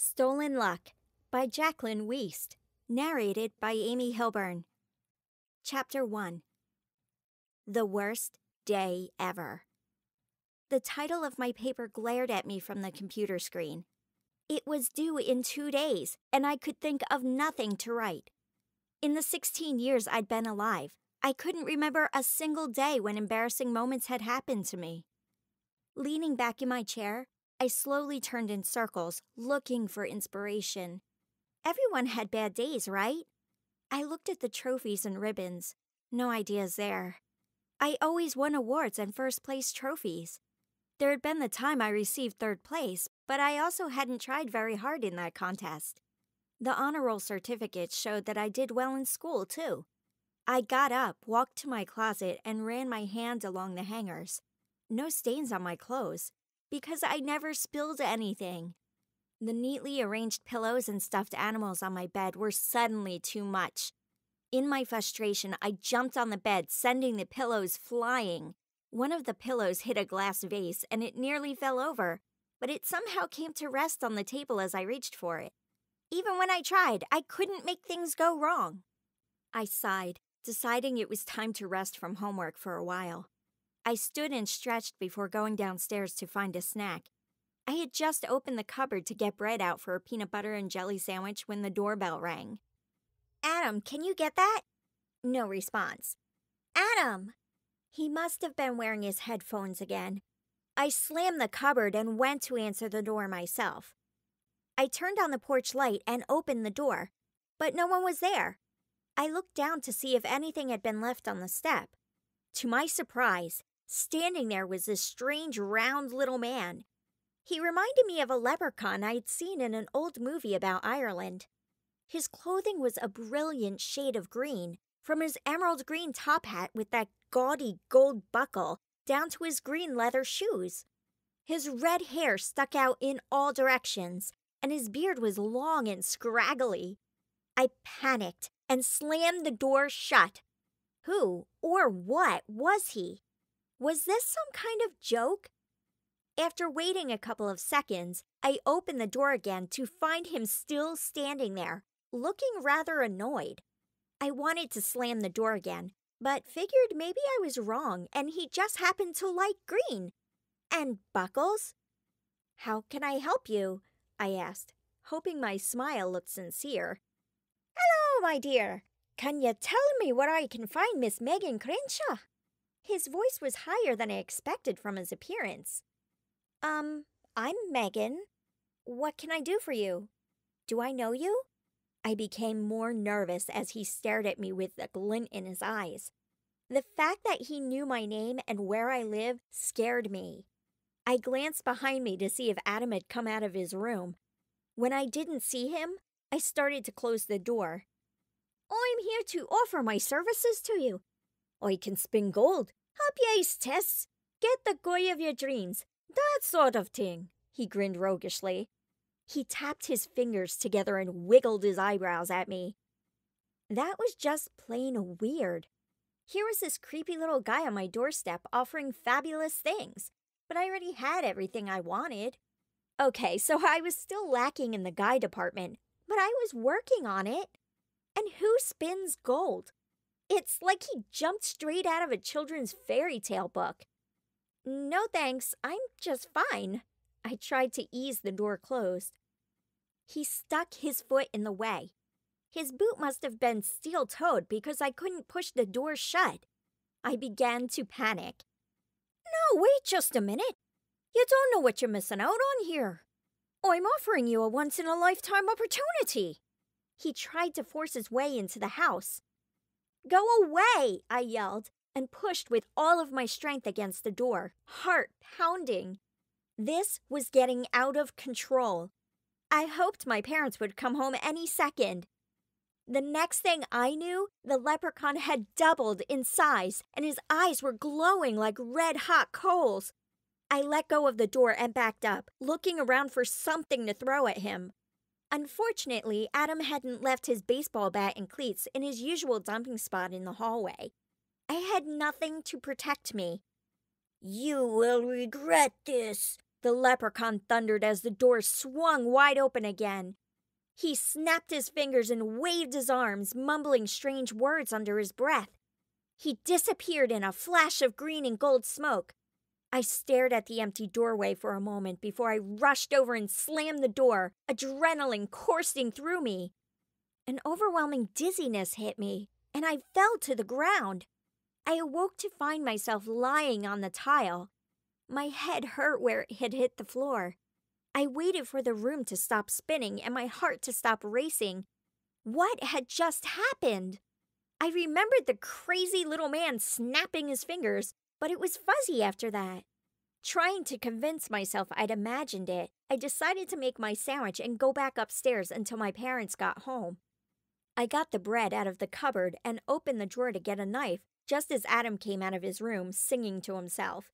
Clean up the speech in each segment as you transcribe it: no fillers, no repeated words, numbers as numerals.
Stolen Luck by Jaclyn Weist. Narrated by Amy Hilburn. Chapter 1. The Worst Day Ever. The title of my paper glared at me from the computer screen. It was due in 2 days, and I could think of nothing to write. In the 16 years I'd been alive, I couldn't remember a single day when embarrassing moments had happened to me. Leaning back in my chair, I slowly turned in circles, looking for inspiration. Everyone had bad days, right? I looked at the trophies and ribbons. No ideas there. I always won awards and first-place trophies. There had been the time I received third place, but I also hadn't tried very hard in that contest. The honor roll certificates showed that I did well in school, too. I got up, walked to my closet, and ran my hand along the hangers. No stains on my clothes, because I never spilled anything. The neatly arranged pillows and stuffed animals on my bed were suddenly too much. In my frustration, I jumped on the bed, sending the pillows flying. One of the pillows hit a glass vase, and it nearly fell over, but it somehow came to rest on the table as I reached for it. Even when I tried, I couldn't make things go wrong. I sighed, deciding it was time to rest from homework for a while. I stood and stretched before going downstairs to find a snack. I had just opened the cupboard to get bread out for a peanut butter and jelly sandwich when the doorbell rang. "Adam, can you get that?" No response. "Adam!" He must have been wearing his headphones again. I slammed the cupboard and went to answer the door myself. I turned on the porch light and opened the door, but no one was there. I looked down to see if anything had been left on the step. To my surprise, standing there was this strange, round little man. He reminded me of a leprechaun I'd seen in an old movie about Ireland. His clothing was a brilliant shade of green, from his emerald green top hat with that gaudy gold buckle down to his green leather shoes. His red hair stuck out in all directions, and his beard was long and scraggly. I panicked and slammed the door shut. Who or what was he? Was this some kind of joke? After waiting a couple of seconds, I opened the door again to find him still standing there, looking rather annoyed. I wanted to slam the door again, but figured maybe I was wrong and he just happened to like green. And buckles? "How can I help you?" I asked, hoping my smile looked sincere. "Hello, my dear. Can you tell me where I can find Miss Megan Crenshaw?" His voice was higher than I expected from his appearance. I'm Megan. What can I do for you? Do I know you?" I became more nervous as he stared at me with a glint in his eyes. The fact that he knew my name and where I live scared me. I glanced behind me to see if Adam had come out of his room. When I didn't see him, I started to close the door. "I'm here to offer my services to you. I can spin gold, help you ace tests, get the guy of your dreams, that sort of thing," he grinned roguishly. He tapped his fingers together and wiggled his eyebrows at me. That was just plain weird. Here was this creepy little guy on my doorstep offering fabulous things, but I already had everything I wanted. Okay, so I was still lacking in the guy department, but I was working on it. And who spins gold? It's like he jumped straight out of a children's fairy tale book. "No thanks, I'm just fine." I tried to ease the door closed. He stuck his foot in the way. His boot must have been steel-toed because I couldn't push the door shut. I began to panic. "No, wait just a minute. You don't know what you're missing out on here. I'm offering you a once-in-a-lifetime opportunity." He tried to force his way into the house. "Go away," I yelled, and pushed with all of my strength against the door, heart pounding. This was getting out of control. I hoped my parents would come home any second. The next thing I knew, the leprechaun had doubled in size, and his eyes were glowing like red-hot coals. I let go of the door and backed up, looking around for something to throw at him. Unfortunately, Adam hadn't left his baseball bat and cleats in his usual dumping spot in the hallway. I had nothing to protect me. "You will regret this," The leprechaun thundered as the door swung wide open again. He snapped his fingers and waved his arms, mumbling strange words under his breath. He disappeared in a flash of green and gold smoke. I stared at the empty doorway for a moment before I rushed over and slammed the door, adrenaline coursing through me. An overwhelming dizziness hit me, and I fell to the ground. I awoke to find myself lying on the tile. My head hurt where it had hit the floor. I waited for the room to stop spinning and my heart to stop racing. What had just happened? I remembered the crazy little man snapping his fingers, but it was fuzzy after that. Trying to convince myself I'd imagined it, I decided to make my sandwich and go back upstairs until my parents got home. I got the bread out of the cupboard and opened the drawer to get a knife just as Adam came out of his room singing to himself.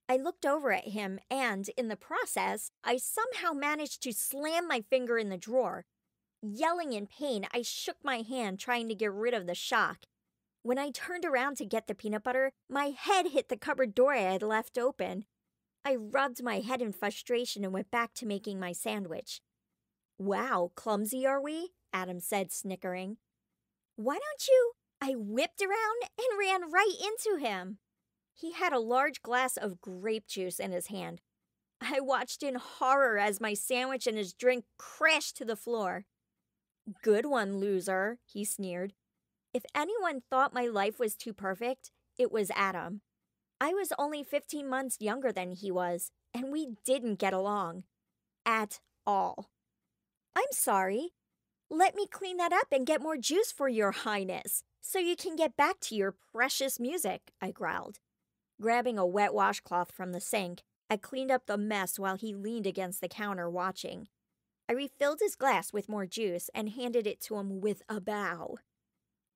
I looked over at him and, in the process, I somehow managed to slam my finger in the drawer. Yelling in pain, I shook my hand trying to get rid of the shock. When I turned around to get the peanut butter, my head hit the cupboard door I had left open. I rubbed my head in frustration and went back to making my sandwich. "Wow, clumsy are we?" Adam said, snickering. "Why don't you?" I whipped around and ran right into him. He had a large glass of grape juice in his hand. I watched in horror as my sandwich and his drink crashed to the floor. "Good one, loser," he sneered. If anyone thought my life was too perfect, it was Adam. I was only 15 months younger than he was, and we didn't get along. At all. "I'm sorry. Let me clean that up and get more juice for your highness, so you can get back to your precious music," I growled. Grabbing a wet washcloth from the sink, I cleaned up the mess while he leaned against the counter watching. I refilled his glass with more juice and handed it to him with a bow.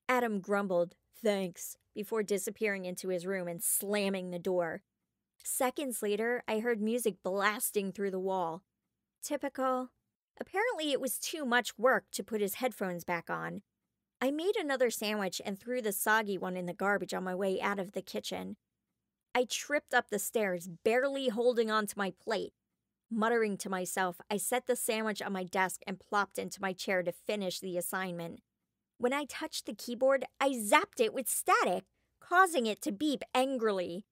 Adam grumbled, "Thanks," before disappearing into his room and slamming the door. Seconds later, I heard music blasting through the wall. Typical. Apparently, it was too much work to put his headphones back on. I made another sandwich and threw the soggy one in the garbage on my way out of the kitchen. I tripped up the stairs, barely holding onto my plate. Muttering to myself, I set the sandwich on my desk and plopped into my chair to finish the assignment. When I touched the keyboard, I zapped it with static, causing it to beep angrily.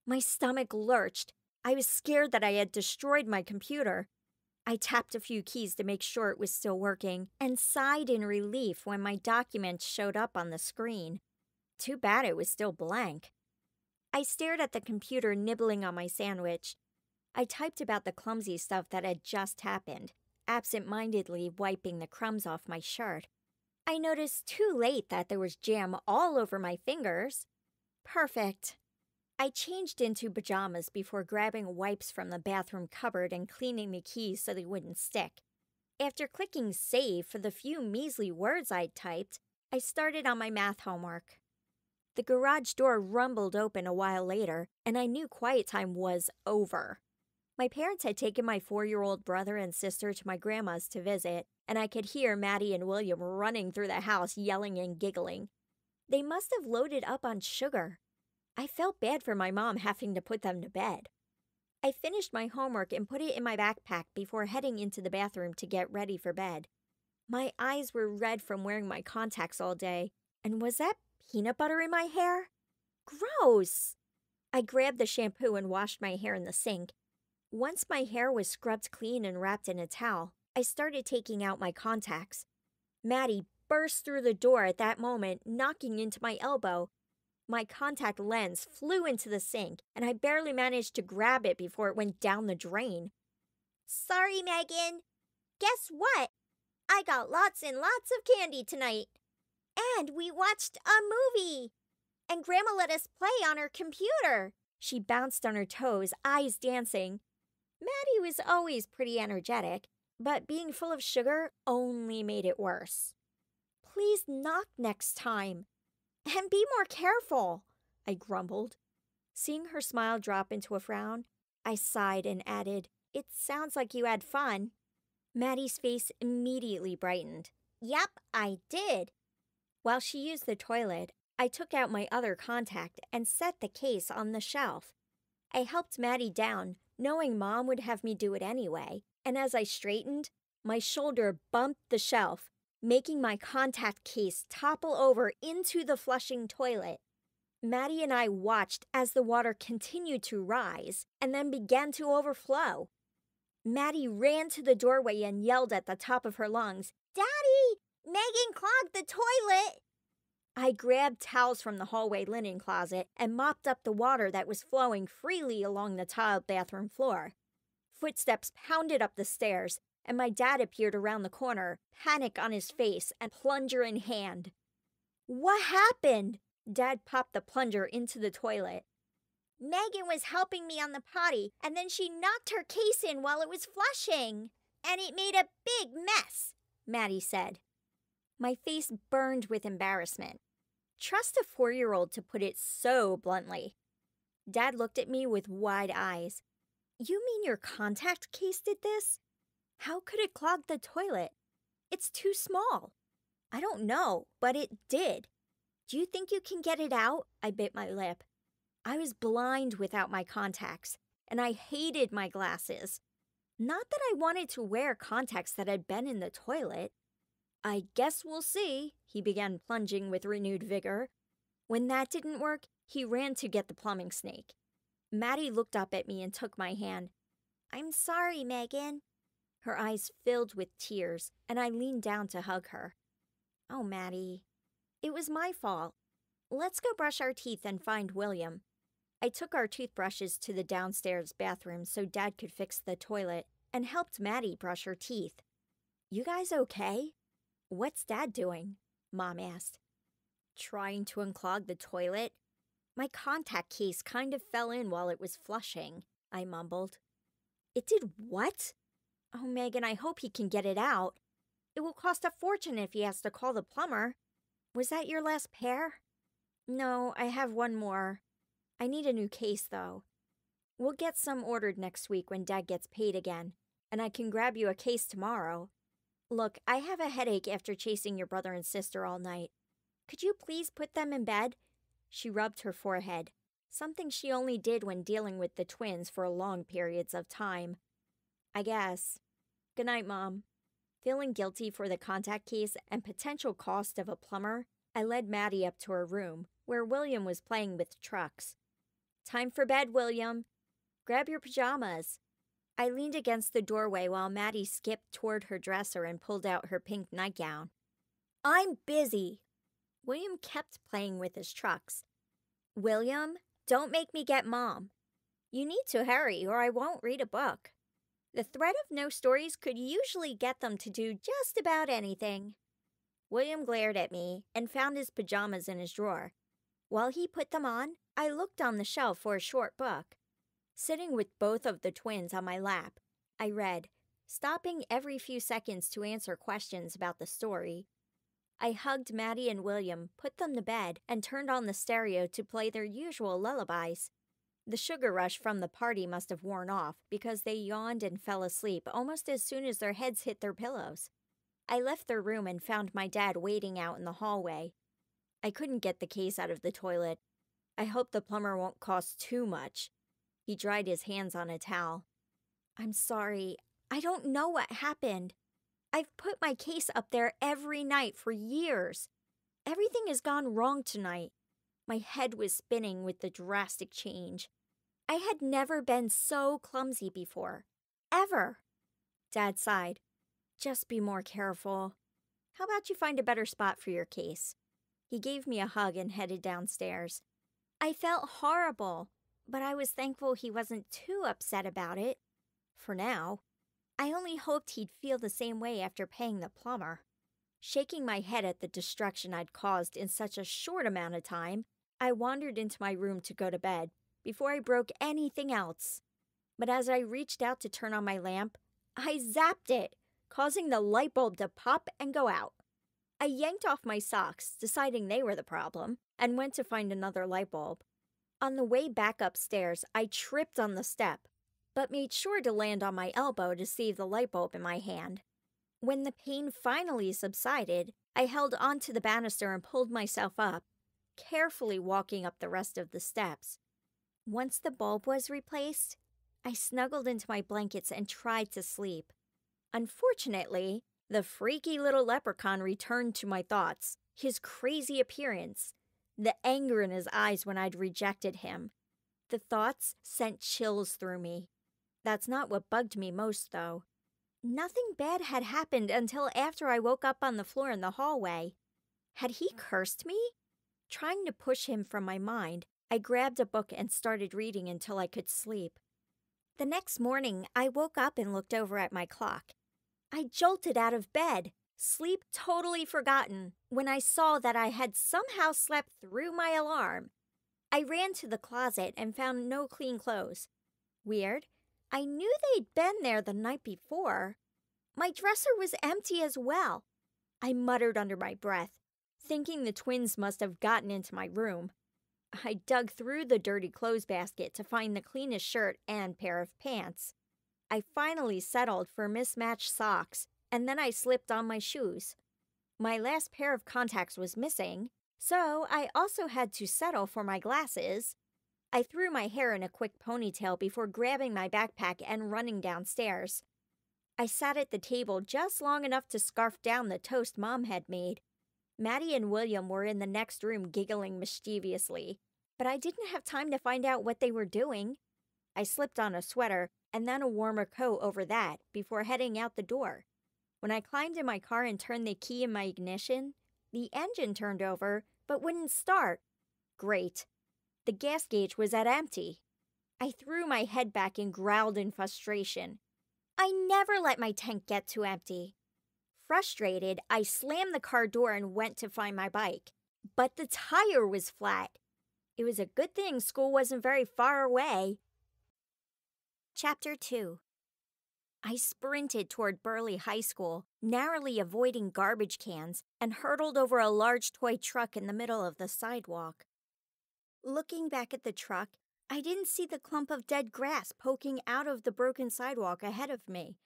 My stomach lurched. I was scared that I had destroyed my computer. I tapped a few keys to make sure it was still working and sighed in relief when my document showed up on the screen. Too bad it was still blank. I stared at the computer nibbling on my sandwich. I typed about the clumsy stuff that had just happened, absent-mindedly wiping the crumbs off my shirt. I noticed too late that there was jam all over my fingers. Perfect. I changed into pajamas before grabbing wipes from the bathroom cupboard and cleaning the keys so they wouldn't stick. After clicking save for the few measly words I'd typed, I started on my math homework. The garage door rumbled open a while later, and I knew quiet time was over. My parents had taken my 4-year-old brother and sister to my grandma's to visit, and I could hear Maddie and William running through the house yelling and giggling. They must have loaded up on sugar. I felt bad for my mom having to put them to bed. I finished my homework and put it in my backpack before heading into the bathroom to get ready for bed. My eyes were red from wearing my contacts all day, and was that peanut butter in my hair? Gross! I grabbed the shampoo and washed my hair in the sink. Once my hair was scrubbed clean and wrapped in a towel, I started taking out my contacts. Maddie burst through the door at that moment, knocking into my elbow. My contact lens flew into the sink, and I barely managed to grab it before it went down the drain. "Sorry, Megan. Guess what? I got lots and lots of candy tonight. And we watched a movie. And Grandma let us play on her computer." She bounced on her toes, eyes dancing. Maddie was always pretty energetic, but being full of sugar only made it worse. "Please knock next time. And be more careful," I grumbled. Seeing her smile drop into a frown, I sighed and added, "It sounds like you had fun." Maddie's face immediately brightened. "Yep, I did." While she used the toilet, I took out my other contact and set the case on the shelf. I helped Maddie down, knowing Mom would have me do it anyway, and as I straightened, my shoulder bumped the shelf, making my contact case topple over into the flushing toilet. Maddie and I watched as the water continued to rise and then began to overflow. Maddie ran to the doorway and yelled at the top of her lungs, "Daddy, Megan clogged the toilet!" I grabbed towels from the hallway linen closet and mopped up the water that was flowing freely along the tiled bathroom floor. Footsteps pounded up the stairs, and my dad appeared around the corner, panic on his face and plunger in hand. "What happened?" Dad popped the plunger into the toilet. "Megan was helping me on the potty, and then she knocked her case in while it was flushing. And it made a big mess," Maddie said. My face burned with embarrassment. Trust a 4-year-old to put it so bluntly. Dad looked at me with wide eyes. "You mean your contact case did this? How could it clog the toilet? It's too small." "I don't know, but it did. Do you think you can get it out?" I bit my lip. I was blind without my contacts, and I hated my glasses. Not that I wanted to wear contacts that had been in the toilet. "I guess we'll see," he began plunging with renewed vigor. When that didn't work, he ran to get the plumbing snake. Maddie looked up at me and took my hand. "I'm sorry, Megan." Her eyes filled with tears, and I leaned down to hug her. "Oh, Maddie, it was my fault. Let's go brush our teeth and find William." I took our toothbrushes to the downstairs bathroom so Dad could fix the toilet and helped Maddie brush her teeth. "You guys okay?" "What's Dad doing?" Mom asked. "Trying to unclog the toilet. My contact case kind of fell in while it was flushing," I mumbled. "It did what?" "Oh, Megan, I hope he can get it out. It will cost a fortune if he has to call the plumber." "Was that your last pair?" "No, I have one more. I need a new case, though. We'll get some ordered next week when Dad gets paid again, and I can grab you a case tomorrow. Look, I have a headache after chasing your brother and sister all night. Could you please put them in bed?" She rubbed her forehead, something she only did when dealing with the twins for long periods of time. "I guess. Good night, Mom." Feeling guilty for the contact case and potential cost of a plumber, I led Maddie up to her room, where William was playing with trucks. "Time for bed, William. Grab your pajamas." I leaned against the doorway while Maddie skipped toward her dresser and pulled out her pink nightgown. "I'm busy." William kept playing with his trucks. "William, don't make me get Mom. You need to hurry or I won't read a book." The threat of no stories could usually get them to do just about anything. William glared at me and found his pajamas in his drawer. While he put them on, I looked on the shelf for a short book. Sitting with both of the twins on my lap, I read, stopping every few seconds to answer questions about the story. I hugged Maddie and William, put them to bed, and turned on the stereo to play their usual lullabies. The sugar rush from the party must have worn off because they yawned and fell asleep almost as soon as their heads hit their pillows. I left their room and found my dad waiting out in the hallway. I couldn't get the case out of the toilet. I hope the plumber won't cost too much. He dried his hands on a towel. "I'm sorry. I don't know what happened. I've put my case up there every night for years. Everything has gone wrong tonight." My head was spinning with the drastic change. I had never been so clumsy before. Ever. Dad sighed. "Just be more careful. How about you find a better spot for your case?" He gave me a hug and headed downstairs. I felt horrible, but I was thankful he wasn't too upset about it. For now. I only hoped he'd feel the same way after paying the plumber. Shaking my head at the destruction I'd caused in such a short amount of time, I wandered into my room to go to bed before I broke anything else. But as I reached out to turn on my lamp, I zapped it, causing the light bulb to pop and go out. I yanked off my socks, deciding they were the problem, and went to find another light bulb. On the way back upstairs, I tripped on the step, but made sure to land on my elbow to save the light bulb in my hand. When the pain finally subsided, I held onto the banister and pulled myself up, carefully walking up the rest of the steps. Once the bulb was replaced, I snuggled into my blankets and tried to sleep. Unfortunately, the freaky little leprechaun returned to my thoughts. His crazy appearance, the anger in his eyes when I'd rejected him. The thoughts sent chills through me. That's not what bugged me most, though. Nothing bad had happened until after I woke up on the floor in the hallway. Had he cursed me? Trying to push him from my mind, I grabbed a book and started reading until I could sleep. The next morning, I woke up and looked over at my clock. I jolted out of bed, sleep totally forgotten, when I saw that I had somehow slept through my alarm. I ran to the closet and found no clean clothes. Weird. I knew they'd been there the night before. My dresser was empty as well. I muttered under my breath, thinking the twins must have gotten into my room. I dug through the dirty clothes basket to find the cleanest shirt and pair of pants. I finally settled for mismatched socks, and then I slipped on my shoes. My last pair of contacts was missing, so I also had to settle for my glasses. I threw my hair in a quick ponytail before grabbing my backpack and running downstairs. I sat at the table just long enough to scarf down the toast Mom had made. Maddie and William were in the next room giggling mischievously, but I didn't have time to find out what they were doing. I slipped on a sweater and then a warmer coat over that before heading out the door. When I climbed in my car and turned the key in my ignition, the engine turned over but wouldn't start. Great. The gas gauge was at empty. I threw my head back and growled in frustration. I never let my tank get too empty. Frustrated, I slammed the car door and went to find my bike. But the tire was flat. It was a good thing school wasn't very far away. Chapter 2. I sprinted toward Burley High School, narrowly avoiding garbage cans, and hurtled over a large toy truck in the middle of the sidewalk. Looking back at the truck, I didn't see the clump of dead grass poking out of the broken sidewalk ahead of me.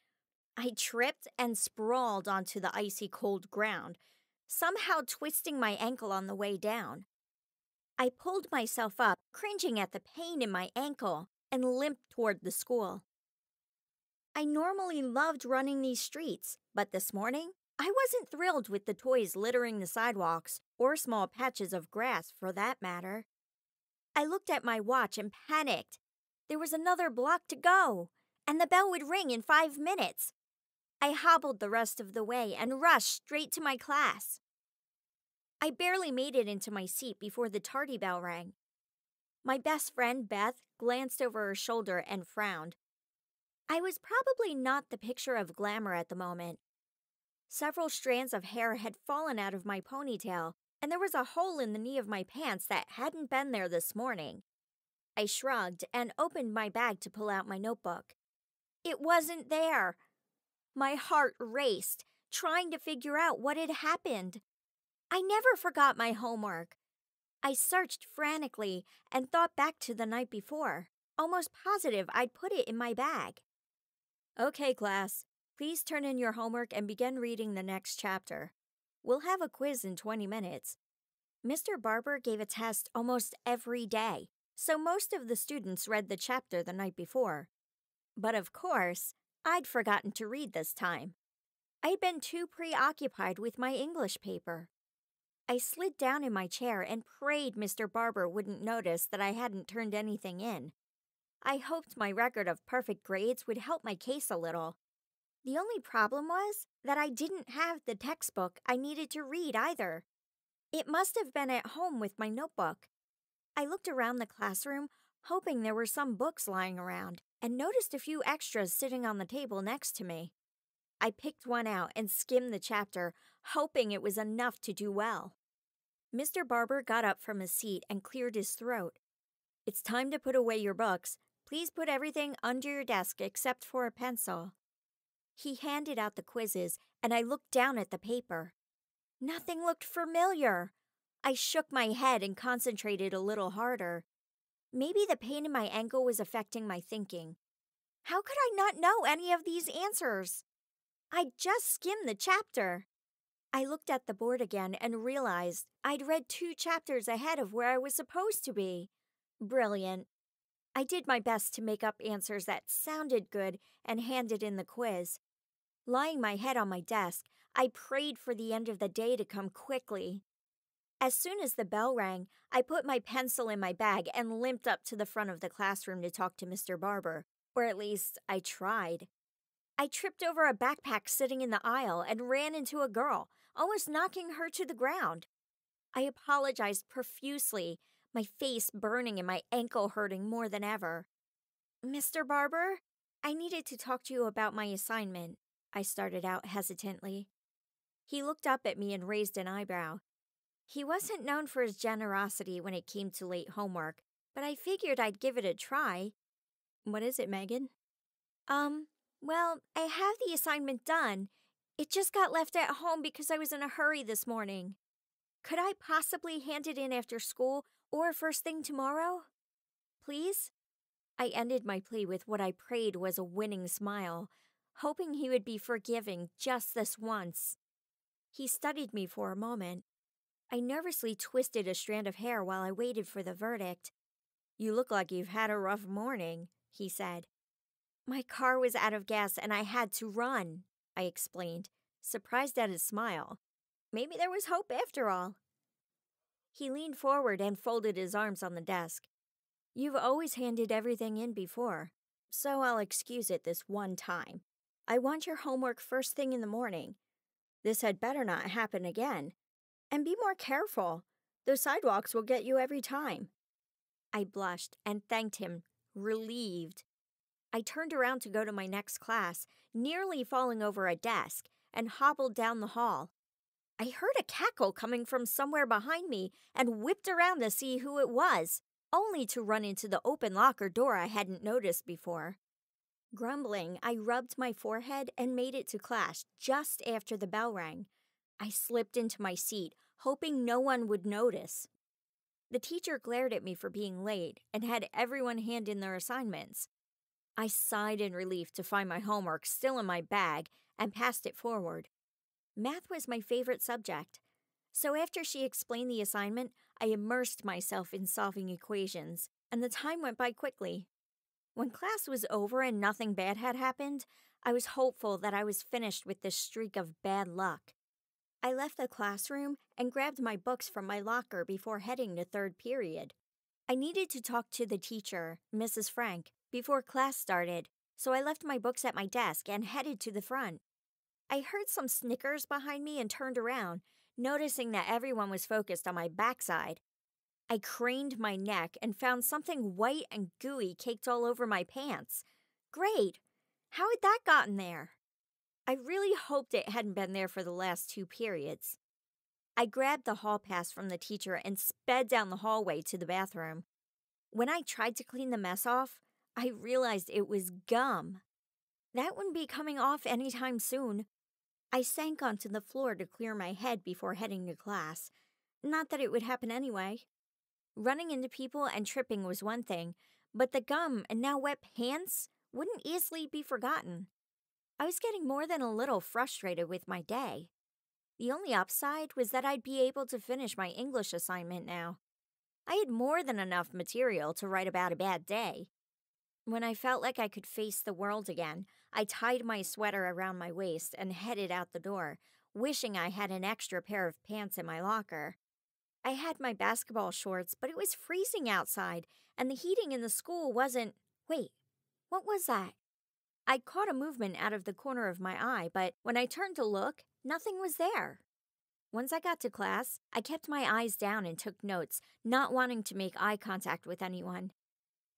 I tripped and sprawled onto the icy cold ground, somehow twisting my ankle on the way down. I pulled myself up, cringing at the pain in my ankle, and limped toward the school. I normally loved running these streets, but this morning, I wasn't thrilled with the toys littering the sidewalks, or small patches of grass for that matter. I looked at my watch and panicked. There was another block to go, and the bell would ring in 5 minutes. I hobbled the rest of the way and rushed straight to my class. I barely made it into my seat before the tardy bell rang. My best friend, Beth, glanced over her shoulder and frowned. I was probably not the picture of glamour at the moment. Several strands of hair had fallen out of my ponytail, and there was a hole in the knee of my pants that hadn't been there this morning. I shrugged and opened my bag to pull out my notebook. It wasn't there. My heart raced, trying to figure out what had happened. I never forgot my homework. I searched frantically and thought back to the night before, almost positive I'd put it in my bag. Okay, class, please turn in your homework and begin reading the next chapter. We'll have a quiz in 20 minutes. Mr. Barber gave a test almost every day, so most of the students read the chapter the night before. But of course, I'd forgotten to read this time. I'd been too preoccupied with my English paper. I slid down in my chair and prayed Mr. Barber wouldn't notice that I hadn't turned anything in. I hoped my record of perfect grades would help my case a little. The only problem was that I didn't have the textbook I needed to read either. It must have been at home with my notebook. I looked around the classroom, hoping there were some books lying around, and noticed a few extras sitting on the table next to me. I picked one out and skimmed the chapter, hoping it was enough to do well. Mr. Barber got up from his seat and cleared his throat. It's time to put away your books. Please put everything under your desk except for a pencil. He handed out the quizzes, and I looked down at the paper. Nothing looked familiar. I shook my head and concentrated a little harder. Maybe the pain in my ankle was affecting my thinking. How could I not know any of these answers? I'd just skimmed the chapter. I looked at the board again and realized I'd read 2 chapters ahead of where I was supposed to be. Brilliant. I did my best to make up answers that sounded good and handed in the quiz. Lying my head on my desk, I prayed for the end of the day to come quickly. As soon as the bell rang, I put my pencil in my bag and limped up to the front of the classroom to talk to Mr. Barber, or at least I tried. I tripped over a backpack sitting in the aisle and ran into a girl, almost knocking her to the ground. I apologized profusely, my face burning and my ankle hurting more than ever. "Mr. Barber, I needed to talk to you about my assignment," I started out hesitantly. He looked up at me and raised an eyebrow. He wasn't known for his generosity when it came to late homework, but I figured I'd give it a try. "What is it, Megan?" Well, I have the assignment done. It just got left at home because I was in a hurry this morning. Could I possibly hand it in after school or first thing tomorrow? Please?" I ended my plea with what I prayed was a winning smile, hoping he would be forgiving just this once. He studied me for a moment. I nervously twisted a strand of hair while I waited for the verdict. "You look like you've had a rough morning," he said. "My car was out of gas and I had to run," I explained, surprised at his smile. Maybe there was hope after all. He leaned forward and folded his arms on the desk. "You've always handed everything in before, so I'll excuse it this one time. I want your homework first thing in the morning. This had better not happen again. And be more careful. Those sidewalks will get you every time." I blushed and thanked him, relieved. I turned around to go to my next class, nearly falling over a desk, and hobbled down the hall. I heard a cackle coming from somewhere behind me and whipped around to see who it was, only to run into the open locker door I hadn't noticed before. Grumbling, I rubbed my forehead and made it to class just after the bell rang. I slipped into my seat, hoping no one would notice. The teacher glared at me for being late and had everyone hand in their assignments. I sighed in relief to find my homework still in my bag and passed it forward. Math was my favorite subject, so after she explained the assignment, I immersed myself in solving equations, and the time went by quickly. When class was over and nothing bad had happened, I was hopeful that I was finished with this streak of bad luck. I left the classroom and grabbed my books from my locker before heading to third period. I needed to talk to the teacher, Mrs. Frank, before class started, so I left my books at my desk and headed to the front. I heard some snickers behind me and turned around, noticing that everyone was focused on my backside. I craned my neck and found something white and gooey caked all over my pants. Great! How had that gotten there? I really hoped it hadn't been there for the last 2 periods. I grabbed the hall pass from the teacher and sped down the hallway to the bathroom. When I tried to clean the mess off, I realized it was gum. That wouldn't be coming off anytime soon. I sank onto the floor to clear my head before heading to class. Not that it would happen anyway. Running into people and tripping was one thing, but the gum and now wet pants wouldn't easily be forgotten. I was getting more than a little frustrated with my day. The only upside was that I'd be able to finish my English assignment now. I had more than enough material to write about a bad day. When I felt like I could face the world again, I tied my sweater around my waist and headed out the door, wishing I had an extra pair of pants in my locker. I had my basketball shorts, but it was freezing outside, and the heating in the school wasn't... Wait, what was that? I caught a movement out of the corner of my eye, but when I turned to look, nothing was there. Once I got to class, I kept my eyes down and took notes, not wanting to make eye contact with anyone.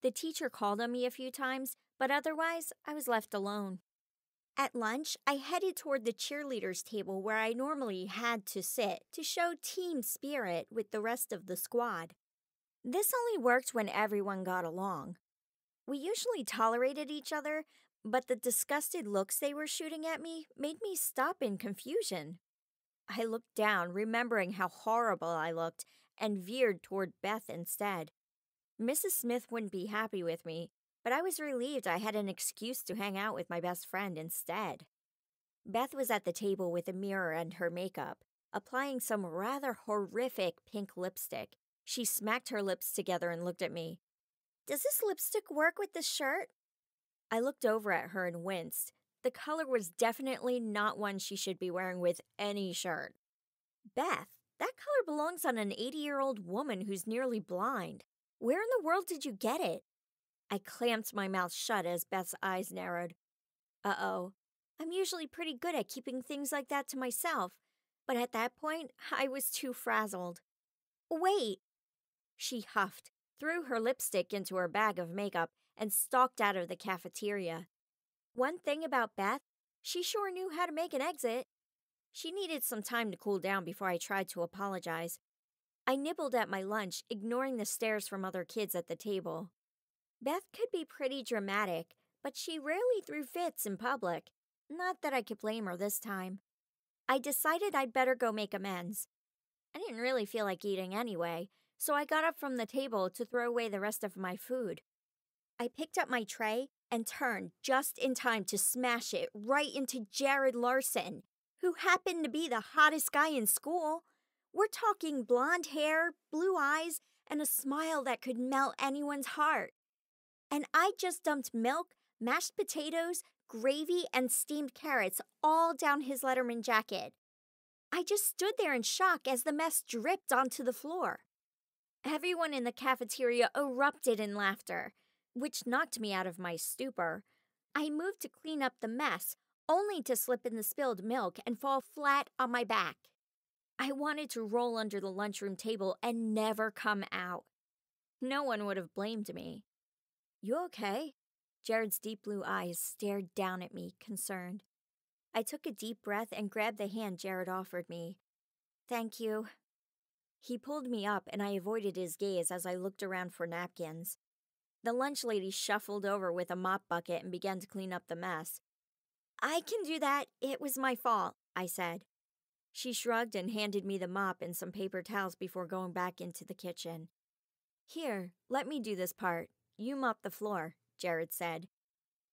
The teacher called on me a few times, but otherwise, I was left alone. At lunch, I headed toward the cheerleaders' table where I normally had to sit to show team spirit with the rest of the squad. This only worked when everyone got along. We usually tolerated each other, but the disgusted looks they were shooting at me made me stop in confusion. I looked down, remembering how horrible I looked, and veered toward Beth instead. Mrs. Smith wouldn't be happy with me, but I was relieved I had an excuse to hang out with my best friend instead. Beth was at the table with a mirror and her makeup, applying some rather horrific pink lipstick. She smacked her lips together and looked at me. Does this lipstick work with this shirt? I looked over at her and winced. The color was definitely not one she should be wearing with any shirt. Beth, that color belongs on an 80-year-old woman who's nearly blind. Where in the world did you get it? I clamped my mouth shut as Beth's eyes narrowed. Uh-oh. I'm usually pretty good at keeping things like that to myself, but at that point, I was too frazzled. Wait! She huffed, threw her lipstick into her bag of makeup, and stalked out of the cafeteria. One thing about Beth, she sure knew how to make an exit. She needed some time to cool down before I tried to apologize. I nibbled at my lunch, ignoring the stares from other kids at the table. Beth could be pretty dramatic, but she rarely threw fits in public. Not that I could blame her this time. I decided I'd better go make amends. I didn't really feel like eating anyway, so I got up from the table to throw away the rest of my food. I picked up my tray and turned just in time to smash it right into Jared Larson, who happened to be the hottest guy in school. We're talking blonde hair, blue eyes, and a smile that could melt anyone's heart. And I just dumped milk, mashed potatoes, gravy, and steamed carrots all down his Letterman jacket. I just stood there in shock as the mess dripped onto the floor. Everyone in the cafeteria erupted in laughter, which knocked me out of my stupor. I moved to clean up the mess, only to slip in the spilled milk and fall flat on my back. I wanted to roll under the lunchroom table and never come out. No one would have blamed me. You okay? Jared's deep blue eyes stared down at me, concerned. I took a deep breath and grabbed the hand Jared offered me. Thank you. He pulled me up and I avoided his gaze as I looked around for napkins. The lunch lady shuffled over with a mop bucket and began to clean up the mess. I can do that. It was my fault, I said. She shrugged and handed me the mop and some paper towels before going back into the kitchen. Here, let me do this part. You mop the floor, Jared said.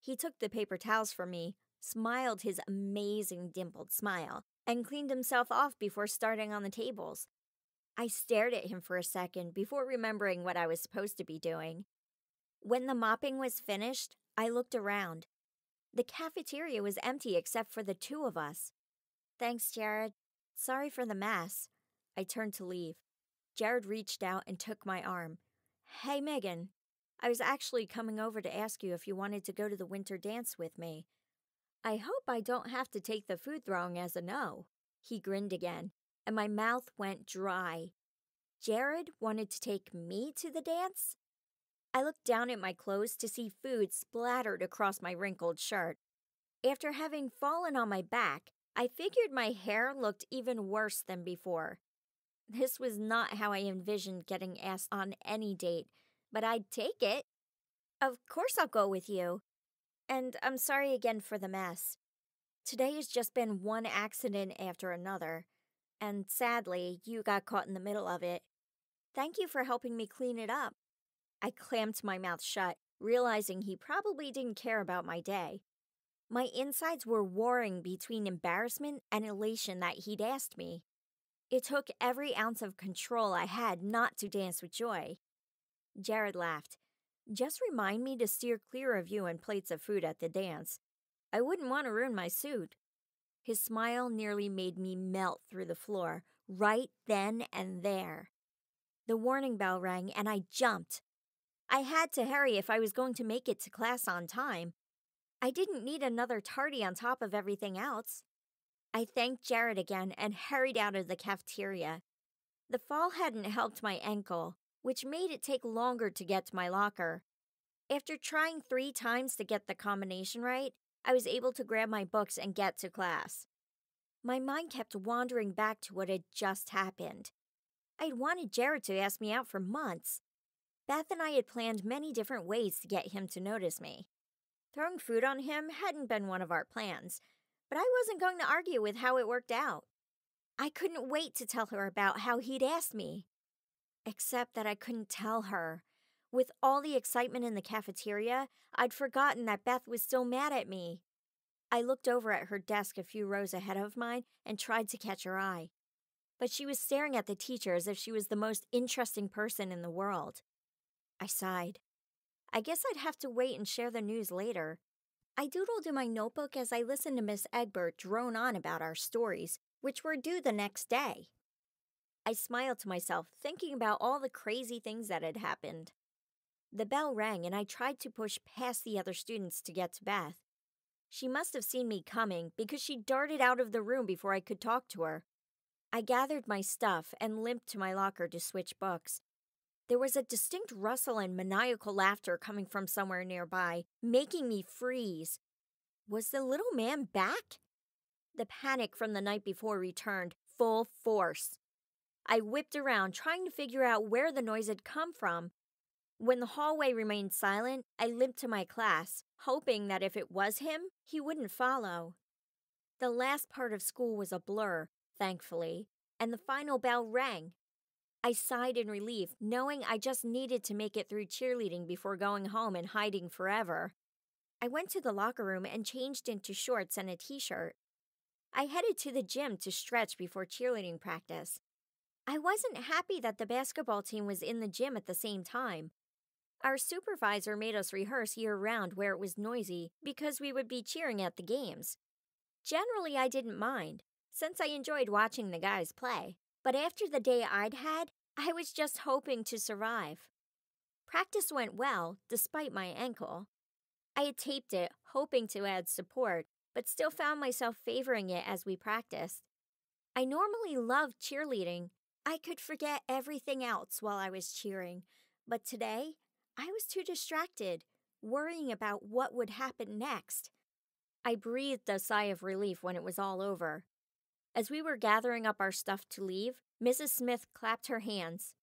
He took the paper towels from me, smiled his amazing dimpled smile, and cleaned himself off before starting on the tables. I stared at him for a second before remembering what I was supposed to be doing. When the mopping was finished, I looked around. The cafeteria was empty except for the two of us. Thanks, Jared. Sorry for the mess. I turned to leave. Jared reached out and took my arm. Hey, Megan. I was actually coming over to ask you if you wanted to go to the winter dance with me. I hope I don't have to take the food throwing as a no. He grinned again, and my mouth went dry. Jared wanted to take me to the dance? I looked down at my clothes to see food splattered across my wrinkled shirt. After having fallen on my back, I figured my hair looked even worse than before. This was not how I envisioned getting asked on any date, but I'd take it. Of course I'll go with you. And I'm sorry again for the mess. Today has just been one accident after another, and sadly, you got caught in the middle of it. Thank you for helping me clean it up. I clamped my mouth shut, realizing he probably didn't care about my day. My insides were warring between embarrassment and elation that he'd asked me. It took every ounce of control I had not to dance with joy. Jared laughed. Just remind me to steer clear of you and plates of food at the dance. I wouldn't want to ruin my suit. His smile nearly made me melt through the floor, right then and there. The warning bell rang and I jumped. I had to hurry if I was going to make it to class on time. I didn't need another tardy on top of everything else. I thanked Jared again and hurried out of the cafeteria. The fall hadn't helped my ankle, which made it take longer to get to my locker. After trying 3 times to get the combination right, I was able to grab my books and get to class. My mind kept wandering back to what had just happened. I'd wanted Jared to ask me out for months. Beth and I had planned many different ways to get him to notice me. Throwing food on him hadn't been one of our plans, but I wasn't going to argue with how it worked out. I couldn't wait to tell her about how he'd asked me. Except that I couldn't tell her. With all the excitement in the cafeteria, I'd forgotten that Beth was still mad at me. I looked over at her desk a few rows ahead of mine and tried to catch her eye. But she was staring at the teacher as if she was the most interesting person in the world. I sighed. I guess I'd have to wait and share the news later. I doodled in my notebook as I listened to Miss Egbert drone on about our stories, which were due the next day. I smiled to myself, thinking about all the crazy things that had happened. The bell rang, and I tried to push past the other students to get to Beth. She must have seen me coming because she darted out of the room before I could talk to her. I gathered my stuff and limped to my locker to switch books. There was a distinct rustle and maniacal laughter coming from somewhere nearby, making me freeze. Was the little man back? The panic from the night before returned, full force. I whipped around, trying to figure out where the noise had come from. When the hallway remained silent, I limped to my class, hoping that if it was him, he wouldn't follow. The last part of school was a blur, thankfully, and the final bell rang. I sighed in relief, knowing I just needed to make it through cheerleading before going home and hiding forever. I went to the locker room and changed into shorts and a t-shirt. I headed to the gym to stretch before cheerleading practice. I wasn't happy that the basketball team was in the gym at the same time. Our supervisor made us rehearse year-round where it was noisy because we would be cheering at the games. Generally, I didn't mind, since I enjoyed watching the guys play. But after the day I'd had, I was just hoping to survive. Practice went well, despite my ankle. I had taped it, hoping to add support, but still found myself favoring it as we practiced. I normally loved cheerleading. I could forget everything else while I was cheering, but today, I was too distracted, worrying about what would happen next. I breathed a sigh of relief when it was all over. As we were gathering up our stuff to leave, Mrs. Smith clapped her hands.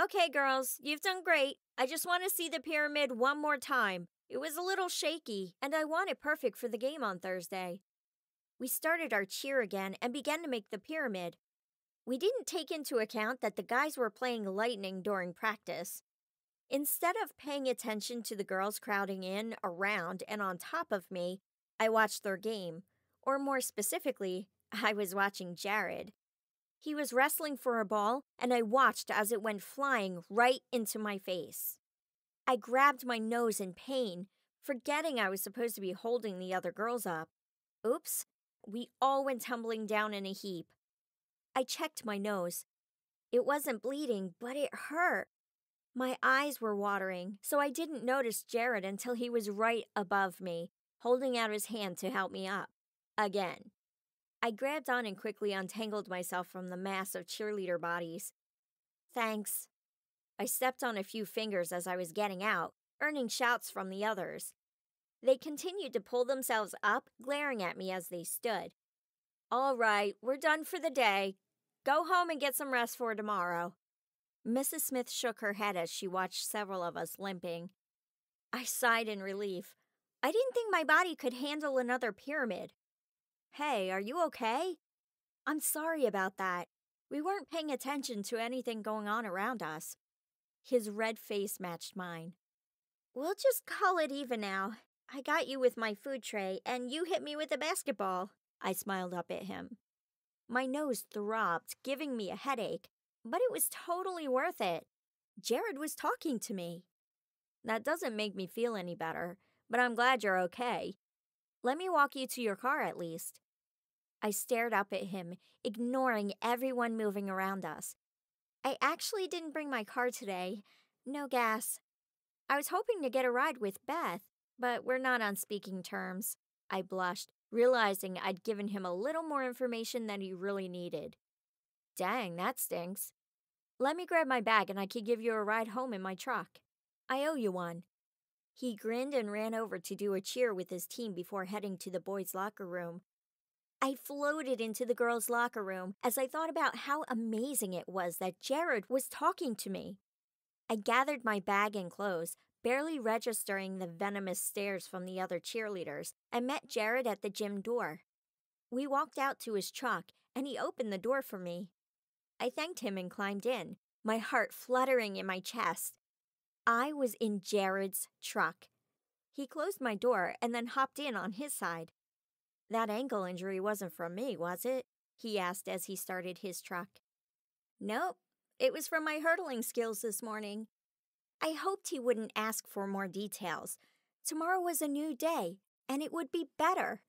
"Okay, girls, you've done great. I just want to see the pyramid one more time. It was a little shaky, and I want it perfect for the game on Thursday." We started our cheer again and began to make the pyramid. We didn't take into account that the guys were playing lightning during practice. Instead of paying attention to the girls crowding in, around, and on top of me, I watched their game. Or more specifically, I was watching Jared. He was wrestling for a ball, and I watched as it went flying right into my face. I grabbed my nose in pain, forgetting I was supposed to be holding the other girls up. Oops, we all went tumbling down in a heap. I checked my nose. It wasn't bleeding, but it hurt. My eyes were watering, so I didn't notice Jared until he was right above me, holding out his hand to help me up. Again. I grabbed on and quickly untangled myself from the mass of cheerleader bodies. "Thanks." I stepped on a few fingers as I was getting out, earning shouts from the others. They continued to pull themselves up, glaring at me as they stood. "All right, we're done for the day. Go home and get some rest for tomorrow." Mrs. Smith shook her head as she watched several of us limping. I sighed in relief. I didn't think my body could handle another pyramid. "Hey, are you okay?" "I'm sorry about that. We weren't paying attention to anything going on around us." His red face matched mine. "We'll just call it even now. I got you with my food tray, and you hit me with a basketball." I smiled up at him. My nose throbbed, giving me a headache, but it was totally worth it. Jared was talking to me. "That doesn't make me feel any better, but I'm glad you're okay. Let me walk you to your car at least." I stared up at him, ignoring everyone moving around us. I actually didn't bring my car today. No gas. I was hoping to get a ride with Beth, but we're not on speaking terms. I blushed, realizing I'd given him a little more information than he really needed. Dang, that stinks. "Let me grab my bag and I can give you a ride home in my truck. I owe you one." He grinned and ran over to do a cheer with his team before heading to the boys' locker room. I floated into the girls' locker room as I thought about how amazing it was that Jared was talking to me. I gathered my bag and clothes, barely registering the venomous stares from the other cheerleaders, and met Jared at the gym door. We walked out to his truck, and he opened the door for me. I thanked him and climbed in, my heart fluttering in my chest. I was in Jared's truck. He closed my door and then hopped in on his side. "That ankle injury wasn't from me, was it?" he asked as he started his truck. "Nope, it was from my hurtling skills this morning." I hoped he wouldn't ask for more details. Tomorrow was a new day, and it would be better.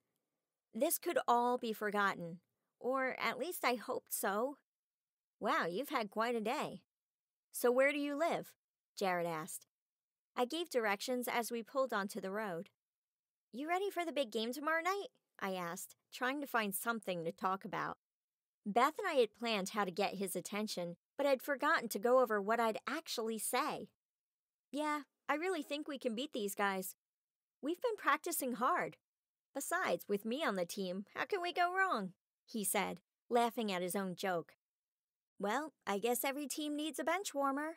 This could all be forgotten, or at least I hoped so. Wow, you've had quite a day. So where do you live? Jared asked. I gave directions as we pulled onto the road. You ready for the big game tomorrow night? I asked, trying to find something to talk about. Beth and I had planned how to get his attention, but I'd forgotten to go over what I'd actually say. Yeah, I really think we can beat these guys. We've been practicing hard. Besides, with me on the team, how can we go wrong? He said, laughing at his own joke. Well, I guess every team needs a bench warmer.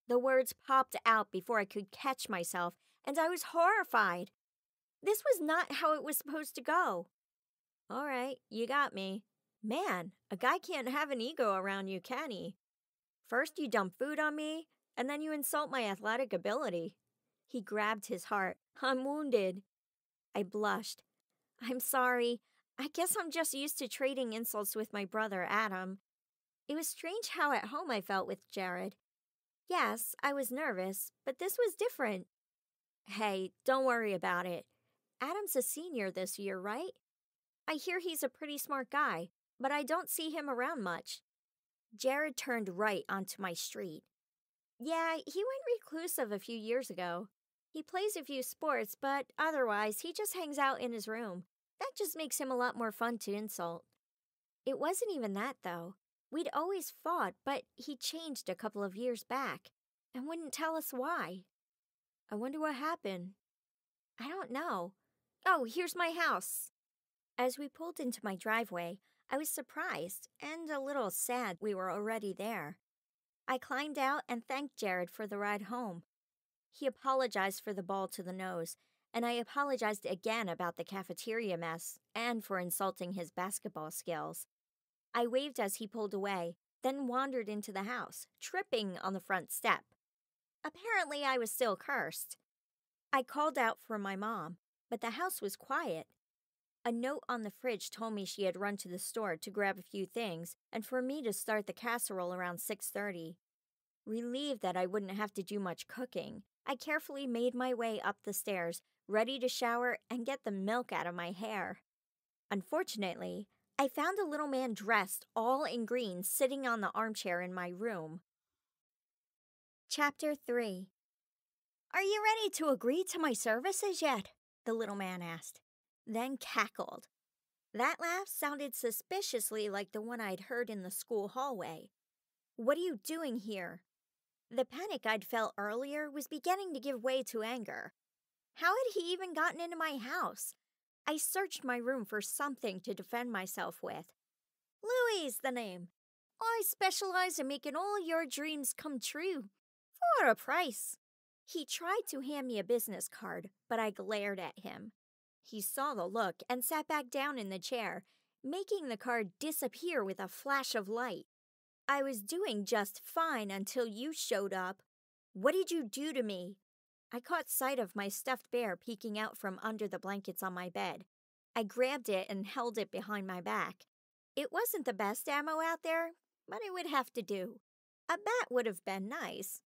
The words popped out before I could catch myself, and I was horrified. This was not how it was supposed to go. All right, you got me. Man, a guy can't have an ego around you, can he? First you dump food on me, and then you insult my athletic ability. He grabbed his heart. I'm wounded. I blushed. I'm sorry. I guess I'm just used to trading insults with my brother, Adam. It was strange how at home I felt with Jared. Yes, I was nervous, but this was different. Hey, don't worry about it. Adam's a senior this year, right? I hear he's a pretty smart guy, but I don't see him around much. Jared turned right onto my street. Yeah, he went reclusive a few years ago. He plays a few sports, but otherwise he just hangs out in his room. That just makes him a lot more fun to insult. It wasn't even that, though. We'd always fought, but he changed a couple of years back and wouldn't tell us why. I wonder what happened. I don't know. Oh, here's my house. As we pulled into my driveway, I was surprised and a little sad we were already there. I climbed out and thanked Jared for the ride home. He apologized for the ball to the nose, and I apologized again about the cafeteria mess and for insulting his basketball skills. I waved as he pulled away, then wandered into the house, tripping on the front step. Apparently, I was still cursed. I called out for my mom, but the house was quiet. A note on the fridge told me she had run to the store to grab a few things and for me to start the casserole around 6:30. Relieved that I wouldn't have to do much cooking, I carefully made my way up the stairs, ready to shower and get the milk out of my hair. Unfortunately, I found a little man dressed all in green sitting on the armchair in my room. Chapter 3. Are you ready to agree to my services yet? The little man asked, then cackled. That laugh sounded suspiciously like the one I'd heard in the school hallway. What are you doing here? The panic I'd felt earlier was beginning to give way to anger. How had he even gotten into my house? I searched my room for something to defend myself with. Louie's the name. I specialize in making all your dreams come true. For a price. He tried to hand me a business card, but I glared at him. He saw the look and sat back down in the chair, making the card disappear with a flash of light. I was doing just fine until you showed up. What did you do to me? I caught sight of my stuffed bear peeking out from under the blankets on my bed. I grabbed it and held it behind my back. It wasn't the best ammo out there, but it would have to do. A bat would have been nice.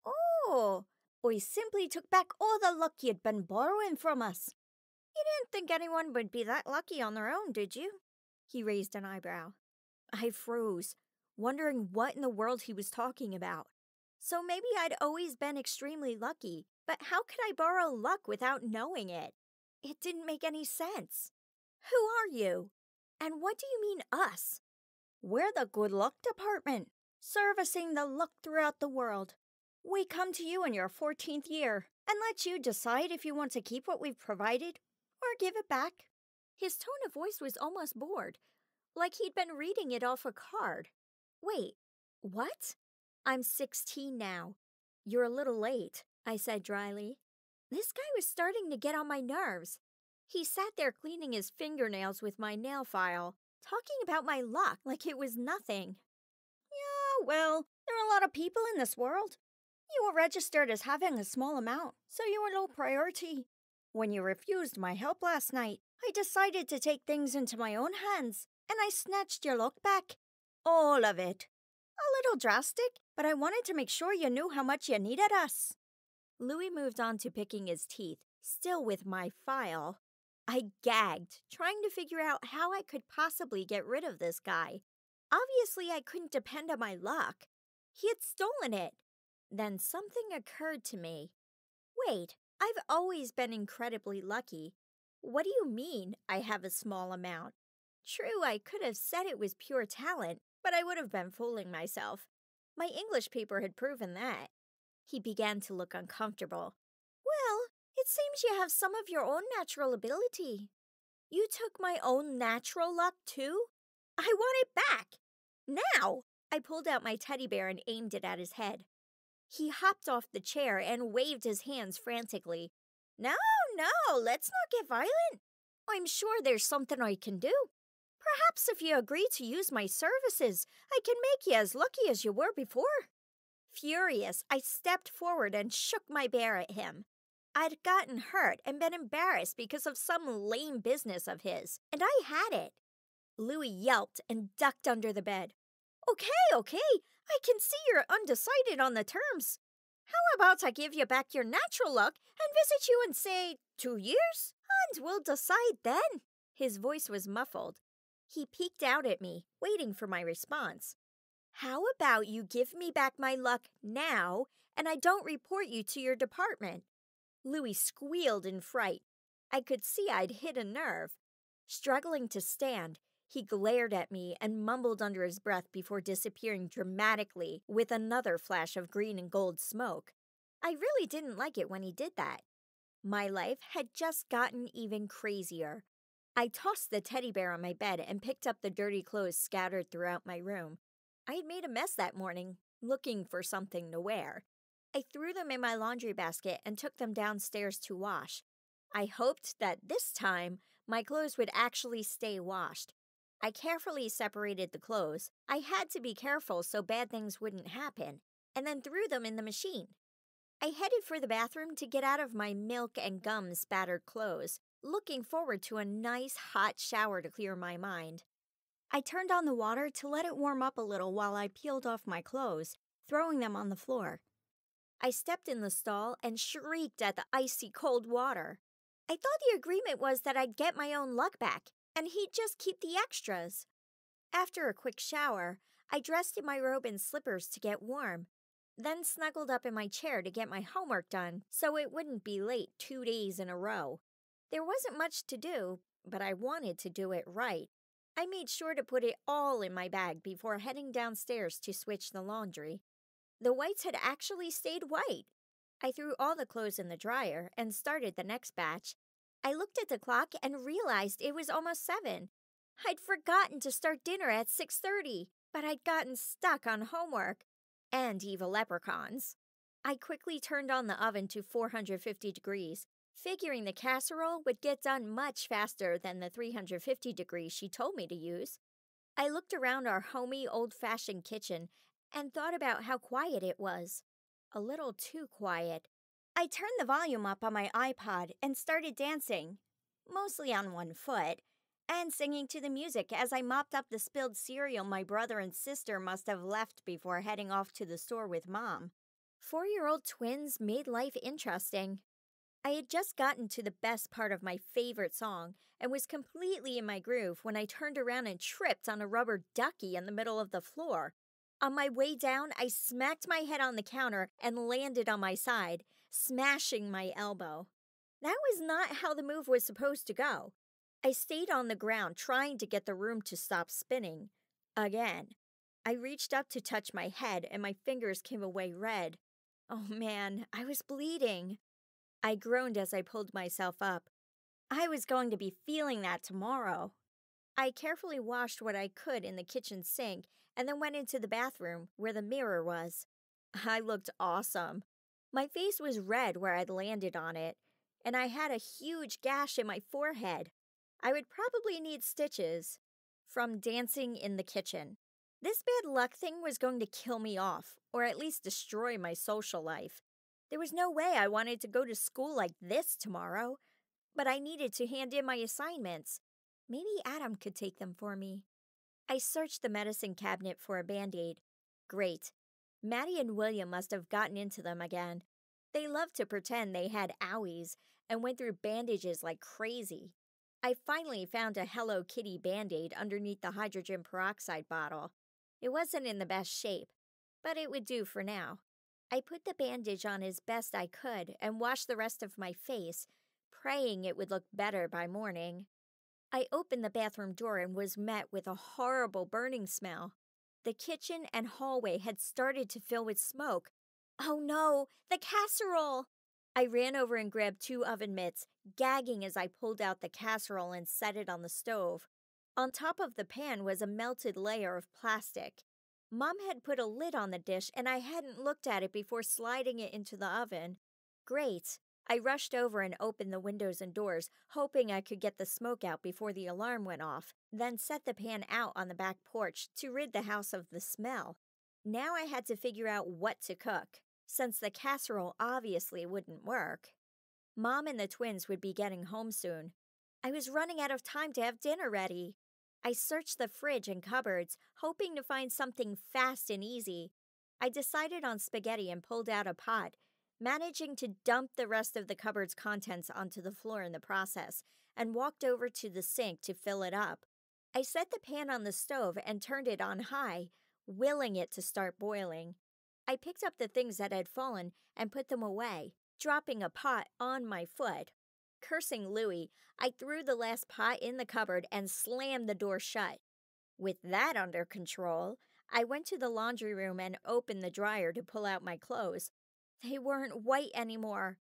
Oh, I simply took back all the luck you'd been borrowing from us. You didn't think anyone would be that lucky on their own, did you? He raised an eyebrow. I froze, wondering what in the world he was talking about. So maybe I'd always been extremely lucky, but how could I borrow luck without knowing it? It didn't make any sense. Who are you? And what do you mean us? We're the good luck department, servicing the luck throughout the world. We come to you in your 14th year and let you decide if you want to keep what we've provided or give it back. His tone of voice was almost bored, like he'd been reading it off a card. Wait, what? I'm 16 now. You're a little late, I said dryly. This guy was starting to get on my nerves. He sat there cleaning his fingernails with my nail file, talking about my luck like it was nothing. Yeah, well, there are a lot of people in this world. You were registered as having a small amount, so you were low priority. When you refused my help last night, I decided to take things into my own hands, and I snatched your luck back. All of it. A little drastic, but I wanted to make sure you knew how much you needed us. Louis moved on to picking his teeth, still with my file. I gagged, trying to figure out how I could possibly get rid of this guy. Obviously, I couldn't depend on my luck. He had stolen it. Then something occurred to me. Wait, I've always been incredibly lucky. What do you mean, I have a small amount? True, I could have said it was pure talent, but I would have been fooling myself. My English paper had proven that. He began to look uncomfortable. Well, it seems you have some of your own natural ability. You took my own natural luck, too? I want it back. Now! I pulled out my teddy bear and aimed it at his head. He hopped off the chair and waved his hands frantically. No, let's not get violent. I'm sure there's something I can do. Perhaps if you agree to use my services, I can make you as lucky as you were before. Furious, I stepped forward and shook my bear at him. I'd gotten hurt and been embarrassed because of some lame business of his, and I had it. Louis yelped and ducked under the bed. Okay, I can see you're undecided on the terms. How about I give you back your natural luck and visit you in, say, 2 years? And we'll decide then. His voice was muffled. He peeked out at me, waiting for my response. How about you give me back my luck now, and I don't report you to your department? Louis squealed in fright. I could see I'd hit a nerve. Struggling to stand, he glared at me and mumbled under his breath before disappearing dramatically with another flash of green and gold smoke. I really didn't like it when he did that. My life had just gotten even crazier. I tossed the teddy bear on my bed and picked up the dirty clothes scattered throughout my room. I had made a mess that morning, looking for something to wear. I threw them in my laundry basket and took them downstairs to wash. I hoped that this time my clothes would actually stay washed. I carefully separated the clothes. I had to be careful so bad things wouldn't happen, and then threw them in the machine. I headed for the bathroom to get out of my milk and gum spattered clothes, looking forward to a nice hot shower to clear my mind. I turned on the water to let it warm up a little while I peeled off my clothes, throwing them on the floor. I stepped in the stall and shrieked at the icy cold water. I thought the agreement was that I'd get my own luck back, and he'd just keep the extras. After a quick shower, I dressed in my robe and slippers to get warm, then snuggled up in my chair to get my homework done so it wouldn't be late 2 days in a row. There wasn't much to do, but I wanted to do it right. I made sure to put it all in my bag before heading downstairs to switch the laundry. The whites had actually stayed white. I threw all the clothes in the dryer and started the next batch. I looked at the clock and realized it was almost 7. I'd forgotten to start dinner at 6:30, but I'd gotten stuck on homework and evil leprechauns. I quickly turned on the oven to 450 degrees, figuring the casserole would get done much faster than the 350 degrees she told me to use. I looked around our homey, old-fashioned kitchen and thought about how quiet it was. A little too quiet. I turned the volume up on my iPod and started dancing, mostly on one foot, and singing to the music as I mopped up the spilled cereal my brother and sister must have left before heading off to the store with Mom. 4-year-old twins made life interesting. I had just gotten to the best part of my favorite song and was completely in my groove when I turned around and tripped on a rubber ducky in the middle of the floor. On my way down, I smacked my head on the counter and landed on my side, smashing my elbow. That was not how the move was supposed to go. I stayed on the ground trying to get the room to stop spinning. Again. I reached up to touch my head and my fingers came away red. Oh man, I was bleeding. I groaned as I pulled myself up. I was going to be feeling that tomorrow. I carefully washed what I could in the kitchen sink and then went into the bathroom where the mirror was. I looked awesome. My face was red where I'd landed on it, and I had a huge gash in my forehead. I would probably need stitches from dancing in the kitchen. This bad luck thing was going to kill me off, or at least destroy my social life. There was no way I wanted to go to school like this tomorrow, but I needed to hand in my assignments. Maybe Adam could take them for me. I searched the medicine cabinet for a Band-Aid. Great. Maddie and William must have gotten into them again. They loved to pretend they had owies and went through bandages like crazy. I finally found a Hello Kitty Band-Aid underneath the hydrogen peroxide bottle. It wasn't in the best shape, but it would do for now. I put the bandage on as best I could and washed the rest of my face, praying it would look better by morning. I opened the bathroom door and was met with a horrible burning smell. The kitchen and hallway had started to fill with smoke. Oh no, the casserole! I ran over and grabbed 2 oven mitts, gagging as I pulled out the casserole and set it on the stove. On top of the pan was a melted layer of plastic. Mom had put a lid on the dish and I hadn't looked at it before sliding it into the oven. Great. I rushed over and opened the windows and doors, hoping I could get the smoke out before the alarm went off, then set the pan out on the back porch to rid the house of the smell. Now I had to figure out what to cook, since the casserole obviously wouldn't work. Mom and the twins would be getting home soon. I was running out of time to have dinner ready. I searched the fridge and cupboards, hoping to find something fast and easy. I decided on spaghetti and pulled out a pot, managing to dump the rest of the cupboard's contents onto the floor in the process, and walked over to the sink to fill it up. I set the pan on the stove and turned it on high, willing it to start boiling. I picked up the things that had fallen and put them away, dropping a pot on my foot. Cursing Louie, I threw the last pot in the cupboard and slammed the door shut. With that under control, I went to the laundry room and opened the dryer to pull out my clothes. They weren't white anymore.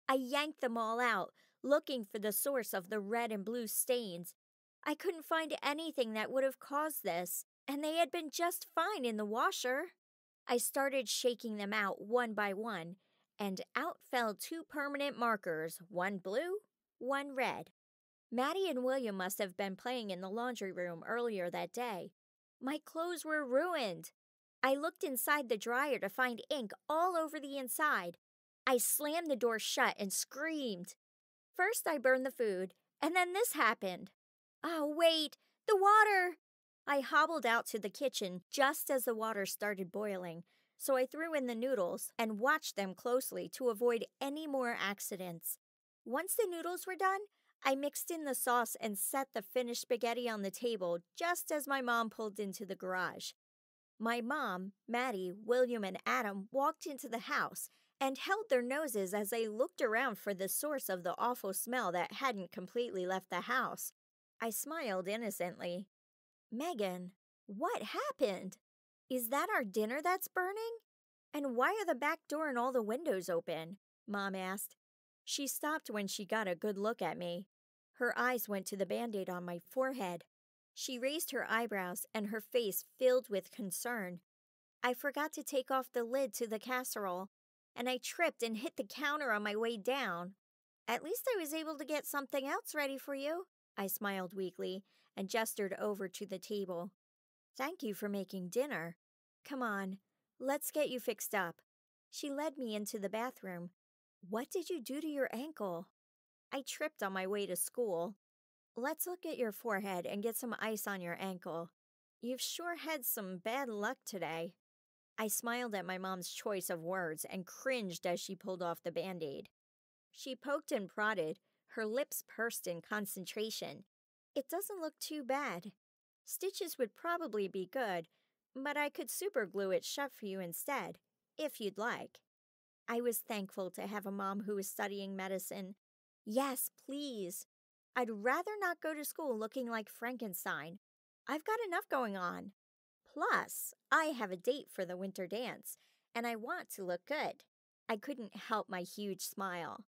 I yanked them all out, looking for the source of the red and blue stains. I couldn't find anything that would have caused this, and they had been just fine in the washer. I started shaking them out one by one, and out fell 2 permanent markers, one blue, one red. Maddie and William must have been playing in the laundry room earlier that day. My clothes were ruined. I looked inside the dryer to find ink all over the inside. I slammed the door shut and screamed. First I burned the food, and then this happened. Oh, wait, the water! I hobbled out to the kitchen just as the water started boiling, so I threw in the noodles and watched them closely to avoid any more accidents. Once the noodles were done, I mixed in the sauce and set the finished spaghetti on the table just as my mom pulled into the garage. My mom, Maddie, William, and Adam walked into the house and held their noses as they looked around for the source of the awful smell that hadn't completely left the house. I smiled innocently. Megan, what happened? Is that our dinner that's burning? And why are the back door and all the windows open? Mom asked. She stopped when she got a good look at me. Her eyes went to the Band-Aid on my forehead. She raised her eyebrows and her face filled with concern. I forgot to take off the lid to the casserole, and I tripped and hit the counter on my way down. At least I was able to get something else ready for you. I smiled weakly and gestured over to the table. Thank you for making dinner. Come on, let's get you fixed up. She led me into the bathroom. What did you do to your ankle? I tripped on my way to school. Let's look at your forehead and get some ice on your ankle. You've sure had some bad luck today. I smiled at my mom's choice of words and cringed as she pulled off the Band-Aid. She poked and prodded, her lips pursed in concentration. It doesn't look too bad. Stitches would probably be good, but I could superglue it shut for you instead, if you'd like. I was thankful to have a mom who was studying medicine. Yes, please. I'd rather not go to school looking like Frankenstein. I've got enough going on. Plus, I have a date for the winter dance, and I want to look good. I couldn't help my huge smile.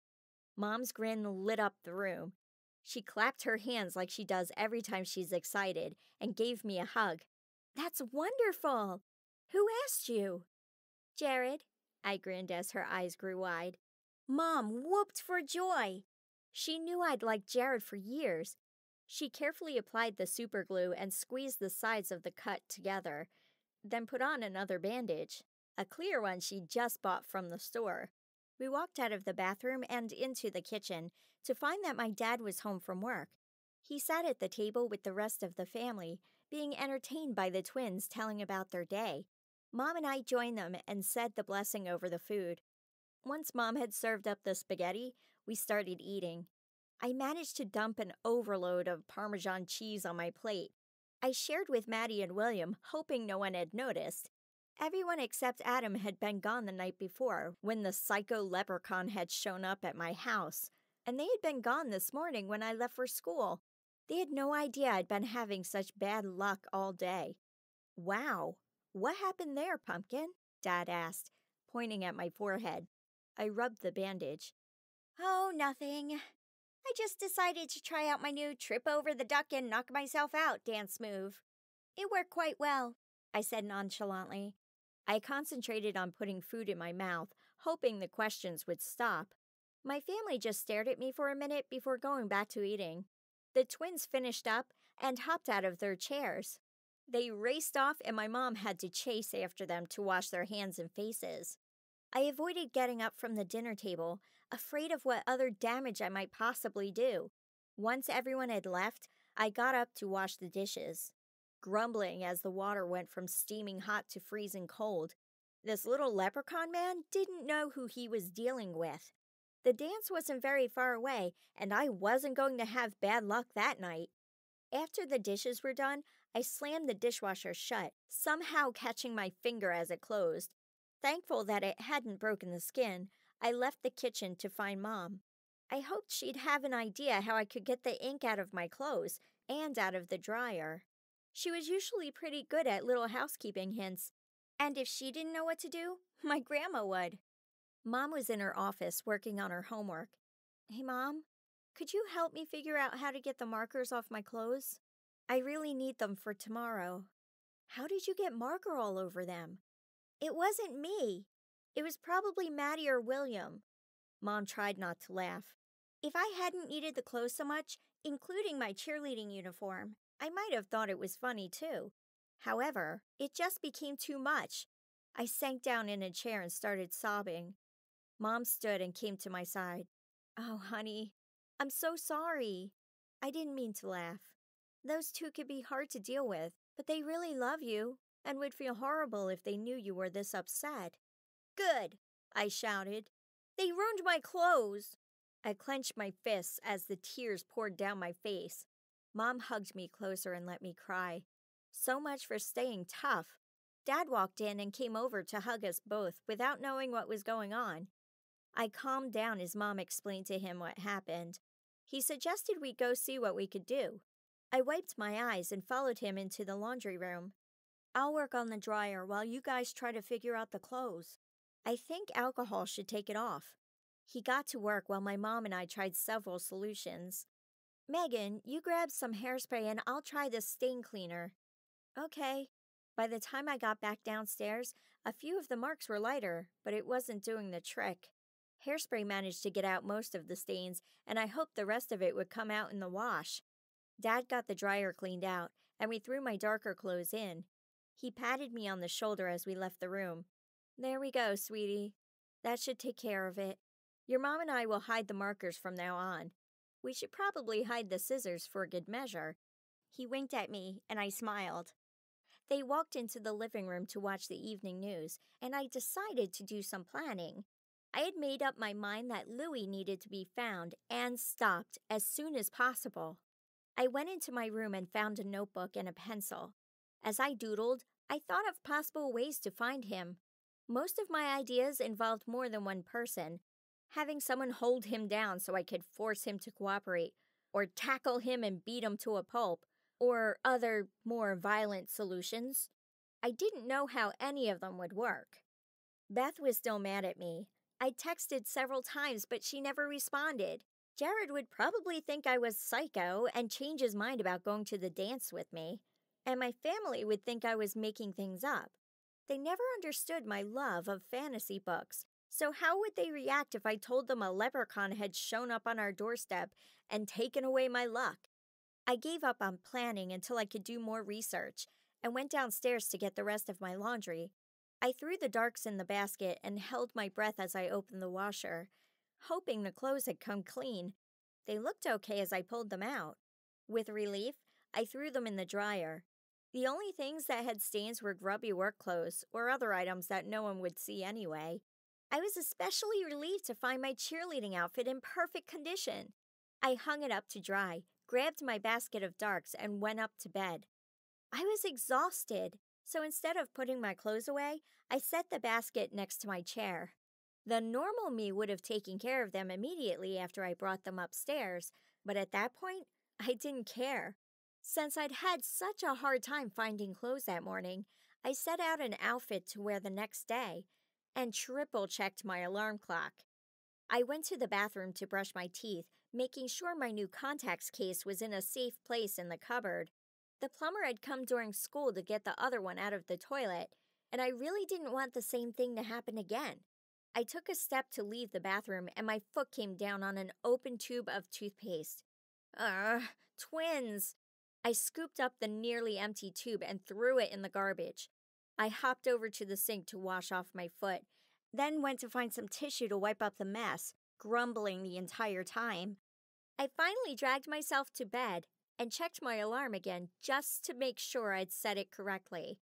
Mom's grin lit up the room. She clapped her hands like she does every time she's excited and gave me a hug. That's wonderful! Who asked you? Jared, I grinned as her eyes grew wide. Mom whooped for joy. She knew I'd liked Jared for years. She carefully applied the superglue and squeezed the sides of the cut together, then put on another bandage, a clear one she'd just bought from the store. We walked out of the bathroom and into the kitchen to find that my dad was home from work. He sat at the table with the rest of the family, being entertained by the twins telling about their day. Mom and I joined them and said the blessing over the food. Once Mom had served up the spaghetti, we started eating. I managed to dump an overload of Parmesan cheese on my plate. I shared with Maddie and William, hoping no one had noticed. Everyone except Adam had been gone the night before when the psycho leprechaun had shown up at my house, and they had been gone this morning when I left for school. They had no idea I'd been having such bad luck all day. "Wow, what happened there, Pumpkin?" Dad asked, pointing at my forehead. I rubbed the bandage. "Oh, nothing. I just decided to try out my new trip over the duck and knock myself out dance move. It worked quite well," I said nonchalantly. I concentrated on putting food in my mouth, hoping the questions would stop. My family just stared at me for a minute before going back to eating. The twins finished up and hopped out of their chairs. They raced off, and my mom had to chase after them to wash their hands and faces. I avoided getting up from the dinner table, afraid of what other damage I might possibly do. Once everyone had left, I got up to wash the dishes, grumbling as the water went from steaming hot to freezing cold. This little leprechaun man didn't know who he was dealing with. The dance wasn't very far away, and I wasn't going to have bad luck that night. After the dishes were done, I slammed the dishwasher shut, somehow catching my finger as it closed. Thankful that it hadn't broken the skin, I left the kitchen to find Mom. I hoped she'd have an idea how I could get the ink out of my clothes and out of the dryer. She was usually pretty good at little housekeeping hints, and if she didn't know what to do, my grandma would. Mom was in her office working on her homework. "Hey, Mom, could you help me figure out how to get the markers off my clothes? I really need them for tomorrow." "How did you get marker all over them?" "It wasn't me. It was probably Maddie or William." Mom tried not to laugh. "If I hadn't needed the clothes so much, including my cheerleading uniform, I might have thought it was funny too. However, it just became too much." I sank down in a chair and started sobbing. Mom stood and came to my side. "Oh, honey, I'm so sorry." I didn't mean to laugh. "Those two could be hard to deal with, but they really love you and would feel horrible if they knew you were this upset." "Good," I shouted. "They ruined my clothes." I clenched my fists as the tears poured down my face. Mom hugged me closer and let me cry. So much for staying tough. Dad walked in and came over to hug us both without knowing what was going on. I calmed down as Mom explained to him what happened. He suggested we go see what we could do. I wiped my eyes and followed him into the laundry room. "I'll work on the dryer while you guys try to figure out the clothes. I think alcohol should take it off." He got to work while my mom and I tried several solutions. "Megan, you grab some hairspray and I'll try the stain cleaner." "Okay." By the time I got back downstairs, a few of the marks were lighter, but it wasn't doing the trick. Hairspray managed to get out most of the stains, and I hoped the rest of it would come out in the wash. Dad got the dryer cleaned out, and we threw my darker clothes in. He patted me on the shoulder as we left the room. "There we go, sweetie. That should take care of it. Your mom and I will hide the markers from now on. We should probably hide the scissors for good measure." He winked at me, and I smiled. They walked into the living room to watch the evening news, and I decided to do some planning. I had made up my mind that Louie needed to be found and stopped as soon as possible. I went into my room and found a notebook and a pencil. As I doodled, I thought of possible ways to find him. Most of my ideas involved more than one person. Having someone hold him down so I could force him to cooperate, or tackle him and beat him to a pulp, or other, more violent solutions. I didn't know how any of them would work. Beth was still mad at me. I texted several times, but she never responded. Jared would probably think I was psycho and change his mind about going to the dance with me. And my family would think I was making things up. They never understood my love of fantasy books, so how would they react if I told them a leprechaun had shown up on our doorstep and taken away my luck? I gave up on planning until I could do more research and went downstairs to get the rest of my laundry. I threw the darks in the basket and held my breath as I opened the washer, hoping the clothes had come clean. They looked okay as I pulled them out. With relief, I threw them in the dryer. The only things that had stains were grubby work clothes or other items that no one would see anyway. I was especially relieved to find my cheerleading outfit in perfect condition. I hung it up to dry, grabbed my basket of darks, and went up to bed. I was exhausted, so instead of putting my clothes away, I set the basket next to my chair. The normal me would have taken care of them immediately after I brought them upstairs, but at that point, I didn't care. Since I'd had such a hard time finding clothes that morning, I set out an outfit to wear the next day and triple-checked my alarm clock. I went to the bathroom to brush my teeth, making sure my new contacts case was in a safe place in the cupboard. The plumber had come during school to get the other one out of the toilet, and I really didn't want the same thing to happen again. I took a step to leave the bathroom, and my foot came down on an open tube of toothpaste. Twins! I scooped up the nearly empty tube and threw it in the garbage. I hopped over to the sink to wash off my foot, then went to find some tissue to wipe up the mess, grumbling the entire time. I finally dragged myself to bed and checked my alarm again just to make sure I'd set it correctly.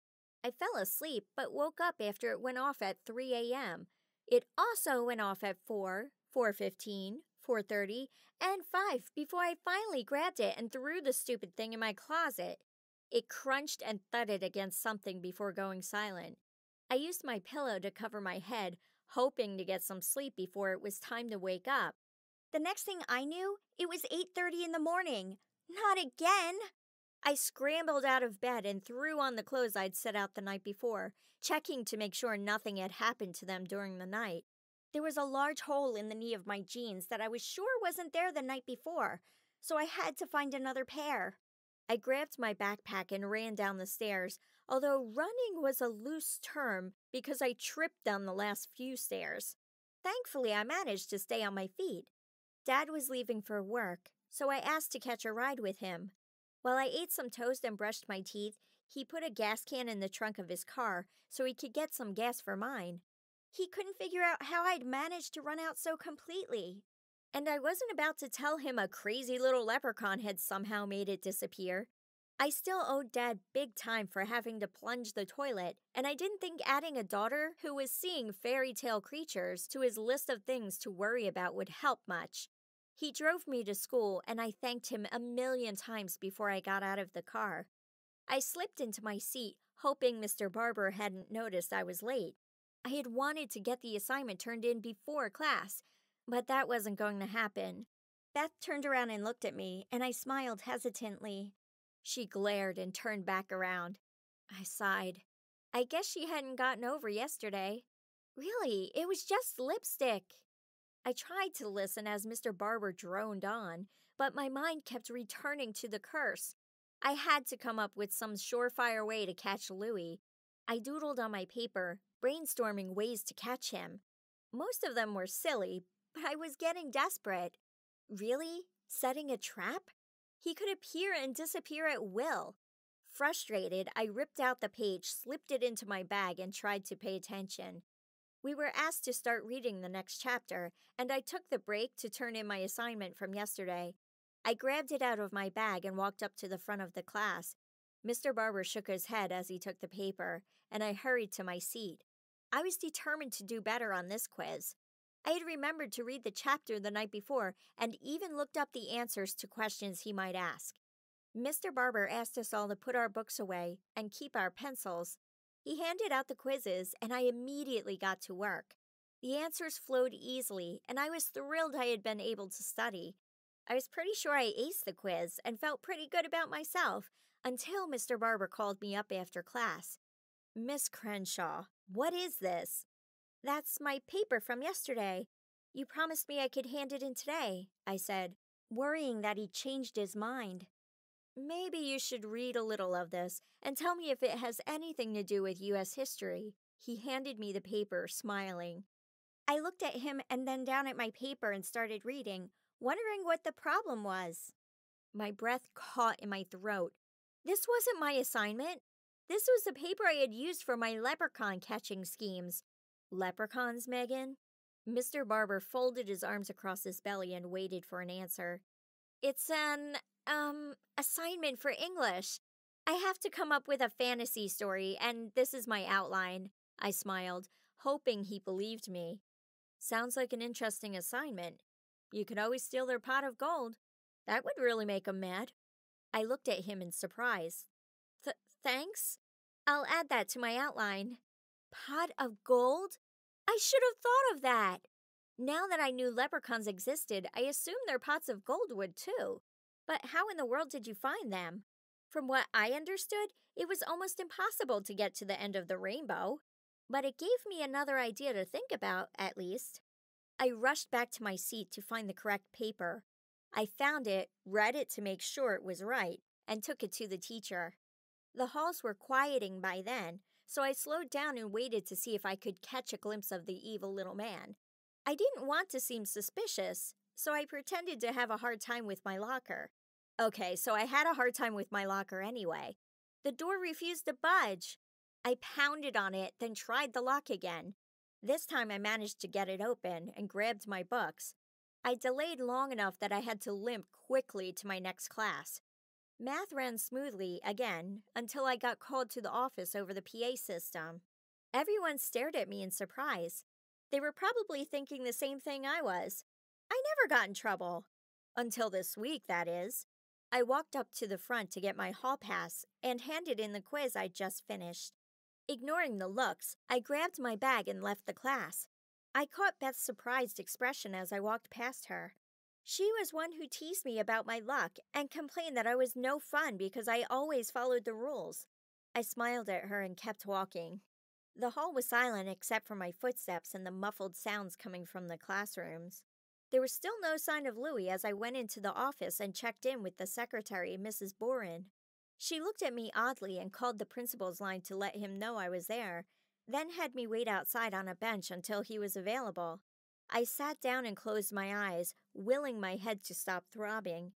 I fell asleep but woke up after it went off at 3 a.m. It also went off at 4, 4:15, 4:30, and 5 before I finally grabbed it and threw the stupid thing in my closet. It crunched and thudded against something before going silent. I used my pillow to cover my head, hoping to get some sleep before it was time to wake up. The next thing I knew, it was 8:30 in the morning. Not again! I scrambled out of bed and threw on the clothes I'd set out the night before, checking to make sure nothing had happened to them during the night. There was a large hole in the knee of my jeans that I was sure wasn't there the night before, so I had to find another pair. I grabbed my backpack and ran down the stairs, although running was a loose term because I tripped down the last few stairs. Thankfully, I managed to stay on my feet. Dad was leaving for work, so I asked to catch a ride with him. While I ate some toast and brushed my teeth, he put a gas can in the trunk of his car so he could get some gas for mine. He couldn't figure out how I'd managed to run out so completely. And I wasn't about to tell him a crazy little leprechaun had somehow made it disappear. I still owed Dad big time for having to plunge the toilet, and I didn't think adding a daughter who was seeing fairy tale creatures to his list of things to worry about would help much. He drove me to school, and I thanked him a million times before I got out of the car. I slipped into my seat, hoping Mr. Barber hadn't noticed I was late. I had wanted to get the assignment turned in before class, but that wasn't going to happen. Beth turned around and looked at me, and I smiled hesitantly. She glared and turned back around. I sighed. I guess she hadn't gotten over yesterday. Really, it was just lipstick. I tried to listen as Mr. Barber droned on, but my mind kept returning to the curse. I had to come up with some surefire way to catch Louis. I doodled on my paper, brainstorming ways to catch him. Most of them were silly, but I was getting desperate. Really? Setting a trap? He could appear and disappear at will. Frustrated, I ripped out the page, slipped it into my bag, and tried to pay attention. We were asked to start reading the next chapter, and I took the break to turn in my assignment from yesterday. I grabbed it out of my bag and walked up to the front of the class. Mr. Barber shook his head as he took the paper, and I hurried to my seat. I was determined to do better on this quiz. I had remembered to read the chapter the night before and even looked up the answers to questions he might ask. Mr. Barber asked us all to put our books away and keep our pencils. He handed out the quizzes, and I immediately got to work. The answers flowed easily, and I was thrilled I had been able to study. I was pretty sure I aced the quiz and felt pretty good about myself until Mr. Barber called me up after class. "Miss Crenshaw, what is this?" "That's my paper from yesterday. You promised me I could hand it in today," I said, worrying that he'd changed his mind. "Maybe you should read a little of this and tell me if it has anything to do with U.S. history." He handed me the paper, smiling. I looked at him and then down at my paper and started reading, wondering what the problem was. My breath caught in my throat. This wasn't my assignment. This was the paper I had used for my leprechaun catching schemes. Leprechauns, Megan? Mr. Barber folded his arms across his belly and waited for an answer. "It's an, assignment for English. I have to come up with a fantasy story, and this is my outline. I smiled, hoping he believed me. Sounds like an interesting assignment. You could always steal their pot of gold. That would really make 'em mad. I looked at him in surprise. Thanks? I'll add that to my outline. Pot of gold? I should have thought of that. Now that I knew leprechauns existed, I assumed their pots of gold would too. But how in the world did you find them? From what I understood, it was almost impossible to get to the end of the rainbow. But it gave me another idea to think about, at least. I rushed back to my seat to find the correct paper. I found it, read it to make sure it was right, and took it to the teacher. The halls were quieting by then, so I slowed down and waited to see if I could catch a glimpse of the evil little man. I didn't want to seem suspicious, so I pretended to have a hard time with my locker. Okay, so I had a hard time with my locker anyway. The door refused to budge. I pounded on it, then tried the lock again. This time I managed to get it open and grabbed my books. I delayed long enough that I had to limp quickly to my next class. Math ran smoothly again until I got called to the office over the PA system. Everyone stared at me in surprise. They were probably thinking the same thing I was. I never got in trouble. Until this week, that is. I walked up to the front to get my hall pass and handed in the quiz I'd just finished. Ignoring the looks, I grabbed my bag and left the class. I caught Beth's surprised expression as I walked past her. She was one who teased me about my luck and complained that I was no fun because I always followed the rules. I smiled at her and kept walking. The hall was silent except for my footsteps and the muffled sounds coming from the classrooms. There was still no sign of Louis as I went into the office and checked in with the secretary, Mrs. Boren. She looked at me oddly and called the principal's line to let him know I was there, then had me wait outside on a bench until he was available. I sat down and closed my eyes, willing my head to stop throbbing.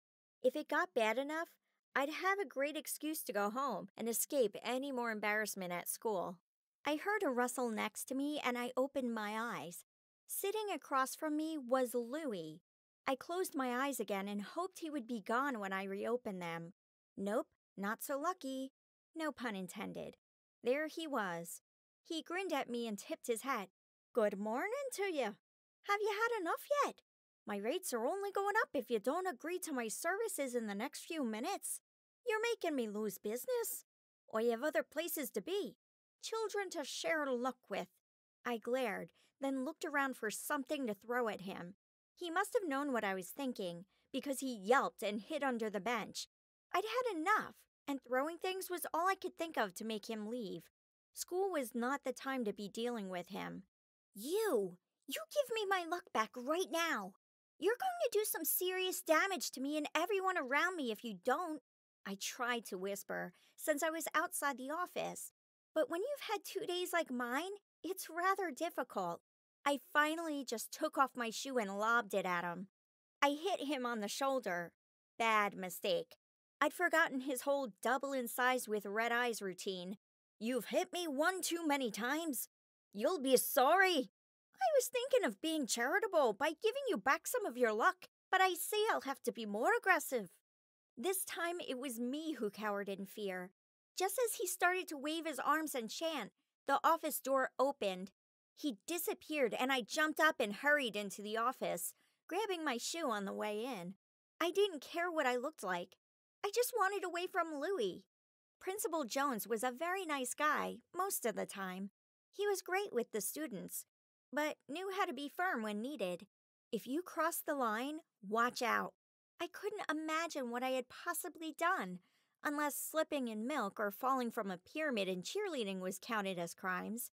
If it got bad enough, I'd have a great excuse to go home and escape any more embarrassment at school. I heard a rustle next to me and I opened my eyes. Sitting across from me was Louis. I closed my eyes again and hoped he would be gone when I reopened them. Nope, not so lucky. No pun intended. There he was. He grinned at me and tipped his hat. Good morning to you. Have you had enough yet? My rates are only going up if you don't agree to my services in the next few minutes. You're making me lose business. Or you have other places to be. Children to share luck with. I glared, then looked around for something to throw at him. He must have known what I was thinking, because he yelped and hid under the bench. I'd had enough, and throwing things was all I could think of to make him leave. School was not the time to be dealing with him. You give me my luck back right now. You're going to do some serious damage to me and everyone around me if you don't. I tried to whisper, since I was outside the office. But when you've had 2 days like mine, it's rather difficult. I finally just took off my shoe and lobbed it at him. I hit him on the shoulder. Bad mistake. I'd forgotten his whole double in size with red eyes routine. You've hit me one too many times. You'll be sorry. I was thinking of being charitable by giving you back some of your luck, but I see I'll have to be more aggressive. This time it was me who cowered in fear. Just as he started to wave his arms and chant, the office door opened. He disappeared and I jumped up and hurried into the office, grabbing my shoe on the way in. I didn't care what I looked like. I just wanted away from Louis. Principal Jones was a very nice guy most of the time. He was great with the students, but knew how to be firm when needed. If you crossed the line, watch out. I couldn't imagine what I had possibly done, unless slipping in milk or falling from a pyramid in cheerleading was counted as crimes.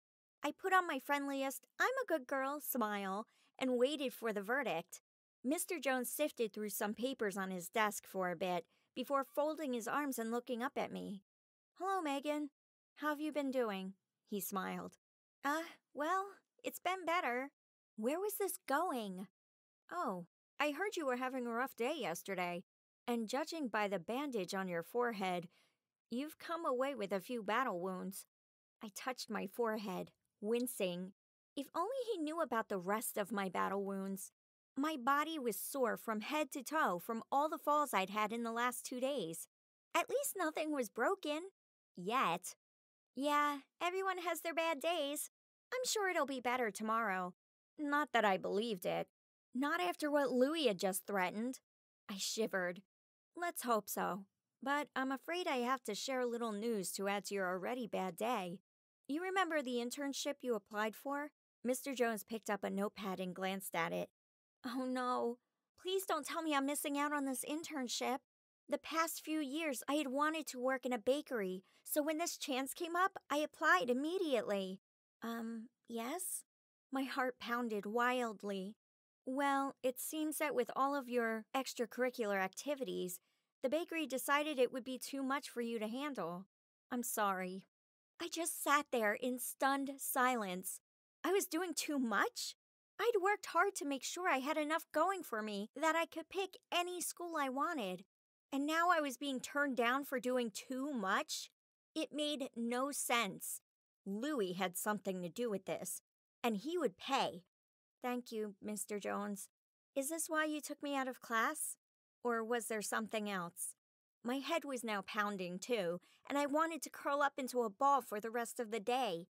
I put on my friendliest, I'm a good girl smile and waited for the verdict. Mr. Jones sifted through some papers on his desk for a bit before folding his arms and looking up at me. Hello, Megan. How have you been doing? He smiled. Well, it's been better. Where was this going? Oh, I heard you were having a rough day yesterday, and judging by the bandage on your forehead, you've come away with a few battle wounds. I touched my forehead, wincing. If only he knew about the rest of my battle wounds. My body was sore from head to toe from all the falls I'd had in the last 2 days. At least nothing was broken. Yet. Yeah, everyone has their bad days. I'm sure it'll be better tomorrow. Not that I believed it. Not after what Louis had just threatened. I shivered. Let's hope so. But I'm afraid I have to share a little news to add to your already bad day. You remember the internship you applied for? Mr. Jones picked up a notepad and glanced at it. Oh no. Please don't tell me I'm missing out on this internship. The past few years, I had wanted to work in a bakery, so when this chance came up, I applied immediately. Yes? My heart pounded wildly. Well, it seems that with all of your extracurricular activities, the bakery decided it would be too much for you to handle. I'm sorry. I just sat there in stunned silence. I was doing too much? I'd worked hard to make sure I had enough going for me that I could pick any school I wanted. And now I was being turned down for doing too much? It made no sense. Louis had something to do with this, and he would pay. Thank you, Mr. Jones. Is this why you took me out of class? Or was there something else? My head was now pounding too, and I wanted to curl up into a ball for the rest of the day.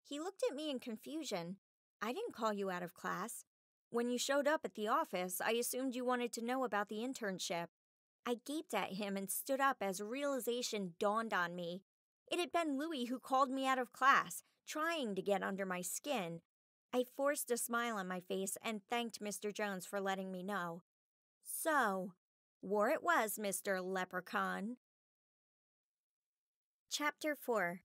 He looked at me in confusion. I didn't call you out of class. When you showed up at the office, I assumed you wanted to know about the internship. I gaped at him and stood up as realization dawned on me. It had been Louis who called me out of class, trying to get under my skin. I forced a smile on my face and thanked Mr. Jones for letting me know. So, war it was, Mr. Leprechaun. Chapter 4.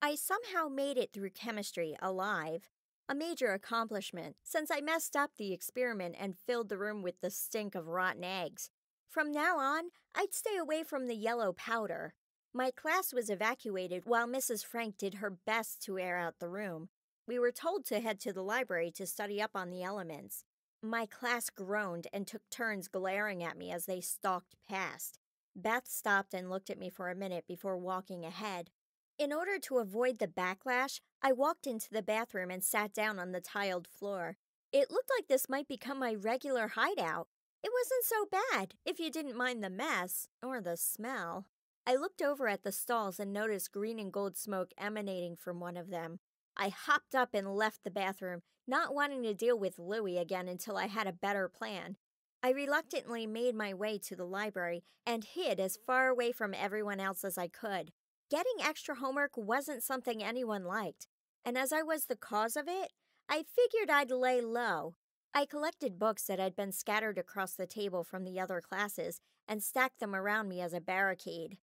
I somehow made it through chemistry alive. A major accomplishment, since I messed up the experiment and filled the room with the stink of rotten eggs. From now on, I'd stay away from the yellow powder. My class was evacuated while Mrs. Frank did her best to air out the room. We were told to head to the library to study up on the elements. My class groaned and took turns glaring at me as they stalked past. Beth stopped and looked at me for a minute before walking ahead. In order to avoid the backlash, I walked into the bathroom and sat down on the tiled floor. It looked like this might become my regular hideout. It wasn't so bad, if you didn't mind the mess, or the smell. I looked over at the stalls and noticed green and gold smoke emanating from one of them. I hopped up and left the bathroom, not wanting to deal with Louis again until I had a better plan. I reluctantly made my way to the library and hid as far away from everyone else as I could. Getting extra homework wasn't something anyone liked, and as I was the cause of it, I figured I'd lay low. I collected books that had been scattered across the table from the other classes and stacked them around me as a barricade.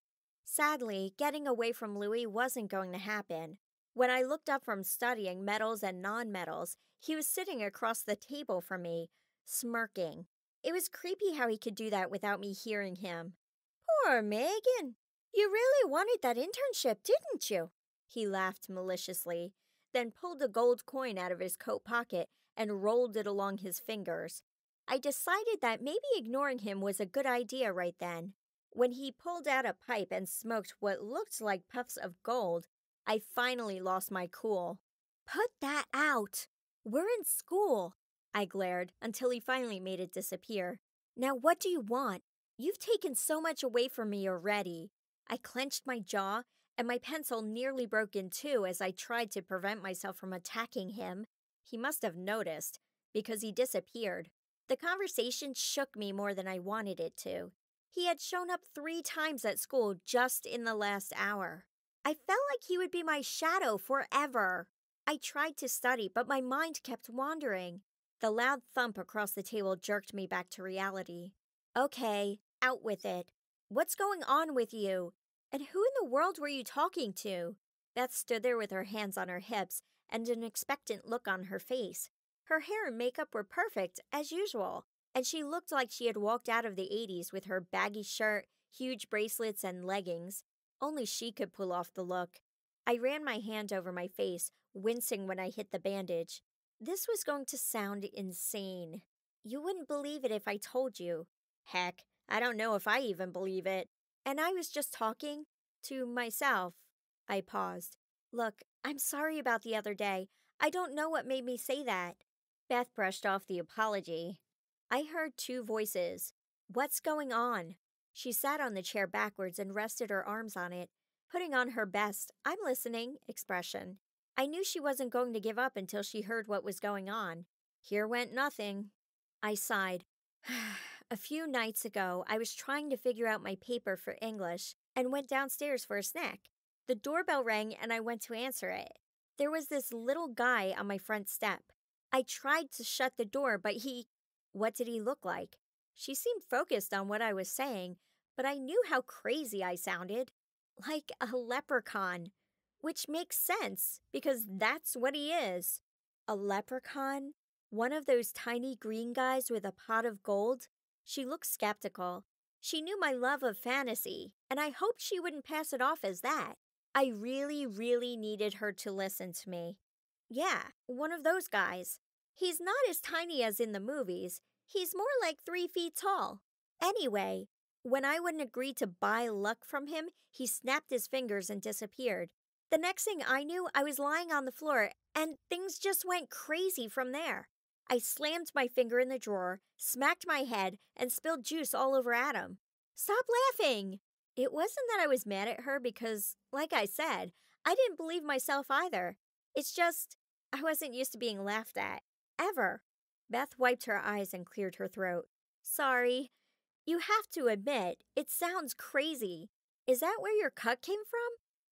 Sadly, getting away from Louis wasn't going to happen. When I looked up from studying metals and non-metals, he was sitting across the table from me, smirking. It was creepy how he could do that without me hearing him. Poor Megan. You really wanted that internship, didn't you? He laughed maliciously, then pulled a gold coin out of his coat pocket and rolled it along his fingers. I decided that maybe ignoring him was a good idea right then. When he pulled out a pipe and smoked what looked like puffs of gold, I finally lost my cool. Put that out! We're in school, I glared until he finally made it disappear. Now what do you want? You've taken so much away from me already. I clenched my jaw, and my pencil nearly broke in two as I tried to prevent myself from attacking him. He must have noticed, because he disappeared. The conversation shook me more than I wanted it to. He had shown up 3 times at school just in the last hour. I felt like he would be my shadow forever. I tried to study, but my mind kept wandering. The loud thump across the table jerked me back to reality. Okay, out with it. What's going on with you? And who in the world were you talking to? Beth stood there with her hands on her hips and an expectant look on her face. Her hair and makeup were perfect, as usual, and she looked like she had walked out of the 80s with her baggy shirt, huge bracelets, and leggings. Only she could pull off the look. I ran my hand over my face, wincing when I hit the bandage. This was going to sound insane. You wouldn't believe it if I told you. Heck, I don't know if I even believe it. And I was just talking to myself. I paused. Look, I'm sorry about the other day. I don't know what made me say that. Beth brushed off the apology. I heard 2 voices. What's going on? She sat on the chair backwards and rested her arms on it, putting on her best "I'm listening" expression. I knew she wasn't going to give up until she heard what was going on. Here went nothing. I sighed. A few nights ago, I was trying to figure out my paper for English and went downstairs for a snack. The doorbell rang and I went to answer it. There was this little guy on my front step. I tried to shut the door, but What did he look like? She seemed focused on what I was saying, but I knew how crazy I sounded. Like a leprechaun. Which makes sense, because that's what he is. A leprechaun? One of those tiny green guys with a pot of gold? She looked skeptical. She knew my love of fantasy, and I hoped she wouldn't pass it off as that. I really, really needed her to listen to me. Yeah, one of those guys. He's not as tiny as in the movies. He's more like 3 feet tall. Anyway, when I wouldn't agree to buy luck from him, he snapped his fingers and disappeared. The next thing I knew, I was lying on the floor, and things just went crazy from there. I slammed my finger in the drawer, smacked my head, and spilled juice all over Adam. Stop laughing! It wasn't that I was mad at her because, like I said, I didn't believe myself either. It's just, I wasn't used to being laughed at. Ever. Beth wiped her eyes and cleared her throat. Sorry. You have to admit, it sounds crazy. Is that where your cut came from?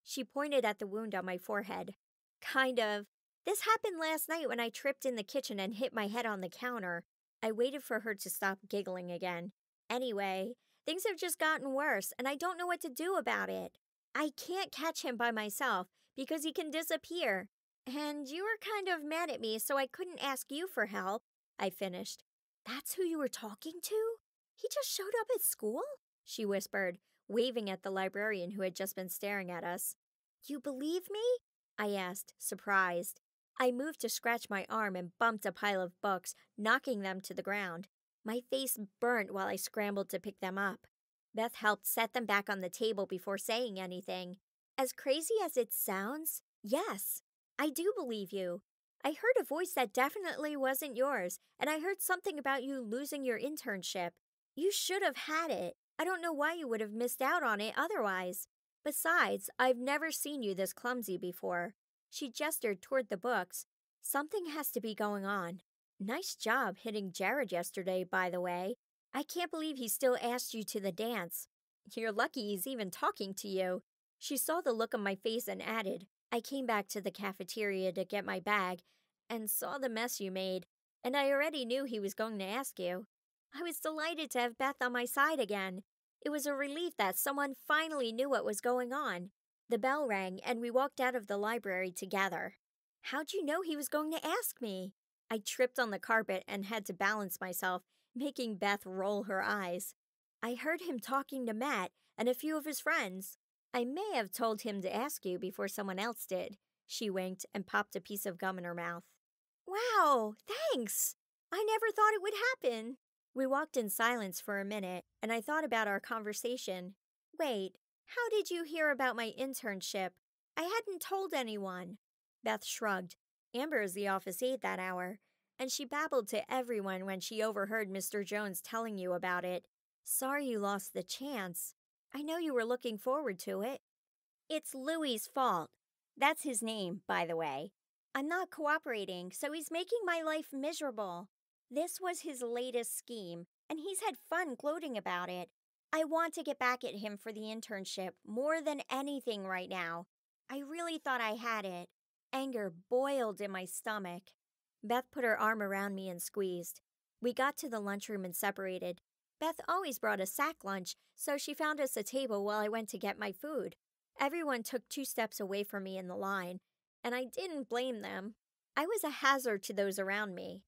She pointed at the wound on my forehead. Kind of. This happened last night when I tripped in the kitchen and hit my head on the counter. I waited for her to stop giggling again. Anyway, things have just gotten worse, and I don't know what to do about it. I can't catch him by myself because he can disappear. And you were kind of mad at me, so I couldn't ask you for help, I finished. That's who you were talking to? He just showed up at school? She whispered, waving at the librarian who had just been staring at us. You believe me? I asked, surprised. I moved to scratch my arm and bumped a pile of books, knocking them to the ground. My face burnt while I scrambled to pick them up. Beth helped set them back on the table before saying anything. As crazy as it sounds, yes, I do believe you. I heard a voice that definitely wasn't yours, and I heard something about you losing your internship. You should have had it. I don't know why you would have missed out on it otherwise. Besides, I've never seen you this clumsy before. She gestured toward the books. Something has to be going on. Nice job hitting Jared yesterday, by the way. I can't believe he still asked you to the dance. You're lucky he's even talking to you. She saw the look on my face and added, I came back to the cafeteria to get my bag and saw the mess you made, and I already knew he was going to ask you. I was delighted to have Beth on my side again. It was a relief that someone finally knew what was going on. The bell rang, and we walked out of the library together. How'd you know he was going to ask me? I tripped on the carpet and had to balance myself, making Beth roll her eyes. I heard him talking to Matt and a few of his friends. I may have told him to ask you before someone else did. She winked and popped a piece of gum in her mouth. Wow, thanks! I never thought it would happen. We walked in silence for a minute, and I thought about our conversation. Wait, how did you hear about my internship? I hadn't told anyone. Beth shrugged. Amber is the office aide that hour, and she babbled to everyone when she overheard Mr. Jones telling you about it. Sorry you lost the chance. I know you were looking forward to it. It's Louis's fault. That's his name, by the way. I'm not cooperating, so he's making my life miserable. This was his latest scheme, and he's had fun gloating about it. I want to get back at him for the internship more than anything right now. I really thought I had it. Anger boiled in my stomach. Beth put her arm around me and squeezed. We got to the lunchroom and separated. Beth always brought a sack lunch, so she found us a table while I went to get my food. Everyone took 2 steps away from me in the line, and I didn't blame them. I was a hazard to those around me.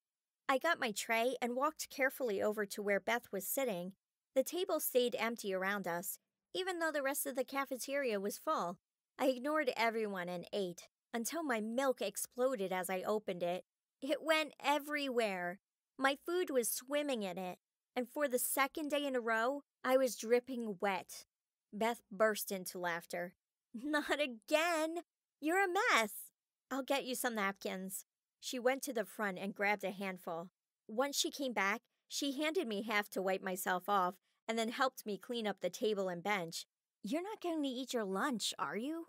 I got my tray and walked carefully over to where Beth was sitting. The table stayed empty around us, even though the rest of the cafeteria was full. I ignored everyone and ate, until my milk exploded as I opened it. It went everywhere. My food was swimming in it, and for the 2nd day in a row, I was dripping wet. Beth burst into laughter. Not again! You're a mess! I'll get you some napkins. She went to the front and grabbed a handful. Once she came back, she handed me half to wipe myself off, and then helped me clean up the table and bench. "You're not going to eat your lunch, are you?"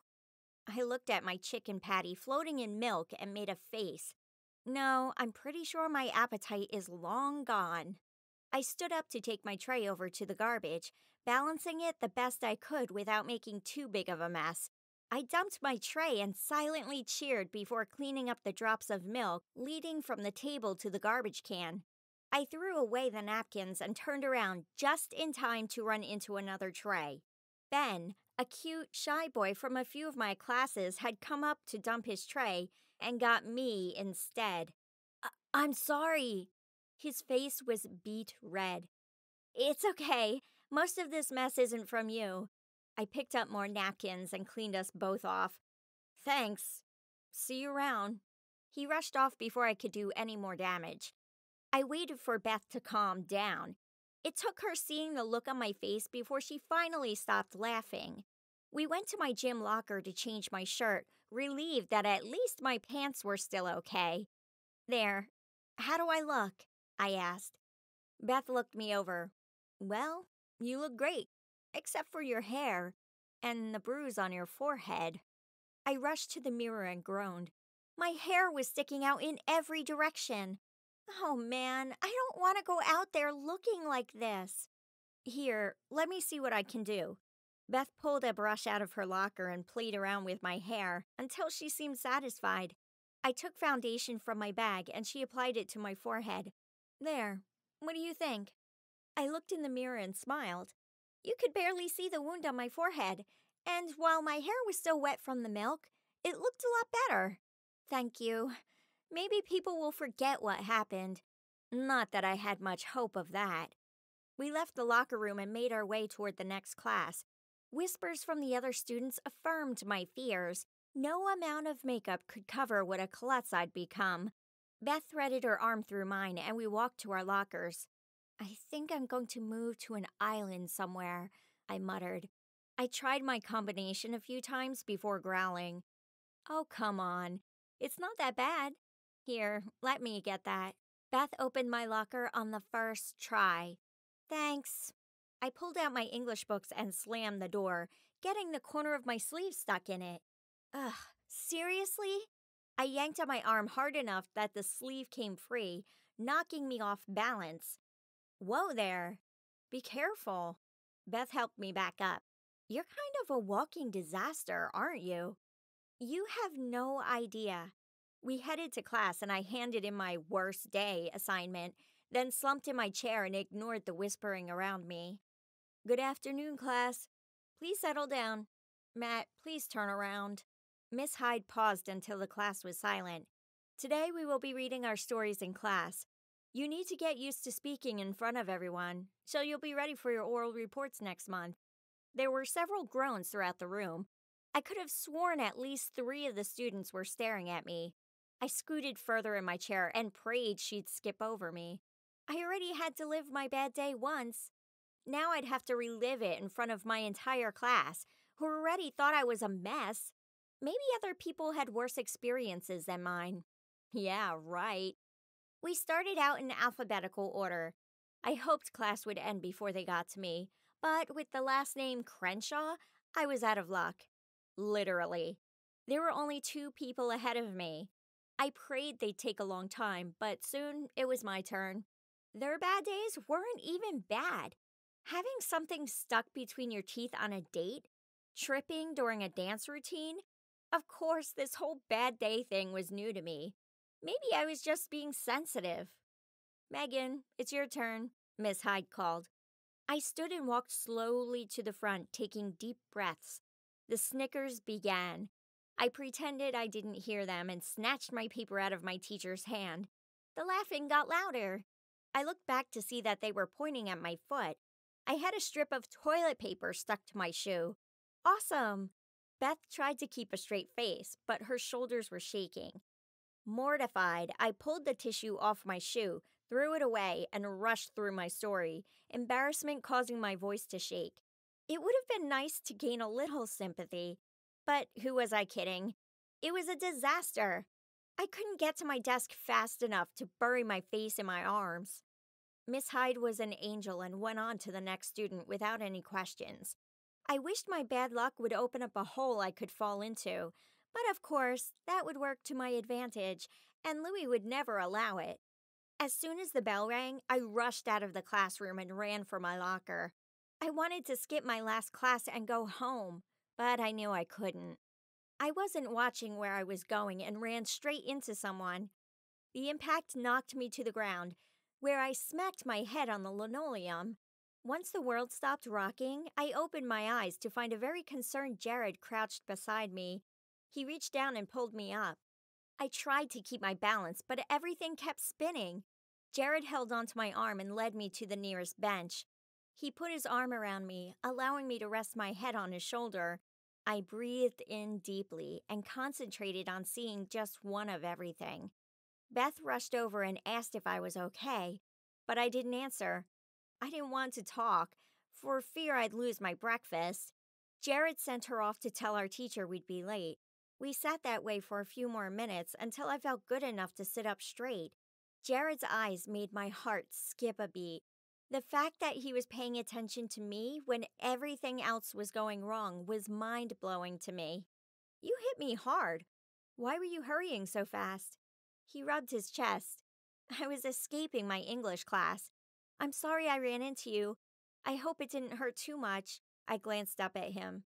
I looked at my chicken patty floating in milk and made a face. No, I'm pretty sure my appetite is long gone. I stood up to take my tray over to the garbage, balancing it the best I could without making too big of a mess. I dumped my tray and silently cheered before cleaning up the drops of milk leading from the table to the garbage can. I threw away the napkins and turned around just in time to run into another tray. Ben, a cute, shy boy from a few of my classes, had come up to dump his tray and got me instead. I'm sorry." His face was beet red. "It's okay. Most of this mess isn't from you." I picked up more napkins and cleaned us both off. "Thanks. See you around." He rushed off before I could do any more damage. I waited for Beth to calm down. It took her seeing the look on my face before she finally stopped laughing. We went to my gym locker to change my shirt, relieved that at least my pants were still okay. "There. How do I look?" I asked. Beth looked me over. "Well, you look great, except for your hair and the bruise on your forehead." I rushed to the mirror and groaned. My hair was sticking out in every direction. Oh man, I don't want to go out there looking like this. "Here, let me see what I can do." Beth pulled a brush out of her locker and played around with my hair until she seemed satisfied. I took foundation from my bag and she applied it to my forehead. "There, what do you think?" I looked in the mirror and smiled. You could barely see the wound on my forehead, and while my hair was still wet from the milk, it looked a lot better. "Thank you. Maybe people will forget what happened." Not that I had much hope of that. We left the locker room and made our way toward the next class. Whispers from the other students affirmed my fears. No amount of makeup could cover what a klutz I'd become. Beth threaded her arm through mine and we walked to our lockers. "I think I'm going to move to an island somewhere," I muttered. I tried my combination a few times before growling. "Oh, come on. It's not that bad. Here, let me get that." Beth opened my locker on the first try. "Thanks." I pulled out my English books and slammed the door, getting the corner of my sleeve stuck in it. Ugh, seriously? I yanked on my arm hard enough that the sleeve came free, knocking me off balance. "Whoa there. Be careful." Beth helped me back up. "You're kind of a walking disaster, aren't you?" You have no idea. We headed to class and I handed in my worst day assignment, then slumped in my chair and ignored the whispering around me. "Good afternoon, class. Please settle down. Matt, please turn around." Miss Hyde paused until the class was silent. "Today we will be reading our stories in class. You need to get used to speaking in front of everyone, so you'll be ready for your oral reports next month." There were several groans throughout the room. I could have sworn at least 3 of the students were staring at me. I scooted further in my chair and prayed she'd skip over me. I already had to live my bad day once. Now I'd have to relive it in front of my entire class, who already thought I was a mess. Maybe other people had worse experiences than mine. Yeah, right. We started out in alphabetical order. I hoped class would end before they got to me, but with the last name Crenshaw, I was out of luck. Literally. There were only 2 people ahead of me. I prayed they'd take a long time, but soon it was my turn. Their bad days weren't even bad. Having something stuck between your teeth on a date, tripping during a dance routine. Of course, this whole bad day thing was new to me. Maybe I was just being sensitive. "Megan, it's your turn," Miss Hyde called. I stood and walked slowly to the front, taking deep breaths. The snickers began. I pretended I didn't hear them and snatched my paper out of my teacher's hand. The laughing got louder. I looked back to see that they were pointing at my foot. I had a strip of toilet paper stuck to my shoe. Awesome! Beth tried to keep a straight face, but her shoulders were shaking. Mortified, I pulled the tissue off my shoe, threw it away, and rushed through my story, embarrassment causing my voice to shake. It would have been nice to gain a little sympathy, but who was I kidding? It was a disaster. I couldn't get to my desk fast enough to bury my face in my arms. Miss Hyde was an angel and went on to the next student without any questions. I wished my bad luck would open up a hole I could fall into, but of course, that would work to my advantage, and Louis would never allow it. As soon as the bell rang, I rushed out of the classroom and ran for my locker. I wanted to skip my last class and go home, but I knew I couldn't. I wasn't watching where I was going and ran straight into someone. The impact knocked me to the ground, where I smacked my head on the linoleum. Once the world stopped rocking, I opened my eyes to find a very concerned Jared crouched beside me. He reached down and pulled me up. I tried to keep my balance, but everything kept spinning. Jared held onto my arm and led me to the nearest bench. He put his arm around me, allowing me to rest my head on his shoulder. I breathed in deeply and concentrated on seeing just one of everything. Beth rushed over and asked if I was okay, but I didn't answer. I didn't want to talk, for fear I'd lose my breakfast. Jared sent her off to tell our teacher we'd be late. We sat that way for a few more minutes until I felt good enough to sit up straight. Jared's eyes made my heart skip a beat. The fact that he was paying attention to me when everything else was going wrong was mind-blowing to me. "You hit me hard. Why were you hurrying so fast?" He rubbed his chest. "I was escaping my English class. I'm sorry I ran into you. I hope it didn't hurt too much." I glanced up at him.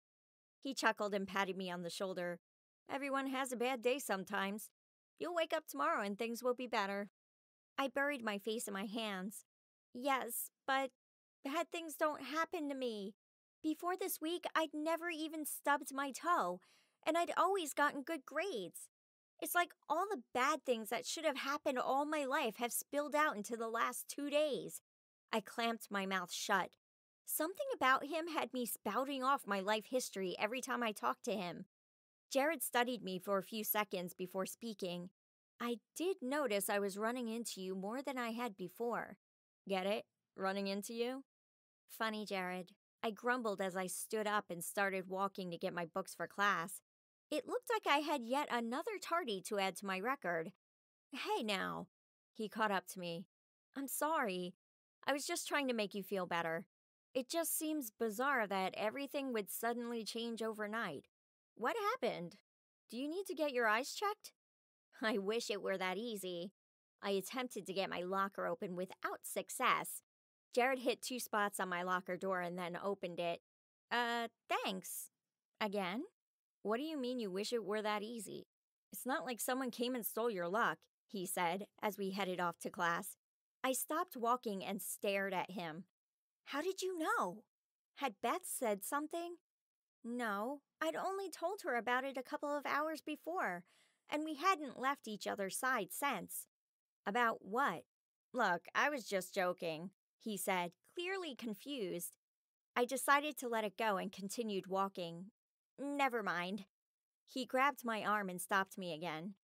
He chuckled and patted me on the shoulder. "Everyone has a bad day sometimes. You'll wake up tomorrow and things will be better." I buried my face in my hands. "Yes, but bad things don't happen to me. Before this week, I'd never even stubbed my toe, and I'd always gotten good grades. It's like all the bad things that should have happened all my life have spilled out into the last 2 days." I clamped my mouth shut. Something about him had me spouting off my life history every time I talked to him. Jared studied me for a few seconds before speaking. "I did notice I was running into you more than I had before." "Get it? Running into you?" "Funny, Jared." I grumbled as I stood up and started walking to get my books for class. It looked like I had yet another tardy to add to my record. "Hey now." He caught up to me. "I'm sorry. I was just trying to make you feel better. It just seems bizarre that everything would suddenly change overnight. What happened? Do you need to get your eyes checked?" I wish it were that easy. I attempted to get my locker open without success. Jared hit 2 spots on my locker door and then opened it. Thanks." "Again? What do you mean you wish it were that easy? It's not like someone came and stole your luck," he said as we headed off to class. I stopped walking and stared at him. "How did you know? Had Beth said something?" "No, I'd only told her about it a couple of hours before, and we hadn't left each other's side since." "About what?" "Look, I was just joking," he said, clearly confused. I decided to let it go and continued walking. "Never mind." He grabbed my arm and stopped me again.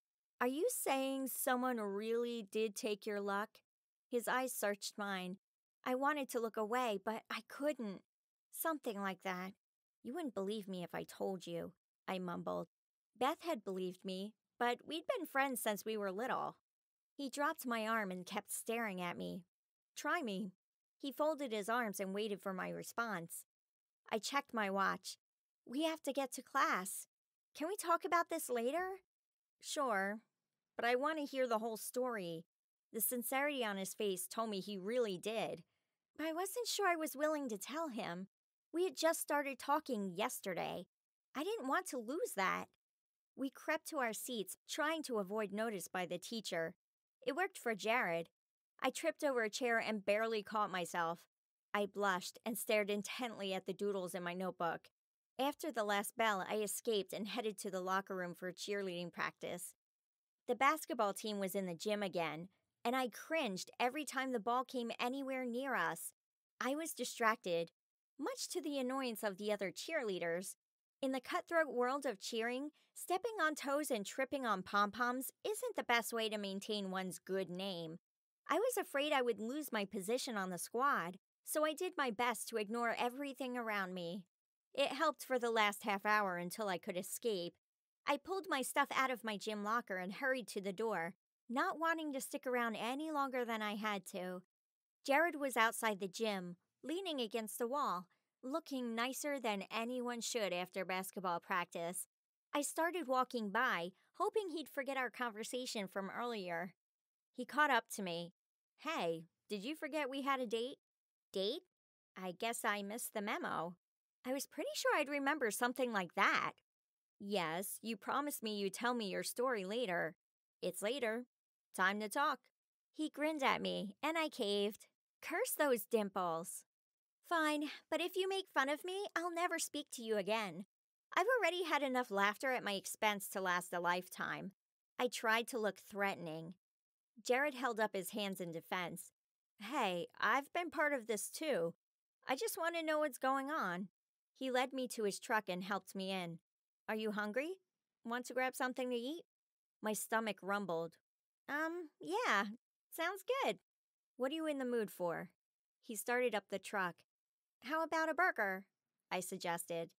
"Are you saying someone really did take your luck?" His eyes searched mine. I wanted to look away, but I couldn't. "Something like that. You wouldn't believe me if I told you," I mumbled. Beth had believed me, but we'd been friends since we were little. He dropped my arm and kept staring at me. "Try me." He folded his arms and waited for my response. I checked my watch. "We have to get to class. Can we talk about this later?" "Sure, but I want to hear the whole story." The sincerity on his face told me he really did. But I wasn't sure I was willing to tell him. We had just started talking yesterday. I didn't want to lose that. We crept to our seats, trying to avoid notice by the teacher. It worked for Jared. I tripped over a chair and barely caught myself. I blushed and stared intently at the doodles in my notebook. After the last bell, I escaped and headed to the locker room for cheerleading practice. The basketball team was in the gym again, and I cringed every time the ball came anywhere near us. I was distracted, much to the annoyance of the other cheerleaders. In the cutthroat world of cheering, stepping on toes and tripping on pom-poms isn't the best way to maintain one's good name. I was afraid I would lose my position on the squad, so I did my best to ignore everything around me. It helped for the last half hour until I could escape. I pulled my stuff out of my gym locker and hurried to the door, not wanting to stick around any longer than I had to. Jared was outside the gym, leaning against the wall, looking nicer than anyone should after basketball practice. I started walking by, hoping he'd forget our conversation from earlier. He caught up to me. Hey, did you forget we had a date? Date? I guess I missed the memo. I was pretty sure I'd remember something like that. Yes, you promised me you'd tell me your story later. It's later. Time to talk. He grinned at me, and I caved. Curse those dimples. Fine, but if you make fun of me, I'll never speak to you again. I've already had enough laughter at my expense to last a lifetime. I tried to look threatening. Jared held up his hands in defense. Hey, I've been part of this too. I just want to know what's going on. He led me to his truck and helped me in. Are you hungry? Want to grab something to eat? My stomach rumbled. Yeah, sounds good. What are you in the mood for? He started up the truck. How about a burger? I suggested.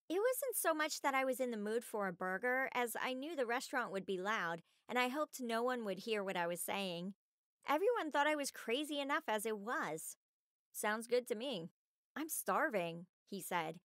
It wasn't so much that I was in the mood for a burger as I knew the restaurant would be loud, and I hoped no one would hear what I was saying. Everyone thought I was crazy enough as it was. Sounds good to me. I'm starving, he said.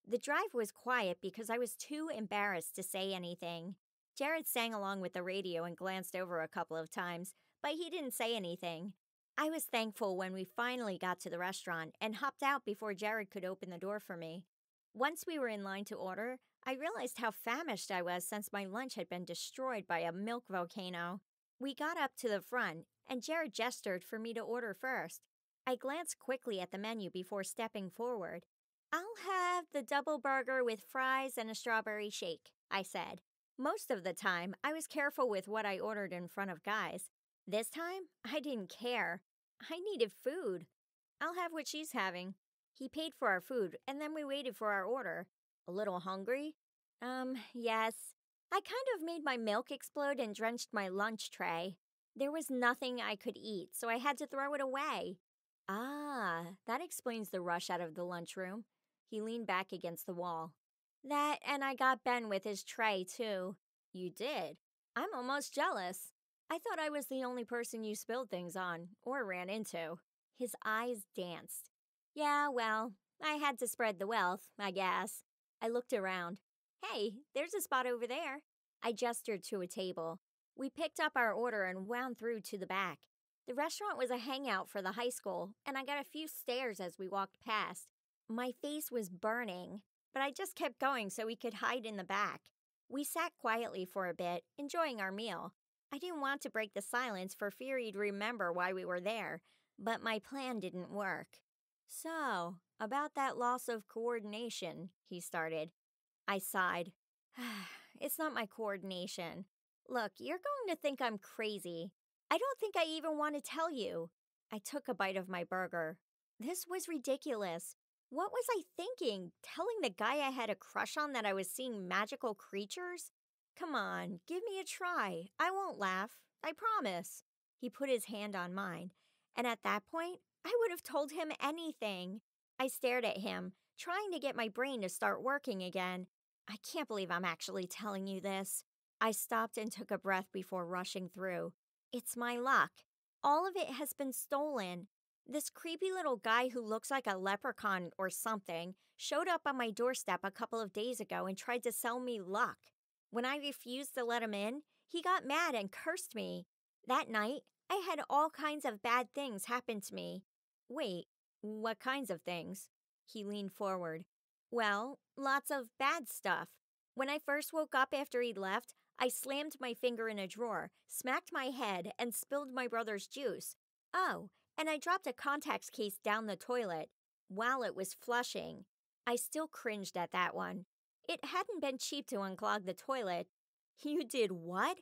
The drive was quiet because I was too embarrassed to say anything. Jared sang along with the radio and glanced over a couple of times, but he didn't say anything. I was thankful when we finally got to the restaurant and hopped out before Jared could open the door for me. Once we were in line to order, I realized how famished I was since my lunch had been destroyed by a milk volcano. We got up to the front, and Jared gestured for me to order first. I glanced quickly at the menu before stepping forward. I'll have the double burger with fries and a strawberry shake, I said. Most of the time, I was careful with what I ordered in front of guys. This time, I didn't care. I needed food. I'll have what she's having. He paid for our food, and then we waited for our order. A little hungry? Yes. I kind of made my milk explode and drenched my lunch tray. There was nothing I could eat, so I had to throw it away. Ah, that explains the rush out of the lunchroom. He leaned back against the wall. That, and I got Ben with his tray, too. You did? I'm almost jealous. I thought I was the only person you spilled things on, or ran into. His eyes danced. Yeah, well, I had to spread the wealth, I guess. I looked around. Hey, there's a spot over there. I gestured to a table. We picked up our order and wound through to the back. The restaurant was a hangout for the high school, and I got a few stares as we walked past. My face was burning, but I just kept going so we could hide in the back. We sat quietly for a bit, enjoying our meal. I didn't want to break the silence for fear he'd remember why we were there, but my plan didn't work. So, about that loss of coordination, he started. I sighed. It's not my coordination. Look, you're going to think I'm crazy. I don't think I even want to tell you. I took a bite of my burger. This was ridiculous. What was I thinking? Telling the guy I had a crush on that I was seeing magical creatures? Come on, give me a try. I won't laugh. I promise. He put his hand on mine, and at that point, I would have told him anything. I stared at him, trying to get my brain to start working again. I can't believe I'm actually telling you this. I stopped and took a breath before rushing through. It's my luck. All of it has been stolen. This creepy little guy who looks like a leprechaun or something showed up on my doorstep a couple of days ago and tried to sell me luck. When I refused to let him in, he got mad and cursed me. That night, I had all kinds of bad things happen to me. Wait, what kinds of things? He leaned forward. Well, lots of bad stuff. When I first woke up after he'd left, I slammed my finger in a drawer, smacked my head, and spilled my brother's juice. Oh, and I dropped a contacts case down the toilet while it was flushing. I still cringed at that one. It hadn't been cheap to unclog the toilet. You did what?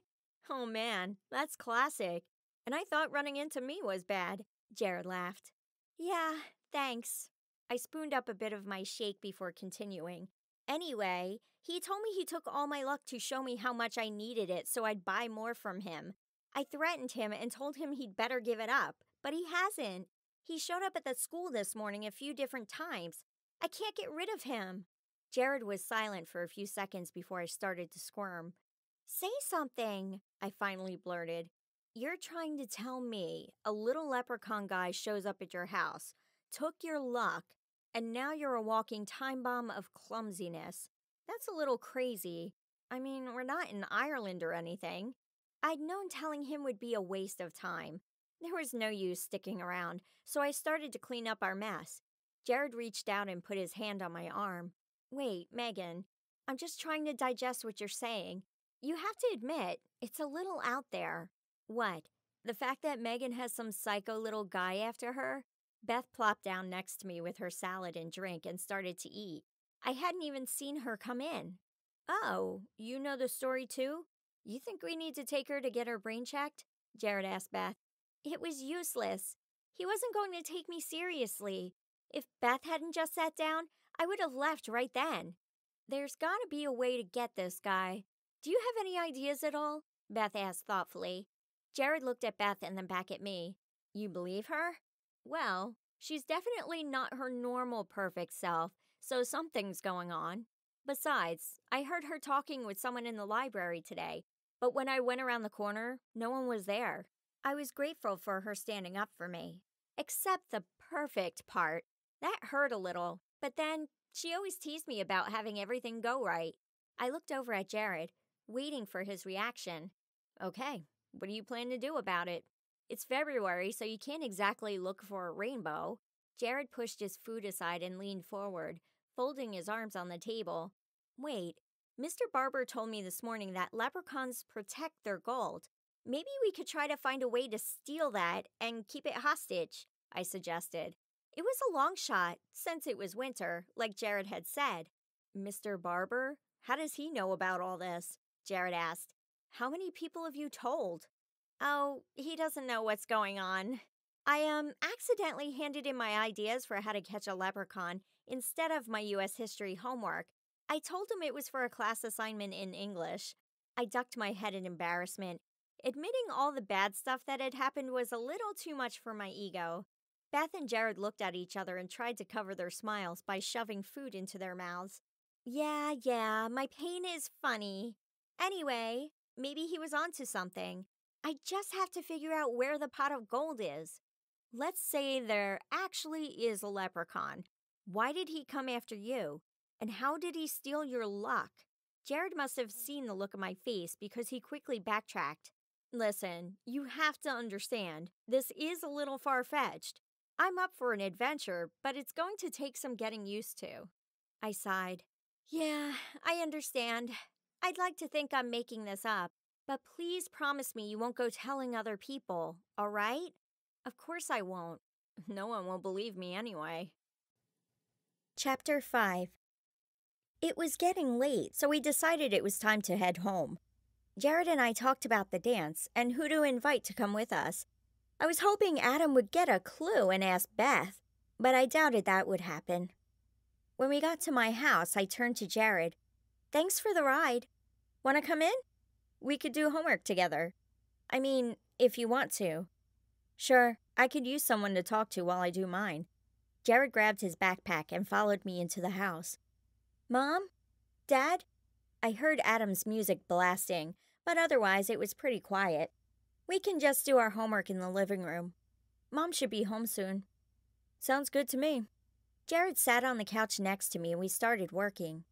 Oh man, that's classic. And I thought running into me was bad. Jared laughed. Yeah, thanks. I spooned up a bit of my shake before continuing. Anyway, he told me he took all my luck to show me how much I needed it so I'd buy more from him. I threatened him and told him he'd better give it up, but he hasn't. He showed up at the school this morning a few different times. I can't get rid of him. Jared was silent for a few seconds before I started to squirm. Say something, I finally blurted. You're trying to tell me a little leprechaun guy shows up at your house, took your luck, and now you're a walking time bomb of clumsiness. That's a little crazy. I mean, we're not in Ireland or anything. I'd known telling him would be a waste of time. There was no use sticking around, so I started to clean up our mess. Jared reached out and put his hand on my arm. Wait, Megan, I'm just trying to digest what you're saying. You have to admit, it's a little out there. What? The fact that Megan has some psycho little guy after her? Beth plopped down next to me with her salad and drink and started to eat. I hadn't even seen her come in. Oh, you know the story too? You think we need to take her to get her brain checked? Jared asked Beth. It was useless. He wasn't going to take me seriously. If Beth hadn't just sat down, I would have left right then. There's gotta be a way to get this guy. Do you have any ideas at all? Beth asked thoughtfully. Jared looked at Beth and then back at me. You believe her? Well, she's definitely not her normal perfect self, so something's going on. Besides, I heard her talking with someone in the library today, but when I went around the corner, no one was there. I was grateful for her standing up for me. Except the perfect part. That hurt a little, but then she always teased me about having everything go right. I looked over at Jared, waiting for his reaction. Okay, what do you plan to do about it? It's February, so you can't exactly look for a rainbow. Jared pushed his food aside and leaned forward, folding his arms on the table. Wait, Mr. Barber told me this morning that leprechauns protect their gold. Maybe we could try to find a way to steal that and keep it hostage, I suggested. It was a long shot, since it was winter, like Jared had said. Mr. Barber? How does he know about all this? Jared asked. How many people have you told? Oh, he doesn't know what's going on. I accidentally handed in my ideas for how to catch a leprechaun instead of my U.S. history homework. I told him it was for a class assignment in English. I ducked my head in embarrassment. Admitting all the bad stuff that had happened was a little too much for my ego. Beth and Jared looked at each other and tried to cover their smiles by shoving food into their mouths. Yeah, my pain is funny. Anyway, maybe he was onto something. I just have to figure out where the pot of gold is. Let's say there actually is a leprechaun. Why did he come after you? And how did he steal your luck? Jared must have seen the look on my face because he quickly backtracked. Listen, you have to understand, this is a little far-fetched. I'm up for an adventure, but it's going to take some getting used to. I sighed. Yeah, I understand. I'd like to think I'm making this up, but please promise me you won't go telling other people, all right? Of course I won't. No one will believe me anyway. Chapter 5. It was getting late, so we decided it was time to head home. Jared and I talked about the dance and who to invite to come with us. I was hoping Adam would get a clue and ask Beth, but I doubted that would happen. When we got to my house, I turned to Jared. Thanks for the ride. Want to come in? We could do homework together. I mean, if you want to. Sure, I could use someone to talk to while I do mine. Jared grabbed his backpack and followed me into the house. Mom? Dad? I heard Adam's music blasting, but otherwise it was pretty quiet. We can just do our homework in the living room. Mom should be home soon. Sounds good to me. Jared sat on the couch next to me and we started working.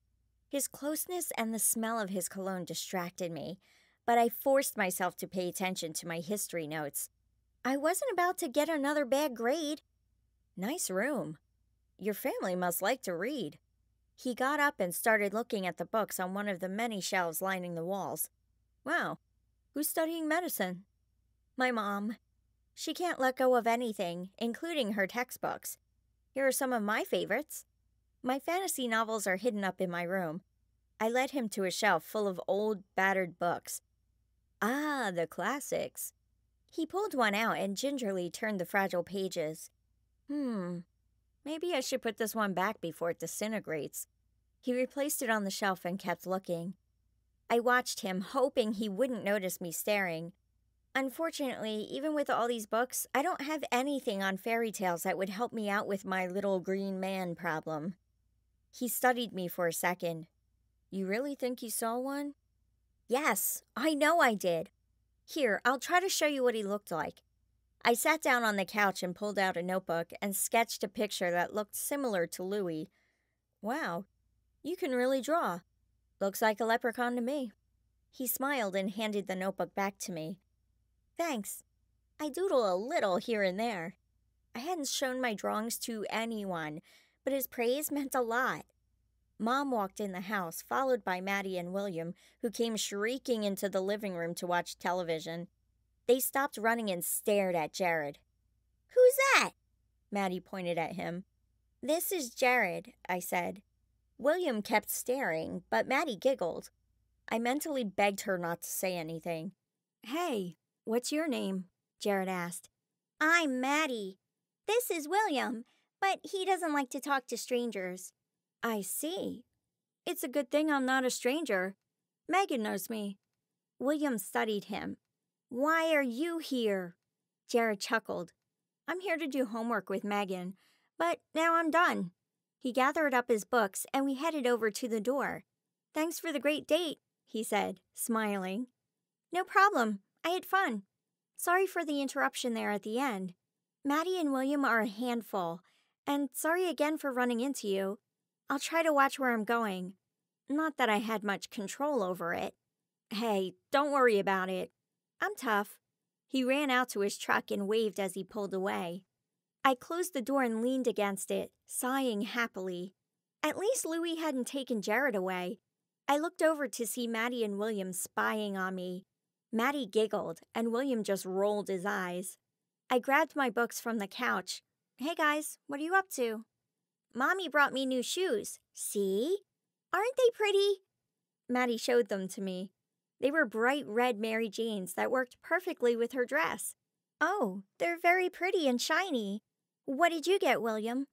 His closeness and the smell of his cologne distracted me, but I forced myself to pay attention to my history notes. I wasn't about to get another bad grade. Nice room. Your family must like to read. He got up and started looking at the books on one of the many shelves lining the walls. Wow, who's studying medicine? My mom. She can't let go of anything, including her textbooks. Here are some of my favorites. My fantasy novels are hidden up in my room. I led him to a shelf full of old, battered books. Ah, the classics. He pulled one out and gingerly turned the fragile pages. Maybe I should put this one back before it disintegrates. He replaced it on the shelf and kept looking. I watched him, hoping he wouldn't notice me staring. Unfortunately, even with all these books, I don't have anything on fairy tales that would help me out with my little green man problem. He studied me for a second. You really think you saw one? Yes, I know I did. Here, I'll try to show you what he looked like. I sat down on the couch and pulled out a notebook and sketched a picture that looked similar to Louis. Wow, you can really draw. Looks like a leprechaun to me. He smiled and handed the notebook back to me. Thanks. I doodle a little here and there. I hadn't shown my drawings to anyone, but his praise meant a lot. Mom walked in the house, followed by Maddie and William, who came shrieking into the living room to watch television. They stopped running and stared at Jared. Who's that? Maddie pointed at him. This is Jared, I said. William kept staring, but Maddie giggled. I mentally begged her not to say anything. Hey, what's your name? Jared asked. I'm Maddie. This is William, but he doesn't like to talk to strangers. I see. It's a good thing I'm not a stranger. Megan knows me. William studied him. Why are you here? Jared chuckled. I'm here to do homework with Megan, but now I'm done. He gathered up his books and we headed over to the door. Thanks for the great date, he said, smiling. No problem. I had fun. Sorry for the interruption there at the end. Maddie and William are a handful, and sorry again for running into you. I'll try to watch where I'm going. Not that I had much control over it. Hey, don't worry about it. I'm tough. He ran out to his truck and waved as he pulled away. I closed the door and leaned against it, sighing happily. At least Louis hadn't taken Jared away. I looked over to see Maddie and William spying on me. Maddie giggled, and William just rolled his eyes. I grabbed my books from the couch. Hey guys, what are you up to? Mommy brought me new shoes. See? Aren't they pretty? Maddie showed them to me. They were bright red Mary Janes that worked perfectly with her dress. Oh, they're very pretty and shiny. What did you get, William?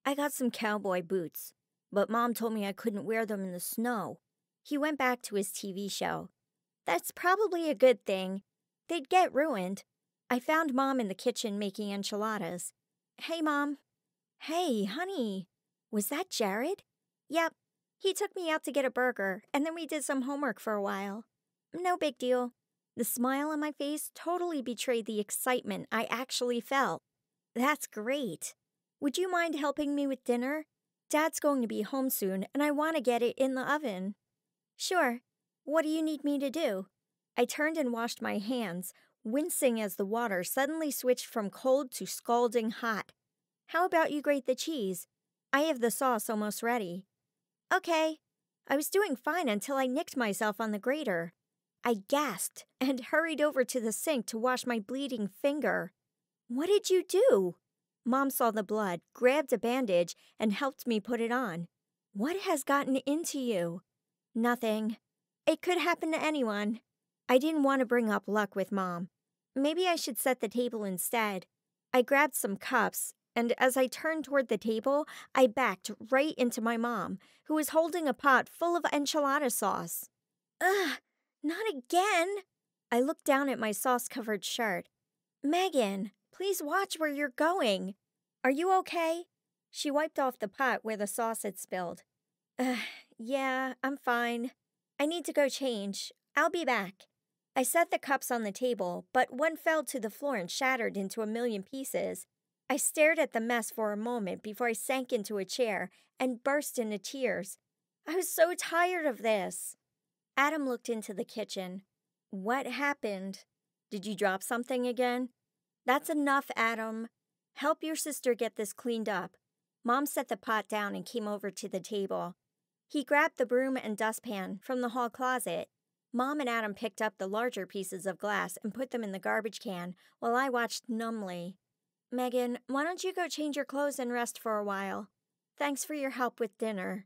I got some cowboy boots, but Mom told me I couldn't wear them in the snow. He went back to his TV show. That's probably a good thing. They'd get ruined. I found Mom in the kitchen making enchiladas. Hey, Mom. Hey, honey. Was that Jared? Yep. He took me out to get a burger, and then we did some homework for a while. No big deal. The smile on my face totally betrayed the excitement I actually felt. That's great. Would you mind helping me with dinner? Dad's going to be home soon, and I want to get it in the oven. Sure. What do you need me to do? I turned and washed my hands, wincing as the water suddenly switched from cold to scalding hot. How about you grate the cheese? I have the sauce almost ready. Okay. I was doing fine until I nicked myself on the grater. I gasped and hurried over to the sink to wash my bleeding finger. What did you do? Mom saw the blood, grabbed a bandage, and helped me put it on. What has gotten into you? Nothing. It could happen to anyone. I didn't want to bring up luck with Mom. Maybe I should set the table instead. I grabbed some cups, and as I turned toward the table, I backed right into my mom, who was holding a pot full of enchilada sauce. Ugh, not again! I looked down at my sauce-covered shirt. Megan, please watch where you're going. Are you okay? She wiped off the pot where the sauce had spilled. Yeah, I'm fine. I need to go change. I'll be back. I set the cups on the table, but one fell to the floor and shattered into a million pieces. I stared at the mess for a moment before I sank into a chair and burst into tears. I was so tired of this. Adam looked into the kitchen. What happened? Did you drop something again? That's enough, Adam. Help your sister get this cleaned up. Mom set the pot down and came over to the table. He grabbed the broom and dustpan from the hall closet. Mom and Adam picked up the larger pieces of glass and put them in the garbage can while I watched numbly. Megan, why don't you go change your clothes and rest for a while? Thanks for your help with dinner.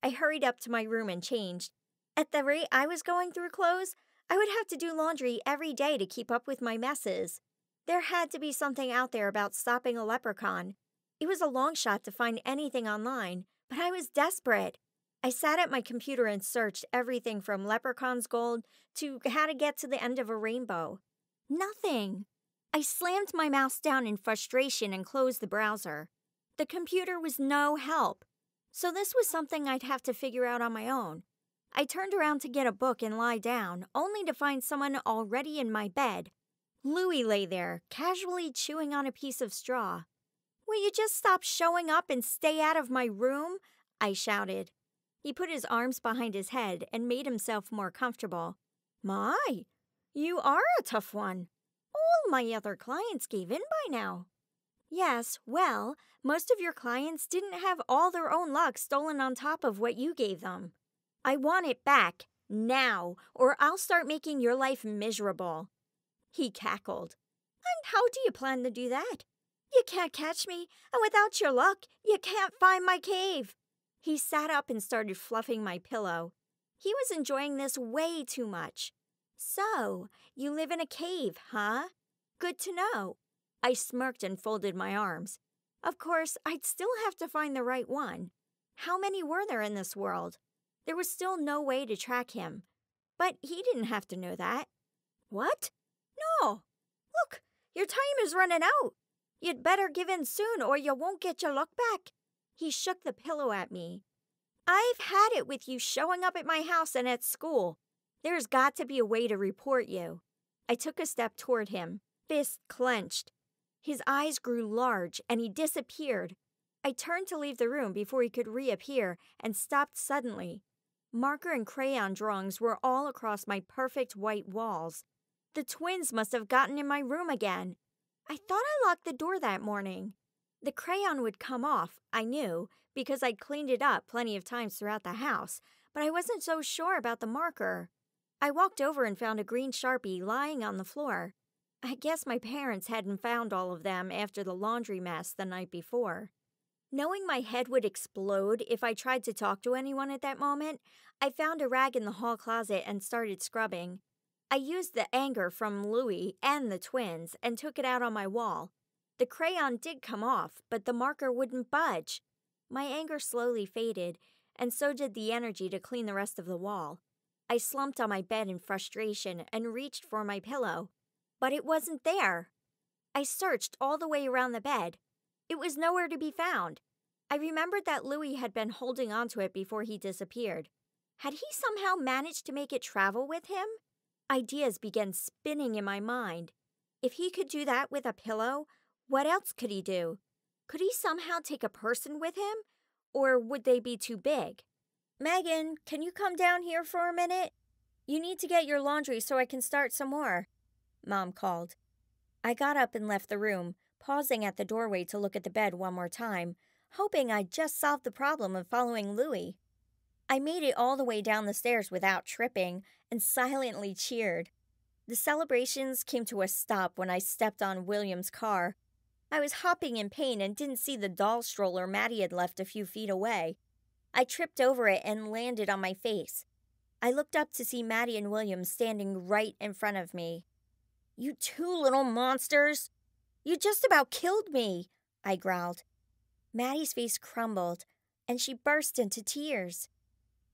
I hurried up to my room and changed. At the rate I was going through clothes, I would have to do laundry every day to keep up with my messes. There had to be something out there about stopping a leprechaun. It was a long shot to find anything online, but I was desperate. I sat at my computer and searched everything from leprechaun's gold to how to get to the end of a rainbow. Nothing. I slammed my mouse down in frustration and closed the browser. The computer was no help. So this was something I'd have to figure out on my own. I turned around to get a book and lie down, only to find someone already in my bed. Louis lay there, casually chewing on a piece of straw. "Will you just stop showing up and stay out of my room?" I shouted. He put his arms behind his head and made himself more comfortable. "My, you are a tough one. All my other clients gave in by now." "Yes, well, most of your clients didn't have all their own luck stolen on top of what you gave them. I want it back, now, or I'll start making your life miserable." He cackled. "And how do you plan to do that? You can't catch me, and without your luck, you can't find my cave." He sat up and started fluffing my pillow. He was enjoying this way too much. "So, you live in a cave, huh? Good to know." I smirked and folded my arms. Of course, I'd still have to find the right one. How many were there in this world? There was still no way to track him. But he didn't have to know that. "What? No. Look, your time is running out. You'd better give in soon or you won't get your luck back." He shook the pillow at me. "I've had it with you showing up at my house and at school. There's got to be a way to report you." I took a step toward him, fist clenched. His eyes grew large and he disappeared. I turned to leave the room before he could reappear and stopped suddenly. Marker and crayon drawings were all across my perfect white walls. The twins must have gotten in my room again. I thought I locked the door that morning. The crayon would come off, I knew, because I'd cleaned it up plenty of times throughout the house, but I wasn't so sure about the marker. I walked over and found a green Sharpie lying on the floor. I guess my parents hadn't found all of them after the laundry mess the night before. Knowing my head would explode if I tried to talk to anyone at that moment, I found a rag in the hall closet and started scrubbing. I used the anger from Louis and the twins and took it out on my wall. The crayon did come off, but the marker wouldn't budge. My anger slowly faded, and so did the energy to clean the rest of the wall. I slumped on my bed in frustration and reached for my pillow. But it wasn't there. I searched all the way around the bed. It was nowhere to be found. I remembered that Louis had been holding onto it before he disappeared. Had he somehow managed to make it travel with him? Ideas began spinning in my mind. If he could do that with a pillow, what else could he do? Could he somehow take a person with him? Or would they be too big? "Megan, can you come down here for a minute? You need to get your laundry so I can start some more," Mom called. I got up and left the room, pausing at the doorway to look at the bed one more time, hoping I'd just solved the problem of following Louis. I made it all the way down the stairs without tripping and silently cheered. The celebrations came to a stop when I stepped on William's car. I was hopping in pain and didn't see the doll stroller Maddie had left a few feet away. I tripped over it and landed on my face. I looked up to see Maddie and William standing right in front of me. "You two little monsters! You just about killed me," I growled. Maddie's face crumbled, and she burst into tears.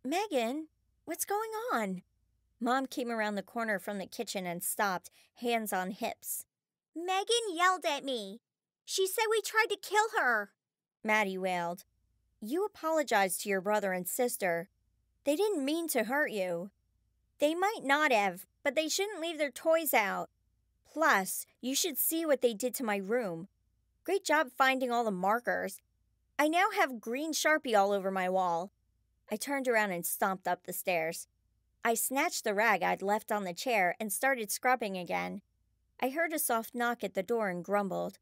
"Megan, what's going on?" Mom came around the corner from the kitchen and stopped, hands on hips. "Megan yelled at me. She said we tried to kill her," Maddie wailed. "You apologized to your brother and sister. They didn't mean to hurt you." "They might not have, but they shouldn't leave their toys out. Plus, you should see what they did to my room. Great job finding all the markers. I now have green Sharpie all over my wall." I turned around and stomped up the stairs. I snatched the rag I'd left on the chair and started scrubbing again. I heard a soft knock at the door and grumbled.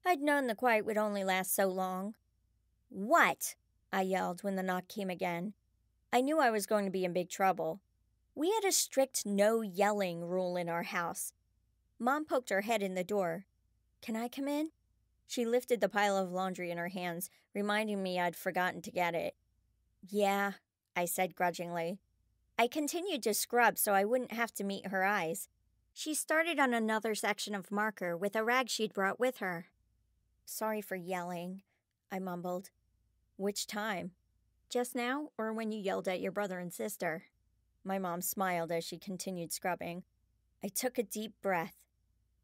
I'd known the quiet would only last so long. "What?" I yelled when the knock came again. I knew I was going to be in big trouble. We had a strict no yelling rule in our house. Mom poked her head in the door. "Can I come in?" She lifted the pile of laundry in her hands, reminding me I'd forgotten to get it. "Yeah," I said grudgingly. I continued to scrub so I wouldn't have to meet her eyes. She started on another section of marker with a rag she'd brought with her. "Sorry for yelling," I mumbled. "Which time? Just now, or when you yelled at your brother and sister?" My mom smiled as she continued scrubbing. I took a deep breath.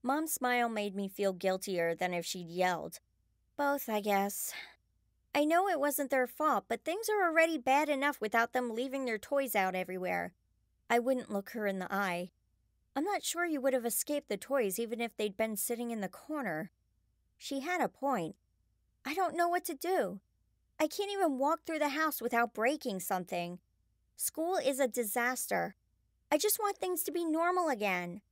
Mom's smile made me feel guiltier than if she'd yelled. Both, I guess. I know it wasn't their fault, but things are already bad enough without them leaving their toys out everywhere. I wouldn't look her in the eye. I'm not sure you would have escaped the toys even if they'd been sitting in the corner. She had a point. I don't know what to do. I can't even walk through the house without breaking something. School is a disaster. I just want things to be normal again.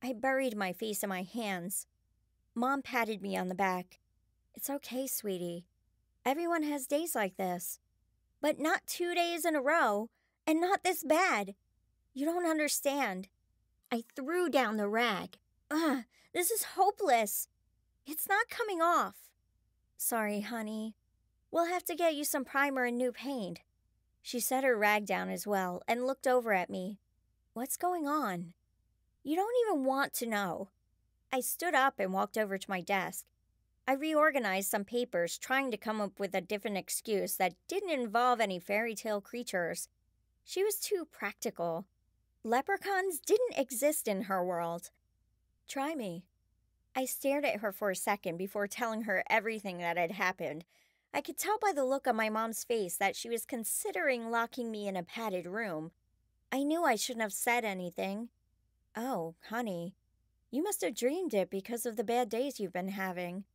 I buried my face in my hands. Mom patted me on the back. It's okay, sweetie. Everyone has days like this. But not 2 days in a row, and not this bad. You don't understand. I threw down the rag. Ugh, this is hopeless. It's not coming off. Sorry, honey. We'll have to get you some primer and new paint. She set her rag down as well and looked over at me. What's going on? You don't even want to know. I stood up and walked over to my desk. I reorganized some papers, trying to come up with a different excuse that didn't involve any fairy tale creatures. She was too practical. Leprechauns didn't exist in her world. Try me. I stared at her for a second before telling her everything that had happened. I could tell by the look on my mom's face that she was considering locking me in a padded room. I knew I shouldn't have said anything. Oh, honey, you must have dreamed it because of the bad days you've been having.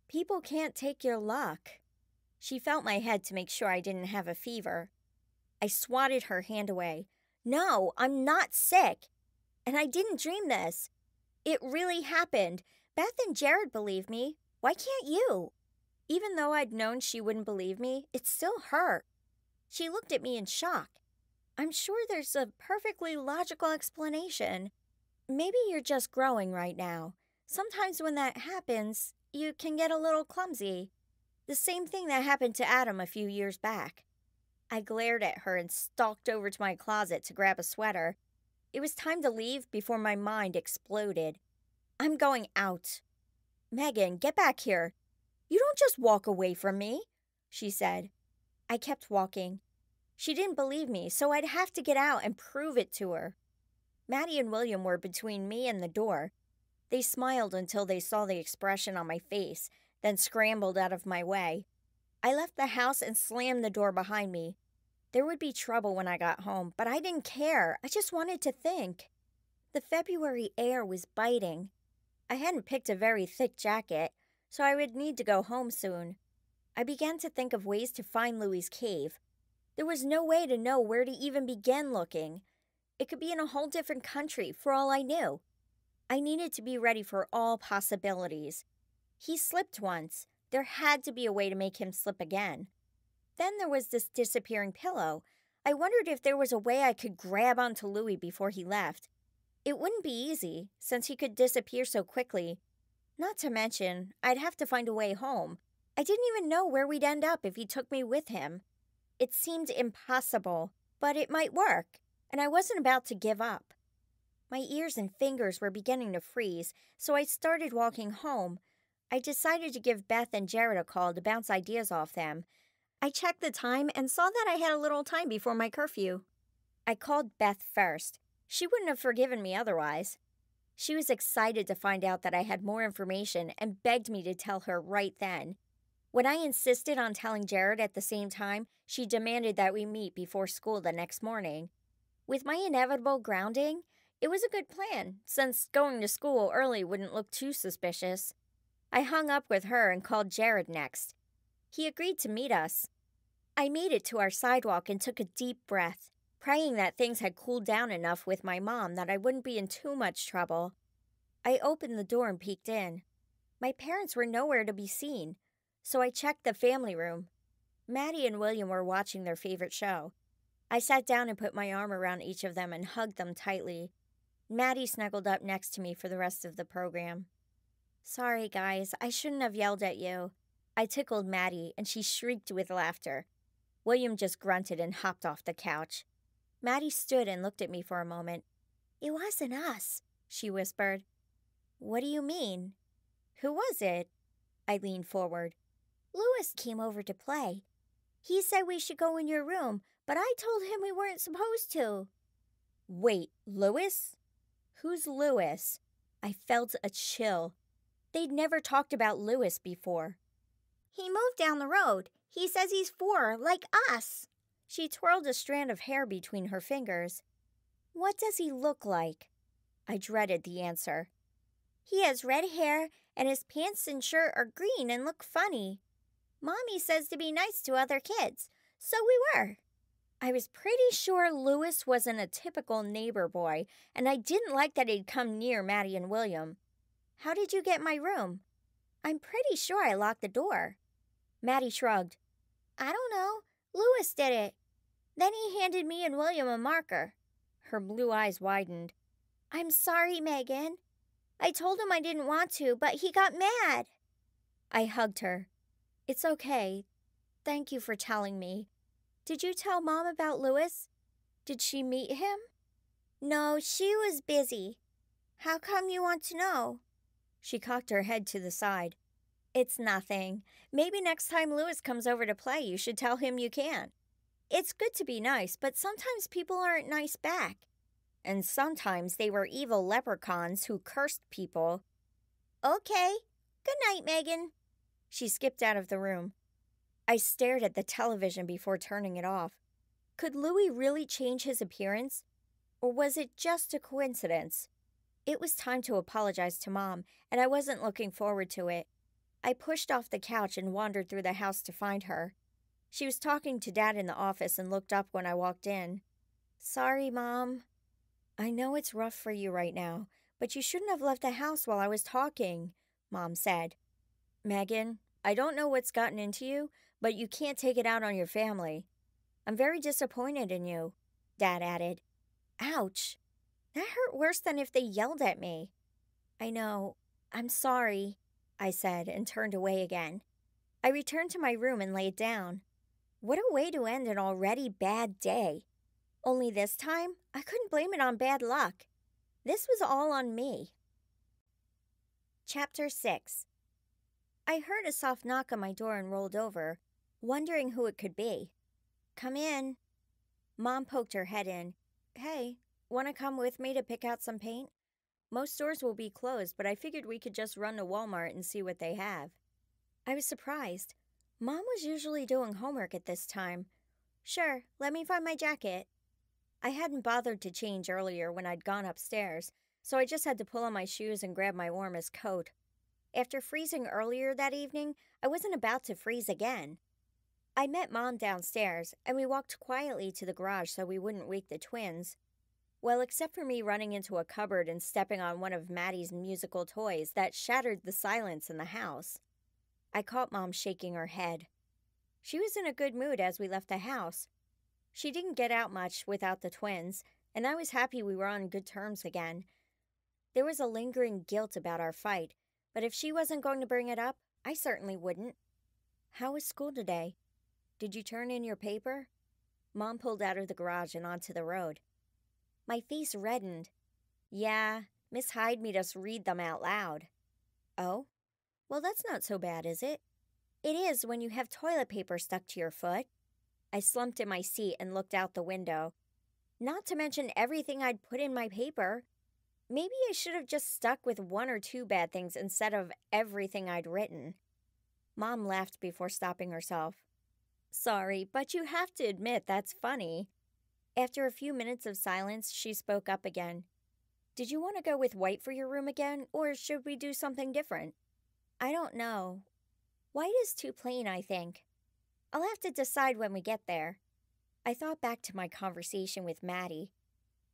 People can't take your luck. She felt my head to make sure I didn't have a fever. I swatted her hand away. No, I'm not sick. And I didn't dream this. It really happened. Beth and Jared believe me. Why can't you? Even though I'd known she wouldn't believe me, it still hurt. She looked at me in shock. I'm sure there's a perfectly logical explanation. Maybe you're just growing right now. Sometimes when that happens, you can get a little clumsy. The same thing that happened to Adam a few years back. I glared at her and stalked over to my closet to grab a sweater. It was time to leave before my mind exploded. I'm going out. Megan, get back here. You don't just walk away from me, she said. I kept walking. She didn't believe me, so I'd have to get out and prove it to her. Maddie and William were between me and the door. They smiled until they saw the expression on my face, then scrambled out of my way. I left the house and slammed the door behind me. There would be trouble when I got home, but I didn't care. I just wanted to think. The February air was biting. I hadn't picked a very thick jacket, so I would need to go home soon. I began to think of ways to find Louie's cave. There was no way to know where to even begin looking. It could be in a whole different country, for all I knew. I needed to be ready for all possibilities. He slipped once. There had to be a way to make him slip again. Then there was this disappearing pillow. I wondered if there was a way I could grab onto Louie before he left. It wouldn't be easy, since he could disappear so quickly. Not to mention, I'd have to find a way home. I didn't even know where we'd end up if he took me with him. It seemed impossible, but it might work, and I wasn't about to give up. My ears and fingers were beginning to freeze, so I started walking home. I decided to give Beth and Jared a call to bounce ideas off them. I checked the time and saw that I had a little time before my curfew. I called Beth first. She wouldn't have forgiven me otherwise. She was excited to find out that I had more information and begged me to tell her right then. When I insisted on telling Jared at the same time, she demanded that we meet before school the next morning. With my inevitable grounding, it was a good plan, since going to school early wouldn't look too suspicious. I hung up with her and called Jared next. He agreed to meet us. I made it to our sidewalk and took a deep breath, praying that things had cooled down enough with my mom that I wouldn't be in too much trouble. I opened the door and peeked in. My parents were nowhere to be seen, so I checked the family room. Maddie and William were watching their favorite show. I sat down and put my arm around each of them and hugged them tightly. Maddie snuggled up next to me for the rest of the program. Sorry, guys, I shouldn't have yelled at you. I tickled Maddie, and she shrieked with laughter. William just grunted and hopped off the couch. Maddie stood and looked at me for a moment. It wasn't us, she whispered. What do you mean? Who was it? I leaned forward. Louis came over to play. He said we should go in your room, but I told him we weren't supposed to. Wait, Louis? Who's Louis? I felt a chill. They'd never talked about Louis before. He moved down the road. He says he's 4, like us. She twirled a strand of hair between her fingers. What does he look like? I dreaded the answer. He has red hair, and his pants and shirt are green and look funny. Mommy says to be nice to other kids, so we were. I was pretty sure Louis wasn't a typical neighbor boy, and I didn't like that he'd come near Maddie and William. How did you get my room? I'm pretty sure I locked the door. Maddie shrugged. I don't know. Louis did it. Then he handed me and William a marker. Her blue eyes widened. I'm sorry, Megan. I told him I didn't want to, but he got mad. I hugged her. It's okay. Thank you for telling me. Did you tell Mom about Louis? Did she meet him? No, she was busy. How come you want to know? She cocked her head to the side. It's nothing. Maybe next time Louis comes over to play, you should tell him you can. It's good to be nice, but sometimes people aren't nice back. And sometimes they were evil leprechauns who cursed people. Okay. Good night, Megan. She skipped out of the room. I stared at the television before turning it off. Could Louis really change his appearance? Or was it just a coincidence? It was time to apologize to Mom, and I wasn't looking forward to it. I pushed off the couch and wandered through the house to find her. She was talking to Dad in the office and looked up when I walked in. Sorry, Mom. I know it's rough for you right now, but you shouldn't have left the house while I was talking, Mom said. Megan, I don't know what's gotten into you, but you can't take it out on your family. I'm very disappointed in you, Dad added. Ouch. That hurt worse than if they yelled at me. I know. I'm sorry, I said and turned away again. I returned to my room and laid down. What a way to end an already bad day. Only this time, I couldn't blame it on bad luck. This was all on me. Chapter 6. I heard a soft knock on my door and rolled over, wondering who it could be. Come in. Mom poked her head in. Hey, want to come with me to pick out some paint? Most stores will be closed, but I figured we could just run to Walmart and see what they have. I was surprised. Mom was usually doing homework at this time. Sure, let me find my jacket. I hadn't bothered to change earlier when I'd gone upstairs, so I just had to pull on my shoes and grab my warmest coat. After freezing earlier that evening, I wasn't about to freeze again. I met Mom downstairs, and we walked quietly to the garage so we wouldn't wake the twins. Well, except for me running into a cupboard and stepping on one of Maddie's musical toys that shattered the silence in the house. I caught Mom shaking her head. She was in a good mood as we left the house. She didn't get out much without the twins, and I was happy we were on good terms again. There was a lingering guilt about our fight, but if she wasn't going to bring it up, I certainly wouldn't. How was school today? Did you turn in your paper? Mom pulled out of the garage and onto the road. My face reddened. Yeah, Miss Hyde made us read them out loud. Oh? Well, that's not so bad, is it? It is when you have toilet paper stuck to your foot. I slumped in my seat and looked out the window. Not to mention everything I'd put in my paper. Maybe I should have just stuck with 1 or 2 bad things instead of everything I'd written. Mom laughed before stopping herself. Sorry, but you have to admit that's funny. After a few minutes of silence, she spoke up again. Did you want to go with white for your room again, or should we do something different? I don't know. White is too plain, I think. I'll have to decide when we get there. I thought back to my conversation with Maddie.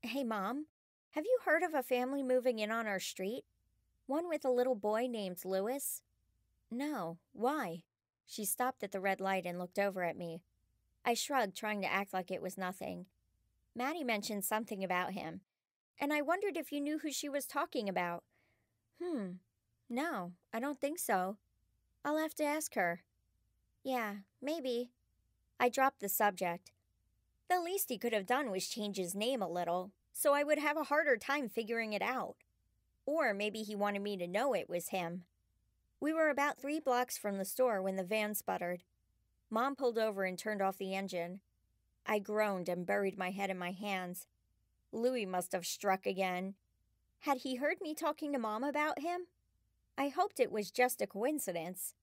Hey, Mom, have you heard of a family moving in on our street? One with a little boy named Louis? No. Why? She stopped at the red light and looked over at me. I shrugged, trying to act like it was nothing. Maddie mentioned something about him, and I wondered if you knew who she was talking about. No, I don't think so. I'll have to ask her. Yeah, maybe. I dropped the subject. The least he could have done was change his name a little, so I would have a harder time figuring it out. Or maybe he wanted me to know it was him. We were about 3 blocks from the store when the van sputtered. Mom pulled over and turned off the engine. I groaned and buried my head in my hands. Louis must have struck again. Had he heard me talking to Mom about him? I hoped it was just a coincidence.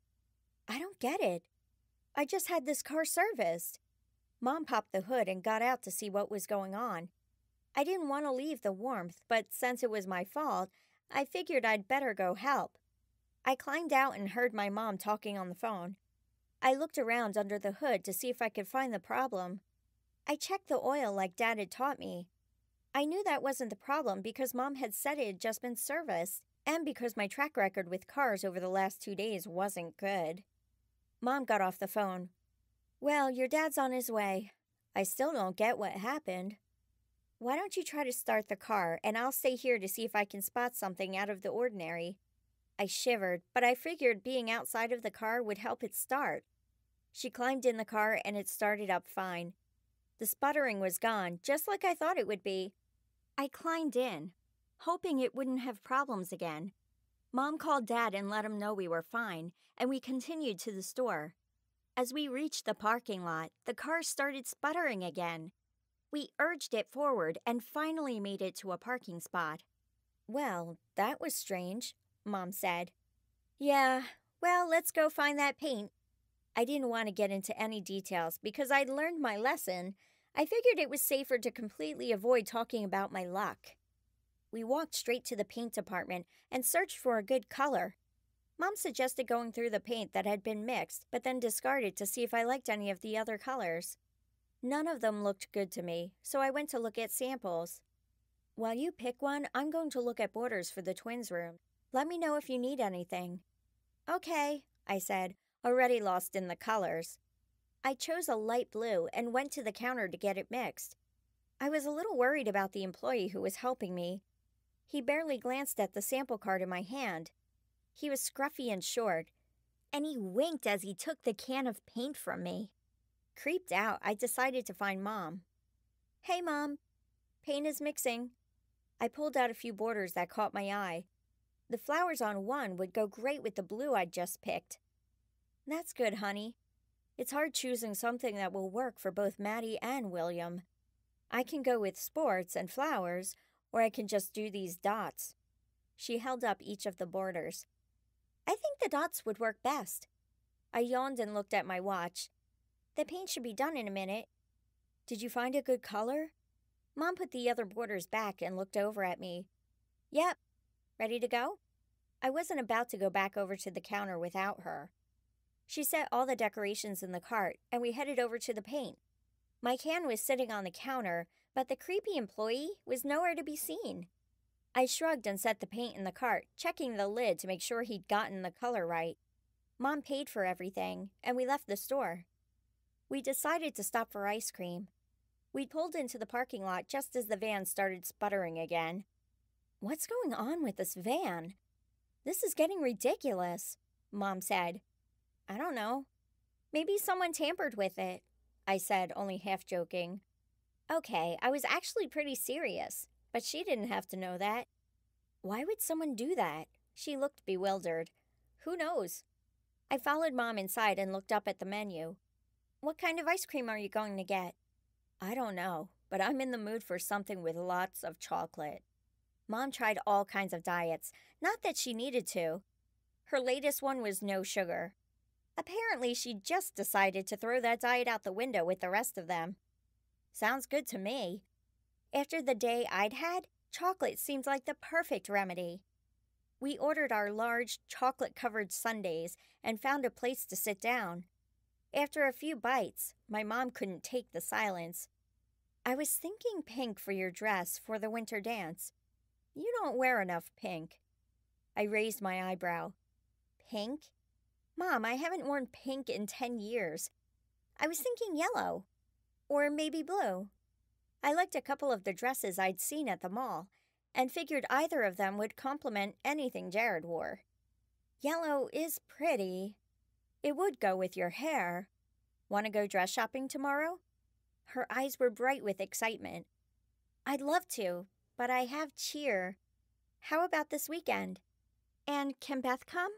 I don't get it. I just had this car serviced." Mom popped the hood and got out to see what was going on. I didn't want to leave the warmth, but since it was my fault, I figured I'd better go help. I climbed out and heard my mom talking on the phone. I looked around under the hood to see if I could find the problem. I checked the oil like Dad had taught me. I knew that wasn't the problem because Mom had said it had just been serviced, and because my track record with cars over the last 2 days wasn't good. Mom got off the phone. "Well, your dad's on his way. I still don't get what happened." "Why don't you try to start the car, and I'll stay here to see if I can spot something out of the ordinary." I shivered, but I figured being outside of the car would help it start. She climbed in the car and it started up fine. The sputtering was gone, just like I thought it would be. I climbed in, hoping it wouldn't have problems again. Mom called Dad and let him know we were fine, and we continued to the store. As we reached the parking lot, the car started sputtering again. We urged it forward and finally made it to a parking spot. "Well, that was strange," Mom said. "Yeah, well, let's go find that paint." I didn't want to get into any details because I'd learned my lesson. I figured it was safer to completely avoid talking about my luck. We walked straight to the paint department and searched for a good color. Mom suggested going through the paint that had been mixed, but then discarded to see if I liked any of the other colors. None of them looked good to me, so I went to look at samples. "While you pick one, I'm going to look at borders for the twins' room. Let me know if you need anything." "Okay," I said, already lost in the colors. I chose a light blue and went to the counter to get it mixed. I was a little worried about the employee who was helping me. He barely glanced at the sample card in my hand. He was scruffy and short, and he winked as he took the can of paint from me. Creeped out, I decided to find Mom. "Hey, Mom. Paint is mixing." I pulled out a few borders that caught my eye. The flowers on one would go great with the blue I'd just picked. "That's good, honey. It's hard choosing something that will work for both Maddie and William. I can go with sports and flowers, or I can just do these dots." She held up each of the borders. "I think the dots would work best." I yawned and looked at my watch. "The paint should be done in a minute." "Did you find a good color?" Mom put the other borders back and looked over at me. "Yep. Ready to go?" I wasn't about to go back over to the counter without her. She set all the decorations in the cart, and we headed over to the paint. My can was sitting on the counter, but the creepy employee was nowhere to be seen. I shrugged and set the paint in the cart, checking the lid to make sure he'd gotten the color right. Mom paid for everything, and we left the store. We decided to stop for ice cream. We pulled into the parking lot just as the van started sputtering again. "What's going on with this van? This is getting ridiculous," Mom said. "I don't know. Maybe someone tampered with it," I said, only half joking. Okay, I was actually pretty serious, but she didn't have to know that. "Why would someone do that?" She looked bewildered. "Who knows?" I followed Mom inside and looked up at the menu. "What kind of ice cream are you going to get?" "I don't know, but I'm in the mood for something with lots of chocolate." Mom tried all kinds of diets, not that she needed to. Her latest one was no sugar. Apparently, she just decided to throw that diet out the window with the rest of them. Sounds good to me. After the day I'd had, chocolate seemed like the perfect remedy. We ordered our large, chocolate-covered sundaes and found a place to sit down. After a few bites, my mom couldn't take the silence. "I was thinking pink for your dress for the winter dance. You don't wear enough pink." I raised my eyebrow. "Pink? Mom, I haven't worn pink in 10 years. I was thinking yellow. Or maybe blue." I liked a couple of the dresses I'd seen at the mall, and figured either of them would complement anything Jared wore. "Yellow is pretty. It would go with your hair. Want to go dress shopping tomorrow?" Her eyes were bright with excitement. "I'd love to, but I have cheer. How about this weekend? And can Beth come?"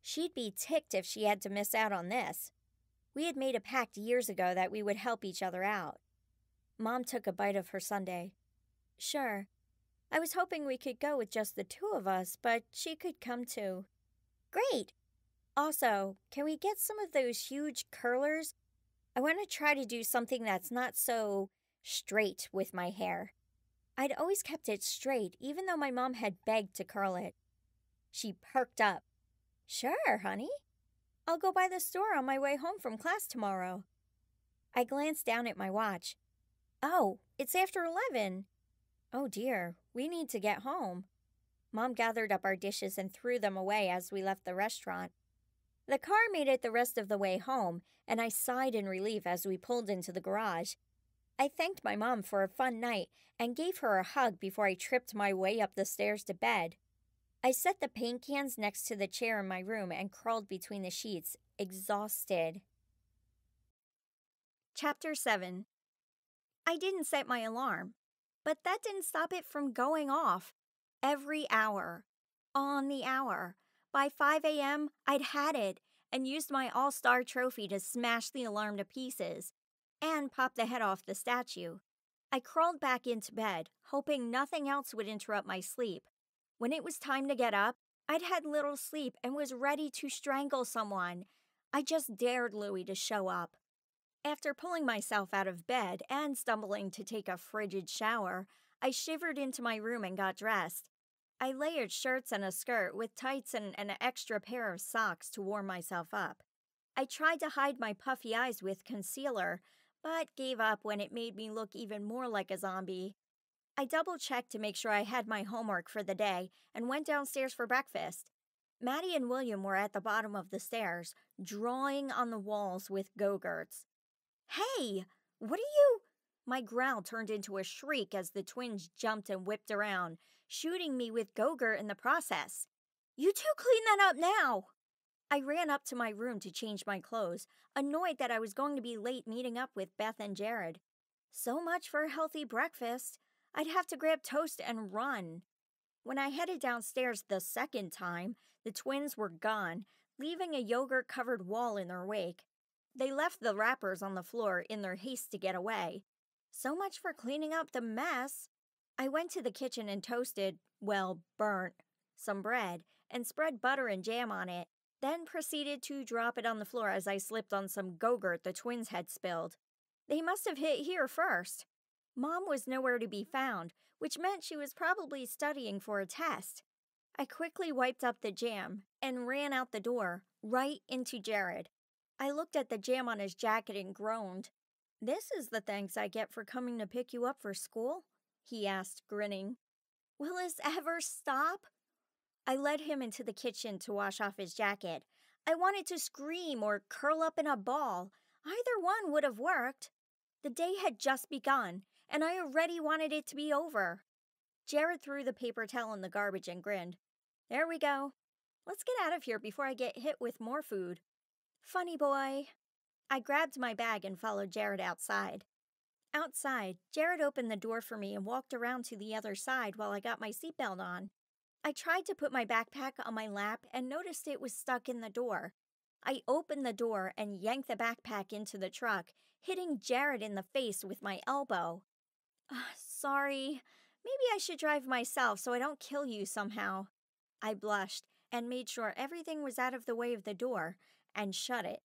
She'd be ticked if she had to miss out on this. We had made a pact years ago that we would help each other out. Mom took a bite of her sundae. "Sure. I was hoping we could go with just the two of us, but she could come too." "Great. Also, can we get some of those huge curlers? I want to try to do something that's not so straight with my hair. I'd always kept it straight, even though my mom had begged to curl it. She perked up. Sure, honey. I'll go by the store on my way home from class tomorrow. I glanced down at my watch. Oh, it's after 11. Oh dear, we need to get home. Mom gathered up our dishes and threw them away as we left the restaurant. The car made it the rest of the way home, and I sighed in relief as we pulled into the garage. I thanked my mom for a fun night and gave her a hug before I tripped my way up the stairs to bed. I set the paint cans next to the chair in my room and crawled between the sheets, exhausted. Chapter 7. I didn't set my alarm, but that didn't stop it from going off. Every hour. On the hour. By 5 a.m., I'd had it and used my all-star trophy to smash the alarm to pieces and pop the head off the statue. I crawled back into bed, hoping nothing else would interrupt my sleep. When it was time to get up, I'd had little sleep and was ready to strangle someone. I just dared Louie to show up. After pulling myself out of bed and stumbling to take a frigid shower, I shivered into my room and got dressed. I layered shirts and a skirt with tights and an extra pair of socks to warm myself up. I tried to hide my puffy eyes with concealer, but gave up when it made me look even more like a zombie. I double-checked to make sure I had my homework for the day and went downstairs for breakfast. Maddie and William were at the bottom of the stairs, drawing on the walls with go-gurts. Hey, what are you? My growl turned into a shriek as the twins jumped and whipped around, shooting me with go-gurt in the process. You two clean that up now! I ran up to my room to change my clothes, annoyed that I was going to be late meeting up with Beth and Jared. So much for a healthy breakfast. I'd have to grab toast and run. When I headed downstairs the second time, the twins were gone, leaving a yogurt-covered wall in their wake. They left the wrappers on the floor in their haste to get away. So much for cleaning up the mess. I went to the kitchen and toasted, burnt, some bread and spread butter and jam on it, then proceeded to drop it on the floor as I slipped on some go-gurt the twins had spilled. They must have hit here first. Mom was nowhere to be found, which meant she was probably studying for a test. I quickly wiped up the jam and ran out the door, right into Jared. I looked at the jam on his jacket and groaned. "This is the thanks I get for coming to pick you up for school?" he asked, grinning. "Will this ever stop?" I led him into the kitchen to wash off his jacket. I wanted to scream or curl up in a ball. Either one would have worked. The day had just begun, and I already wanted it to be over. Jared threw the paper towel in the garbage and grinned. "There we go. Let's get out of here before I get hit with more food." Funny boy. I grabbed my bag and followed Jared outside. Outside, Jared opened the door for me and walked around to the other side while I got my seatbelt on. I tried to put my backpack on my lap and noticed it was stuck in the door. I opened the door and yanked the backpack into the truck, hitting Jared in the face with my elbow. Sorry. Maybe I should drive myself so I don't kill you somehow. I blushed and made sure everything was out of the way of the door and shut it.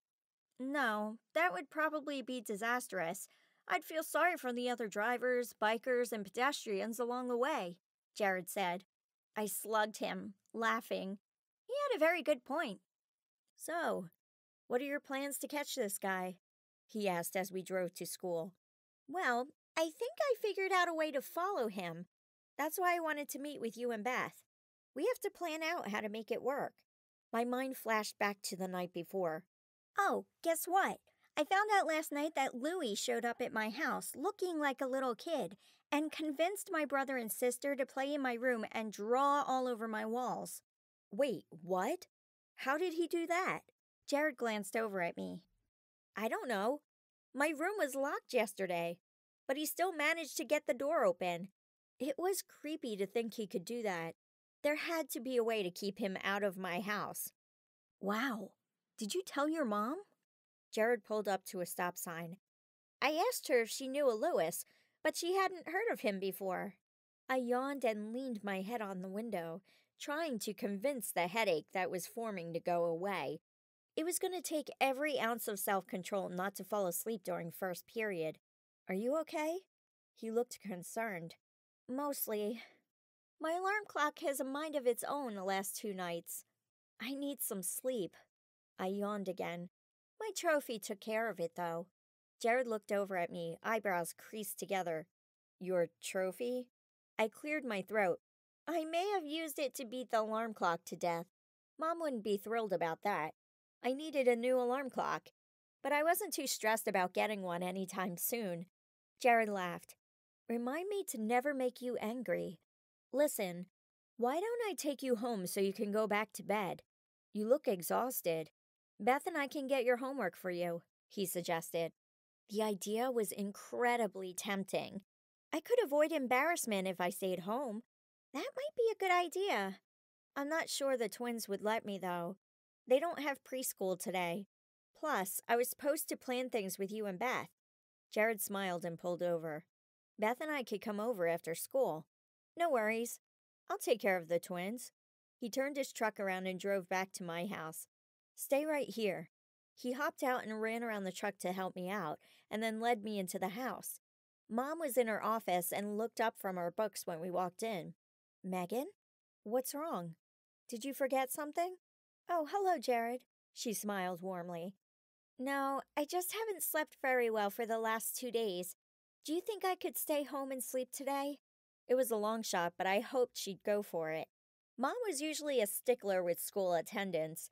No, that would probably be disastrous. I'd feel sorry for the other drivers, bikers, and pedestrians along the way, Jared said. I slugged him, laughing. He had a very good point. "So, what are your plans to catch this guy?" he asked as we drove to school. "Well, I think I figured out a way to follow him. That's why I wanted to meet with you and Beth. We have to plan out how to make it work." My mind flashed back to the night before. "Oh, guess what? I found out last night that Louie showed up at my house looking like a little kid and convinced my brother and sister to play in my room and draw all over my walls." "Wait, what? How did he do that?" Jared glanced over at me. "I don't know. My room was locked yesterday, but he still managed to get the door open. It was creepy to think he could do that. There had to be a way to keep him out of my house." "Wow. Did you tell your mom?" Jared pulled up to a stop sign. "I asked her if she knew a Lewis, but she hadn't heard of him before." I yawned and leaned my head on the window, trying to convince the headache that was forming to go away. It was going to take every ounce of self-control not to fall asleep during first period. Are you okay? He looked concerned. Mostly. My alarm clock has a mind of its own the last 2 nights. I need some sleep. I yawned again. My trophy took care of it, though. Jared looked over at me, eyebrows creased together. Your trophy? I cleared my throat. I may have used it to beat the alarm clock to death. Mom wouldn't be thrilled about that. I needed a new alarm clock, but I wasn't too stressed about getting one anytime soon. Jared laughed. Remind me to never make you angry. Listen, why don't I take you home so you can go back to bed? You look exhausted. Beth and I can get your homework for you, he suggested. The idea was incredibly tempting. I could avoid embarrassment if I stayed home. That might be a good idea. I'm not sure the twins would let me, though. They don't have preschool today. Plus, I was supposed to plan things with you and Beth. Jared smiled and pulled over. Beth and I could come over after school. No worries. I'll take care of the twins. He turned his truck around and drove back to my house. Stay right here. He hopped out and ran around the truck to help me out, and then led me into the house. Mom was in her office and looked up from her books when we walked in. Megan? What's wrong? Did you forget something? Oh, hello, Jared. She smiled warmly. No, I just haven't slept very well for the last 2 days. Do you think I could stay home and sleep today? It was a long shot, but I hoped she'd go for it. Mom was usually a stickler with school attendance,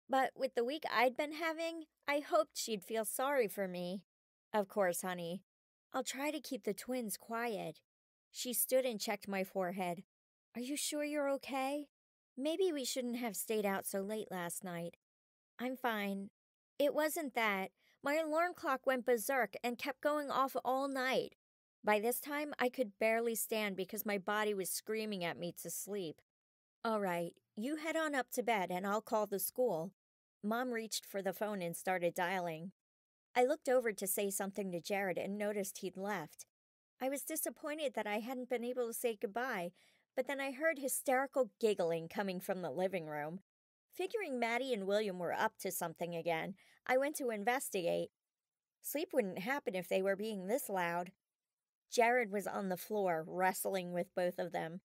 but with the week I'd been having, I hoped she'd feel sorry for me. Of course, honey. I'll try to keep the twins quiet. She stood and checked my forehead. Are you sure you're okay? Maybe we shouldn't have stayed out so late last night. I'm fine. It wasn't that. My alarm clock went berserk and kept going off all night. By this time, I could barely stand because my body was screaming at me to sleep. All right, you head on up to bed and I'll call the school. Mom reached for the phone and started dialing. I looked over to say something to Jared and noticed he'd left. I was disappointed that I hadn't been able to say goodbye, but then I heard hysterical giggling coming from the living room. Figuring Maddie and William were up to something again, I went to investigate. Sleep wouldn't happen if they were being this loud. Jared was on the floor, wrestling with both of them.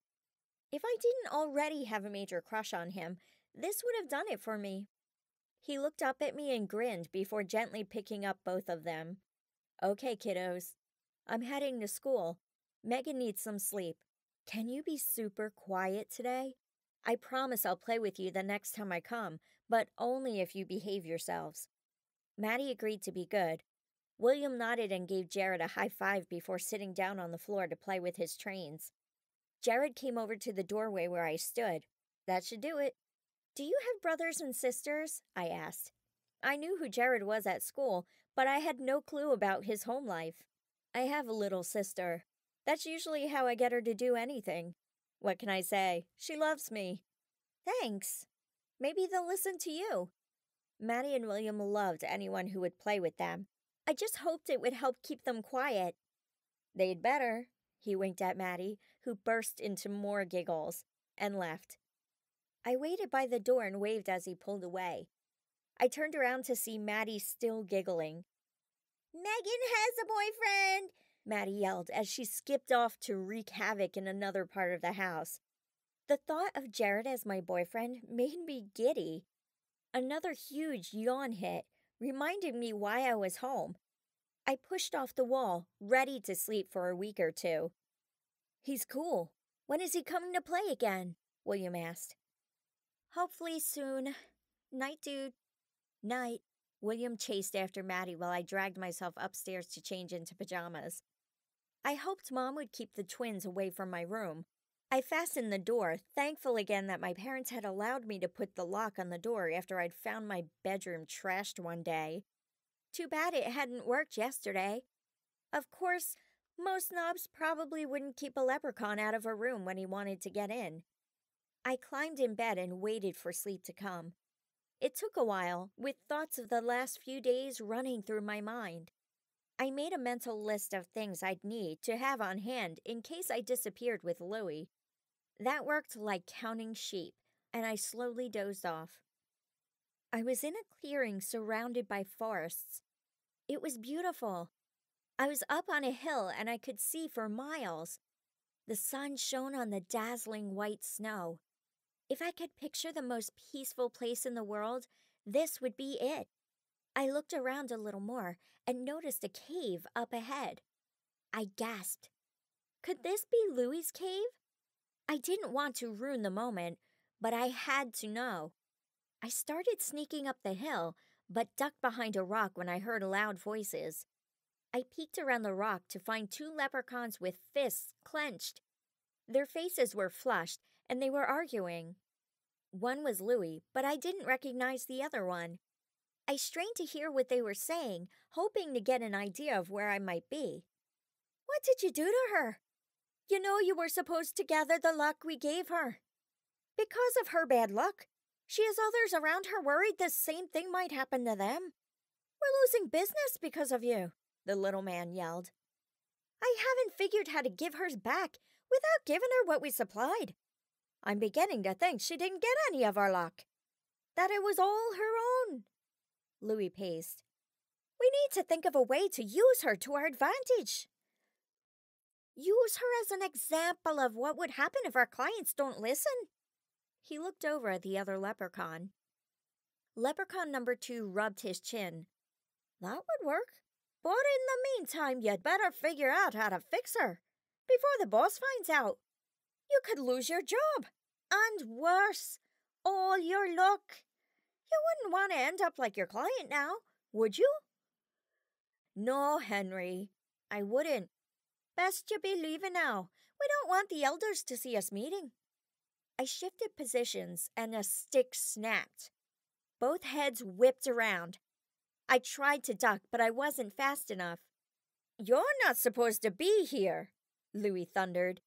If I didn't already have a major crush on him, this would have done it for me. He looked up at me and grinned before gently picking up both of them. Okay, kiddos. I'm heading to school. Megan needs some sleep. Can you be super quiet today? I promise I'll play with you the next time I come, but only if you behave yourselves. Maddie agreed to be good. William nodded and gave Jared a high five before sitting down on the floor to play with his trains. Jared came over to the doorway where I stood. That should do it. Do you have brothers and sisters? I asked. I knew who Jared was at school, but I had no clue about his home life. I have a little sister. That's usually how I get her to do anything. What can I say? She loves me. Thanks. Maybe they'll listen to you. Maddie and William loved anyone who would play with them. I just hoped it would help keep them quiet. They'd better. He winked at Maddie, who burst into more giggles, and left. I waited by the door and waved as he pulled away. I turned around to see Maddie still giggling. Megan has a boyfriend! Maddie yelled as she skipped off to wreak havoc in another part of the house. The thought of Jared as my boyfriend made me giddy. Another huge yawn hit, reminding me why I was home. I pushed off the wall, ready to sleep for a week or two. He's cool. When is he coming to play again? William asked. Hopefully soon. Night, dude. Night. William chased after Maddie while I dragged myself upstairs to change into pajamas. I hoped Mom would keep the twins away from my room. I fastened the door, thankful again that my parents had allowed me to put the lock on the door after I'd found my bedroom trashed one day. Too bad it hadn't worked yesterday. Of course, most snobs probably wouldn't keep a leprechaun out of a room when he wanted to get in. I climbed in bed and waited for sleep to come. It took a while, with thoughts of the last few days running through my mind. I made a mental list of things I'd need to have on hand in case I disappeared with Louie. That worked like counting sheep, and I slowly dozed off. I was in a clearing surrounded by forests. It was beautiful. I was up on a hill and I could see for miles. The sun shone on the dazzling white snow. If I could picture the most peaceful place in the world, this would be it. I looked around a little more and noticed a cave up ahead. I gasped. Could this be Louie's cave? I didn't want to ruin the moment, but I had to know. I started sneaking up the hill, but ducked behind a rock when I heard loud voices. I peeked around the rock to find two leprechauns with fists clenched. Their faces were flushed, and they were arguing. One was Louie, but I didn't recognize the other one. I strained to hear what they were saying, hoping to get an idea of where I might be. What did you do to her? You know you were supposed to gather the luck we gave her. Because of her bad luck, she has others around her worried the same thing might happen to them. We're losing business because of you, the little man yelled. I haven't figured how to give hers back without giving her what we supplied. I'm beginning to think she didn't get any of our luck. That it was all her own. Louis paced. We need to think of a way to use her to our advantage. Use her as an example of what would happen if our clients don't listen. He looked over at the other leprechaun. Leprechaun number 2 rubbed his chin. That would work. But in the meantime, you'd better figure out how to fix her before the boss finds out. You could lose your job. And worse, all your luck. You wouldn't want to end up like your client now, would you? No, Henry, I wouldn't. Best you be leaving now. We don't want the elders to see us meeting. I shifted positions and a stick snapped. Both heads whipped around. I tried to duck, but I wasn't fast enough. You're not supposed to be here, Louis thundered.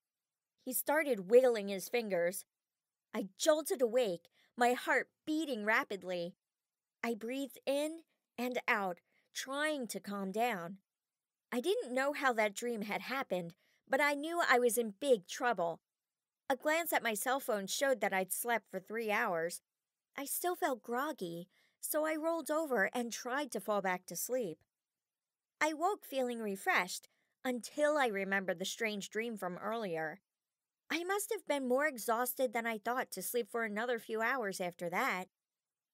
He started wiggling his fingers. I jolted awake, my heart beating rapidly. I breathed in and out, trying to calm down. I didn't know how that dream had happened, but I knew I was in big trouble. A glance at my cell phone showed that I'd slept for 3 hours. I still felt groggy, so I rolled over and tried to fall back to sleep. I woke feeling refreshed until I remembered the strange dream from earlier. I must have been more exhausted than I thought to sleep for another few hours after that.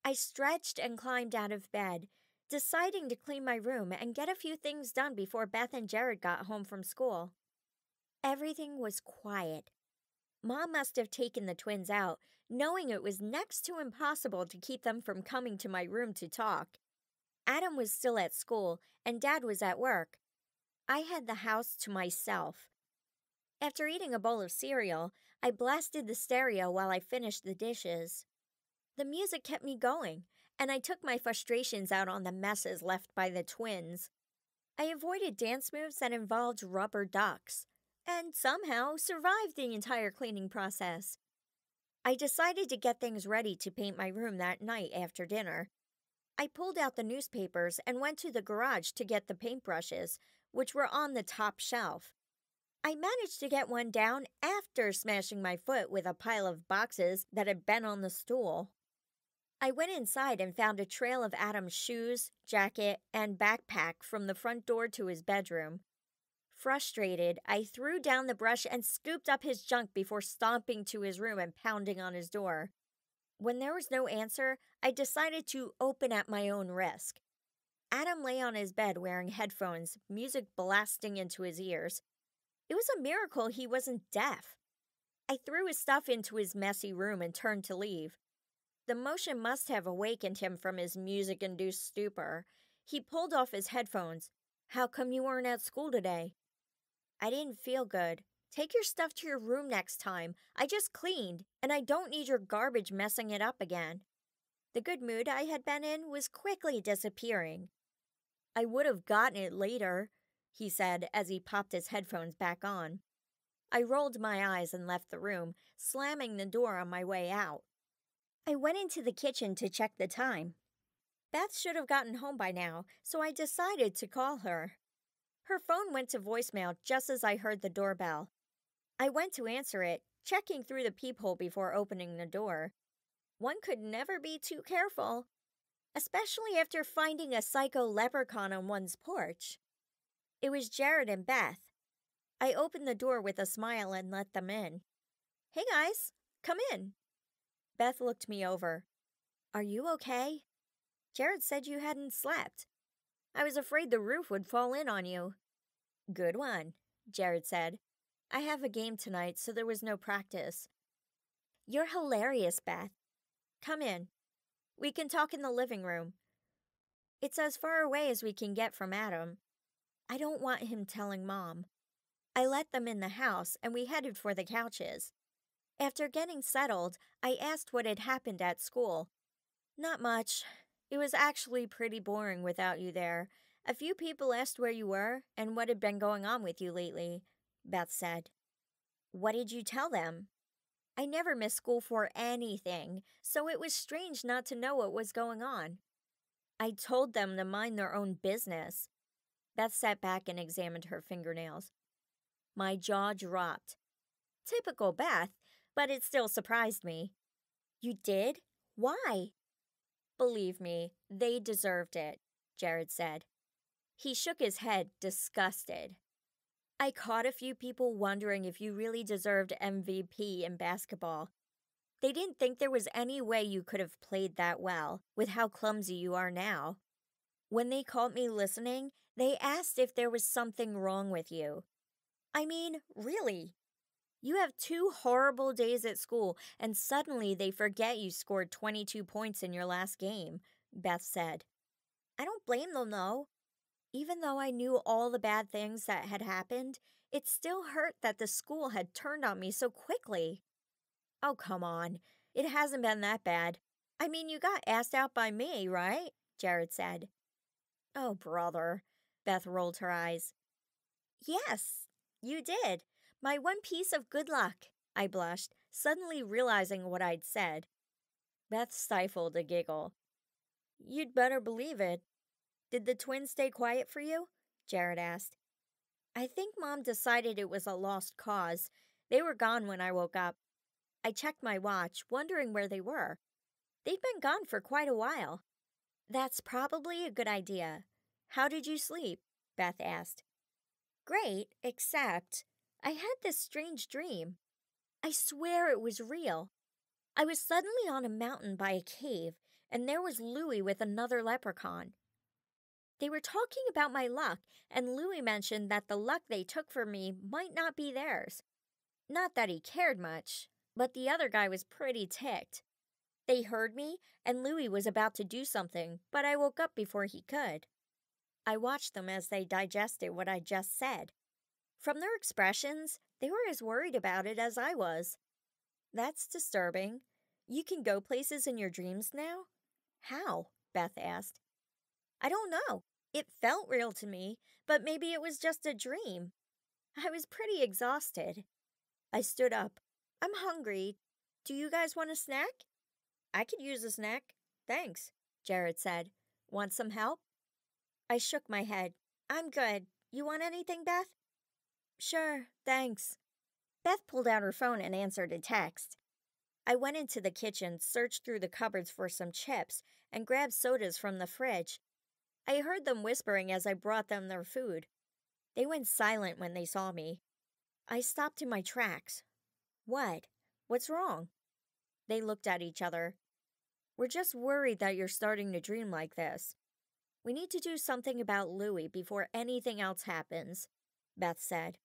I stretched and climbed out of bed, deciding to clean my room and get a few things done before Beth and Jared got home from school. Everything was quiet. Mom must have taken the twins out, knowing it was next to impossible to keep them from coming to my room to talk. Adam was still at school, and Dad was at work. I had the house to myself. After eating a bowl of cereal, I blasted the stereo while I finished the dishes. The music kept me going, and I took my frustrations out on the messes left by the twins. I avoided dance moves that involved rubber ducks, and somehow survived the entire cleaning process. I decided to get things ready to paint my room that night after dinner. I pulled out the newspapers and went to the garage to get the paintbrushes, which were on the top shelf. I managed to get one down after smashing my foot with a pile of boxes that had been on the stool. I went inside and found a trail of Adam's shoes, jacket, and backpack from the front door to his bedroom. Frustrated, I threw down the brush and scooped up his junk before stomping to his room and pounding on his door. When there was no answer, I decided to open at my own risk. Adam lay on his bed wearing headphones, music blasting into his ears. It was a miracle he wasn't deaf. I threw his stuff into his messy room and turned to leave. The motion must have awakened him from his music-induced stupor. He pulled off his headphones. How come you weren't at school today? I didn't feel good. Take your stuff to your room next time. I just cleaned, and I don't need your garbage messing it up again. The good mood I had been in was quickly disappearing. I would have gotten it later, he said as he popped his headphones back on. I rolled my eyes and left the room, slamming the door on my way out. I went into the kitchen to check the time. Beth should have gotten home by now, so I decided to call her. Her phone went to voicemail just as I heard the doorbell. I went to answer it, checking through the peephole before opening the door. One could never be too careful. especially after finding a psycho leprechaun on one's porch. It was Jared and Beth. I opened the door with a smile and let them in. "Hey guys, come in." Beth looked me over. "Are you okay? Jared said you hadn't slept. I was afraid the roof would fall in on you." "Good one," Jared said. "I have a game tonight, so there was no practice." "You're hilarious, Beth. Come in. We can talk in the living room. It's as far away as we can get from Adam. I don't want him telling Mom." I let them in the house, and we headed for the couches. After getting settled, I asked what had happened at school. "Not much. It was actually pretty boring without you there. A few people asked where you were and what had been going on with you lately," Beth said. "What did you tell them?" I never missed school for anything, so it was strange not to know what was going on. I told them to mind their own business. Beth sat back and examined her fingernails. My jaw dropped. Typical Beth, but it still surprised me. "You did? Why?" "Believe me, they deserved it," Jared said. He shook his head, disgusted. "I caught a few people wondering if you really deserved MVP in basketball. They didn't think there was any way you could have played that well, with how clumsy you are now. When they caught me listening, they asked if there was something wrong with you. I mean, really. You have 2 horrible days at school, and suddenly they forget you scored 22 points in your last game," Beth said. I don't blame them, though. Even though I knew all the bad things that had happened, it still hurt that the school had turned on me so quickly. "Oh, come on. It hasn't been that bad. I mean, you got asked out by me, right?" Jared said. "Oh, brother." Beth rolled her eyes. "Yes, you did. My one piece of good luck," I blushed, suddenly realizing what I'd said. Beth stifled a giggle. "You'd better believe it. Did the twins stay quiet for you?" Jared asked. "I think Mom decided it was a lost cause. They were gone when I woke up. I checked my watch, wondering where they were. They'd been gone for quite a while." "That's probably a good idea. How did you sleep?" Beth asked. "Great, except I had this strange dream. I swear it was real. I was suddenly on a mountain by a cave, and there was Louie with another leprechaun. They were talking about my luck, and Louie mentioned that the luck they took from me might not be theirs. Not that he cared much, but the other guy was pretty ticked. They heard me, and Louie was about to do something, but I woke up before he could." I watched them as they digested what I just said. From their expressions, they were as worried about it as I was. "That's disturbing. You can go places in your dreams now?" "How?" Beth asked. "I don't know. It felt real to me, but maybe it was just a dream. I was pretty exhausted." I stood up. "I'm hungry. Do you guys want a snack?" "I could use a snack. Thanks," Jared said. "Want some help?" I shook my head. "I'm good. You want anything, Beth?" "Sure, thanks." Beth pulled out her phone and answered a text. I went into the kitchen, searched through the cupboards for some chips, and grabbed sodas from the fridge. I heard them whispering as I brought them their food. They went silent when they saw me. I stopped in my tracks. "What? What's wrong?" They looked at each other. "We're just worried that you're starting to dream like this. We need to do something about Louie before anything else happens," Beth said.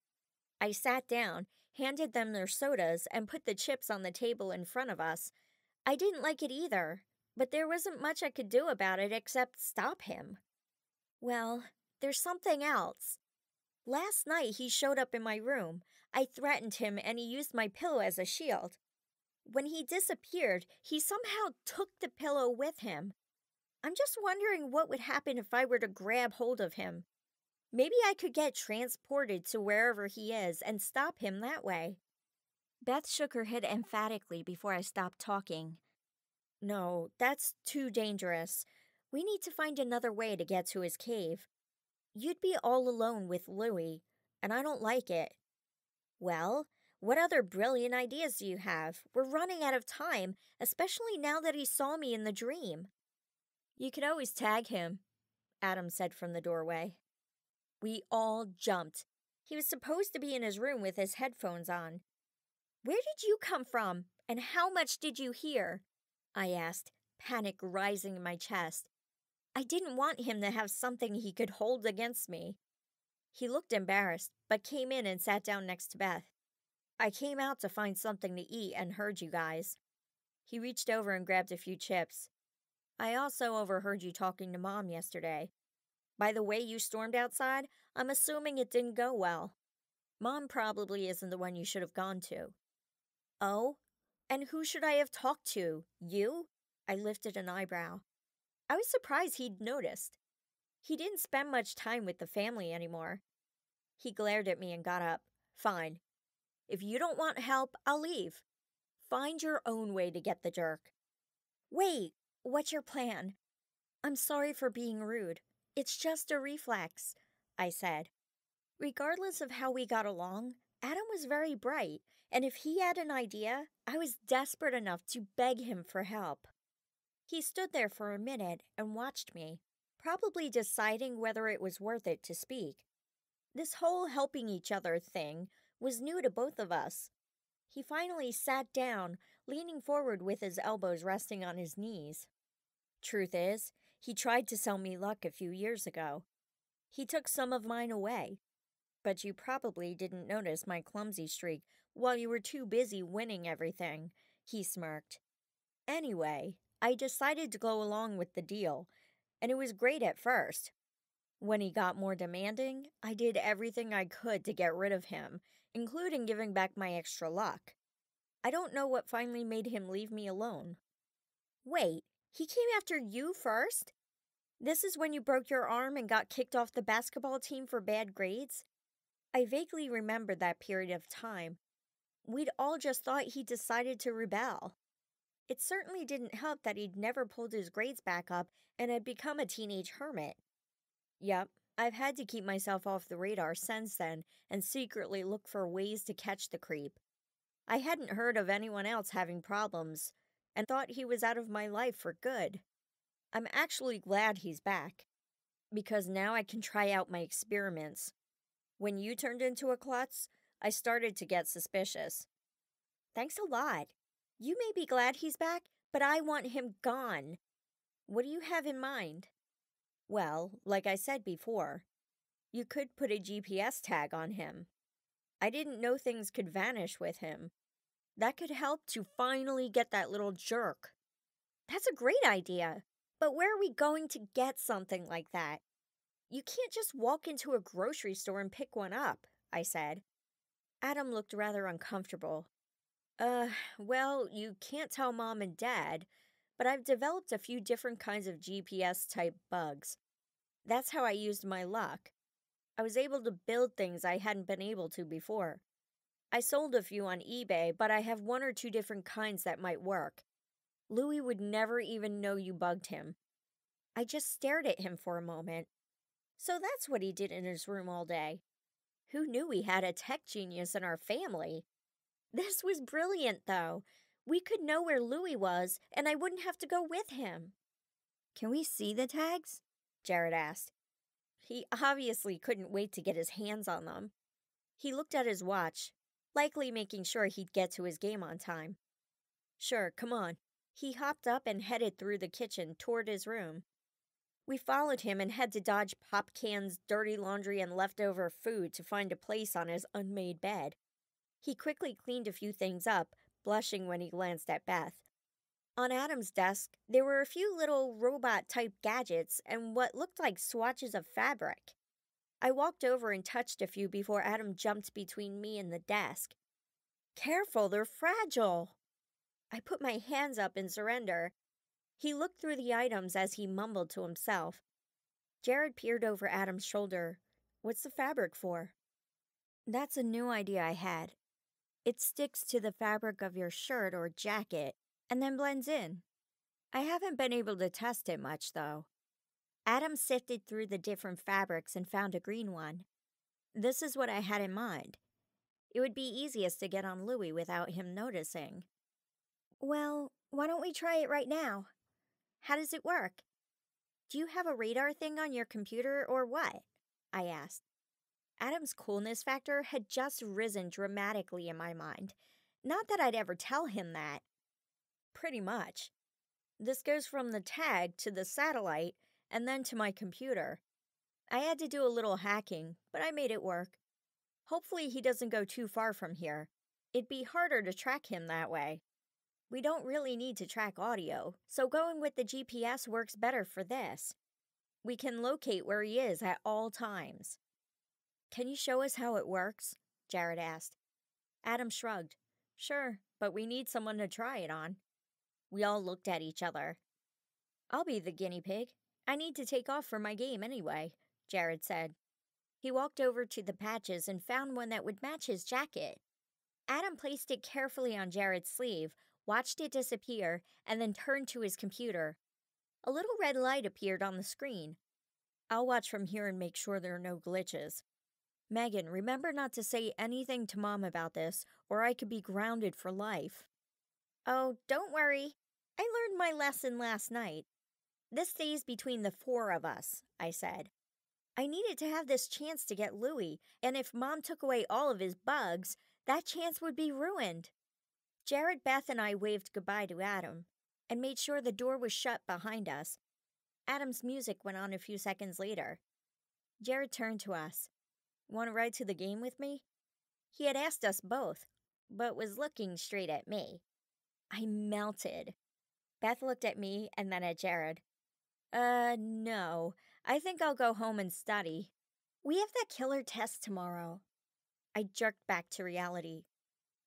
I sat down, handed them their sodas, and put the chips on the table in front of us. I didn't like it either, but there wasn't much I could do about it except stop him. "Well, there's something else. Last night he showed up in my room. I threatened him and he used my pillow as a shield. When he disappeared, he somehow took the pillow with him. I'm just wondering what would happen if I were to grab hold of him. Maybe I could get transported to wherever he is and stop him that way." Beth shook her head emphatically before I stopped talking. "No, that's too dangerous. We need to find another way to get to his cave. You'd be all alone with Louie, and I don't like it." "Well, what other brilliant ideas do you have? We're running out of time, especially now that he saw me in the dream." You could always tag him, Adam said from the doorway. We all jumped. He was supposed to be in his room with his headphones on. Where did you come from, and how much did you hear? I asked, panic rising in my chest. I didn't want him to have something he could hold against me. He looked embarrassed, but came in and sat down next to Beth. I came out to find something to eat and heard you guys. He reached over and grabbed a few chips. I also overheard you talking to Mom yesterday. By the way you stormed outside, I'm assuming it didn't go well. Mom probably isn't the one you should have gone to. Oh? And who should I have talked to? You? I lifted an eyebrow. I was surprised he'd noticed. He didn't spend much time with the family anymore. He glared at me and got up. Fine. If you don't want help, I'll leave. Find your own way to get the jerk. Wait, what's your plan? I'm sorry for being rude. It's just a reflex, I said. Regardless of how we got along, Adam was very bright, and if he had an idea, I was desperate enough to beg him for help. He stood there for a minute and watched me, probably deciding whether it was worth it to speak. This whole helping each other thing was new to both of us. He finally sat down, leaning forward with his elbows resting on his knees. Truth is, he tried to sell me luck a few years ago. He took some of mine away. But you probably didn't notice my clumsy streak while you were too busy winning everything, he smirked. Anyway, I decided to go along with the deal, and it was great at first. When he got more demanding, I did everything I could to get rid of him, including giving back my extra luck. I don't know what finally made him leave me alone. Wait, he came after you first? This is when you broke your arm and got kicked off the basketball team for bad grades? I vaguely remembered that period of time. We'd all just thought he decided to rebel. It certainly didn't help that he'd never pulled his grades back up and had become a teenage hermit. Yep, I've had to keep myself off the radar since then and secretly look for ways to catch the creep. I hadn't heard of anyone else having problems and thought he was out of my life for good. I'm actually glad he's back, because now I can try out my experiments. When you turned into a klutz, I started to get suspicious. Thanks a lot. You may be glad he's back, but I want him gone. What do you have in mind? Well, like I said before, you could put a GPS tag on him. I didn't know things could vanish with him. That could help to finally get that little jerk. That's a great idea, but where are we going to get something like that? You can't just walk into a grocery store and pick one up, I said. Adam looked rather uncomfortable. Well, you can't tell Mom and Dad, but I've developed a few different kinds of GPS-type bugs. That's how I used my luck. I was able to build things I hadn't been able to before. I sold a few on eBay, but I have one or two different kinds that might work. Louis would never even know you bugged him. I just stared at him for a moment. So that's what he did in his room all day. Who knew we had a tech genius in our family? This was brilliant, though. We could know where Louis was, and I wouldn't have to go with him. Can we see the tags? Jared asked. He obviously couldn't wait to get his hands on them. He looked at his watch, likely making sure he'd get to his game on time. Sure, come on. He hopped up and headed through the kitchen toward his room. We followed him and had to dodge pop cans, dirty laundry, and leftover food to find a place on his unmade bed. He quickly cleaned a few things up, blushing when he glanced at Beth. On Adam's desk, there were a few little robot-type gadgets and what looked like swatches of fabric. I walked over and touched a few before Adam jumped between me and the desk. Careful, they're fragile. I put my hands up in surrender. He looked through the items as he mumbled to himself. Jared peered over Adam's shoulder. What's the fabric for? That's a new idea I had. It sticks to the fabric of your shirt or jacket and then blends in. I haven't been able to test it much, though. Adam sifted through the different fabrics and found a green one. This is what I had in mind. It would be easiest to get on Louis without him noticing. Well, why don't we try it right now? How does it work? Do you have a radar thing on your computer or what? I asked. Adam's coolness factor had just risen dramatically in my mind. Not that I'd ever tell him that. Pretty much. This goes from the tag to the satellite and then to my computer. I had to do a little hacking, but I made it work. Hopefully he doesn't go too far from here. It'd be harder to track him that way. We don't really need to track audio, so going with the GPS works better for this. We can locate where he is at all times. Can you show us how it works? Jared asked. Adam shrugged. Sure, but we need someone to try it on. We all looked at each other. I'll be the guinea pig. I need to take off for my game anyway, Jared said. He walked over to the patches and found one that would match his jacket. Adam placed it carefully on Jared's sleeve, watched it disappear, and then turned to his computer. A little red light appeared on the screen. I'll watch from here and make sure there are no glitches. Megan, remember not to say anything to Mom about this, or I could be grounded for life. Oh, don't worry. I learned my lesson last night. This stays between the four of us, I said. I needed to have this chance to get Louie, and if Mom took away all of his bugs, that chance would be ruined. Jared, Beth, and I waved goodbye to Adam and made sure the door was shut behind us. Adam's music went on a few seconds later. Jared turned to us. Want to ride to the game with me? He had asked us both, but was looking straight at me. I melted. Beth looked at me and then at Jared. No. I think I'll go home and study. We have that killer test tomorrow. I jerked back to reality.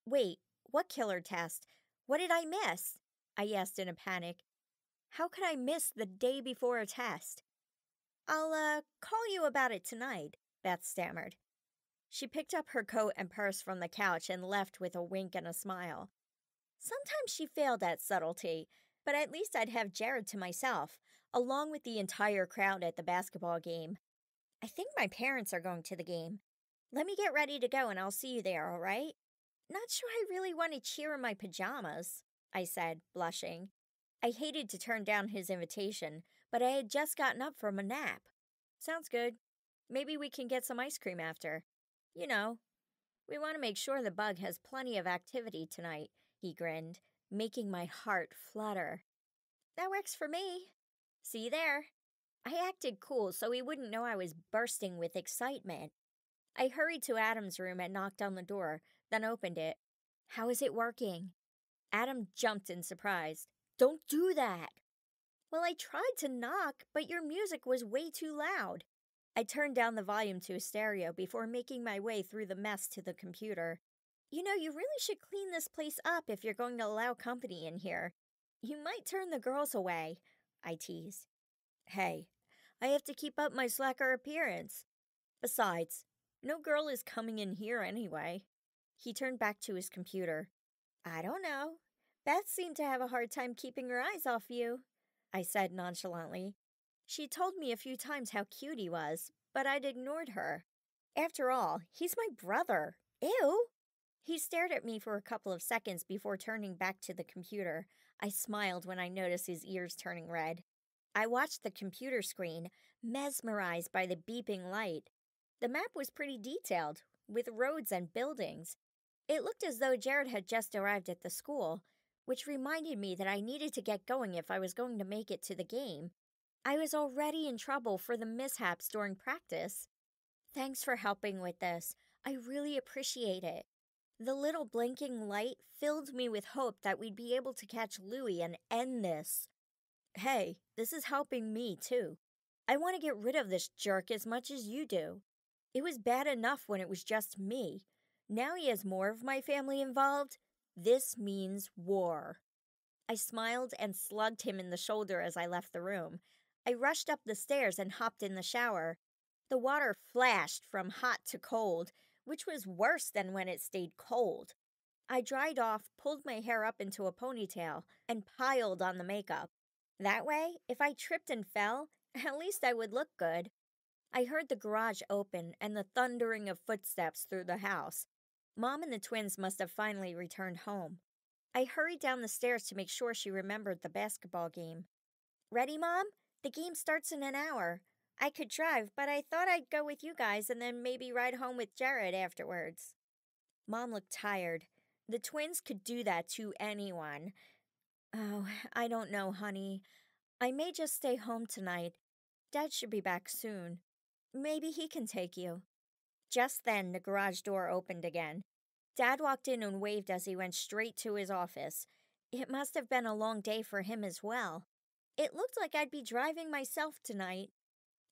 Wait, what killer test? What did I miss? I asked in a panic. How could I miss the day before a test? I'll, call you about it tonight, Beth stammered. She picked up her coat and purse from the couch and left with a wink and a smile. Sometimes she failed at subtlety, but at least I'd have Jared to myself, along with the entire crowd at the basketball game. I think my parents are going to the game. Let me get ready to go and I'll see you there, all right? Not sure I really want to cheer in my pajamas, I said, blushing. I hated to turn down his invitation, but I had just gotten up from a nap. Sounds good. Maybe we can get some ice cream after. You know, we want to make sure the bug has plenty of activity tonight, he grinned, making my heart flutter. That works for me. See you there. I acted cool so he wouldn't know I was bursting with excitement. I hurried to Adam's room and knocked on the door, then opened it. How is it working? Adam jumped in surprise. Don't do that. Well, I tried to knock, but your music was way too loud. I turned down the volume to a stereo before making my way through the mess to the computer. You know, you really should clean this place up if you're going to allow company in here. You might turn the girls away, I teased. Hey, I have to keep up my slacker appearance. Besides, no girl is coming in here anyway. He turned back to his computer. I don't know. Beth seemed to have a hard time keeping her eyes off you, I said nonchalantly. She told me a few times how cute he was, but I'd ignored her. After all, he's my brother. Ew! He stared at me for a couple of seconds before turning back to the computer. I smiled when I noticed his ears turning red. I watched the computer screen, mesmerized by the beeping light. The map was pretty detailed, with roads and buildings. It looked as though Jared had just arrived at the school, which reminded me that I needed to get going if I was going to make it to the game. I was already in trouble for the mishaps during practice. Thanks for helping with this. I really appreciate it. The little blinking light filled me with hope that we'd be able to catch Louie and end this. Hey, this is helping me too. I want to get rid of this jerk as much as you do. It was bad enough when it was just me. Now he has more of my family involved. This means war. I smiled and slugged him in the shoulder as I left the room. I rushed up the stairs and hopped in the shower. The water flashed from hot to cold, which was worse than when it stayed cold. I dried off, pulled my hair up into a ponytail, and piled on the makeup. That way, if I tripped and fell, at least I would look good. I heard the garage open and the thundering of footsteps through the house. Mom and the twins must have finally returned home. I hurried down the stairs to make sure she remembered the basketball game. Ready, Mom? The game starts in an hour. I could drive, but I thought I'd go with you guys and then maybe ride home with Jared afterwards. Mom looked tired. The twins could do that to anyone. Oh, I don't know, honey. I may just stay home tonight. Dad should be back soon. Maybe he can take you. Just then, the garage door opened again. Dad walked in and waved as he went straight to his office. It must have been a long day for him as well. It looked like I'd be driving myself tonight.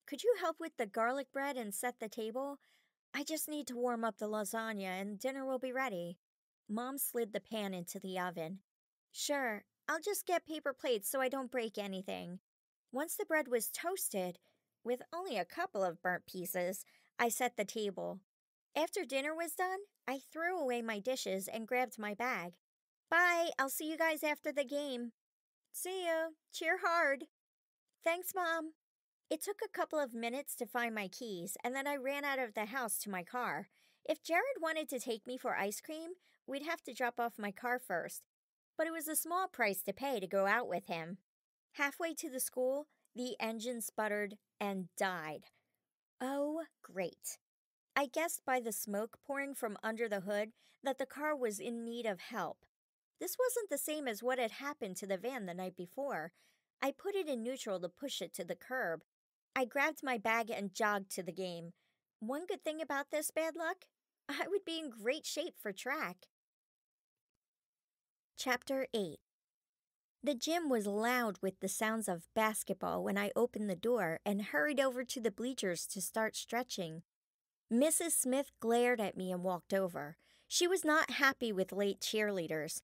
Could you help with the garlic bread and set the table? I just need to warm up the lasagna and dinner will be ready. Mom slid the pan into the oven. Sure, I'll just get paper plates so I don't break anything. Once the bread was toasted, with only a couple of burnt pieces, I set the table. After dinner was done, I threw away my dishes and grabbed my bag. Bye, I'll see you guys after the game. See ya. Cheer hard. Thanks, Mom. It took a couple of minutes to find my keys, and then I ran out of the house to my car. If Jared wanted to take me for ice cream, we'd have to drop off my car first. But it was a small price to pay to go out with him. Halfway to the school, the engine sputtered and died. Oh, great. I guessed by the smoke pouring from under the hood that the car was in need of help. This wasn't the same as what had happened to the van the night before. I put it in neutral to push it to the curb. I grabbed my bag and jogged to the game. One good thing about this bad luck, I would be in great shape for track. Chapter 8. The gym was loud with the sounds of basketball when I opened the door and hurried over to the bleachers to start stretching. Mrs. Smith glared at me and walked over. She was not happy with late cheerleaders.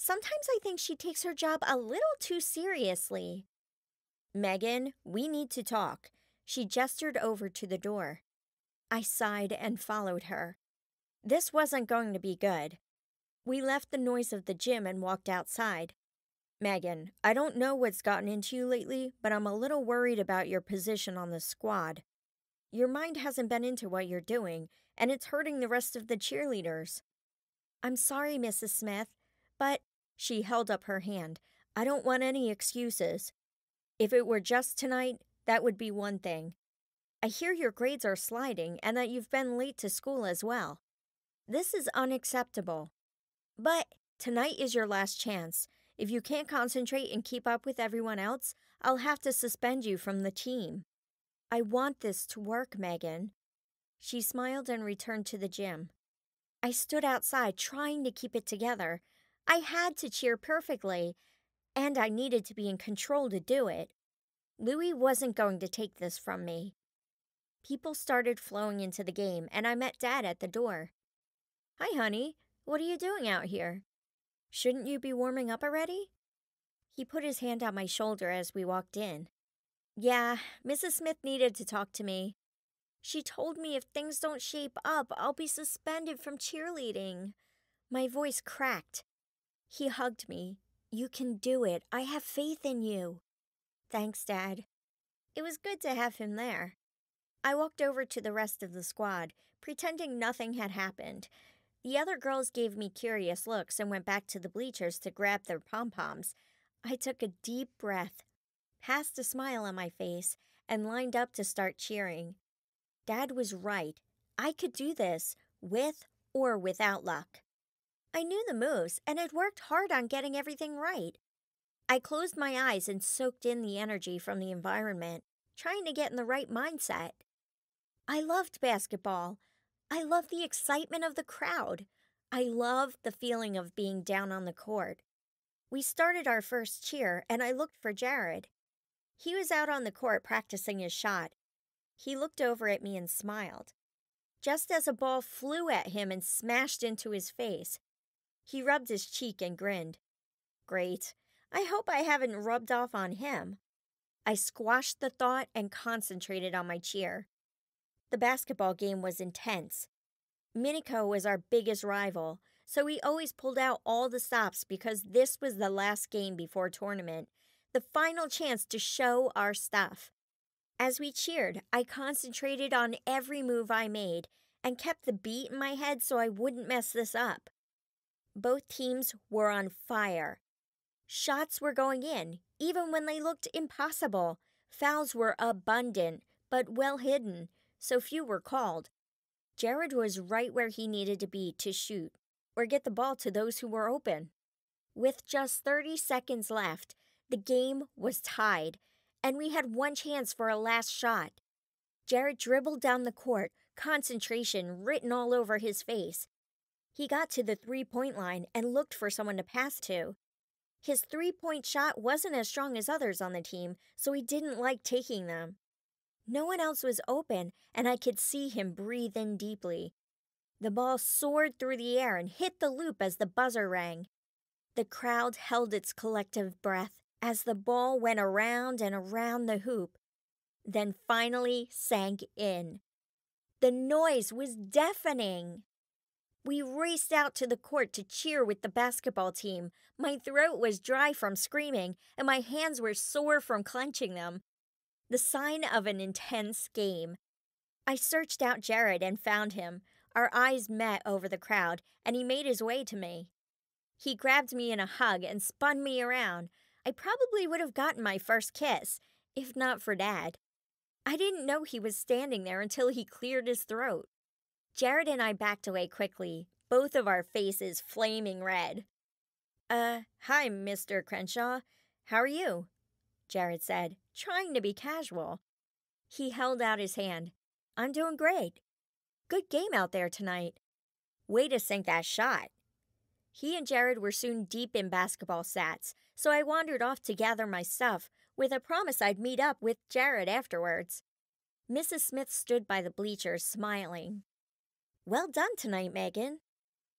Sometimes I think she takes her job a little too seriously. Megan, we need to talk. She gestured over to the door. I sighed and followed her. This wasn't going to be good. We left the noise of the gym and walked outside. Megan, I don't know what's gotten into you lately, but I'm a little worried about your position on the squad. Your mind hasn't been into what you're doing, and it's hurting the rest of the cheerleaders. I'm sorry, Mrs. Smith, but she held up her hand. I don't want any excuses. If it were just tonight, that would be one thing. I hear your grades are sliding and that you've been late to school as well. This is unacceptable. But tonight is your last chance. If you can't concentrate and keep up with everyone else, I'll have to suspend you from the team. I want this to work, Megan. She smiled and returned to the gym. I stood outside trying to keep it together. I had to cheer perfectly, and I needed to be in control to do it. Louis wasn't going to take this from me. People started flowing into the game, and I met Dad at the door. Hi, honey. What are you doing out here? Shouldn't you be warming up already? He put his hand on my shoulder as we walked in. Yeah, Mrs. Smith needed to talk to me. She told me if things don't shape up, I'll be suspended from cheerleading. My voice cracked. He hugged me. You can do it. I have faith in you. Thanks, Dad. It was good to have him there. I walked over to the rest of the squad, pretending nothing had happened. The other girls gave me curious looks and went back to the bleachers to grab their pom-poms. I took a deep breath, passed a smile on my face, and lined up to start cheering. Dad was right. I could do this, with or without luck. I knew the moves and had worked hard on getting everything right. I closed my eyes and soaked in the energy from the environment, trying to get in the right mindset. I loved basketball. I loved the excitement of the crowd. I loved the feeling of being down on the court. We started our first cheer, and I looked for Jared. He was out on the court practicing his shot. He looked over at me and smiled. Just as a ball flew at him and smashed into his face, he rubbed his cheek and grinned. Great. I hope I haven't rubbed off on him. I squashed the thought and concentrated on my cheer. The basketball game was intense. Miniko was our biggest rival, so we always pulled out all the stops because this was the last game before tournament, the final chance to show our stuff. As we cheered, I concentrated on every move I made and kept the beat in my head so I wouldn't mess this up. Both teams were on fire. Shots were going in, even when they looked impossible. Fouls were abundant, but well hidden, so few were called. Jared was right where he needed to be to shoot, or get the ball to those who were open. With just 30 seconds left, the game was tied, and we had one chance for a last shot. Jared dribbled down the court, concentration written all over his face. He got to the three-point line and looked for someone to pass to. His three-point shot wasn't as strong as others on the team, so he didn't like taking them. No one else was open, and I could see him breathe in deeply. The ball soared through the air and hit the loop as the buzzer rang. The crowd held its collective breath as the ball went around and around the hoop, then finally sank in. The noise was deafening. We raced out to the court to cheer with the basketball team. My throat was dry from screaming, and my hands were sore from clenching them. The sign of an intense game. I searched out Jared and found him. Our eyes met over the crowd, and he made his way to me. He grabbed me in a hug and spun me around. I probably would have gotten my first kiss, if not for Dad. I didn't know he was standing there until he cleared his throat. Jared and I backed away quickly, both of our faces flaming red. Hi, Mr. Crenshaw. How are you?" Jared said, trying to be casual. He held out his hand. "I'm doing great. Good game out there tonight. Way to sink that shot." He and Jared were soon deep in basketball stats, so I wandered off to gather my stuff, with a promise I'd meet up with Jared afterwards. Mrs. Smith stood by the bleachers, smiling. "Well done tonight, Megan.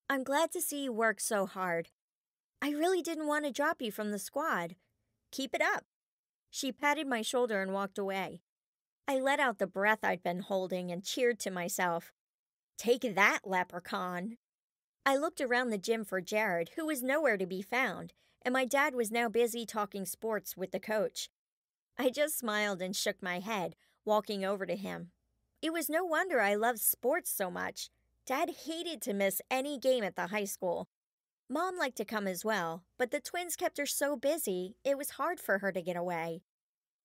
I'm glad to see you work so hard. I really didn't want to drop you from the squad. Keep it up." She patted my shoulder and walked away. I let out the breath I'd been holding and cheered to myself. "Take that, leprechaun." I looked around the gym for Jared, who was nowhere to be found, and my dad was now busy talking sports with the coach. I just smiled and shook my head, walking over to him. It was no wonder I loved sports so much. Dad hated to miss any game at the high school. Mom liked to come as well, but the twins kept her so busy, it was hard for her to get away.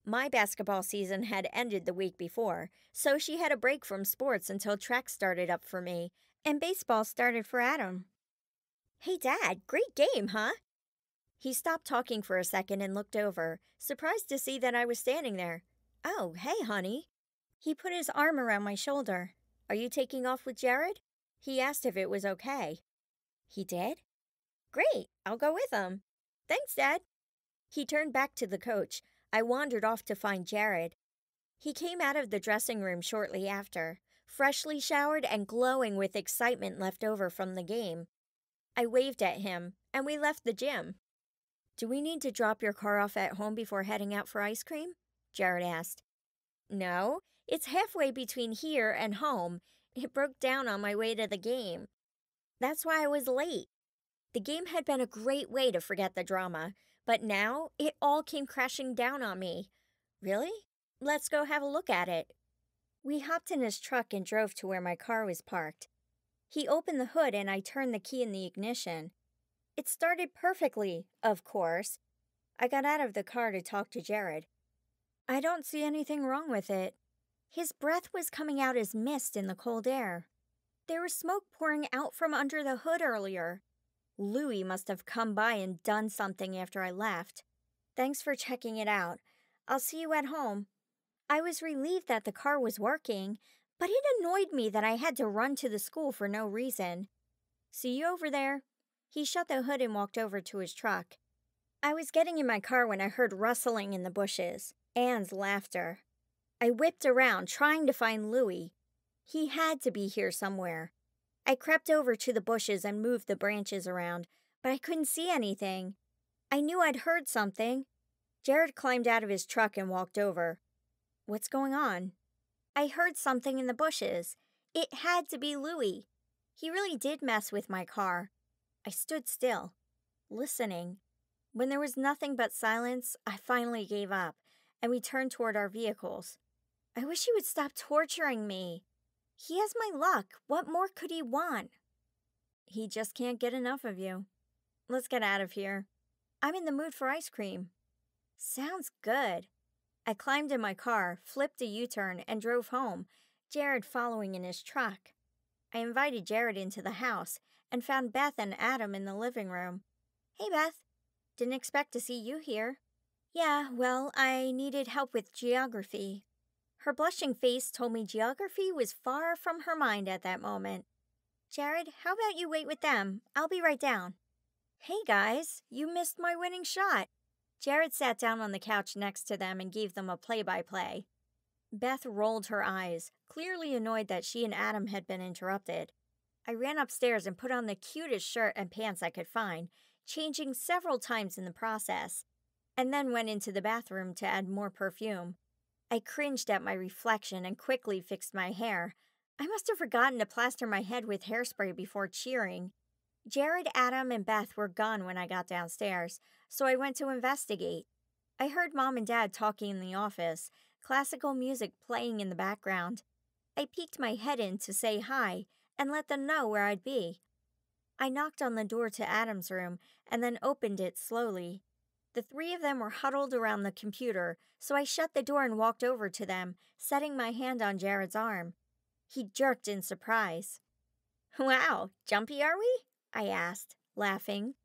My basketball season had ended the week before, so she had a break from sports until track started up for me, and baseball started for Adam. "Hey, Dad, great game, huh?" He stopped talking for a second and looked over, surprised to see that I was standing there. "Oh, hey, honey." He put his arm around my shoulder. "Are you taking off with Jared?" He asked if it was okay. "He did?" "Great, I'll go with him." "Thanks, Dad." He turned back to the coach. I wandered off to find Jared. He came out of the dressing room shortly after, freshly showered and glowing with excitement left over from the game. I waved at him, and we left the gym. "Do we need to drop your car off at home before heading out for ice cream?" Jared asked. "No, it's halfway between here and home. It broke down on my way to the game. That's why I was late." The game had been a great way to forget the drama, but now it all came crashing down on me. "Really? Let's go have a look at it." We hopped in his truck and drove to where my car was parked. He opened the hood and I turned the key in the ignition. It started perfectly, of course. I got out of the car to talk to Jared. "I don't see anything wrong with it." His breath was coming out as mist in the cold air. There was smoke pouring out from under the hood earlier. Louie must have come by and done something after I left. "Thanks for checking it out. I'll see you at home." I was relieved that the car was working, but it annoyed me that I had to run to the school for no reason. "See you over there." He shut the hood and walked over to his truck. I was getting in my car when I heard rustling in the bushes, Anne's laughter. I whipped around, trying to find Louie. He had to be here somewhere. I crept over to the bushes and moved the branches around, but I couldn't see anything. I knew I'd heard something. Jared climbed out of his truck and walked over. "What's going on?" "I heard something in the bushes. It had to be Louie. He really did mess with my car." I stood still, listening. When there was nothing but silence, I finally gave up, and we turned toward our vehicles. "I wish he would stop torturing me. He has my luck. What more could he want?" "He just can't get enough of you. Let's get out of here. I'm in the mood for ice cream." "Sounds good." I climbed in my car, flipped a U-turn, and drove home, Jared following in his truck. I invited Jared into the house and found Beth and Adam in the living room. "Hey, Beth. Didn't expect to see you here." "Yeah, well, I needed help with geography." Her blushing face told me geography was far from her mind at that moment. "Jared, how about you wait with them? I'll be right down." "Hey, guys, you missed my winning shot." Jared sat down on the couch next to them and gave them a play-by-play. Beth rolled her eyes, clearly annoyed that she and Adam had been interrupted. I ran upstairs and put on the cutest shirt and pants I could find, changing several times in the process, and then went into the bathroom to add more perfume. I cringed at my reflection and quickly fixed my hair. I must have forgotten to plaster my head with hairspray before cheering. Jared, Adam, and Beth were gone when I got downstairs, so I went to investigate. I heard Mom and Dad talking in the office, classical music playing in the background. I peeked my head in to say hi and let them know where I'd be. I knocked on the door to Adam's room and then opened it slowly. The three of them were huddled around the computer, so I shut the door and walked over to them, setting my hand on Jared's arm. He jerked in surprise. "Wow, jumpy are we?" I asked, laughing.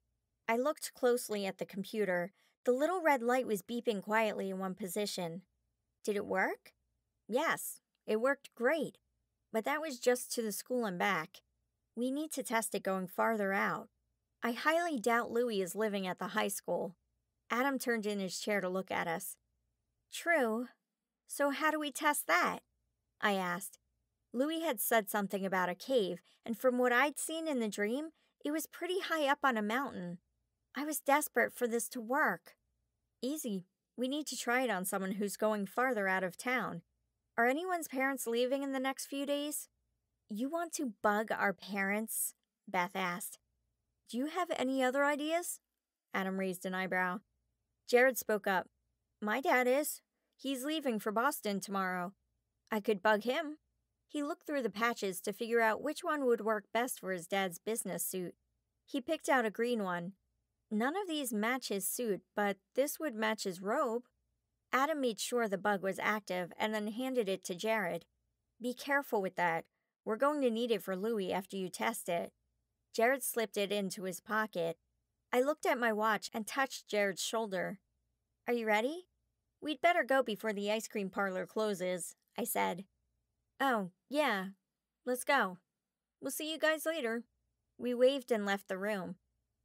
I looked closely at the computer. The little red light was beeping quietly in one position. Did it work? Yes, it worked great. But that was just to the school and back. We need to test it going farther out. I highly doubt Louis is living at the high school. Adam turned in his chair to look at us. "True. So how do we test that?" I asked. Louis had said something about a cave, and from what I'd seen in the dream, it was pretty high up on a mountain. I was desperate for this to work. "Easy. We need to try it on someone who's going farther out of town. Are anyone's parents leaving in the next few days?" "You want to bug our parents?" Beth asked. "Do you have any other ideas?" Adam raised an eyebrow. Jared spoke up. "My dad is. He's leaving for Boston tomorrow. I could bug him." He looked through the patches to figure out which one would work best for his dad's business suit. He picked out a green one. None of these match his suit, but this would match his robe. Adam made sure the bug was active and then handed it to Jared. "Be careful with that. We're going to need it for Louis after you test it." Jared slipped it into his pocket. I looked at my watch and touched Jared's shoulder. "Are you ready?" "We'd better go before the ice cream parlor closes," I said. "Oh, yeah. Let's go. We'll see you guys later." We waved and left the room.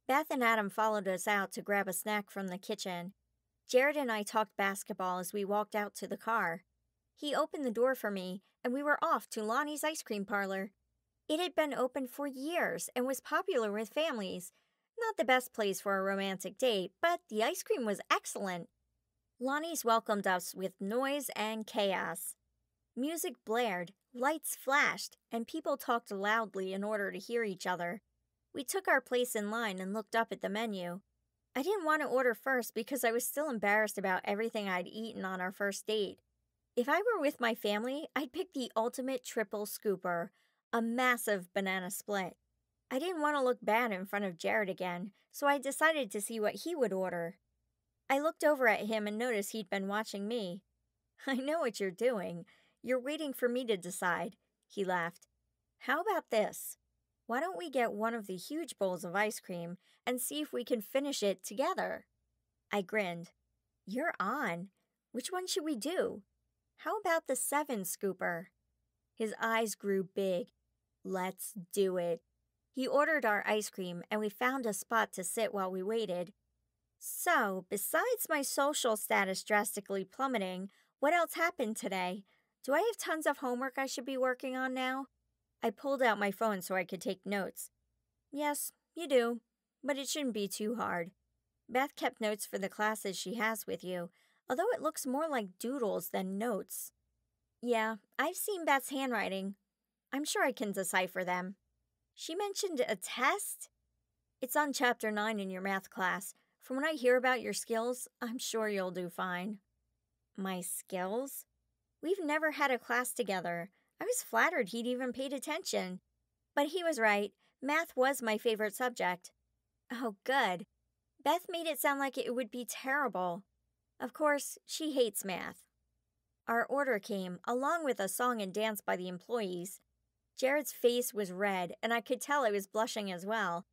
Beth and Adam followed us out to grab a snack from the kitchen. Jared and I talked basketball as we walked out to the car. He opened the door for me, and we were off to Lonnie's ice cream parlor. It had been open for years and was popular with families. Not the best place for a romantic date, but the ice cream was excellent. Lonnie's welcomed us with noise and chaos. Music blared, lights flashed, and people talked loudly in order to hear each other. We took our place in line and looked up at the menu. I didn't want to order first because I was still embarrassed about everything I'd eaten on our first date. If I were with my family, I'd pick the ultimate triple scooper, a massive banana split. I didn't want to look bad in front of Jared again, so I decided to see what he would order. I looked over at him and noticed he'd been watching me. "I know what you're doing. You're waiting for me to decide," he laughed. "How about this? Why don't we get one of the huge bowls of ice cream and see if we can finish it together?" I grinned. "You're on. Which one should we do? How about the 7-scooper? His eyes grew big. "Let's do it." He ordered our ice cream, and we found a spot to sit while we waited. "So, besides my social status drastically plummeting, what else happened today? Do I have tons of homework I should be working on now?" I pulled out my phone so I could take notes. "Yes, you do, but it shouldn't be too hard. Beth kept notes for the classes she has with you, although it looks more like doodles than notes." "Yeah, I've seen Beth's handwriting. I'm sure I can decipher them." "She mentioned a test?" "It's on Chapter 9 in your math class. From what I hear about your skills, I'm sure you'll do fine." "My skills? We've never had a class together. I was flattered he'd even paid attention. But he was right. Math was my favorite subject." "Oh, good. Beth made it sound like it would be terrible. Of course, she hates math. Our order came, along with a song and dance by the employees. Jared's face was red, and I could tell I was blushing as well.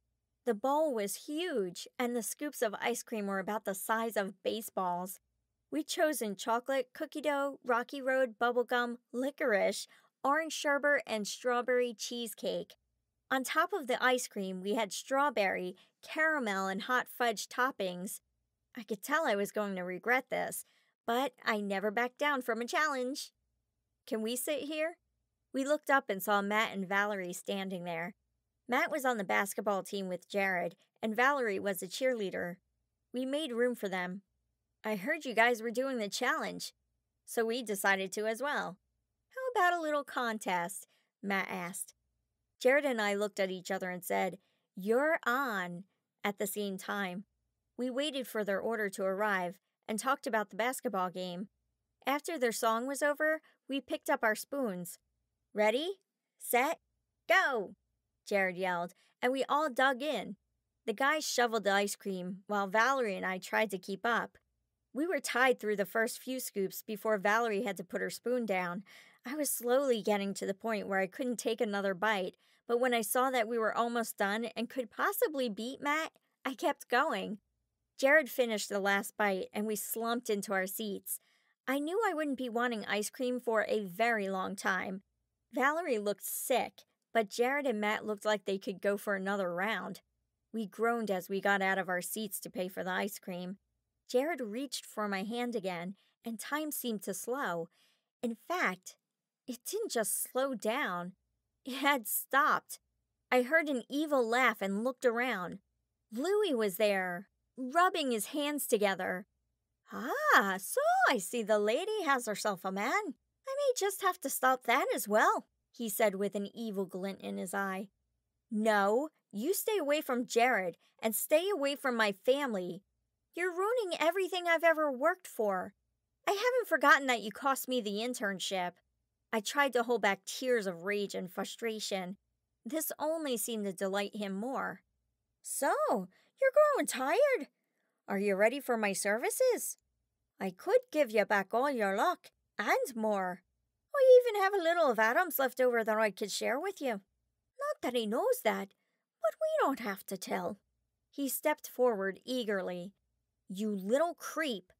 The bowl was huge, and the scoops of ice cream were about the size of baseballs. We'd chosen chocolate, cookie dough, Rocky Road, bubblegum, licorice, orange sherbet, and strawberry cheesecake. On top of the ice cream, we had strawberry, caramel, and hot fudge toppings. I could tell I was going to regret this, but I never backed down from a challenge. Can we sit here? We looked up and saw Matt and Valerie standing there. Matt was on the basketball team with Jared, and Valerie was a cheerleader. We made room for them. I heard you guys were doing the challenge, so we decided to as well. How about a little contest? Matt asked. Jared and I looked at each other and said, "You're on," at the same time. We waited for their order to arrive and talked about the basketball game. After their song was over, we picked up our spoons. "Ready, set, go!" Jared yelled, and we all dug in. The guys shoveled the ice cream, while Valerie and I tried to keep up. We were tied through the first few scoops before Valerie had to put her spoon down. I was slowly getting to the point where I couldn't take another bite, but when I saw that we were almost done and could possibly beat Matt, I kept going. Jared finished the last bite, and we slumped into our seats. I knew I wouldn't be wanting ice cream for a very long time. Valerie looked sick, but Jared and Matt looked like they could go for another round. We groaned as we got out of our seats to pay for the ice cream. Jared reached for my hand again, and time seemed to slow. In fact, it didn't just slow down. It had stopped. I heard an evil laugh and looked around. Louie was there, rubbing his hands together. "Ah, so I see the lady has herself a man. I may just have to stop that as well," he said with an evil glint in his eye. "No, you stay away from Jared and stay away from my family. You're ruining everything I've ever worked for. I haven't forgotten that you cost me the internship." I tried to hold back tears of rage and frustration. This only seemed to delight him more. "So, you're growing tired. Are you ready for my services? I could give you back all your luck, and more. I even have a little of Adam's left over that I could share with you. Not that he knows that, but we don't have to tell." He stepped forward eagerly. "You little creep."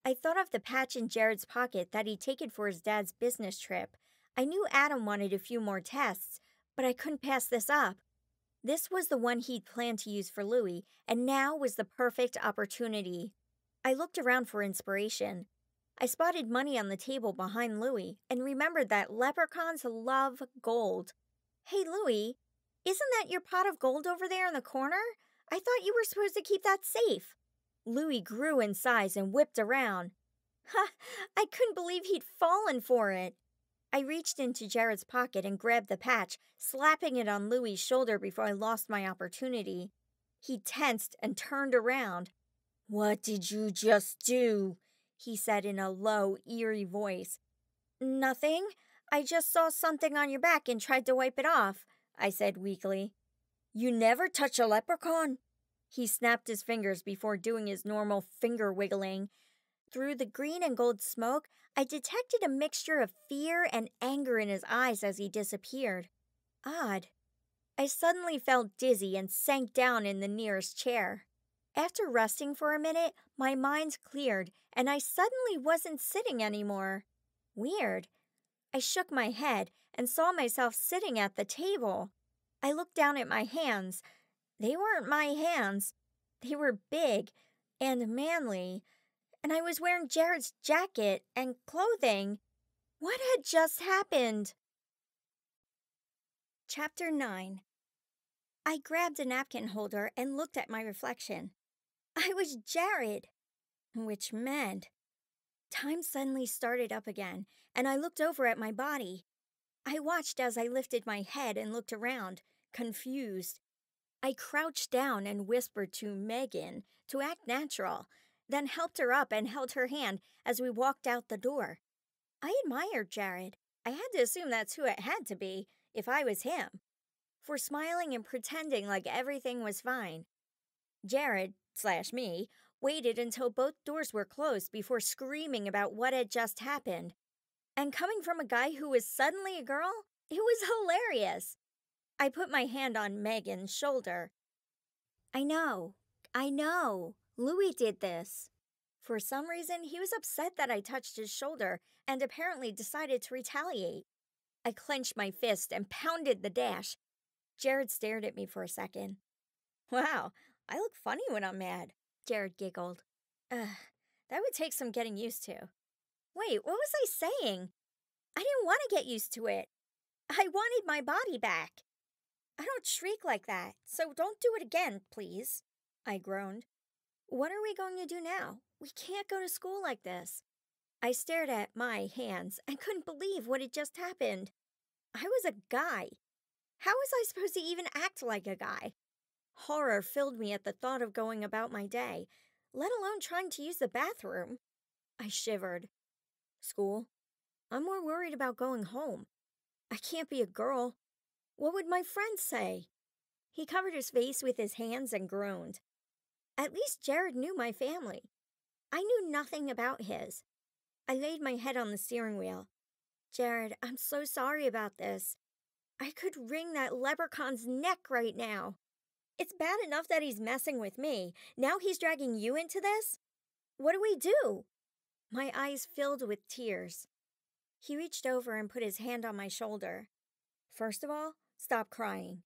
I thought of the patch in Jared's pocket that he'd taken for his dad's business trip. I knew Adam wanted a few more tests, but I couldn't pass this up. This was the one he'd planned to use for Louie, and now was the perfect opportunity. I looked around for inspiration. I spotted money on the table behind Louie and remembered that leprechauns love gold. "Hey, Louie, isn't that your pot of gold over there in the corner? I thought you were supposed to keep that safe." Louie grew in size and whipped around. Ha! I couldn't believe he'd fallen for it. I reached into Jared's pocket and grabbed the patch, slapping it on Louie's shoulder before I lost my opportunity. He tensed and turned around. "What did you just do?" he said in a low, eerie voice. "Nothing. I just saw something on your back and tried to wipe it off," I said weakly. "You never touch a leprechaun." He snapped his fingers before doing his normal finger wiggling. Through the green and gold smoke, I detected a mixture of fear and anger in his eyes as he disappeared. Odd. I suddenly felt dizzy and sank down in the nearest chair. After resting for a minute, my mind cleared, and I suddenly wasn't sitting anymore. Weird. I shook my head and saw myself sitting at the table. I looked down at my hands. They weren't my hands. They were big and manly, and I was wearing Jared's jacket and clothing. What had just happened? Chapter 9. I grabbed a napkin holder and looked at my reflection. I was Jared, which meant time suddenly started up again, and I looked over at my body. I watched as I lifted my head and looked around, confused. I crouched down and whispered to Megan to act natural, then helped her up and held her hand as we walked out the door. I admired Jared. I had to assume that's who it had to be, if I was him, for smiling and pretending like everything was fine. Jared/me waited until both doors were closed before screaming about what had just happened. And coming from a guy who was suddenly a girl, it was hilarious. I put my hand on Megan's shoulder. I know. Louis did this. For some reason, he was upset that I touched his shoulder and apparently decided to retaliate. I clenched my fist and pounded the dash. Jared stared at me for a second. Wow, I look funny when I'm mad, Jared giggled. That would take some getting used to. Wait, what was I saying? I didn't want to get used to it. I wanted my body back. I don't shriek like that, so don't do it again, please, I groaned. What are we going to do now? We can't go to school like this. I stared at my hands and couldn't believe what had just happened. I was a guy. How was I supposed to even act like a guy? Horror filled me at the thought of going about my day, let alone trying to use the bathroom. I shivered. School? I'm more worried about going home. I can't be a girl. What would my friends say? He covered his face with his hands and groaned. At least Jared knew my family. I knew nothing about his. I laid my head on the steering wheel. Jared, I'm so sorry about this. I could wring that leprechaun's neck right now. It's bad enough that he's messing with me. Now he's dragging you into this? What do we do? My eyes filled with tears. He reached over and put his hand on my shoulder. First of all, stop crying.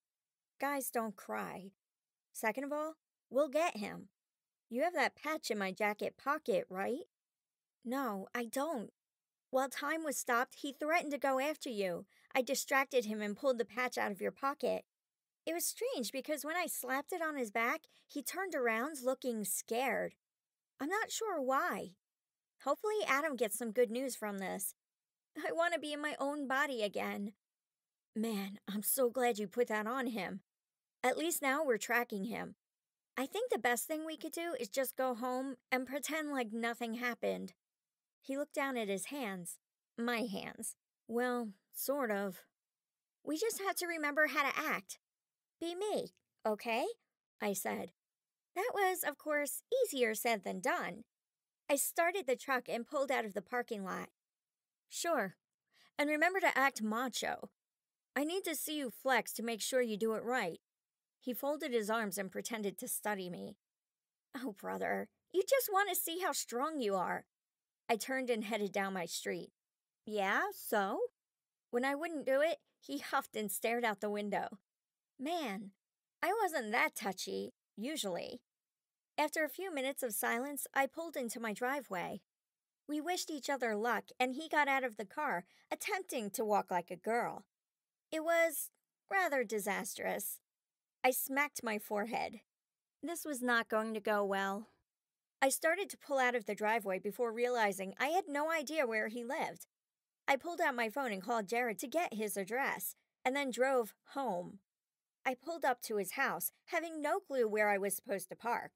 Guys don't cry. Second of all, we'll get him. You have that patch in my jacket pocket, right? No, I don't. While time was stopped, he threatened to go after you. I distracted him and pulled the patch out of your pocket. It was strange because when I slapped it on his back, he turned around looking scared. I'm not sure why. Hopefully Adam gets some good news from this. I want to be in my own body again. Man, I'm so glad you put that on him. At least now we're tracking him. I think the best thing we could do is just go home and pretend like nothing happened. He looked down at his hands. My hands. Well, sort of. We just have to remember how to act. Be me, okay? I said. That was, of course, easier said than done. I started the truck and pulled out of the parking lot. Sure. And remember to act macho. I need to see you flex to make sure you do it right. He folded his arms and pretended to study me. Oh, brother, you just want to see how strong you are. I turned and headed down my street. Yeah, so? When I wouldn't do it, he huffed and stared out the window. Man, I wasn't that touchy, usually. After a few minutes of silence, I pulled into my driveway. We wished each other luck, and he got out of the car, attempting to walk like a girl. It was rather disastrous. I smacked my forehead. This was not going to go well. I started to pull out of the driveway before realizing I had no idea where he lived. I pulled out my phone and called Jared to get his address, and then drove home. I pulled up to his house, having no clue where I was supposed to park.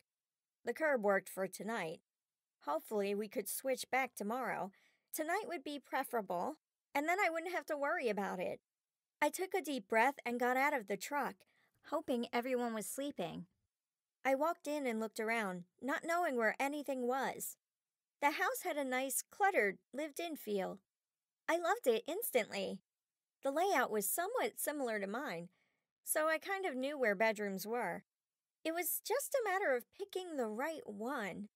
The curb worked for tonight. Hopefully, we could switch back tomorrow. Tonight would be preferable, and then I wouldn't have to worry about it. I took a deep breath and got out of the truck, hoping everyone was sleeping. I walked in and looked around, not knowing where anything was. The house had a nice, cluttered, lived-in feel. I loved it instantly. The layout was somewhat similar to mine, so I kind of knew where bedrooms were. It was just a matter of picking the right one.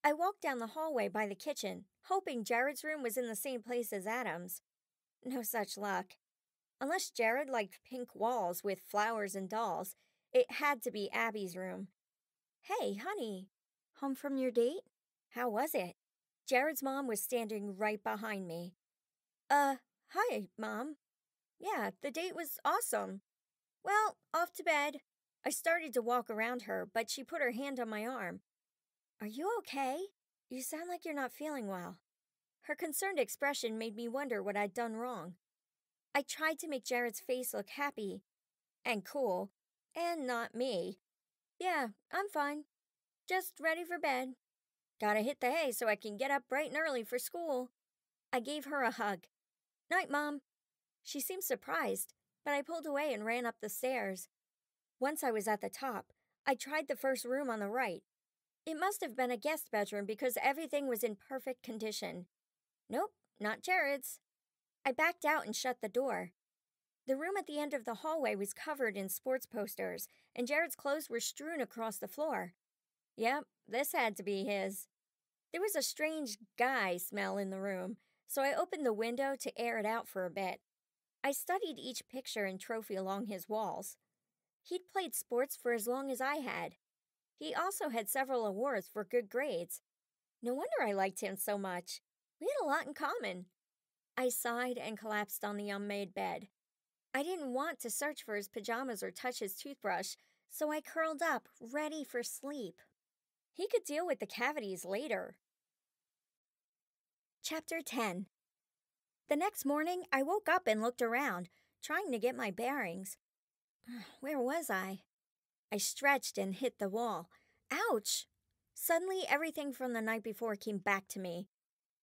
I walked down the hallway by the kitchen, hoping Jared's room was in the same place as Adam's. No such luck. Unless Jared liked pink walls with flowers and dolls, it had to be Abby's room. Hey, honey. Home from your date? How was it? Jared's mom was standing right behind me. Hi, Mom. Yeah, the date was awesome. Well, off to bed. I started to walk around her, but she put her hand on my arm. Are you okay? You sound like you're not feeling well. Her concerned expression made me wonder what I'd done wrong. I tried to make Jared's face look happy and cool, and not me. Yeah, I'm fine. Just ready for bed. Gotta hit the hay so I can get up bright and early for school. I gave her a hug. Night, Mom. She seemed surprised, but I pulled away and ran up the stairs. Once I was at the top, I tried the first room on the right. It must have been a guest bedroom because everything was in perfect condition. Nope, not Jared's. I backed out and shut the door. The room at the end of the hallway was covered in sports posters, and Jared's clothes were strewn across the floor. Yep, this had to be his. There was a strange guy smell in the room, so I opened the window to air it out for a bit. I studied each picture and trophy along his walls. He'd played sports for as long as I had. He also had several awards for good grades. No wonder I liked him so much. We had a lot in common. I sighed and collapsed on the unmade bed. I didn't want to search for his pajamas or touch his toothbrush, so I curled up, ready for sleep. He could deal with the cavities later. Chapter 10. The next morning, I woke up and looked around, trying to get my bearings. Where was I? I stretched and hit the wall. Ouch! Suddenly, everything from the night before came back to me.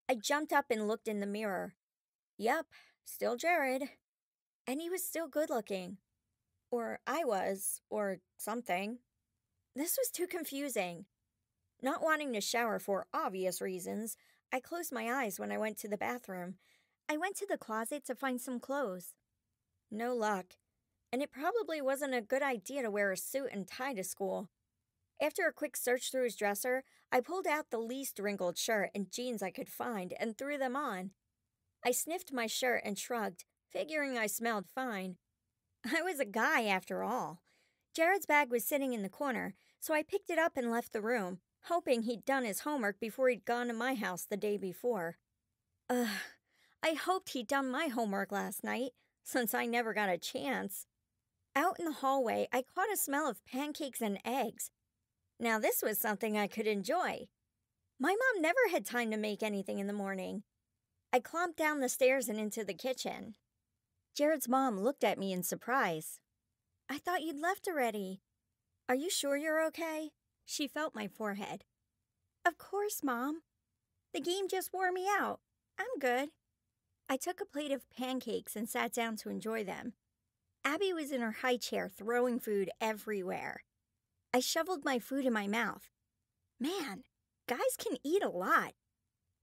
I jumped up and looked in the mirror. Yup, still Jared. And he was still good-looking. Or I was, or something. This was too confusing. Not wanting to shower for obvious reasons, I closed my eyes when I went to the bathroom. I went to the closet to find some clothes. No luck. And it probably wasn't a good idea to wear a suit and tie to school. After a quick search through his dresser, I pulled out the least wrinkled shirt and jeans I could find and threw them on. I sniffed my shirt and shrugged, figuring I smelled fine. I was a guy after all. Jared's bag was sitting in the corner, so I picked it up and left the room, hoping he'd done his homework before he'd gone to my house the day before. I hoped he'd done my homework last night, since I never got a chance. Out in the hallway, I caught a smell of pancakes and eggs. Now this was something I could enjoy. My mom never had time to make anything in the morning. I clomped down the stairs and into the kitchen. Jared's mom looked at me in surprise. I thought you'd left already. Are you sure you're okay? She felt my forehead. Of course, Mom. The game just wore me out. I'm good. I took a plate of pancakes and sat down to enjoy them. Abby was in her high chair throwing food everywhere. I shoveled my food in my mouth. Man, guys can eat a lot.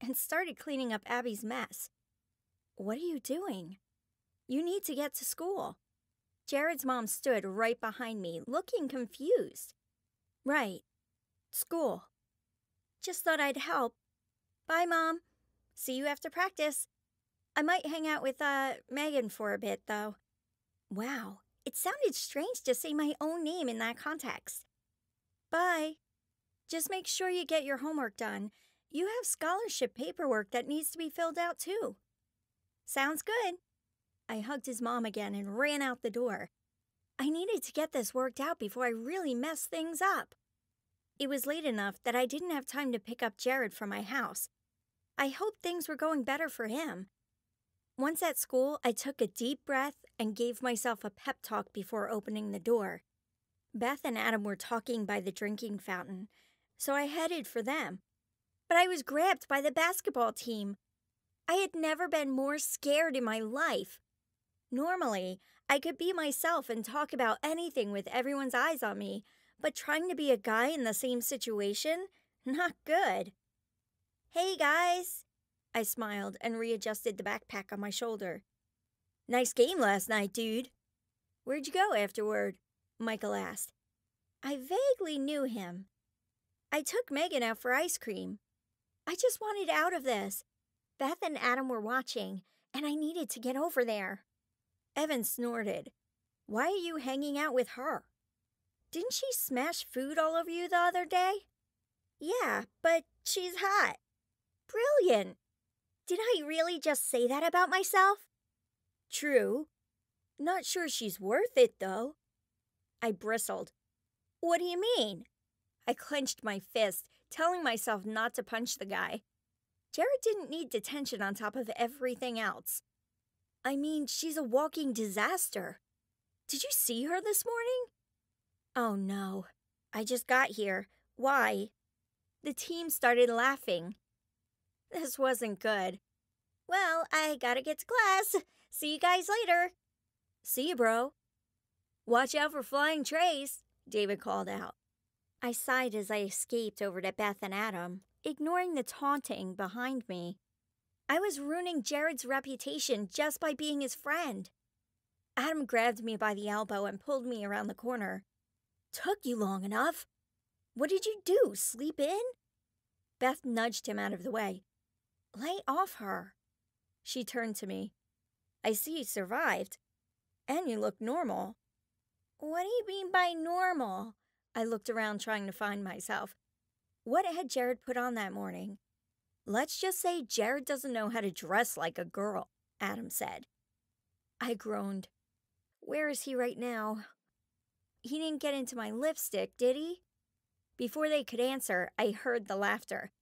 And started cleaning up Abby's mess. What are you doing? You need to get to school. Jared's mom stood right behind me, looking confused. Right. School. Just thought I'd help. Bye, Mom. See you after practice. I might hang out with, Megan for a bit, though. Wow, it sounded strange to say my own name in that context. Bye. Just make sure you get your homework done. You have scholarship paperwork that needs to be filled out, too. Sounds good. I hugged his mom again and ran out the door. I needed to get this worked out before I really messed things up. It was late enough that I didn't have time to pick up Jared from my house. I hoped things were going better for him. Once at school, I took a deep breath and gave myself a pep talk before opening the door. Beth and Adam were talking by the drinking fountain, so I headed for them. But I was grabbed by the basketball team. I had never been more scared in my life. Normally, I could be myself and talk about anything with everyone's eyes on me, but trying to be a guy in the same situation? Not good. Hey, guys. I smiled and readjusted the backpack on my shoulder. Nice game last night, dude. Where'd you go afterward? Michael asked. I vaguely knew him. I took Megan out for ice cream. I just wanted out of this. Beth and Adam were watching, and I needed to get over there. Evan snorted. Why are you hanging out with her? Didn't she smash food all over you the other day? Yeah, but she's hot. Brilliant. Did I really just say that about myself? True. Not sure she's worth it, though. I bristled. What do you mean? I clenched my fist, telling myself not to punch the guy. Jared didn't need detention on top of everything else. I mean, she's a walking disaster. Did you see her this morning? Oh, no. I just got here. Why? The team started laughing. This wasn't good. Well, I gotta get to class. See you guys later. See you, bro. Watch out for flying trays, David called out. I sighed as I escaped over to Beth and Adam, ignoring the taunting behind me. I was ruining Jared's reputation just by being his friend. Adam grabbed me by the elbow and pulled me around the corner. Took you long enough. What did you do, sleep in? Beth nudged him out of the way. Lay off her. She turned to me. I see you survived. And you look normal. What do you mean by normal? I looked around trying to find myself. What had Jared put on that morning? Let's just say Jared doesn't know how to dress like a girl, Adam said. I groaned. Where is he right now? He didn't get into my lipstick, did he? Before they could answer, I heard the laughter.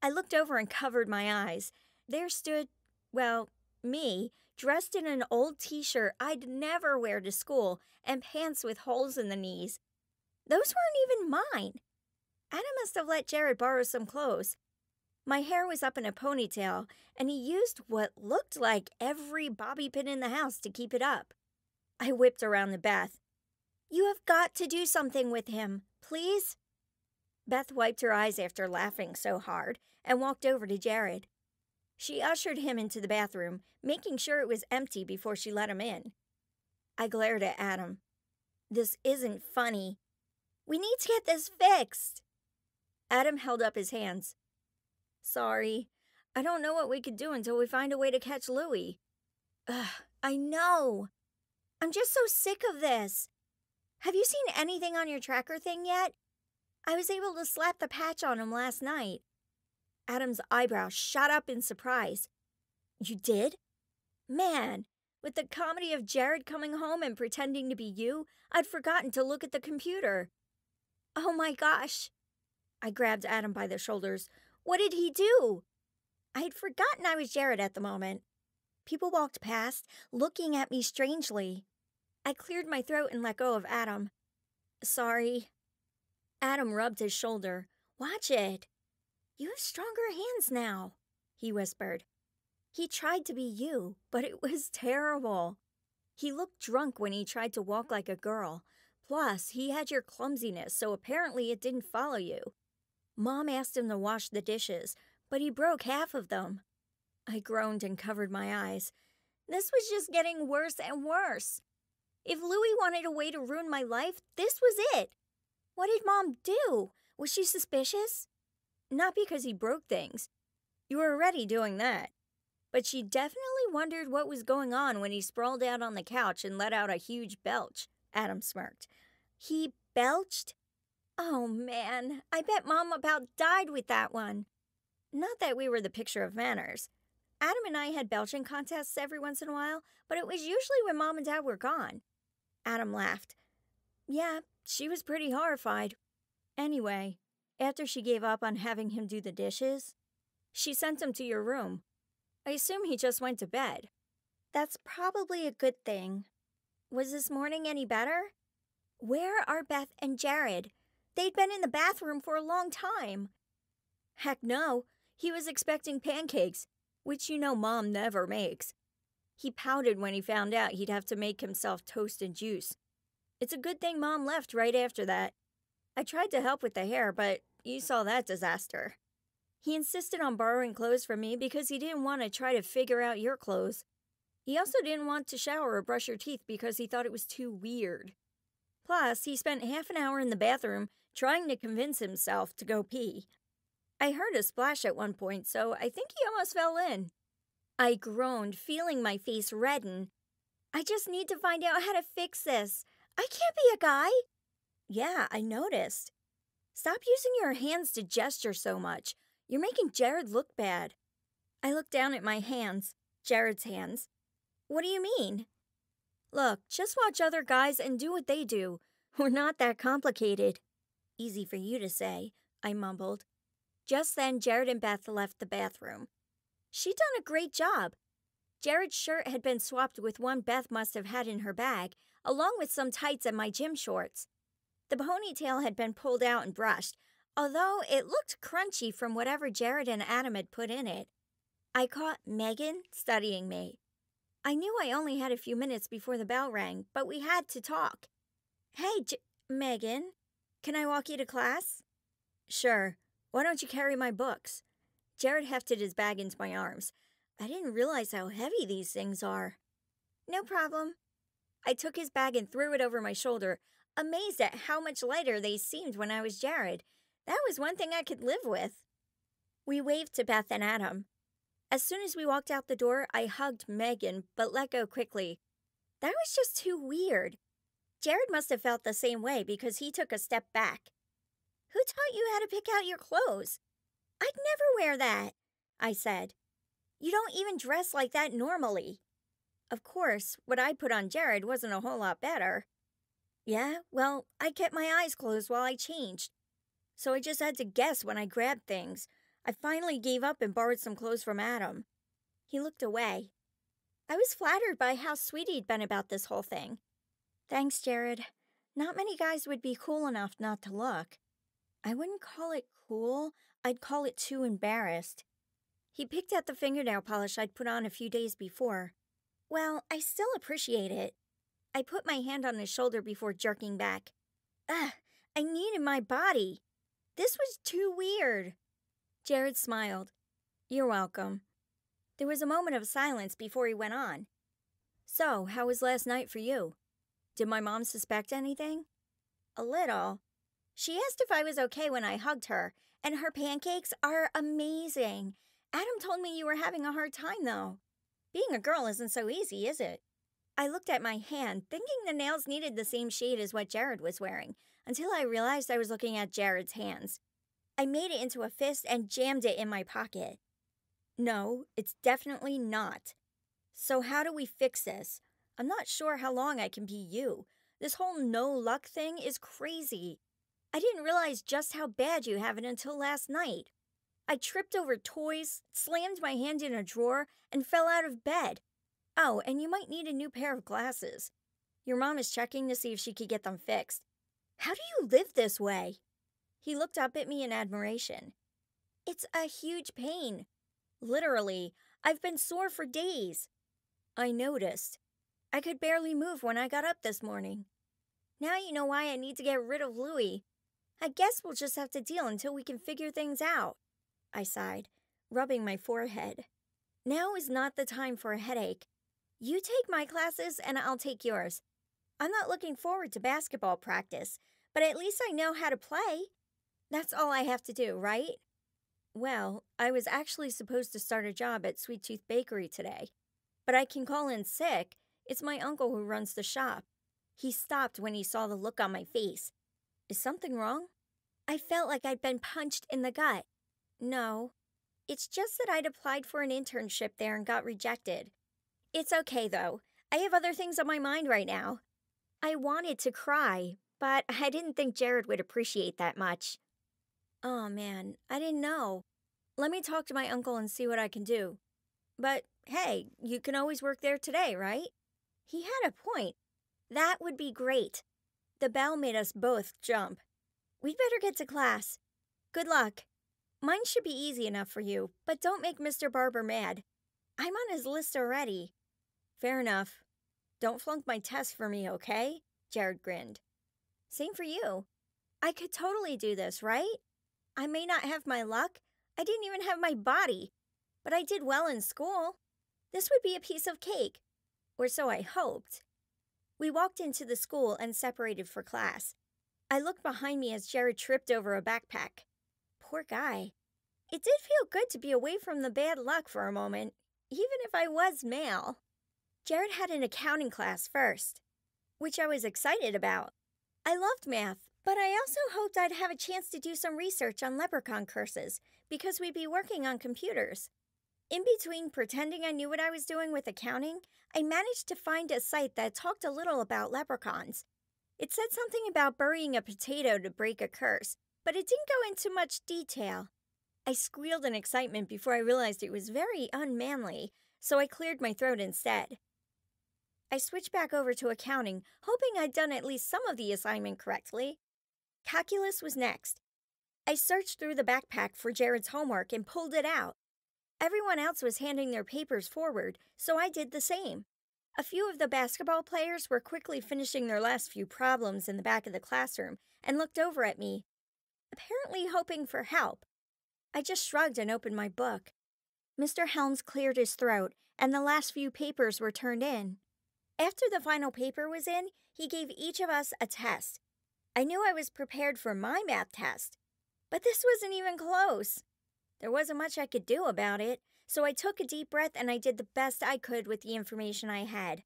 I looked over and covered my eyes. There stood, well, me, dressed in an old t-shirt I'd never wear to school and pants with holes in the knees. Those weren't even mine. Adam must have let Jared borrow some clothes. My hair was up in a ponytail, and he used what looked like every bobby pin in the house to keep it up. I whipped around to Beth. You have got to do something with him, please? Beth wiped her eyes after laughing so hard and walked over to Jared. She ushered him into the bathroom, making sure it was empty before she let him in. I glared at Adam. This isn't funny. We need to get this fixed. Adam held up his hands. Sorry, I don't know what we could do until we find a way to catch Louie. Ugh, I know. I'm just so sick of this. Have you seen anything on your tracker thing yet? I was able to slap the patch on him last night. Adam's eyebrows shot up in surprise. You did? Man, with the comedy of Jared coming home and pretending to be you, I'd forgotten to look at the computer. Oh my gosh. I grabbed Adam by the shoulders. What did he do? I had forgotten I was Jared at the moment. People walked past, looking at me strangely. I cleared my throat and let go of Adam. Sorry. Adam rubbed his shoulder. Watch it. You have stronger hands now, he whispered. He tried to be you, but it was terrible. He looked drunk when he tried to walk like a girl. Plus, he had your clumsiness, so apparently it didn't follow you. Mom asked him to wash the dishes, but he broke half of them. I groaned and covered my eyes. This was just getting worse and worse. If Louie wanted a way to ruin my life, this was it. What did Mom do? Was she suspicious? Not because he broke things. You were already doing that. But she definitely wondered what was going on when he sprawled out on the couch and let out a huge belch, Adam smirked. He belched? Oh, man, I bet Mom about died with that one. Not that we were the picture of manners. Adam and I had belching contests every once in a while, but it was usually when Mom and Dad were gone. Adam laughed. Yeah, she was pretty horrified. Anyway, after she gave up on having him do the dishes, she sent him to your room. I assume he just went to bed. That's probably a good thing. Was this morning any better? Where are Beth and Jared? They'd been in the bathroom for a long time. Heck no, he was expecting pancakes, which you know Mom never makes. He pouted when he found out he'd have to make himself toast and juice. It's a good thing Mom left right after that. I tried to help with the hair, but you saw that disaster. He insisted on borrowing clothes from me because he didn't want to try to figure out your clothes. He also didn't want to shower or brush your teeth because he thought it was too weird. Plus, he spent half an hour in the bathroom trying to convince himself to go pee. I heard a splash at one point, so I think he almost fell in. I groaned, feeling my face redden. I just need to find out how to fix this. I can't be a guy. Yeah, I noticed. Stop using your hands to gesture so much. You're making Jared look bad. I looked down at my hands, Jared's hands. What do you mean? Look, just watch other guys and do what they do. We're not that complicated. Easy for you to say, I mumbled. Just then, Jared and Beth left the bathroom. She'd done a great job. Jared's shirt had been swapped with one Beth must have had in her bag, along with some tights and my gym shorts. The ponytail had been pulled out and brushed, although it looked crunchy from whatever Jared and Adam had put in it. I caught Megan studying me. I knew I only had a few minutes before the bell rang, but we had to talk. Hey, Megan, can I walk you to class? Sure. Why don't you carry my books? Jared hefted his bag into my arms. I didn't realize how heavy these things are. No problem. I took his bag and threw it over my shoulder, amazed at how much lighter they seemed when I was Jared. That was one thing I could live with. We waved to Beth and Adam. As soon as we walked out the door, I hugged Megan, but let go quickly. That was just too weird. Jared must have felt the same way because he took a step back. Who taught you how to pick out your clothes? I'd never wear that, I said. You don't even dress like that normally. Of course, what I put on Jared wasn't a whole lot better. Yeah, well, I kept my eyes closed while I changed. So I just had to guess when I grabbed things. I finally gave up and borrowed some clothes from Adam. He looked away. I was flattered by how sweet he'd been about this whole thing. Thanks, Jared. Not many guys would be cool enough not to look. I wouldn't call it cool. I'd call it too embarrassed. He picked at the fingernail polish I'd put on a few days before. Well, I still appreciate it. I put my hand on his shoulder before jerking back. Ugh, I needed my body. This was too weird. Jared smiled. You're welcome. There was a moment of silence before he went on. So, how was last night for you? Did my mom suspect anything? A little. She asked if I was okay when I hugged her, and her pancakes are amazing. Adam told me you were having a hard time, though. Being a girl isn't so easy, is it? I looked at my hand, thinking the nails needed the same shade as what Jared was wearing, until I realized I was looking at Jared's hands. I made it into a fist and jammed it in my pocket. No, it's definitely not. So how do we fix this? I'm not sure how long I can be you. This whole no luck thing is crazy. I didn't realize just how bad you have it until last night. I tripped over toys, slammed my hand in a drawer, and fell out of bed. Oh, and you might need a new pair of glasses. Your mom is checking to see if she could get them fixed. How do you live this way? He looked up at me in admiration. It's a huge pain. Literally, I've been sore for days. I noticed. I could barely move when I got up this morning. Now you know why I need to get rid of Louie. I guess we'll just have to deal until we can figure things out. I sighed, rubbing my forehead. Now is not the time for a headache. You take my classes and I'll take yours. I'm not looking forward to basketball practice, but at least I know how to play. That's all I have to do, right? Well, I was actually supposed to start a job at Sweet Tooth Bakery today, but I can call in sick. It's my uncle who runs the shop. He stopped when he saw the look on my face. Is something wrong? I felt like I'd been punched in the gut. No, it's just that I'd applied for an internship there and got rejected. It's okay, though. I have other things on my mind right now. I wanted to cry, but I didn't think Jared would appreciate that much. Oh, man, I didn't know. Let me talk to my uncle and see what I can do. But, hey, you can always work there today, right? He had a point. That would be great. The bell made us both jump. We'd better get to class. Good luck. Mine should be easy enough for you, but don't make Mr. Barber mad. I'm on his list already. Fair enough. Don't flunk my test for me, okay? Jared grinned. Same for you. I could totally do this, right? I may not have my luck. I didn't even have my body. But I did well in school. This would be a piece of cake. Or so I hoped. We walked into the school and separated for class. I looked behind me as Jared tripped over a backpack. Poor guy. It did feel good to be away from the bad luck for a moment, even if I was male. Jared had an accounting class first, which I was excited about. I loved math, but I also hoped I'd have a chance to do some research on leprechaun curses, because we'd be working on computers. In between pretending I knew what I was doing with accounting, I managed to find a site that talked a little about leprechauns. It said something about burying a potato to break a curse, but it didn't go into much detail. I squealed in excitement before I realized it was very unmanly, so I cleared my throat instead. I switched back over to accounting, hoping I'd done at least some of the assignment correctly. Calculus was next. I searched through the backpack for Jared's homework and pulled it out. Everyone else was handing their papers forward, so I did the same. A few of the basketball players were quickly finishing their last few problems in the back of the classroom and looked over at me, apparently hoping for help. I just shrugged and opened my book. Mr. Helms cleared his throat, and the last few papers were turned in. After the final paper was in, he gave each of us a test. I knew I was prepared for my math test, but this wasn't even close. There wasn't much I could do about it, so I took a deep breath and I did the best I could with the information I had.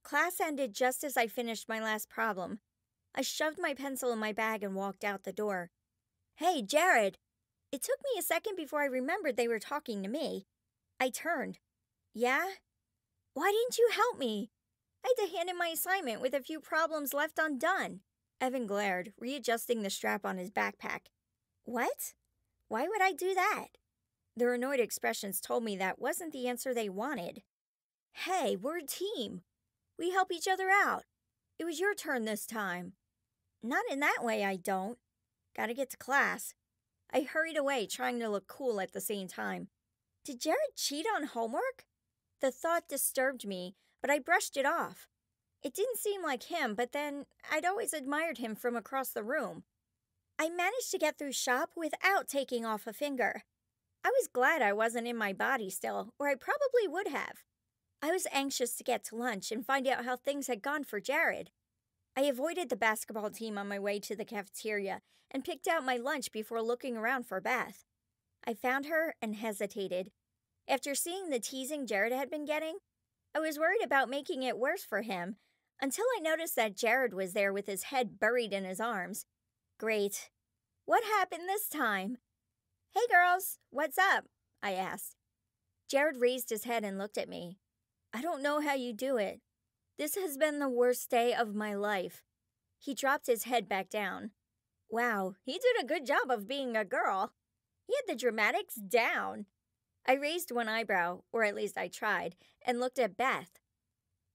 Class ended just as I finished my last problem. I shoved my pencil in my bag and walked out the door. "Hey, Jared!" It took me a second before I remembered they were talking to me. I turned. "Yeah? Why didn't you help me? I had to hand in my assignment with a few problems left undone." Evan glared, readjusting the strap on his backpack. "What? Why would I do that?" Their annoyed expressions told me that wasn't the answer they wanted. "Hey, we're a team. We help each other out. It was your turn this time." "Not in that way, I don't. Gotta get to class." I hurried away, trying to look cool at the same time. Did Jared cheat on homework? The thought disturbed me, but I brushed it off. It didn't seem like him, but then I'd always admired him from across the room. I managed to get through shop without taking off a finger. I was glad I wasn't in my body still, or I probably would have. I was anxious to get to lunch and find out how things had gone for Jared. I avoided the basketball team on my way to the cafeteria and picked out my lunch before looking around for Beth. I found her and hesitated. After seeing the teasing Jared had been getting, I was worried about making it worse for him, until I noticed that Jared was there with his head buried in his arms. Great. What happened this time? "Hey girls, what's up?" I asked. Jared raised his head and looked at me. "I don't know how you do it. This has been the worst day of my life." He dropped his head back down. Wow, he did a good job of being a girl. He had the dramatics down. I raised one eyebrow, or at least I tried, and looked at Beth.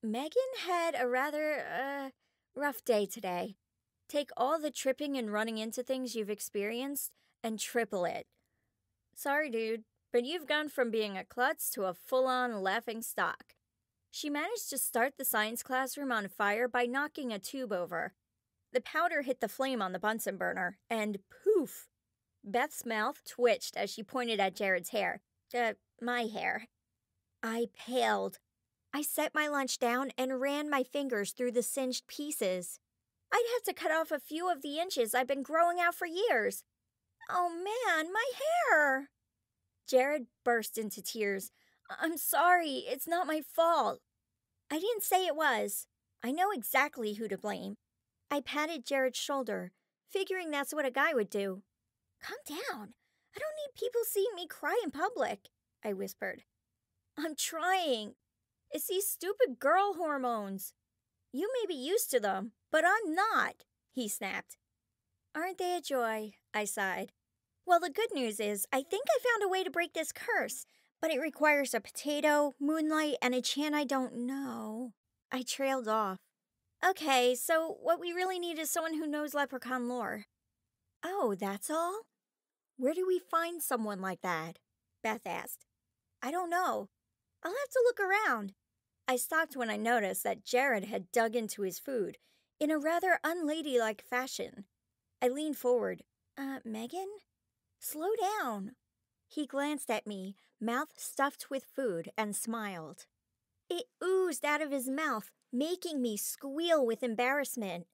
Megan had a rather, rough day today. Take all the tripping and running into things you've experienced and triple it. Sorry, dude, but you've gone from being a klutz to a full-on laughing stock. She managed to start the science classroom on fire by knocking a tube over. The powder hit the flame on the Bunsen burner, and poof! Beth's mouth twitched as she pointed at Jared's hair. My hair. I paled. I set my lunch down and ran my fingers through the singed pieces. I'd have to cut off a few of the inches I've been growing out for years. Oh man, my hair! Jared burst into tears. I'm sorry, it's not my fault. I didn't say it was. I know exactly who to blame. I patted Jared's shoulder, figuring that's what a guy would do. Calm down. I don't need people seeing me cry in public, I whispered. I'm trying. It's these stupid girl hormones. You may be used to them, but I'm not, he snapped. Aren't they a joy? I sighed. Well, the good news is I think I found a way to break this curse, but it requires a potato, moonlight, and a chant I don't know. I trailed off. Okay, so what we really need is someone who knows leprechaun lore. Oh, that's all? Where do we find someone like that? Beth asked. I don't know. I'll have to look around. I stopped when I noticed that Jared had dug into his food in a rather unladylike fashion. I leaned forward. Megan? Slow down. He glanced at me, mouth stuffed with food, and smiled. It oozed out of his mouth, making me squeal with embarrassment.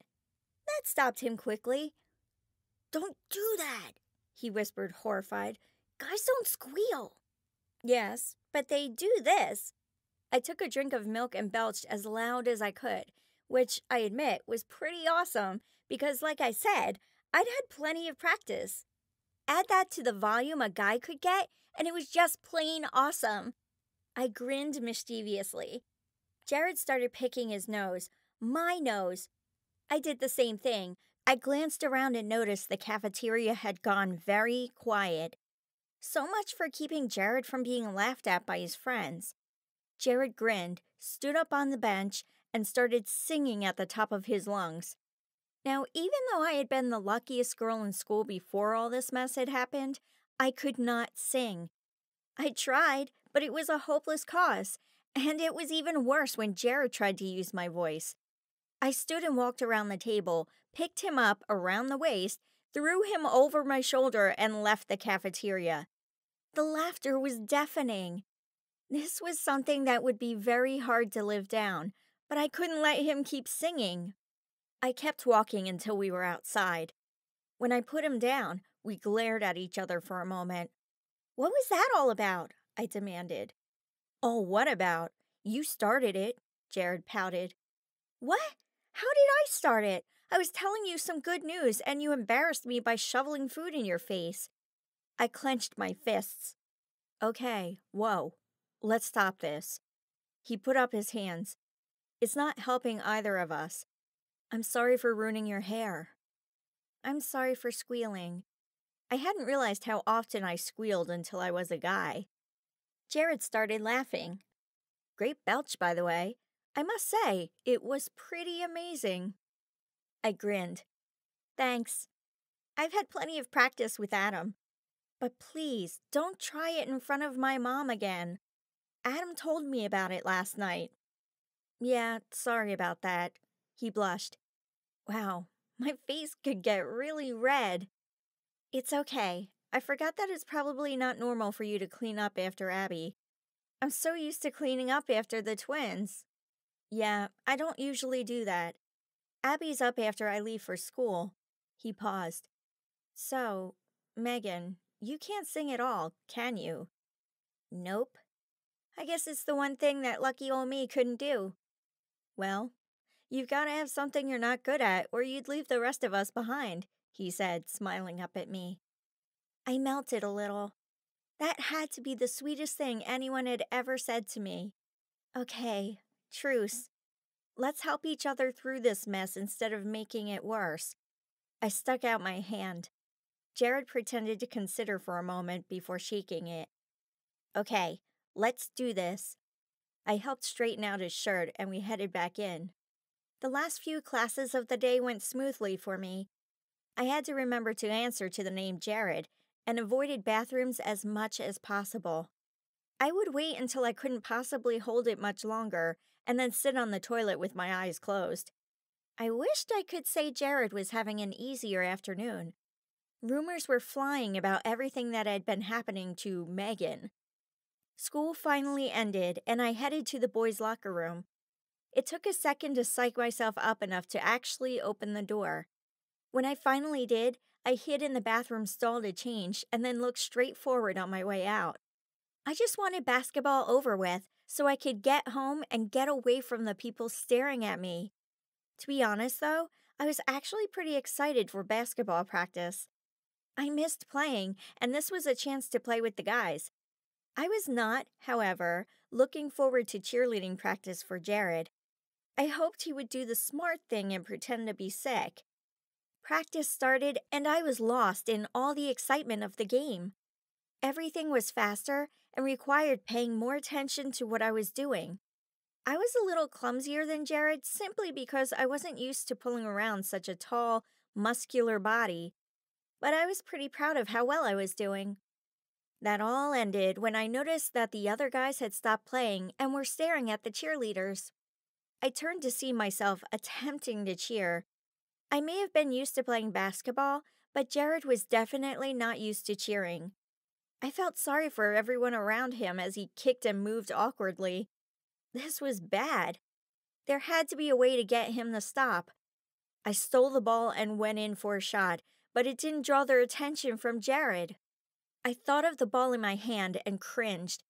That stopped him quickly. Don't do that, he whispered, horrified. Guys don't squeal. Yes, but they do this. I took a drink of milk and belched as loud as I could, which, I admit, was pretty awesome because, like I said, I'd had plenty of practice. Add that to the volume a guy could get, and it was just plain awesome. I grinned mischievously. Jared started picking his nose, my nose. I did the same thing. I glanced around and noticed the cafeteria had gone very quiet. So much for keeping Jared from being laughed at by his friends. Jared grinned, stood up on the bench, and started singing at the top of his lungs. Now, even though I had been the luckiest girl in school before all this mess had happened, I could not sing. I tried, but it was a hopeless cause, and it was even worse when Jared tried to use my voice. I stood and walked around the table, picked him up around the waist, threw him over my shoulder, and left the cafeteria. The laughter was deafening. This was something that would be very hard to live down, but I couldn't let him keep singing. I kept walking until we were outside. When I put him down, we glared at each other for a moment. "What was that all about?" I demanded. "Oh, what about? You started it," Jared pouted. "What? How did I start it? I was telling you some good news and you embarrassed me by shoveling food in your face." I clenched my fists. "Okay, whoa. Let's stop this." He put up his hands. "It's not helping either of us. I'm sorry for ruining your hair." "I'm sorry for squealing." I hadn't realized how often I squealed until I was a guy. Jared started laughing. Great belch, by the way. I must say, it was pretty amazing. I grinned. "Thanks. I've had plenty of practice with Adam. But please, don't try it in front of my mom again. Adam told me about it last night." "Yeah, sorry about that." He blushed. Wow, my face could get really red. "It's okay. I forgot that it's probably not normal for you to clean up after Abby. I'm so used to cleaning up after the twins." "Yeah, I don't usually do that. Abby's up after I leave for school." He paused. "So, Megan, you can't sing at all, can you?" "Nope. I guess it's the one thing that lucky old me couldn't do." "Well, you've got to have something you're not good at, or you'd leave the rest of us behind," he said, smiling up at me. I melted a little. That had to be the sweetest thing anyone had ever said to me. "Okay, truce. Let's help each other through this mess instead of making it worse." I stuck out my hand. Jared pretended to consider for a moment before shaking it. "Okay, let's do this." I helped straighten out his shirt and we headed back in. The last few classes of the day went smoothly for me. I had to remember to answer to the name Jared and avoided bathrooms as much as possible. I would wait until I couldn't possibly hold it much longer and then sit on the toilet with my eyes closed. I wished I could say Jared was having an easier afternoon. Rumors were flying about everything that had been happening to Megan. School finally ended, and I headed to the boys' locker room. It took a second to psych myself up enough to actually open the door. When I finally did, I hid in the bathroom stall to change and then looked straight forward on my way out. I just wanted basketball over with so I could get home and get away from the people staring at me. To be honest, though, I was actually pretty excited for basketball practice. I missed playing, and this was a chance to play with the guys. I was not, however, looking forward to cheerleading practice for Jared. I hoped he would do the smart thing and pretend to be sick. Practice started, and I was lost in all the excitement of the game. Everything was faster and required paying more attention to what I was doing. I was a little clumsier than Jared simply because I wasn't used to pulling around such a tall, muscular body, but I was pretty proud of how well I was doing. That all ended when I noticed that the other guys had stopped playing and were staring at the cheerleaders. I turned to see myself attempting to cheer. I may have been used to playing basketball, but Jared was definitely not used to cheering. I felt sorry for everyone around him as he kicked and moved awkwardly. This was bad. There had to be a way to get him to stop. I stole the ball and went in for a shot, but it didn't draw their attention from Jared. I thought of the ball in my hand and cringed.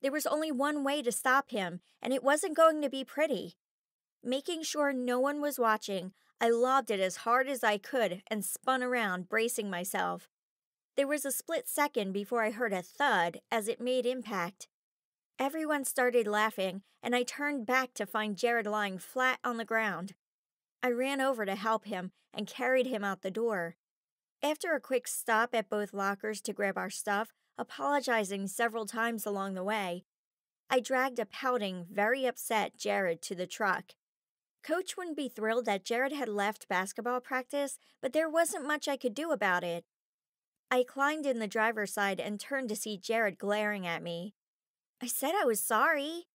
There was only one way to stop him, and it wasn't going to be pretty. Making sure no one was watching, I lobbed it as hard as I could and spun around, bracing myself. There was a split second before I heard a thud as it made impact. Everyone started laughing, and I turned back to find Jared lying flat on the ground. I ran over to help him and carried him out the door. After a quick stop at both lockers to grab our stuff, apologizing several times along the way, I dragged a pouting, very upset Jared to the truck. Coach wouldn't be thrilled that Jared had left basketball practice, but there wasn't much I could do about it. I climbed in the driver's side and turned to see Jared glaring at me. "I said I was sorry.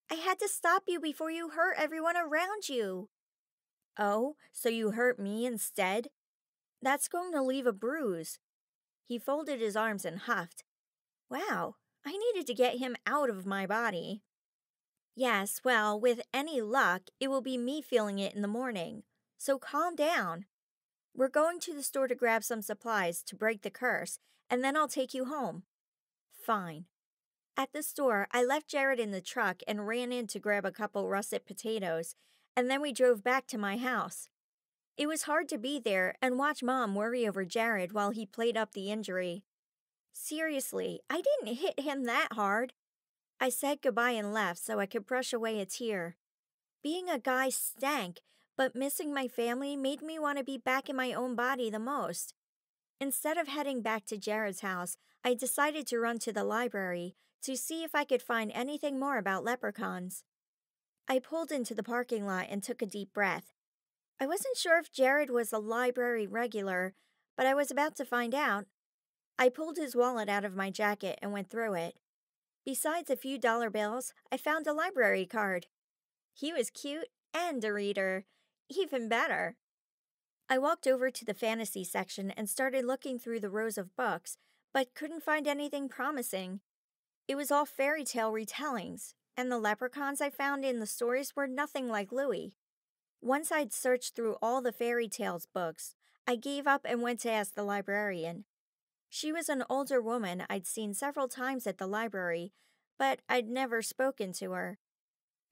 I had to stop you before you hurt everyone around you." "Oh, so you hurt me instead? That's going to leave a bruise." He folded his arms and huffed. Wow, I needed to get him out of my body. Yes, well, with any luck, it will be me feeling it in the morning. So calm down. We're going to the store to grab some supplies to break the curse, and then I'll take you home. Fine. At the store, I left Jared in the truck and ran in to grab a couple russet potatoes, and then we drove back to my house. It was hard to be there and watch Mom worry over Jared while he played up the injury. Seriously, I didn't hit him that hard. I said goodbye and left so I could brush away a tear. Being a guy stank, but missing my family made me want to be back in my own body the most. Instead of heading back to Jared's house, I decided to run to the library to see if I could find anything more about leprechauns. I pulled into the parking lot and took a deep breath. I wasn't sure if Jared was a library regular, but I was about to find out. I pulled his wallet out of my jacket and went through it. Besides a few dollar bills, I found a library card. He was cute and a reader. Even better. I walked over to the fantasy section and started looking through the rows of books, but couldn't find anything promising. It was all fairy tale retellings, and the leprechauns I found in the stories were nothing like Louis. Once I'd searched through all the fairy tales books, I gave up and went to ask the librarian. She was an older woman I'd seen several times at the library, but I'd never spoken to her.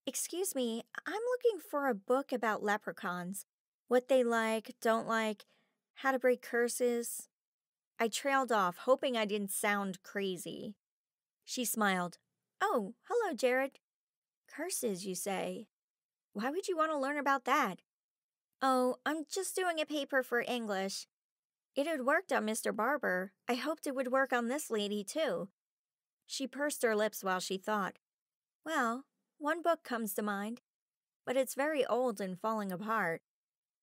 Excuse me, I'm looking for a book about leprechauns. What they like, don't like, how to break curses. I trailed off, hoping I didn't sound crazy. She smiled. Oh, hello, Jared. Curses, you say? Why would you want to learn about that? Oh, I'm just doing a paper for English. It had worked on Mr. Barber. I hoped it would work on this lady, too. She pursed her lips while she thought. Well, one book comes to mind, but it's very old and falling apart.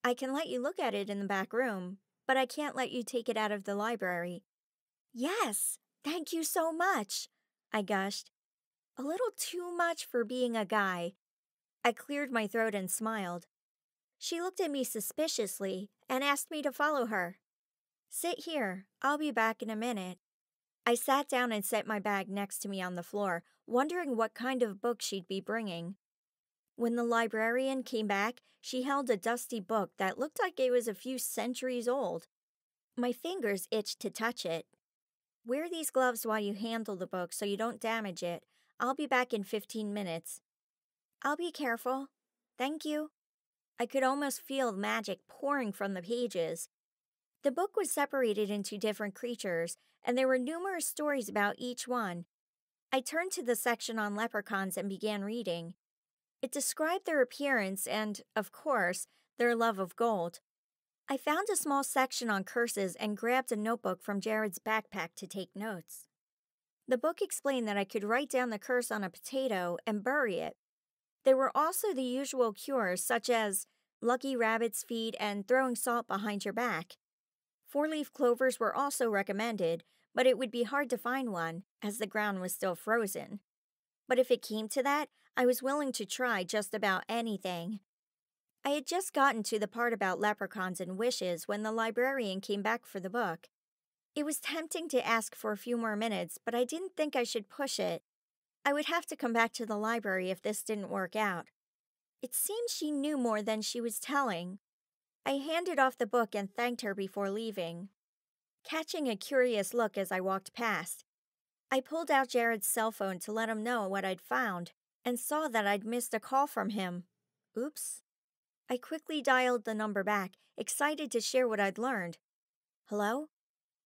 I can let you look at it in the back room, but I can't let you take it out of the library. Yes, thank you so much, I gushed. A little too much for being a guy. I cleared my throat and smiled. She looked at me suspiciously and asked me to follow her. Sit here, I'll be back in a minute. I sat down and set my bag next to me on the floor, wondering what kind of book she'd be bringing. When the librarian came back, she held a dusty book that looked like it was a few centuries old. My fingers itched to touch it. Wear these gloves while you handle the book so you don't damage it. I'll be back in 15 minutes. I'll be careful. Thank you. I could almost feel magic pouring from the pages. The book was separated into different creatures, and there were numerous stories about each one. I turned to the section on leprechauns and began reading. It described their appearance and, of course, their love of gold. I found a small section on curses and grabbed a notebook from Jared's backpack to take notes. The book explained that I could write down the curse on a potato and bury it. There were also the usual cures, such as lucky rabbit's feet and throwing salt behind your back. 4-leaf clovers were also recommended, but it would be hard to find one, as the ground was still frozen. But if it came to that, I was willing to try just about anything. I had just gotten to the part about leprechauns and wishes when the librarian came back for the book. It was tempting to ask for a few more minutes, but I didn't think I should push it. I would have to come back to the library if this didn't work out. It seemed she knew more than she was telling. I handed off the book and thanked her before leaving. Catching a curious look as I walked past, I pulled out Jared's cell phone to let him know what I'd found and saw that I'd missed a call from him. Oops. I quickly dialed the number back, excited to share what I'd learned. Hello?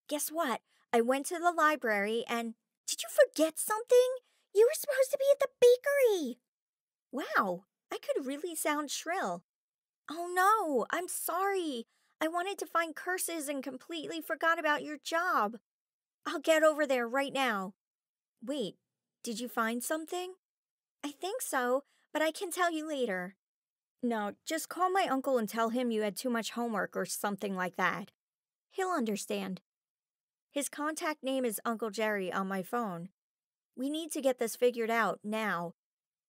Guess what? I went to the library and... Did you forget something? You were supposed to be at the bakery. Wow, I could really sound shrill. Oh no, I'm sorry. I wanted to find curses and completely forgot about your job. I'll get over there right now. Wait, did you find something? I think so, but I can tell you later. No, just call my uncle and tell him you had too much homework or something like that. He'll understand. His contact name is Uncle Jerry on my phone. We need to get this figured out now.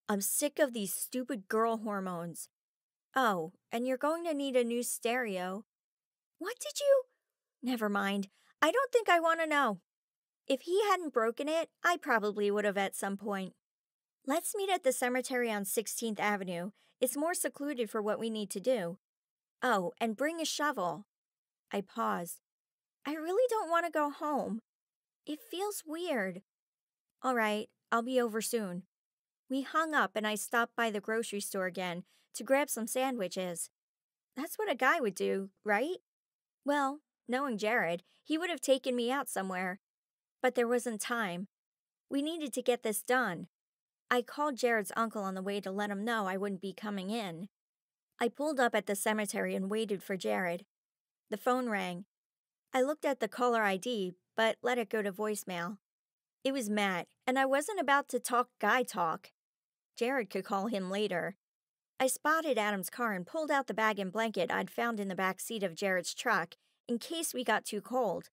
I'm sick of these stupid girl hormones. Oh, and you're going to need a new stereo. What did you? Never mind. I don't think I want to know. If he hadn't broken it, I probably would have at some point. Let's meet at the cemetery on 16th Avenue. It's more secluded for what we need to do. Oh, and bring a shovel. I paused. I really don't want to go home. It feels weird. All right, I'll be over soon. We hung up and I stopped by the grocery store again to grab some sandwiches. That's what a guy would do, right? Well, knowing Jared, he would have taken me out somewhere. But there wasn't time. We needed to get this done. I called Jared's uncle on the way to let him know I wouldn't be coming in. I pulled up at the cemetery and waited for Jared. The phone rang. I looked at the caller ID, but let it go to voicemail. It was Matt, and I wasn't about to talk guy talk. Jared could call him later. I spotted Adam's car and pulled out the bag and blanket I'd found in the back seat of Jared's truck in case we got too cold.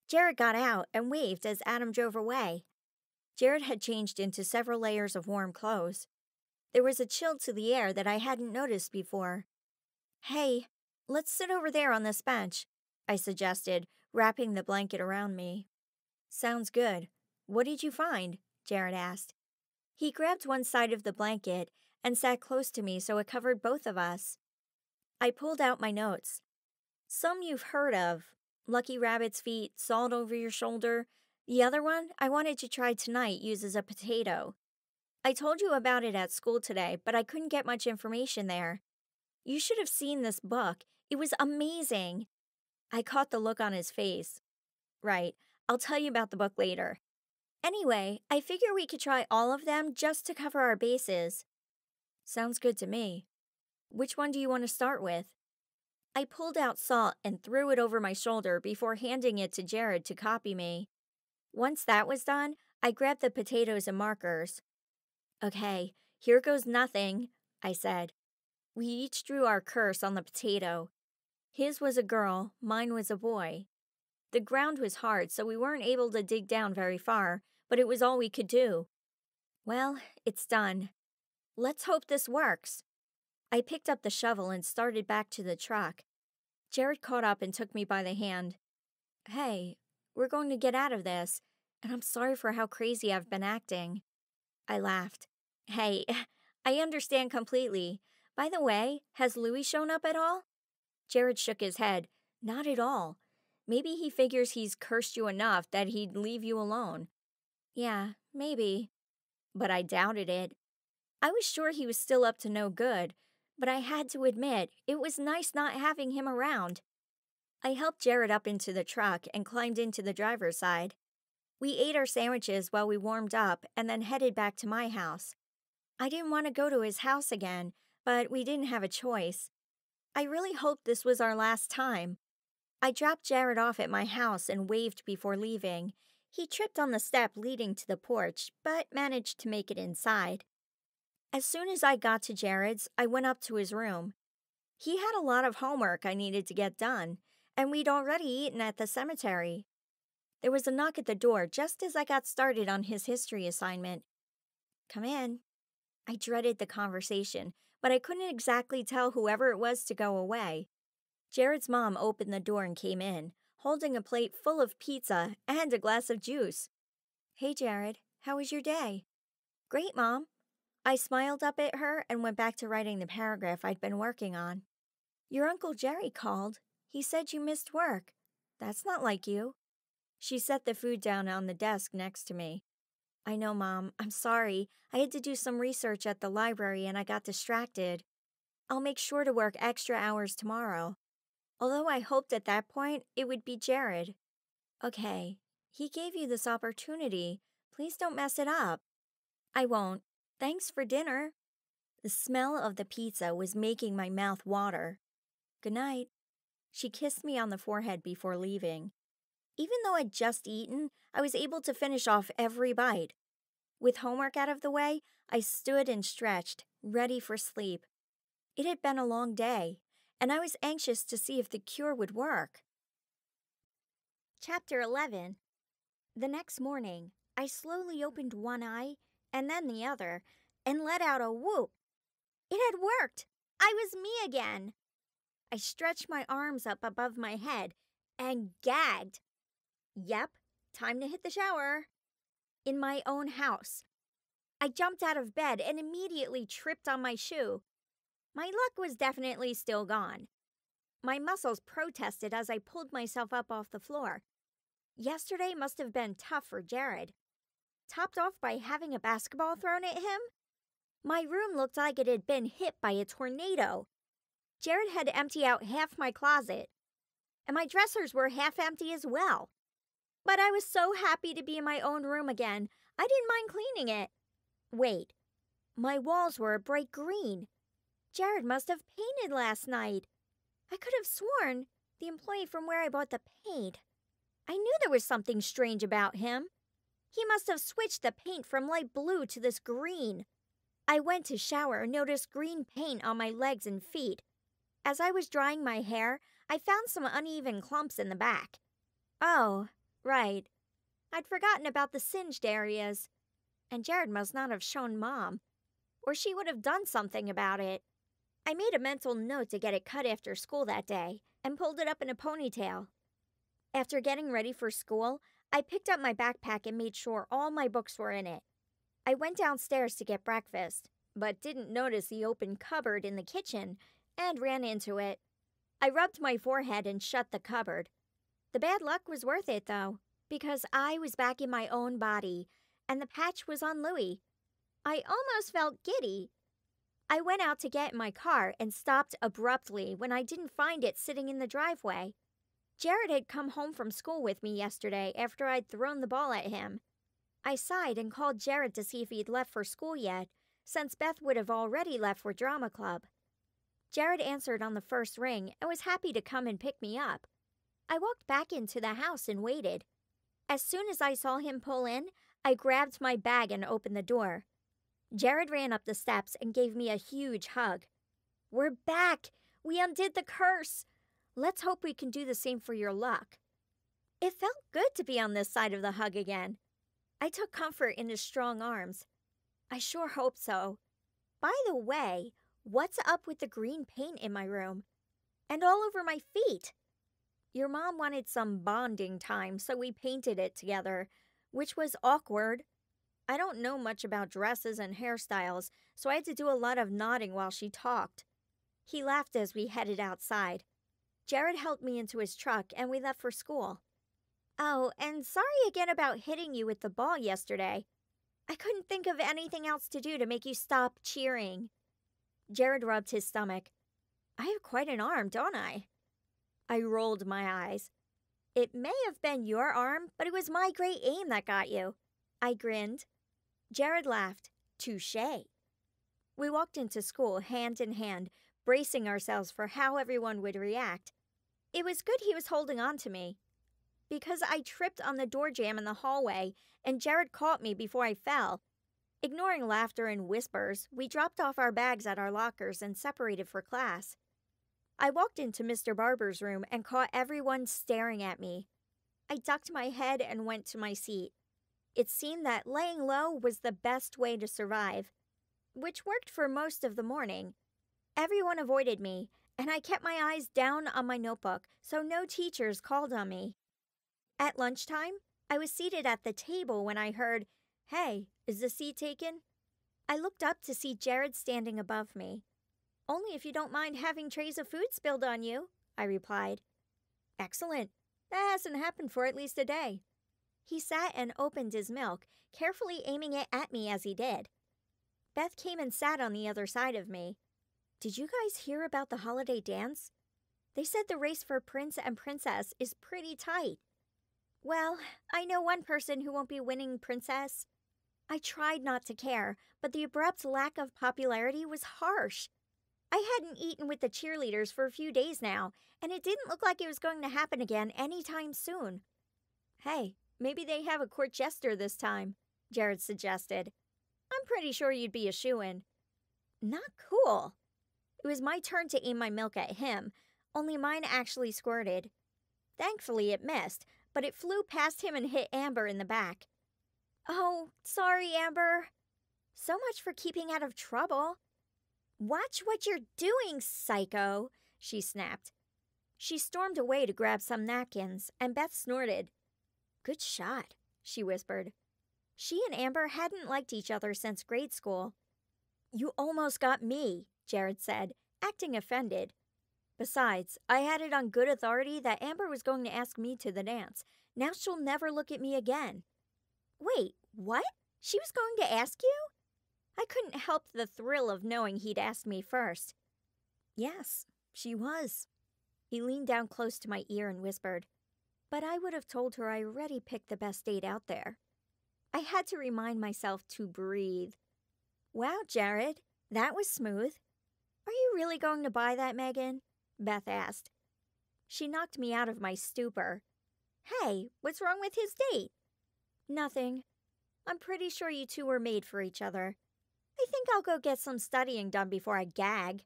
Jared got out and waved as Adam drove away. Jared had changed into several layers of warm clothes. There was a chill to the air that I hadn't noticed before. Hey, let's sit over there on this bench, I suggested, wrapping the blanket around me. Sounds good. What did you find? Jared asked. He grabbed one side of the blanket and sat close to me so it covered both of us. I pulled out my notes. Some you've heard of. Lucky rabbit's feet, salt over your shoulder. The other one I wanted to try tonight uses a potato. I told you about it at school today, but I couldn't get much information there. You should have seen this book. It was amazing. I caught the look on his face. Right, I'll tell you about the book later. Anyway, I figure we could try all of them just to cover our bases. Sounds good to me. Which one do you want to start with? I pulled out salt and threw it over my shoulder before handing it to Jared to copy me. Once that was done, I grabbed the potatoes and markers. Okay, here goes nothing, I said. We each drew our curse on the potato. His was a girl, mine was a boy. The ground was hard, so we weren't able to dig down very far, but it was all we could do. Well, it's done. Let's hope this works. I picked up the shovel and started back to the truck. Jared caught up and took me by the hand. Hey, we're going to get out of this, and I'm sorry for how crazy I've been acting. I laughed. Hey, I understand completely. By the way, has Louis shown up at all? Jared shook his head. Not at all. Maybe he figures he's cursed you enough that he'd leave you alone. Yeah, maybe. But I doubted it. I was sure he was still up to no good, but I had to admit, it was nice not having him around. I helped Jared up into the truck and climbed into the driver's side. We ate our sandwiches while we warmed up and then headed back to my house. I didn't want to go to his house again, but we didn't have a choice. I really hoped this was our last time. I dropped Jared off at my house and waved before leaving. He tripped on the step leading to the porch, but managed to make it inside. As soon as I got to Jared's, I went up to his room. He had a lot of homework I needed to get done, and we'd already eaten at the cemetery. There was a knock at the door just as I got started on his history assignment. Come in. I dreaded the conversation, but I couldn't exactly tell whoever it was to go away. Jared's mom opened the door and came in, holding a plate full of pizza and a glass of juice. Hey, Jared, how was your day? Great, Mom. I smiled up at her and went back to writing the paragraph I'd been working on. Your Uncle Jerry called. He said you missed work. That's not like you. She set the food down on the desk next to me. I know, Mom. I'm sorry. I had to do some research at the library and I got distracted. I'll make sure to work extra hours tomorrow. Although I hoped at that point it would be Jared. Okay, he gave you this opportunity. Please don't mess it up. I won't. Thanks for dinner. The smell of the pizza was making my mouth water. Good night. She kissed me on the forehead before leaving. Even though I'd just eaten, I was able to finish off every bite. With homework out of the way, I stood and stretched, ready for sleep. It had been a long day, and I was anxious to see if the cure would work. Chapter 11. The next morning, I slowly opened one eye and then the other and let out a whoop. It had worked! I was me again! I stretched my arms up above my head and gagged. Yep, time to hit the shower. In my own house. I jumped out of bed and immediately tripped on my shoe. My luck was definitely still gone. My muscles protested as I pulled myself up off the floor. Yesterday must have been tough for Jared. Topped off by having a basketball thrown at him? My room looked like it had been hit by a tornado. Jared had emptied out half my closet, and my dressers were half empty as well. But I was so happy to be in my own room again, I didn't mind cleaning it. Wait, my walls were a bright green. Jared must have painted last night. I could have sworn the employee from where I bought the paint. I knew there was something strange about him. He must have switched the paint from light blue to this green. I went to shower and noticed green paint on my legs and feet. As I was drying my hair, I found some uneven clumps in the back. Oh, right. I'd forgotten about the singed areas. And Jared must not have shown Mom, or she would have done something about it. I made a mental note to get it cut after school that day and pulled it up in a ponytail. After getting ready for school, I picked up my backpack and made sure all my books were in it. I went downstairs to get breakfast, but didn't notice the open cupboard in the kitchen and ran into it. I rubbed my forehead and shut the cupboard. The bad luck was worth it, though, because I was back in my own body, and the patch was on Louie. I almost felt giddy. I went out to get in my car and stopped abruptly when I didn't find it sitting in the driveway. Jared had come home from school with me yesterday after I'd thrown the ball at him. I sighed and called Jared to see if he'd left for school yet, since Beth would have already left for drama club. Jared answered on the first ring and was happy to come and pick me up. I walked back into the house and waited. As soon as I saw him pull in, I grabbed my bag and opened the door. Jared ran up the steps and gave me a huge hug. We're back! We undid the curse! Let's hope we can do the same for your luck. It felt good to be on this side of the hug again. I took comfort in his strong arms. I sure hope so. By the way, what's up with the green paint in my room? And all over my feet? Your mom wanted some bonding time, so we painted it together, which was awkward. I don't know much about dresses and hairstyles, so I had to do a lot of nodding while she talked. He laughed as we headed outside. Jared helped me into his truck, and we left for school. Oh, and sorry again about hitting you with the ball yesterday. I couldn't think of anything else to do to make you stop cheering. Jared rubbed his stomach. I have quite an arm, don't I? I rolled my eyes. It may have been your arm, but it was my great aim that got you. I grinned. Jared laughed. Touché. We walked into school hand in hand, bracing ourselves for how everyone would react. It was good he was holding on to me. Because I tripped on the door jamb in the hallway, and Jared caught me before I fell. Ignoring laughter and whispers, we dropped off our bags at our lockers and separated for class. I walked into Mr. Barber's room and caught everyone staring at me. I ducked my head and went to my seat. It seemed that laying low was the best way to survive, which worked for most of the morning. Everyone avoided me, and I kept my eyes down on my notebook so no teachers called on me. At lunchtime, I was seated at the table when I heard, "Hey, is the seat taken?" I looked up to see Jared standing above me. "Only if you don't mind having trays of food spilled on you," I replied. "Excellent. That hasn't happened for at least a day." He sat and opened his milk, carefully aiming it at me as he did. Beth came and sat on the other side of me. "Did you guys hear about the holiday dance? They said the race for prince and princess is pretty tight." "Well, I know one person who won't be winning princess." I tried not to care, but the abrupt lack of popularity was harsh. I hadn't eaten with the cheerleaders for a few days now, and it didn't look like it was going to happen again anytime soon. "Hey, maybe they have a court jester this time," Jared suggested. "I'm pretty sure you'd be a shoo-in." Not cool. It was my turn to aim my milk at him, only mine actually squirted. Thankfully it missed, but it flew past him and hit Amber in the back. "Oh, sorry, Amber." "So much for keeping out of trouble." "Watch what you're doing, psycho," she snapped. She stormed away to grab some napkins, and Beth snorted. Good shot, she whispered. She and Amber hadn't liked each other since grade school. You almost got me, Jared said, acting offended. Besides, I had it on good authority that Amber was going to ask me to the dance. Now she'll never look at me again. Wait, what? She was going to ask you? I couldn't help the thrill of knowing he'd asked me first. Yes, she was. He leaned down close to my ear and whispered, but I would have told her I already picked the best date out there. I had to remind myself to breathe. Wow, Jared, that was smooth. Are you really going to buy that, Megan? Beth asked. She knocked me out of my stupor. Hey, what's wrong with his date? Nothing. I'm pretty sure you two were made for each other. I think I'll go get some studying done before I gag.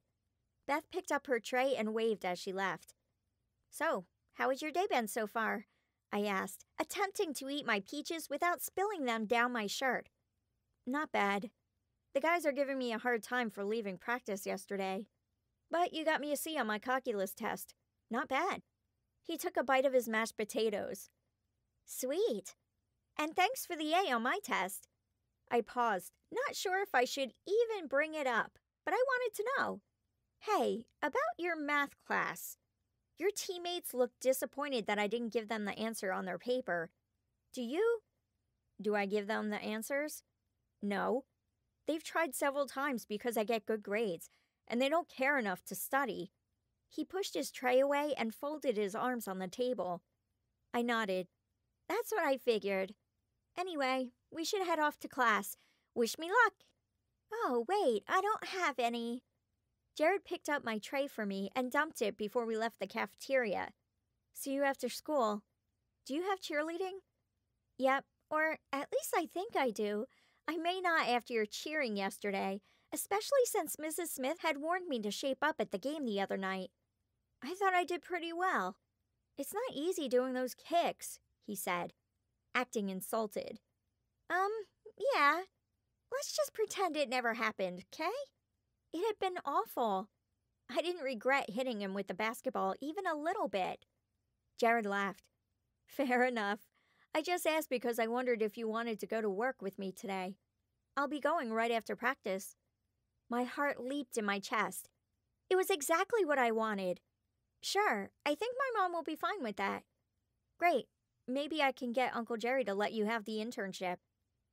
Beth picked up her tray and waved as she left. So, how has your day been so far? I asked, attempting to eat my peaches without spilling them down my shirt. Not bad. The guys are giving me a hard time for leaving practice yesterday. But you got me a C on my calculus test. Not bad. He took a bite of his mashed potatoes. Sweet. And thanks for the A on my test. I paused, not sure if I should even bring it up, but I wanted to know. Hey, about your math class. Your teammates looked disappointed that I didn't give them the answer on their paper. Do you? Do I give them the answers? No. They've tried several times because I get good grades, and they don't care enough to study. He pushed his tray away and folded his arms on the table. I nodded. That's what I figured. Anyway, we should head off to class. Wish me luck. Oh, wait, I don't have any. Jared picked up my tray for me and dumped it before we left the cafeteria. See you after school. Do you have cheerleading? Yep, or at least I think I do. I may not after your cheering yesterday, especially since Mrs. Smith had warned me to shape up at the game the other night. I thought I did pretty well. It's not easy doing those kicks, he said, acting insulted. Yeah. Let's just pretend it never happened, 'kay? It had been awful. I didn't regret hitting him with the basketball even a little bit. Jared laughed. Fair enough. I just asked because I wondered if you wanted to go to work with me today. I'll be going right after practice. My heart leaped in my chest. It was exactly what I wanted. Sure, I think my mom will be fine with that. Great. Maybe I can get Uncle Jerry to let you have the internship.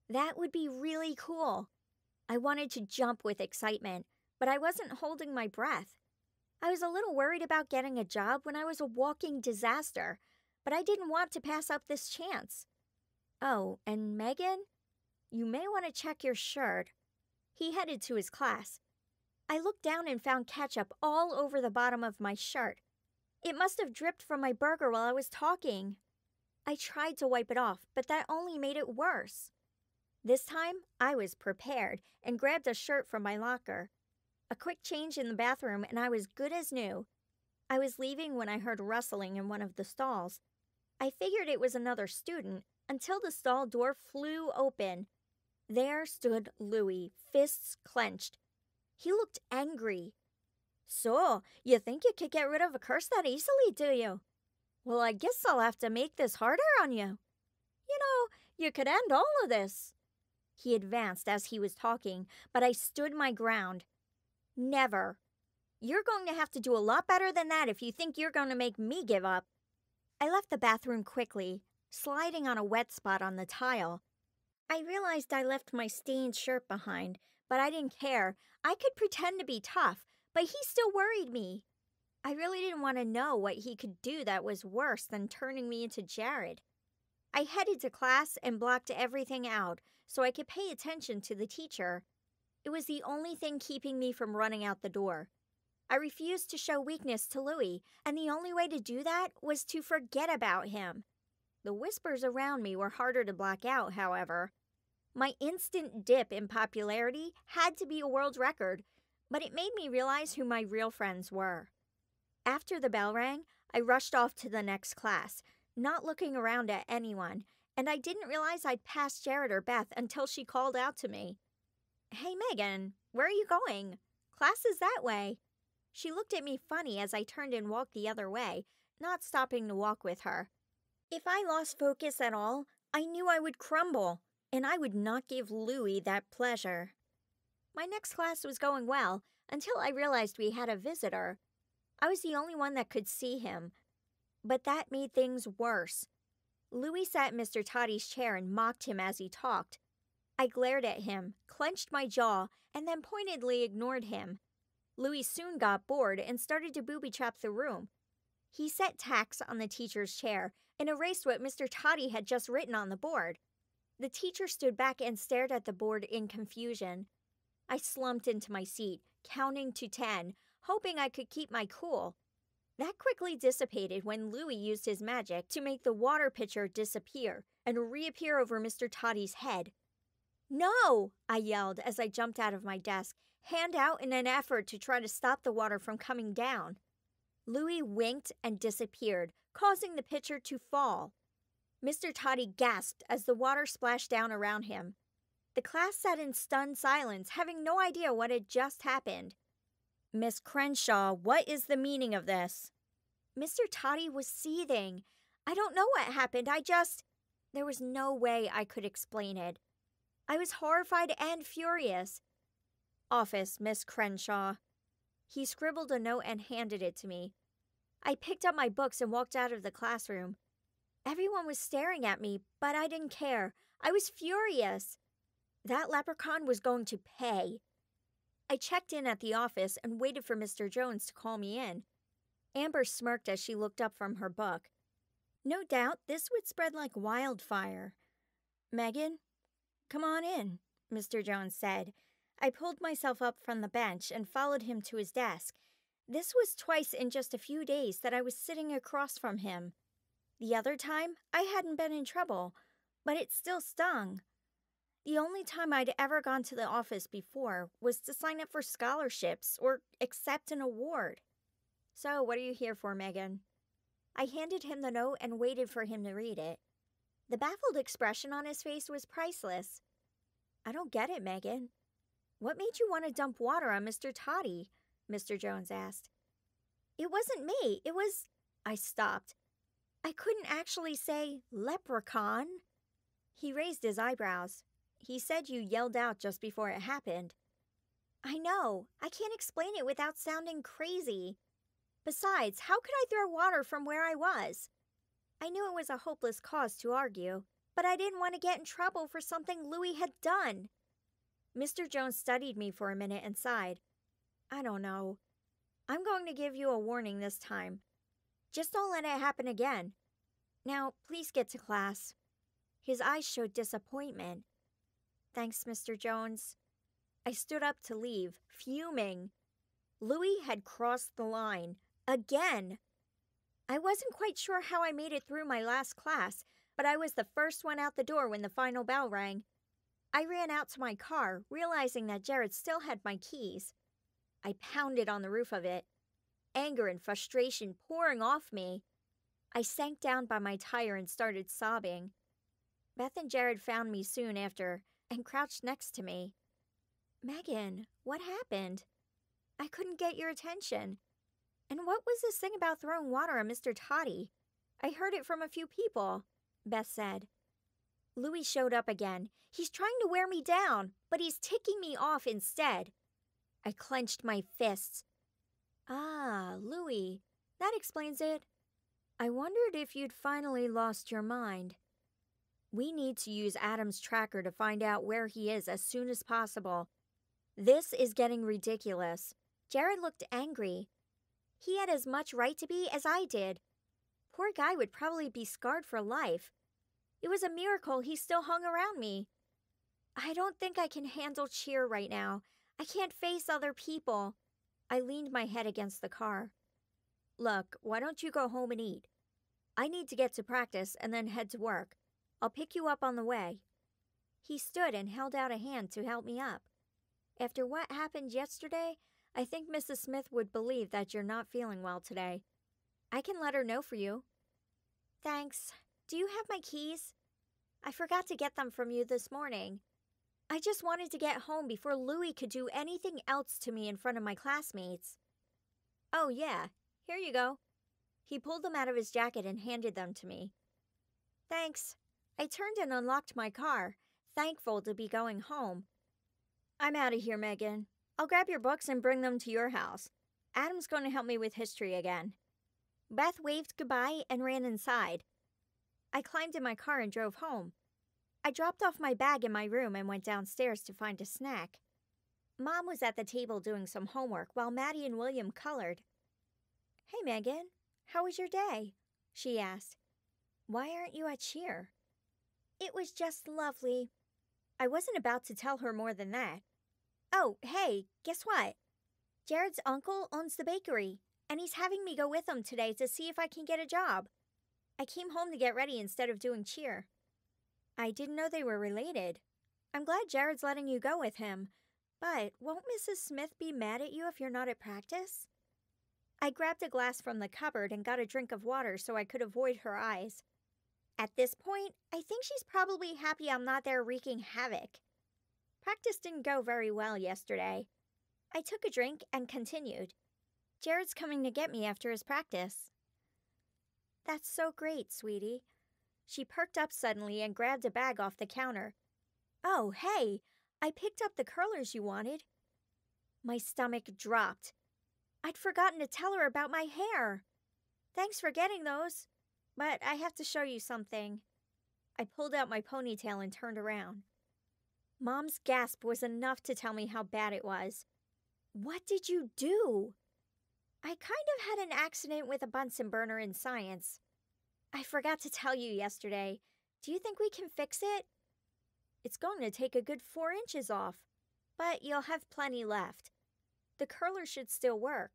That would be really cool. I wanted to jump with excitement, but I wasn't holding my breath. I was a little worried about getting a job when I was a walking disaster, but I didn't want to pass up this chance. Oh, and Megan, you may want to check your shirt. He headed to his class. I looked down and found ketchup all over the bottom of my shirt. It must have dripped from my burger while I was talking. I tried to wipe it off, but that only made it worse. This time, I was prepared and grabbed a shirt from my locker. A quick change in the bathroom and I was good as new. I was leaving when I heard rustling in one of the stalls. I figured it was another student until the stall door flew open. There stood Louis, fists clenched. He looked angry. So, you think you could get rid of a curse that easily, do you? Well, I guess I'll have to make this harder on you. You know, you could end all of this. He advanced as he was talking, but I stood my ground. Never. You're going to have to do a lot better than that if you think you're going to make me give up. I left the bathroom quickly, sliding on a wet spot on the tile. I realized I left my stained shirt behind, but I didn't care. I could pretend to be tough, but he still worried me. I really didn't want to know what he could do that was worse than turning me into Jared. I headed to class and blocked everything out so I could pay attention to the teacher. It was the only thing keeping me from running out the door. I refused to show weakness to Louis, and the only way to do that was to forget about him. The whispers around me were harder to block out, however. My instant dip in popularity had to be a world record, but it made me realize who my real friends were. After the bell rang, I rushed off to the next class, not looking around at anyone, and I didn't realize I'd passed Jared or Beth until she called out to me. Hey, Megan, where are you going? Class is that way. She looked at me funny as I turned and walked the other way, not stopping to walk with her. If I lost focus at all, I knew I would crumble, and I would not give Louis that pleasure. My next class was going well until I realized we had a visitor. I was the only one that could see him, but that made things worse. Louis sat in Mr. Toddy's chair and mocked him as he talked. I glared at him, clenched my jaw, and then pointedly ignored him. Louis soon got bored and started to booby-trap the room. He set tacks on the teacher's chair and erased what Mr. Toddy had just written on the board. The teacher stood back and stared at the board in confusion. I slumped into my seat, counting to 10, hoping I could keep my cool. That quickly dissipated when Louis used his magic to make the water pitcher disappear and reappear over Mr. Toddy's head. "No!" I yelled as I jumped out of my desk, hand out in an effort to try to stop the water from coming down. Louis winked and disappeared, causing the pitcher to fall. Mr. Toddy gasped as the water splashed down around him. The class sat in stunned silence, having no idea what had just happened. "Miss Crenshaw, what is the meaning of this?" Mr. Toddy was seething. "I don't know what happened. There was no way I could explain it. I was horrified and furious. "Office, Miss Crenshaw." He scribbled a note and handed it to me. I picked up my books and walked out of the classroom. Everyone was staring at me, but I didn't care. I was furious. That leprechaun was going to pay. I checked in at the office and waited for Mr. Jones to call me in. Amber smirked as she looked up from her book. No doubt this would spread like wildfire. "Megan, come on in," Mr. Jones said. I pulled myself up from the bench and followed him to his desk. This was twice in just a few days that I was sitting across from him. The other time, I hadn't been in trouble, but it still stung. The only time I'd ever gone to the office before was to sign up for scholarships or accept an award. "So, what are you here for, Megan?" I handed him the note and waited for him to read it. The baffled expression on his face was priceless. "I don't get it, Megan. What made you want to dump water on Mr. Toddy?" Mr. Jones asked. "It wasn't me. It was—" I stopped. I couldn't actually say leprechaun. He raised his eyebrows. "He said you yelled out just before it happened." "I know. I can't explain it without sounding crazy. Besides, how could I throw water from where I was? I knew it was a hopeless cause to argue, but I didn't want to get in trouble for something Louis had done." Mr. Jones studied me for a minute and sighed. "I don't know. I'm going to give you a warning this time. Just don't let it happen again. Now, please get to class." His eyes showed disappointment. "Thanks, Mr. Jones." I stood up to leave, fuming. Louis had crossed the line. Again. I wasn't quite sure how I made it through my last class, but I was the first one out the door when the final bell rang. I ran out to my car, realizing that Jared still had my keys. I pounded on the roof of it, anger and frustration pouring off me. I sank down by my tire and started sobbing. Beth and Jared found me soon after and crouched next to me. "Megan, what happened? I couldn't get your attention. And what was this thing about throwing water on Mr. Toddy? I heard it from a few people," Beth said. "Louis showed up again. He's trying to wear me down, but he's ticking me off instead." I clenched my fists. "Ah, Louis. That explains it. I wondered if you'd finally lost your mind. We need to use Adam's tracker to find out where he is as soon as possible. This is getting ridiculous." Jared looked angry. He had as much right to be as I did. Poor guy would probably be scarred for life. It was a miracle he still hung around me. "I don't think I can handle cheer right now. I can't face other people." I leaned my head against the car. "Look, why don't you go home and eat? I need to get to practice and then head to work. I'll pick you up on the way." He stood and held out a hand to help me up. "After what happened yesterday, I think Mrs. Smith would believe that you're not feeling well today. I can let her know for you." "Thanks. Do you have my keys? I forgot to get them from you this morning. I just wanted to get home before Louis could do anything else to me in front of my classmates." "Oh, yeah. Here you go." He pulled them out of his jacket and handed them to me. Thanks. I turned and unlocked my car, thankful to be going home. I'm out of here, Megan. I'll grab your books and bring them to your house. Adam's going to help me with history again. Beth waved goodbye and ran inside. I climbed in my car and drove home. I dropped off my bag in my room and went downstairs to find a snack. Mom was at the table doing some homework while Maddie and William colored. Hey, Megan, how was your day? She asked. Why aren't you at cheer? It was just lovely. I wasn't about to tell her more than that. Oh, hey, guess what? Jared's uncle owns the bakery, and he's having me go with him today to see if I can get a job. I came home to get ready instead of doing cheer. I didn't know they were related. I'm glad Jared's letting you go with him, but won't Mrs. Smith be mad at you if you're not at practice? I grabbed a glass from the cupboard and got a drink of water so I could avoid her eyes. At this point, I think she's probably happy I'm not there wreaking havoc. Practice didn't go very well yesterday. I took a drink and continued. Jared's coming to get me after his practice. That's so great, sweetie. She perked up suddenly and grabbed a bag off the counter. Oh, hey, I picked up the curlers you wanted. My stomach dropped. I'd forgotten to tell her about my hair. Thanks for getting those, but I have to show you something. I pulled out my ponytail and turned around. Mom's gasp was enough to tell me how bad it was. What did you do? I kind of had an accident with a Bunsen burner in science. I forgot to tell you yesterday. Do you think we can fix it? It's going to take a good 4 inches off, but you'll have plenty left. The curler should still work.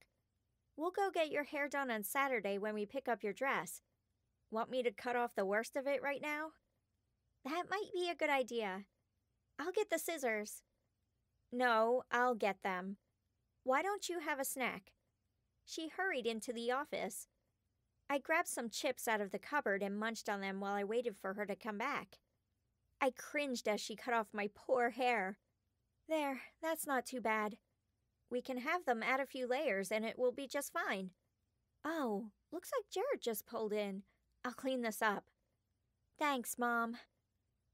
We'll go get your hair done on Saturday when we pick up your dress. Want me to cut off the worst of it right now? That might be a good idea. I'll get the scissors. No, I'll get them. Why don't you have a snack? She hurried into the office. I grabbed some chips out of the cupboard and munched on them while I waited for her to come back. I cringed as she cut off my poor hair. There, that's not too bad. We can have them add a few layers and it will be just fine. Oh, looks like Jared just pulled in. I'll clean this up. Thanks, Mom.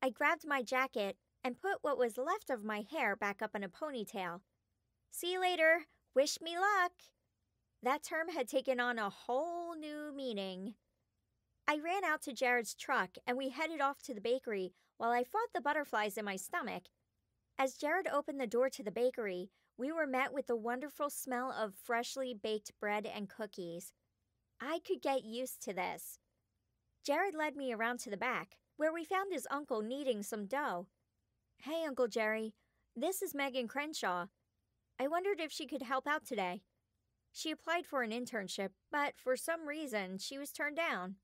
I grabbed my jacket and put what was left of my hair back up in a ponytail. See you later. Wish me luck. That term had taken on a whole new meaning. I ran out to Jared's truck and we headed off to the bakery while I fought the butterflies in my stomach. As Jared opened the door to the bakery, we were met with the wonderful smell of freshly baked bread and cookies. I could get used to this. Jared led me around to the back, where we found his uncle kneading some dough. Hey, Uncle Jerry, this is Megan Crenshaw. I wondered if she could help out today. She applied for an internship, but for some reason, she was turned down.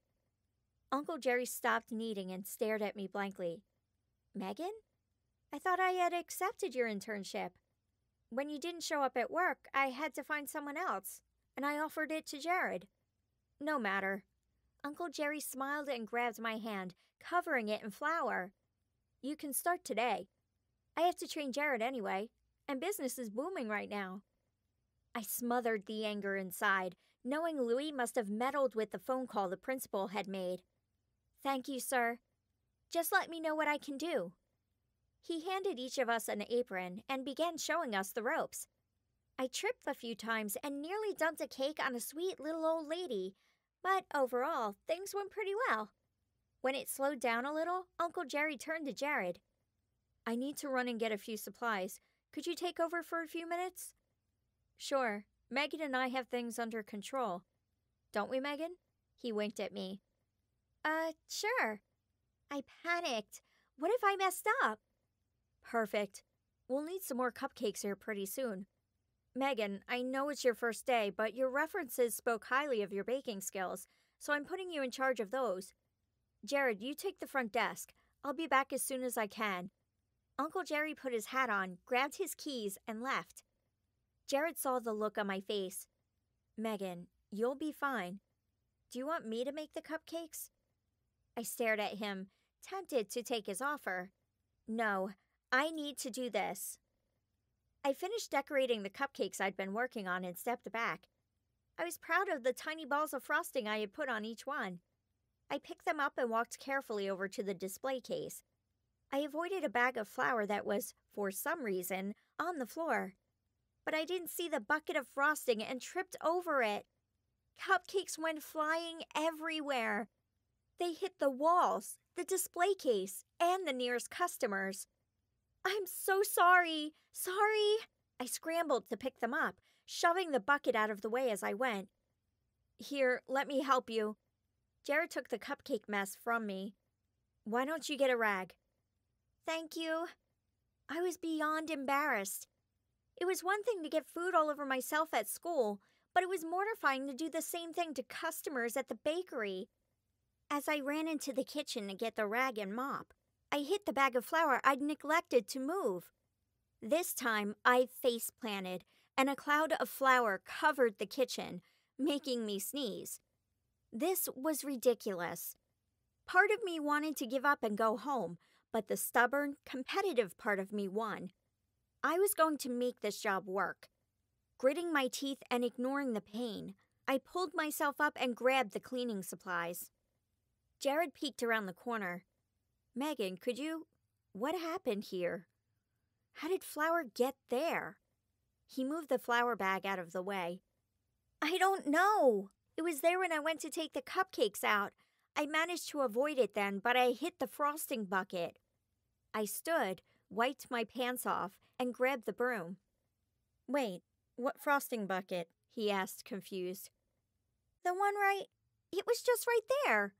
Uncle Jerry stopped kneading and stared at me blankly. Megan? I thought I had accepted your internship. When you didn't show up at work, I had to find someone else, and I offered it to Jared. No matter. Uncle Jerry smiled and grabbed my hand, covering it in flour. You can start today. I have to train Jared anyway, and business is booming right now. I smothered the anger inside, knowing Louis must have meddled with the phone call the principal had made. Thank you, sir. Just let me know what I can do. He handed each of us an apron and began showing us the ropes. I tripped a few times and nearly dumped a cake on a sweet little old lady, but overall, things went pretty well. When it slowed down a little, Uncle Jerry turned to Jared. I need to run and get a few supplies. Could you take over for a few minutes? Sure. Megan and I have things under control. Don't we, Megan? He winked at me. Sure. I panicked. What if I messed up? Perfect. We'll need some more cupcakes here pretty soon. Megan, I know it's your first day, but your references spoke highly of your baking skills, so I'm putting you in charge of those. Jared, you take the front desk. I'll be back as soon as I can. Uncle Jerry put his hat on, grabbed his keys, and left. Jared saw the look on my face. Megan, you'll be fine. Do you want me to make the cupcakes? I stared at him, tempted to take his offer. No, I need to do this. I finished decorating the cupcakes I'd been working on and stepped back. I was proud of the tiny balls of frosting I had put on each one. I picked them up and walked carefully over to the display case. I avoided a bag of flour that was, for some reason, on the floor. But I didn't see the bucket of frosting and tripped over it. Cupcakes went flying everywhere. They hit the walls, the display case, and the nearest customers. I'm so sorry. Sorry. I scrambled to pick them up, shoving the bucket out of the way as I went. Here, let me help you. Jared took the cupcake mess from me. Why don't you get a rag? Thank you. I was beyond embarrassed. It was one thing to get food all over myself at school, but it was mortifying to do the same thing to customers at the bakery. As I ran into the kitchen to get the rag and mop, I hit the bag of flour I'd neglected to move. This time, I face-planted, and a cloud of flour covered the kitchen, making me sneeze. This was ridiculous. Part of me wanted to give up and go home, but the stubborn, competitive part of me won. I was going to make this job work. Gritting my teeth and ignoring the pain, I pulled myself up and grabbed the cleaning supplies. Jared peeked around the corner. Megan, could you... What happened here? How did flour get there? He moved the flour bag out of the way. I don't know. It was there when I went to take the cupcakes out. I managed to avoid it then, but I hit the frosting bucket. I stood, wiped my pants off, and grabbed the broom. Wait, what frosting bucket? He asked, confused. The one It was just right there.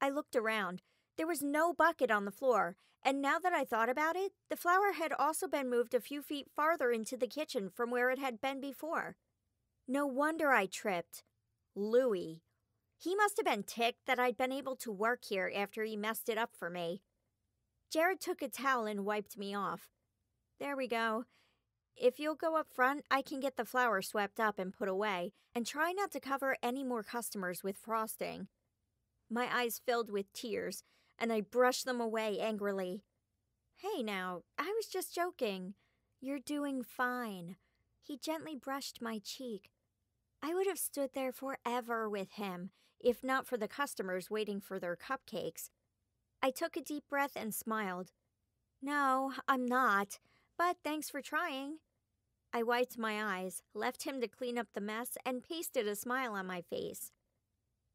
I looked around. There was no bucket on the floor, and now that I thought about it, the flour had also been moved a few feet farther into the kitchen from where it had been before. No wonder I tripped. Louis. He must have been ticked that I'd been able to work here after he messed it up for me. Jared took a towel and wiped me off. There we go. If you'll go up front, I can get the flour swept up and put away, and try not to cover any more customers with frosting. My eyes filled with tears, and I brushed them away angrily. Hey now, I was just joking. You're doing fine. He gently brushed my cheek. I would have stood there forever with him, if not for the customers waiting for their cupcakes. I took a deep breath and smiled. No, I'm not, but thanks for trying. I wiped my eyes, left him to clean up the mess, and pasted a smile on my face.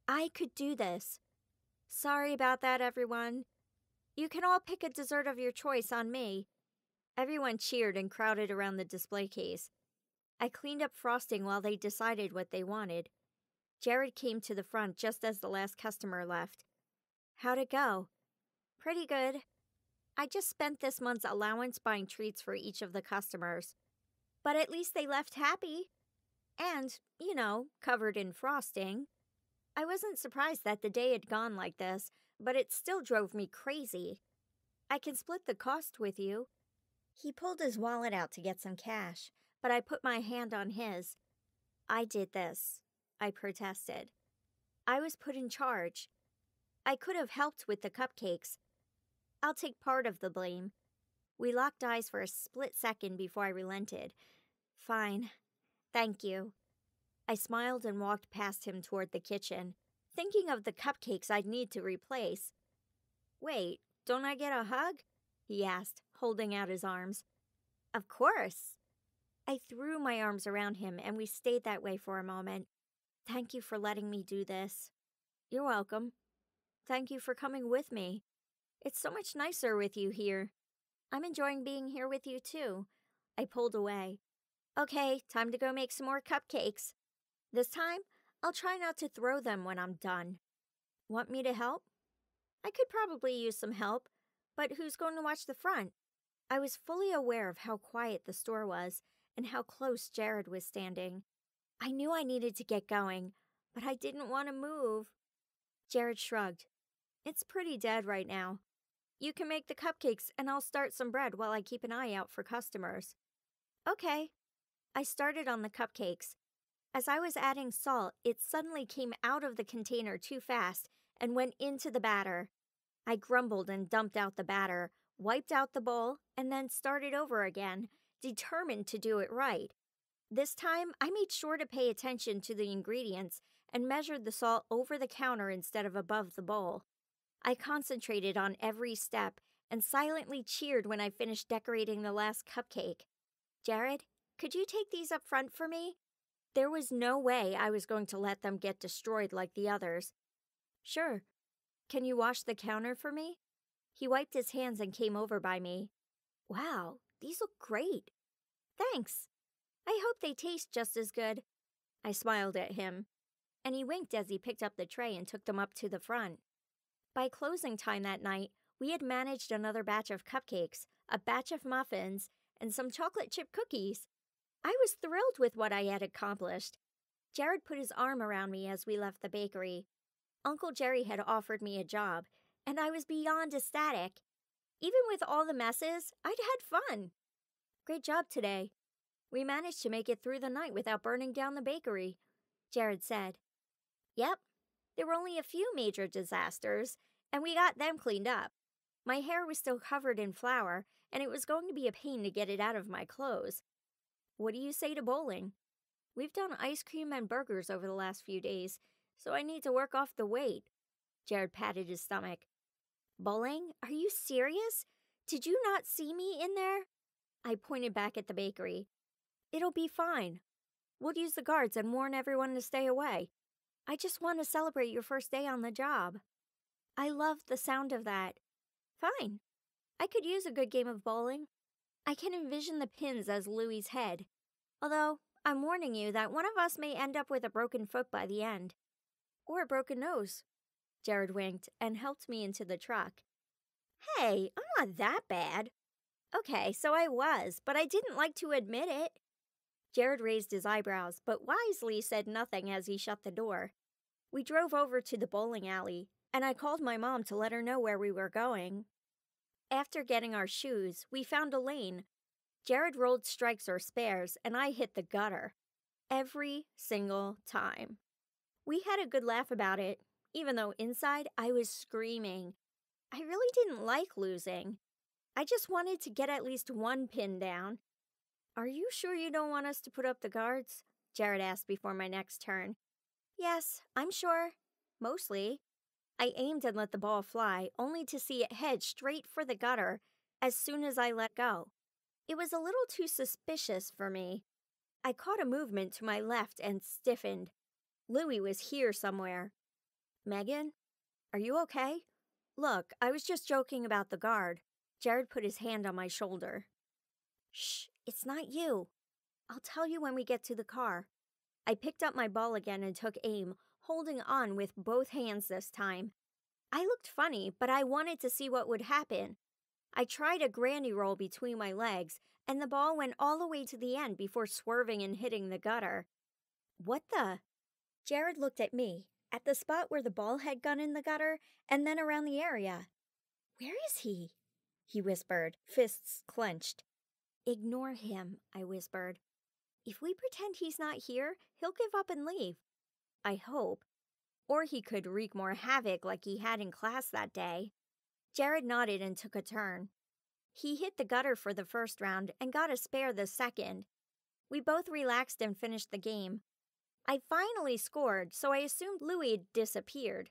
I could do this. Sorry about that, everyone. You can all pick a dessert of your choice on me. Everyone cheered and crowded around the display case. I cleaned up frosting while they decided what they wanted. Jared came to the front just as the last customer left. How'd it go? Pretty good. I just spent this month's allowance buying treats for each of the customers. But at least they left happy. And, covered in frosting. I wasn't surprised that the day had gone like this, but it still drove me crazy. I can split the cost with you. He pulled his wallet out to get some cash, but I put my hand on his. I did this, I protested. I was put in charge. I could have helped with the cupcakes. I'll take part of the blame. We locked eyes for a split second before I relented. Fine. Thank you. I smiled and walked past him toward the kitchen, thinking of the cupcakes I'd need to replace. Wait, don't I get a hug? He asked, holding out his arms. Of course. I threw my arms around him and we stayed that way for a moment. Thank you for letting me do this. You're welcome. Thank you for coming with me. It's so much nicer with you here. I'm enjoying being here with you too. I pulled away. Okay, time to go make some more cupcakes. This time, I'll try not to throw them when I'm done. Want me to help? I could probably use some help, but who's going to watch the front? I was fully aware of how quiet the store was and how close Jared was standing. I knew I needed to get going, but I didn't want to move. Jared shrugged. It's pretty dead right now. You can make the cupcakes and I'll start some bread while I keep an eye out for customers. Okay. I started on the cupcakes. As I was adding salt, it suddenly came out of the container too fast and went into the batter. I grumbled and dumped out the batter, wiped out the bowl, and then started over again, determined to do it right. This time, I made sure to pay attention to the ingredients and measured the salt over the counter instead of above the bowl. I concentrated on every step and silently cheered when I finished decorating the last cupcake. Jared, could you take these up front for me? There was no way I was going to let them get destroyed like the others. Sure. Can you wash the counter for me? He wiped his hands and came over by me. Wow, these look great. Thanks. I hope they taste just as good. I smiled at him, and he winked as he picked up the tray and took them up to the front. By closing time that night, we had managed another batch of cupcakes, a batch of muffins, and some chocolate chip cookies. I was thrilled with what I had accomplished. Jared put his arm around me as we left the bakery. Uncle Jerry had offered me a job, and I was beyond ecstatic. Even with all the messes, I'd had fun. Great job today. We managed to make it through the night without burning down the bakery, Jared said. Yep, there were only a few major disasters, and we got them cleaned up. My hair was still covered in flour, and it was going to be a pain to get it out of my clothes. What do you say to bowling? We've done ice cream and burgers over the last few days, so I need to work off the weight. Jared patted his stomach. Bowling? Are you serious? Did you not see me in there? I pointed back at the bakery. It'll be fine. We'll use the guards and warn everyone to stay away. I just want to celebrate your first day on the job. I loved the sound of that. Fine. I could use a good game of bowling. I can envision the pins as Louie's head. Although, I'm warning you that one of us may end up with a broken foot by the end. Or a broken nose. Jared winked and helped me into the truck. Hey, I'm not that bad. Okay, so I was, but I didn't like to admit it. Jared raised his eyebrows, but wisely said nothing as he shut the door. We drove over to the bowling alley, and I called my mom to let her know where we were going. After getting our shoes, we found a lane. Jared rolled strikes or spares, and I hit the gutter. Every single time. We had a good laugh about it, even though inside I was screaming. I really didn't like losing. I just wanted to get at least one pin down. Are you sure you don't want us to put up the guards? Jared asked before my next turn. Yes, I'm sure. Mostly. I aimed and let the ball fly, only to see it head straight for the gutter as soon as I let go. It was a little too suspicious for me. I caught a movement to my left and stiffened. Louie was here somewhere. Megan, are you okay? Look, I was just joking about the guard. Jared put his hand on my shoulder. Shh, it's not you. I'll tell you when we get to the car. I picked up my ball again and took aim, holding on with both hands this time. I looked funny, but I wanted to see what would happen. I tried a granny roll between my legs, and the ball went all the way to the end before swerving and hitting the gutter. What the? Jared looked at me, at the spot where the ball had gone in the gutter, and then around the area. Where is he? He whispered, fists clenched. Ignore him, I whispered. If we pretend he's not here, he'll give up and leave. I hope. Or he could wreak more havoc like he had in class that day. Jared nodded and took a turn. He hit the gutter for the first round and got a spare the second. We both relaxed and finished the game. I finally scored, so I assumed Louie had disappeared.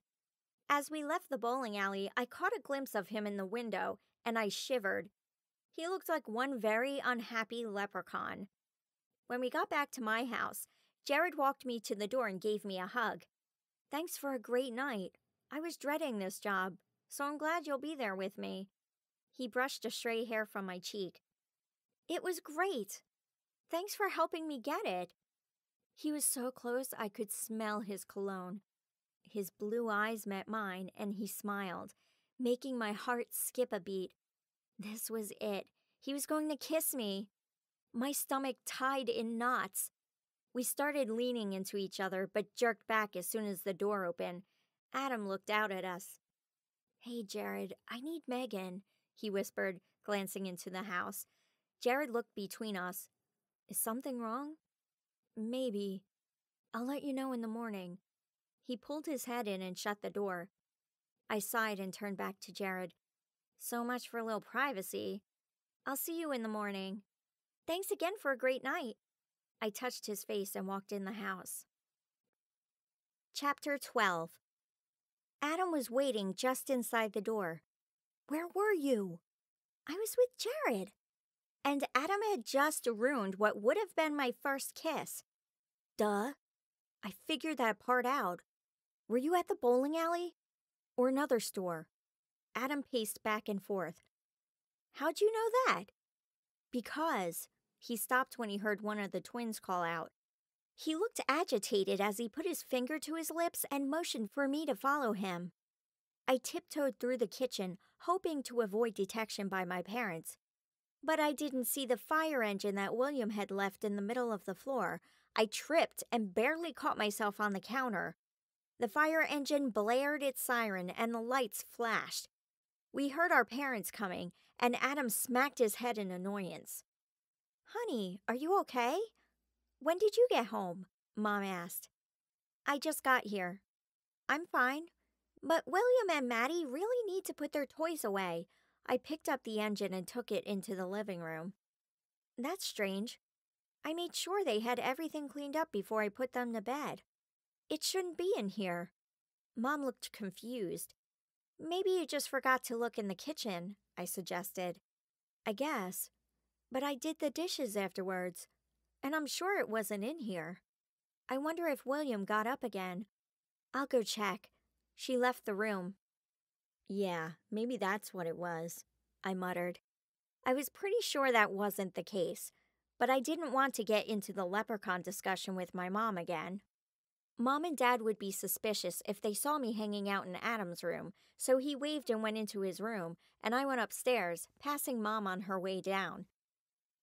As we left the bowling alley, I caught a glimpse of him in the window, and I shivered. He looked like one very unhappy leprechaun. When we got back to my house, Jared walked me to the door and gave me a hug. Thanks for a great night. I was dreading this job, so I'm glad you'll be there with me. He brushed a stray hair from my cheek. It was great. Thanks for helping me get it. He was so close I could smell his cologne. His blue eyes met mine, and he smiled, making my heart skip a beat. This was it. He was going to kiss me. My stomach tied in knots. We started leaning into each other, but jerked back as soon as the door opened. Adam looked out at us. Hey, Jared, I need Megan, he whispered, glancing into the house. Jared looked between us. Is something wrong? Maybe. I'll let you know in the morning. He pulled his head in and shut the door. I sighed and turned back to Jared. So much for a little privacy. I'll see you in the morning. Thanks again for a great night. I touched his face and walked in the house. Chapter 12. Adam was waiting just inside the door. "Where were you?" "I was with Jared." And Adam had just ruined what would have been my first kiss. Duh. I figured that part out. "Were you at the bowling alley? Or another store?" Adam paced back and forth. "How'd you know that?" "Because." He stopped when he heard one of the twins call out. He looked agitated as he put his finger to his lips and motioned for me to follow him. I tiptoed through the kitchen, hoping to avoid detection by my parents. But I didn't see the fire engine that William had left in the middle of the floor. I tripped and barely caught myself on the counter. The fire engine blared its siren and the lights flashed. We heard our parents coming, and Adam smacked his head in annoyance. "Honey, are you okay? When did you get home?" Mom asked. "I just got here." "I'm fine. But William and Maddie really need to put their toys away." I picked up the engine and took it into the living room. "That's strange. I made sure they had everything cleaned up before I put them to bed. It shouldn't be in here." Mom looked confused. "Maybe you just forgot to look in the kitchen," I suggested. "I guess. But I did the dishes afterwards, and I'm sure it wasn't in here. I wonder if William got up again. I'll go check." She left the room. "Yeah, maybe that's what it was," I muttered. I was pretty sure that wasn't the case, but I didn't want to get into the leprechaun discussion with my mom again. Mom and Dad would be suspicious if they saw me hanging out in Adam's room, so he waved and went into his room, and I went upstairs, passing Mom on her way down.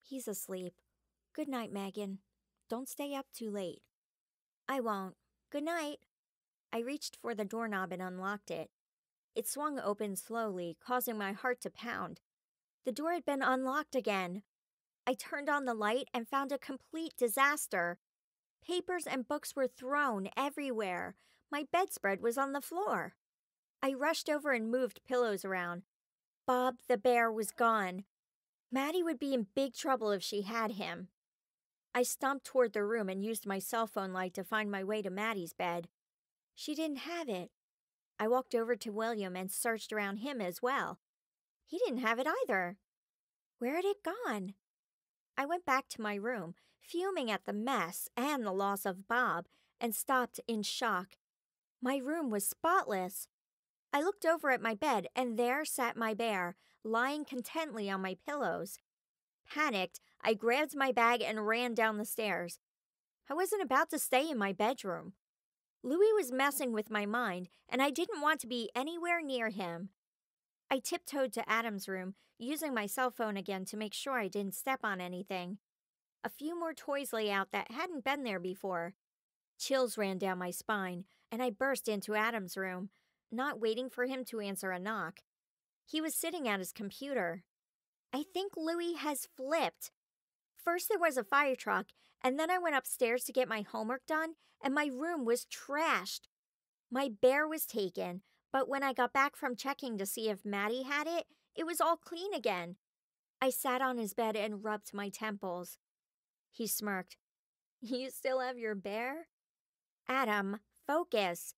"He's asleep. Good night, Megan. Don't stay up too late." "I won't. Good night." I reached for the doorknob and unlocked it. It swung open slowly, causing my heart to pound. The door had been unlocked again. I turned on the light and found a complete disaster. Papers and books were thrown everywhere. My bedspread was on the floor. I rushed over and moved pillows around. Bob the bear was gone. Maddie would be in big trouble if she had him. I stomped toward the room and used my cell phone light to find my way to Maddie's bed. She didn't have it. I walked over to William and searched around him as well. He didn't have it either. Where had it gone? I went back to my room, fuming at the mess and the loss of Bob, and stopped in shock. My room was spotless. I looked over at my bed, and there sat my bear, lying contentedly on my pillows. Panicked, I grabbed my bag and ran down the stairs. I wasn't about to stay in my bedroom. Louis was messing with my mind, and I didn't want to be anywhere near him. I tiptoed to Adam's room, using my cell phone again to make sure I didn't step on anything. A few more toys lay out that hadn't been there before. Chills ran down my spine, and I burst into Adam's room, not waiting for him to answer a knock. He was sitting at his computer. I think Louis has flipped. First there was a fire truck, and then I went upstairs to get my homework done, and my room was trashed. My bear was taken, but when I got back from checking to see if Maddie had it, it was all clean again. I sat on his bed and rubbed my temples. He smirked. "You still have your bear?" "Adam, focus.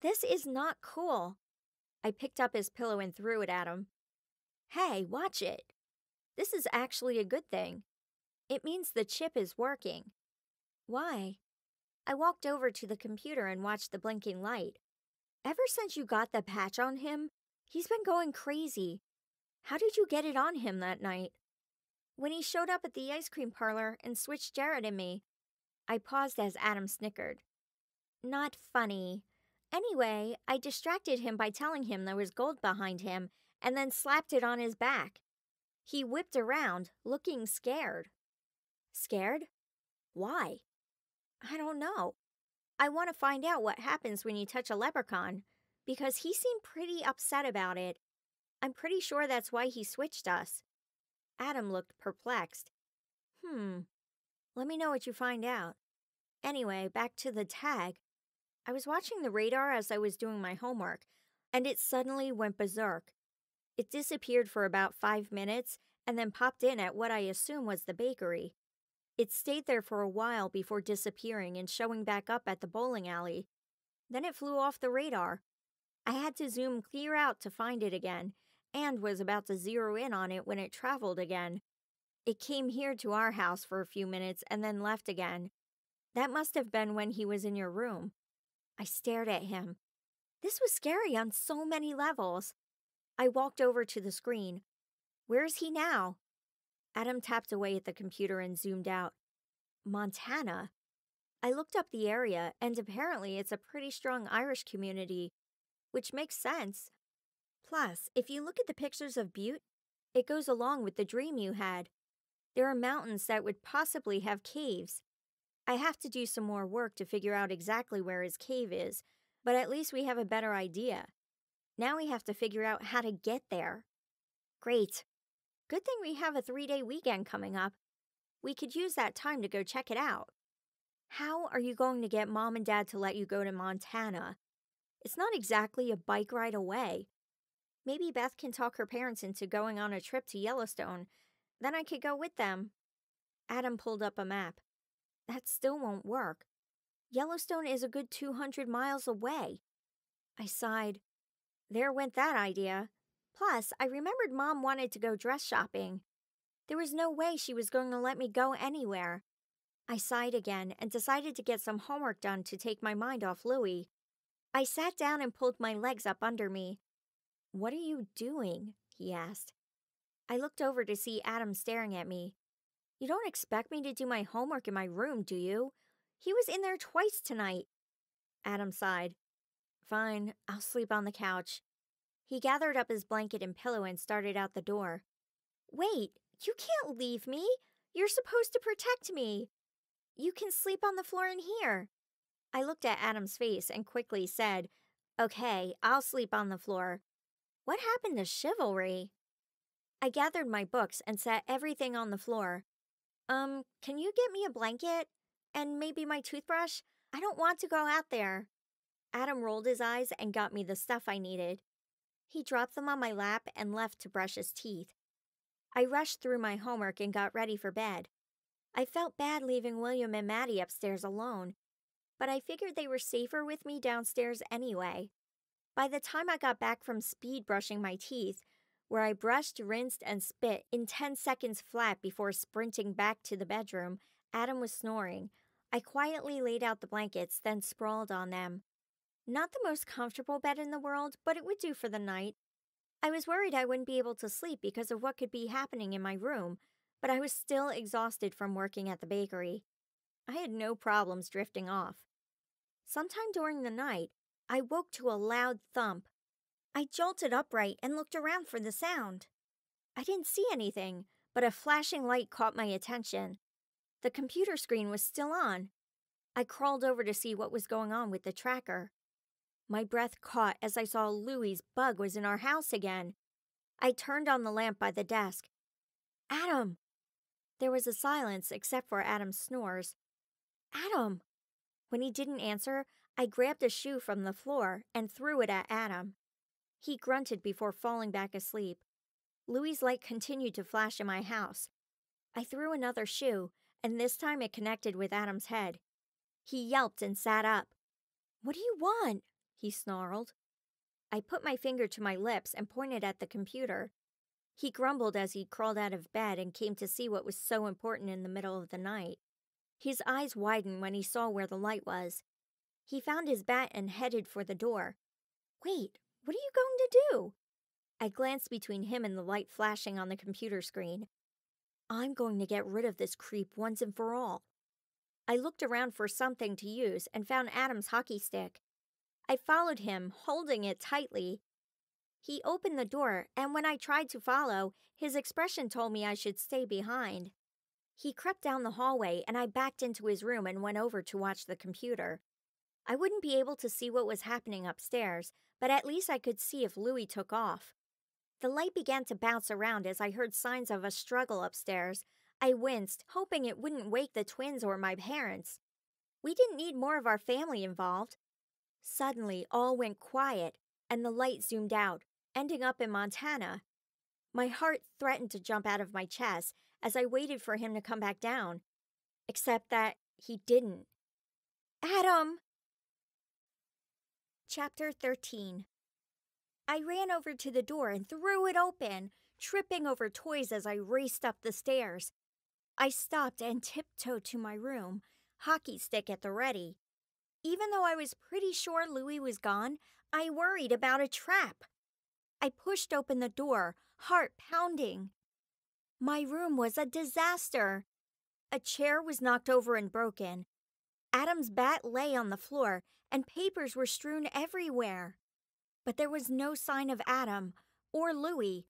This is not cool." I picked up his pillow and threw it at him. "Hey, watch it. This is actually a good thing. It means the chip is working." "Why?" I walked over to the computer and watched the blinking light. "Ever since you got the patch on him, he's been going crazy. How did you get it on him that night?" "When he showed up at the ice cream parlor and switched Jared and me." I paused as Adam snickered. "Not funny. Anyway, I distracted him by telling him there was gold behind him and then slapped it on his back. He whipped around, looking scared." "Scared? Why?" "I don't know. I want to find out what happens when you touch a leprechaun, because he seemed pretty upset about it. I'm pretty sure that's why he switched us." Adam looked perplexed. Let me know what you find out. Anyway, back to the tag. I was watching the radar as I was doing my homework, and it suddenly went berserk. It disappeared for about 5 minutes and then popped in at what I assume was the bakery. It stayed there for a while before disappearing and showing back up at the bowling alley. Then it flew off the radar. I had to zoom clear out to find it again, and was about to zero in on it when it traveled again. It came here to our house for a few minutes and then left again. That must have been when he was in your room. I stared at him. This was scary on so many levels. I walked over to the screen. Where is he now? Adam tapped away at the computer and zoomed out. Montana. I looked up the area, and apparently it's a pretty strong Irish community, which makes sense. Plus, if you look at the pictures of Butte, it goes along with the dream you had. There are mountains that would possibly have caves. I have to do some more work to figure out exactly where his cave is, but at least we have a better idea. Now we have to figure out how to get there. Great. Good thing we have a 3-day weekend coming up. We could use that time to go check it out. How are you going to get Mom and Dad to let you go to Montana? It's not exactly a bike ride away. Maybe Beth can talk her parents into going on a trip to Yellowstone. Then I could go with them. Adam pulled up a map. That still won't work. Yellowstone is a good 200 miles away. I sighed. There went that idea. Plus, I remembered Mom wanted to go dress shopping. There was no way she was going to let me go anywhere. I sighed again and decided to get some homework done to take my mind off Louie. I sat down and pulled my legs up under me. What are you doing? He asked. I looked over to see Adam staring at me. You don't expect me to do my homework in my room, do you? He was in there twice tonight. Adam sighed. Fine, I'll sleep on the couch. He gathered up his blanket and pillow and started out the door. Wait, you can't leave me. You're supposed to protect me. You can sleep on the floor in here. I looked at Adam's face and quickly said, Okay, I'll sleep on the floor. What happened to chivalry? I gathered my books and set everything on the floor. Can you get me a blanket? And maybe my toothbrush? I don't want to go out there. Adam rolled his eyes and got me the stuff I needed. He dropped them on my lap and left to brush his teeth. I rushed through my homework and got ready for bed. I felt bad leaving William and Maddie upstairs alone, but I figured they were safer with me downstairs anyway. By the time I got back from speed brushing my teeth, where I brushed, rinsed, and spit in 10 seconds flat before sprinting back to the bedroom, Adam was snoring. I quietly laid out the blankets, then sprawled on them. Not the most comfortable bed in the world, but it would do for the night. I was worried I wouldn't be able to sleep because of what could be happening in my room, but I was still exhausted from working at the bakery. I had no problems drifting off. Sometime during the night, I woke to a loud thump. I jolted upright and looked around for the sound. I didn't see anything, but a flashing light caught my attention. The computer screen was still on. I crawled over to see what was going on with the tracker. My breath caught as I saw Louie's bug was in our house again. I turned on the lamp by the desk. Adam! There was a silence except for Adam's snores. Adam! When he didn't answer, I grabbed a shoe from the floor and threw it at Adam. He grunted before falling back asleep. Louie's light continued to flash in my house. I threw another shoe, and this time it connected with Adam's head. He yelped and sat up. What do you want? He snarled. I put my finger to my lips and pointed at the computer. He grumbled as he crawled out of bed and came to see what was so important in the middle of the night. His eyes widened when he saw where the light was. He found his bat and headed for the door. Wait, what are you going to do? I glanced between him and the light flashing on the computer screen. I'm going to get rid of this creep once and for all. I looked around for something to use and found Adam's hockey stick. I followed him, holding it tightly. He opened the door, and when I tried to follow, his expression told me I should stay behind. He crept down the hallway, and I backed into his room and went over to watch the computer. I wouldn't be able to see what was happening upstairs, but at least I could see if Louie took off. The light began to bounce around as I heard signs of a struggle upstairs. I winced, hoping it wouldn't wake the twins or my parents. We didn't need more of our family involved. Suddenly, all went quiet, and the light zoomed out, ending up in Montana. My heart threatened to jump out of my chest as I waited for him to come back down. Except that he didn't. Adam! Chapter 13. I ran over to the door and threw it open, tripping over toys as I raced up the stairs. I stopped and tiptoed to my room, hockey stick at the ready. Even though I was pretty sure Louis was gone, I worried about a trap. I pushed open the door, heart pounding. My room was a disaster. A chair was knocked over and broken. Adam's bat lay on the floor, and papers were strewn everywhere. But there was no sign of Adam or Louis.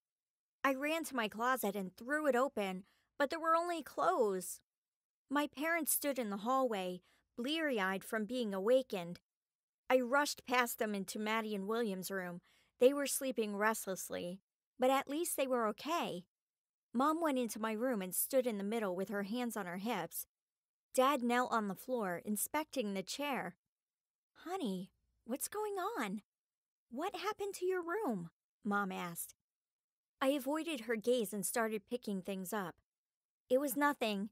I ran to my closet and threw it open, but there were only clothes. My parents stood in the hallway, bleary-eyed from being awakened. I rushed past them into Maddie and William's room. They were sleeping restlessly, but at least they were okay. Mom went into my room and stood in the middle with her hands on her hips. Dad knelt on the floor, inspecting the chair. "Honey, what's going on? What happened to your room?" Mom asked. I avoided her gaze and started picking things up. It was nothing.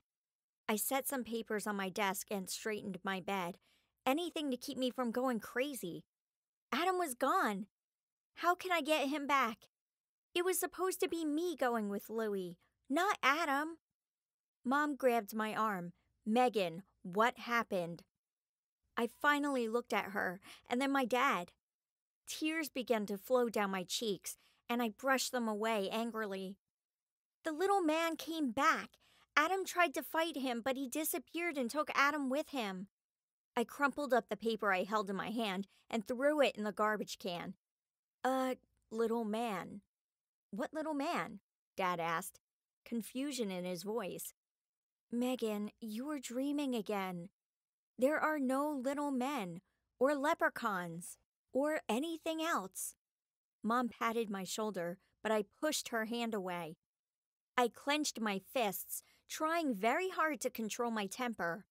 I set some papers on my desk and straightened my bed. Anything to keep me from going crazy. Adam was gone. How can I get him back? It was supposed to be me going with Louis, not Adam. Mom grabbed my arm. "Megan, what happened?" I finally looked at her, and then my dad. Tears began to flow down my cheeks, and I brushed them away angrily. "The little man came back. Adam tried to fight him, but he disappeared and took Adam with him." I crumpled up the paper I held in my hand and threw it in the garbage can. Little man." "What little man?" Dad asked, confusion in his voice. "Megan, you are dreaming again. There are no little men, or leprechauns, or anything else." Mom patted my shoulder, but I pushed her hand away. I clenched my fists, trying very hard to control my temper.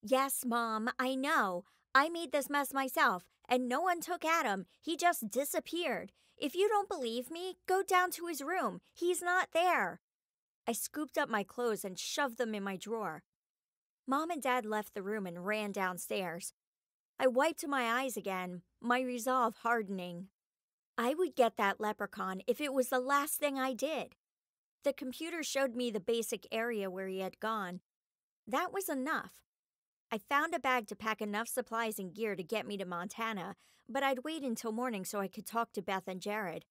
"Yes, Mom, I know. I made this mess myself, and no one took Adam. He just disappeared. If you don't believe me, go down to his room. He's not there." I scooped up my clothes and shoved them in my drawer. Mom and Dad left the room and ran downstairs. I wiped my eyes again, my resolve hardening. I would get that leprechaun if it was the last thing I did. The computer showed me the basic area where he had gone. That was enough. I found a bag to pack enough supplies and gear to get me to Montana, but I'd wait until morning so I could talk to Beth and Jared.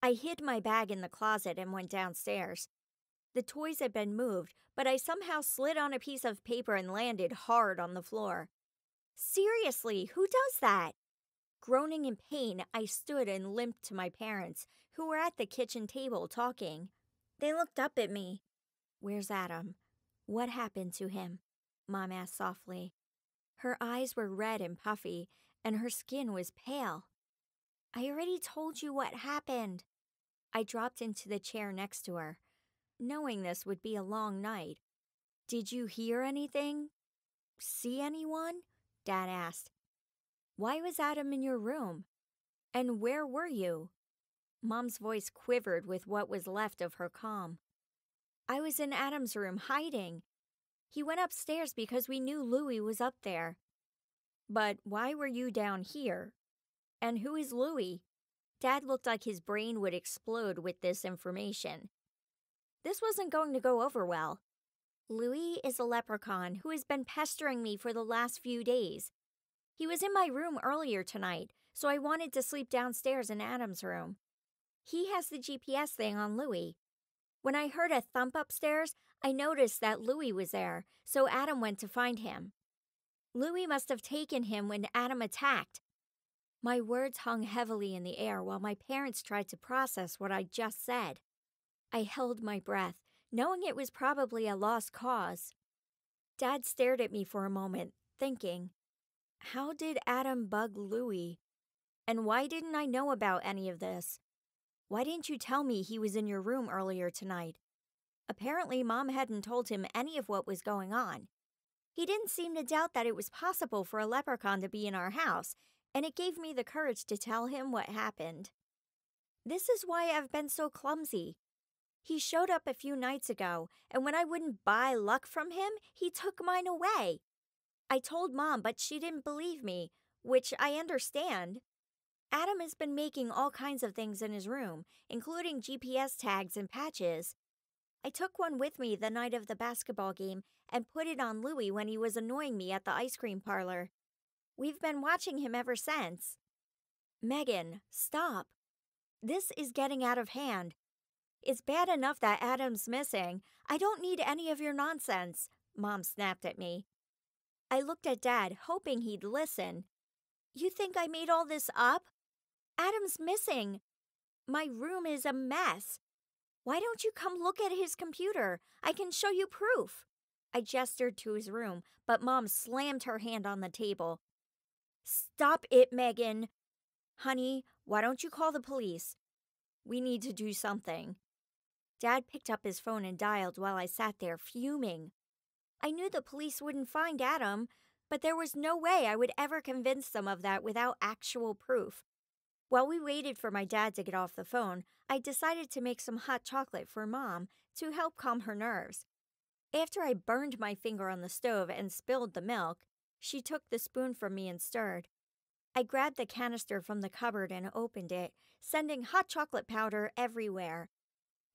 I hid my bag in the closet and went downstairs. The toys had been moved, but I somehow slid on a piece of paper and landed hard on the floor. Seriously, who does that? Groaning in pain, I stood and limped to my parents, who were at the kitchen table talking. They looked up at me. "Where's Adam? What happened to him?" Mom asked softly. Her eyes were red and puffy, and her skin was pale. "I already told you what happened." I dropped into the chair next to her, knowing this would be a long night. "Did you hear anything? See anyone?" Dad asked. "Why was Adam in your room? And where were you?" Mom's voice quivered with what was left of her calm. "I was in Adam's room, hiding. He went upstairs because we knew Louis was up there." "But why were you down here? And who is Louis?" Dad looked like his brain would explode with this information. This wasn't going to go over well. "Louis is a leprechaun who has been pestering me for the last few days. He was in my room earlier tonight, so I wanted to sleep downstairs in Adam's room. He has the GPS thing on Louis. When I heard a thump upstairs, I noticed that Louis was there, so Adam went to find him. Louis must have taken him when Adam attacked." My words hung heavily in the air while my parents tried to process what I just said. I held my breath, knowing it was probably a lost cause. Dad stared at me for a moment, thinking, how did Adam bug Louis? And why didn't I know about any of this? Why didn't you tell me he was in your room earlier tonight? Apparently, Mom hadn't told him any of what was going on. He didn't seem to doubt that it was possible for a leprechaun to be in our house, and it gave me the courage to tell him what happened. This is why I've been so clumsy. He showed up a few nights ago, and when I wouldn't buy luck from him, he took mine away. I told Mom, but she didn't believe me, which I understand. Adam has been making all kinds of things in his room, including GPS tags and patches. I took one with me the night of the basketball game and put it on Louie when he was annoying me at the ice cream parlor. We've been watching him ever since. Megan, stop. This is getting out of hand. It's bad enough that Adam's missing. I don't need any of your nonsense, Mom snapped at me. I looked at Dad, hoping he'd listen. You think I made all this up? Adam's missing. My room is a mess. Why don't you come look at his computer? I can show you proof. I gestured to his room, but Mom slammed her hand on the table. Stop it, Megan. Honey, why don't you call the police? We need to do something. Dad picked up his phone and dialed while I sat there fuming. I knew the police wouldn't find Adam, but there was no way I would ever convince them of that without actual proof. While we waited for my dad to get off the phone, I decided to make some hot chocolate for Mom to help calm her nerves. After I burned my finger on the stove and spilled the milk, she took the spoon from me and stirred. I grabbed the canister from the cupboard and opened it, sending hot chocolate powder everywhere.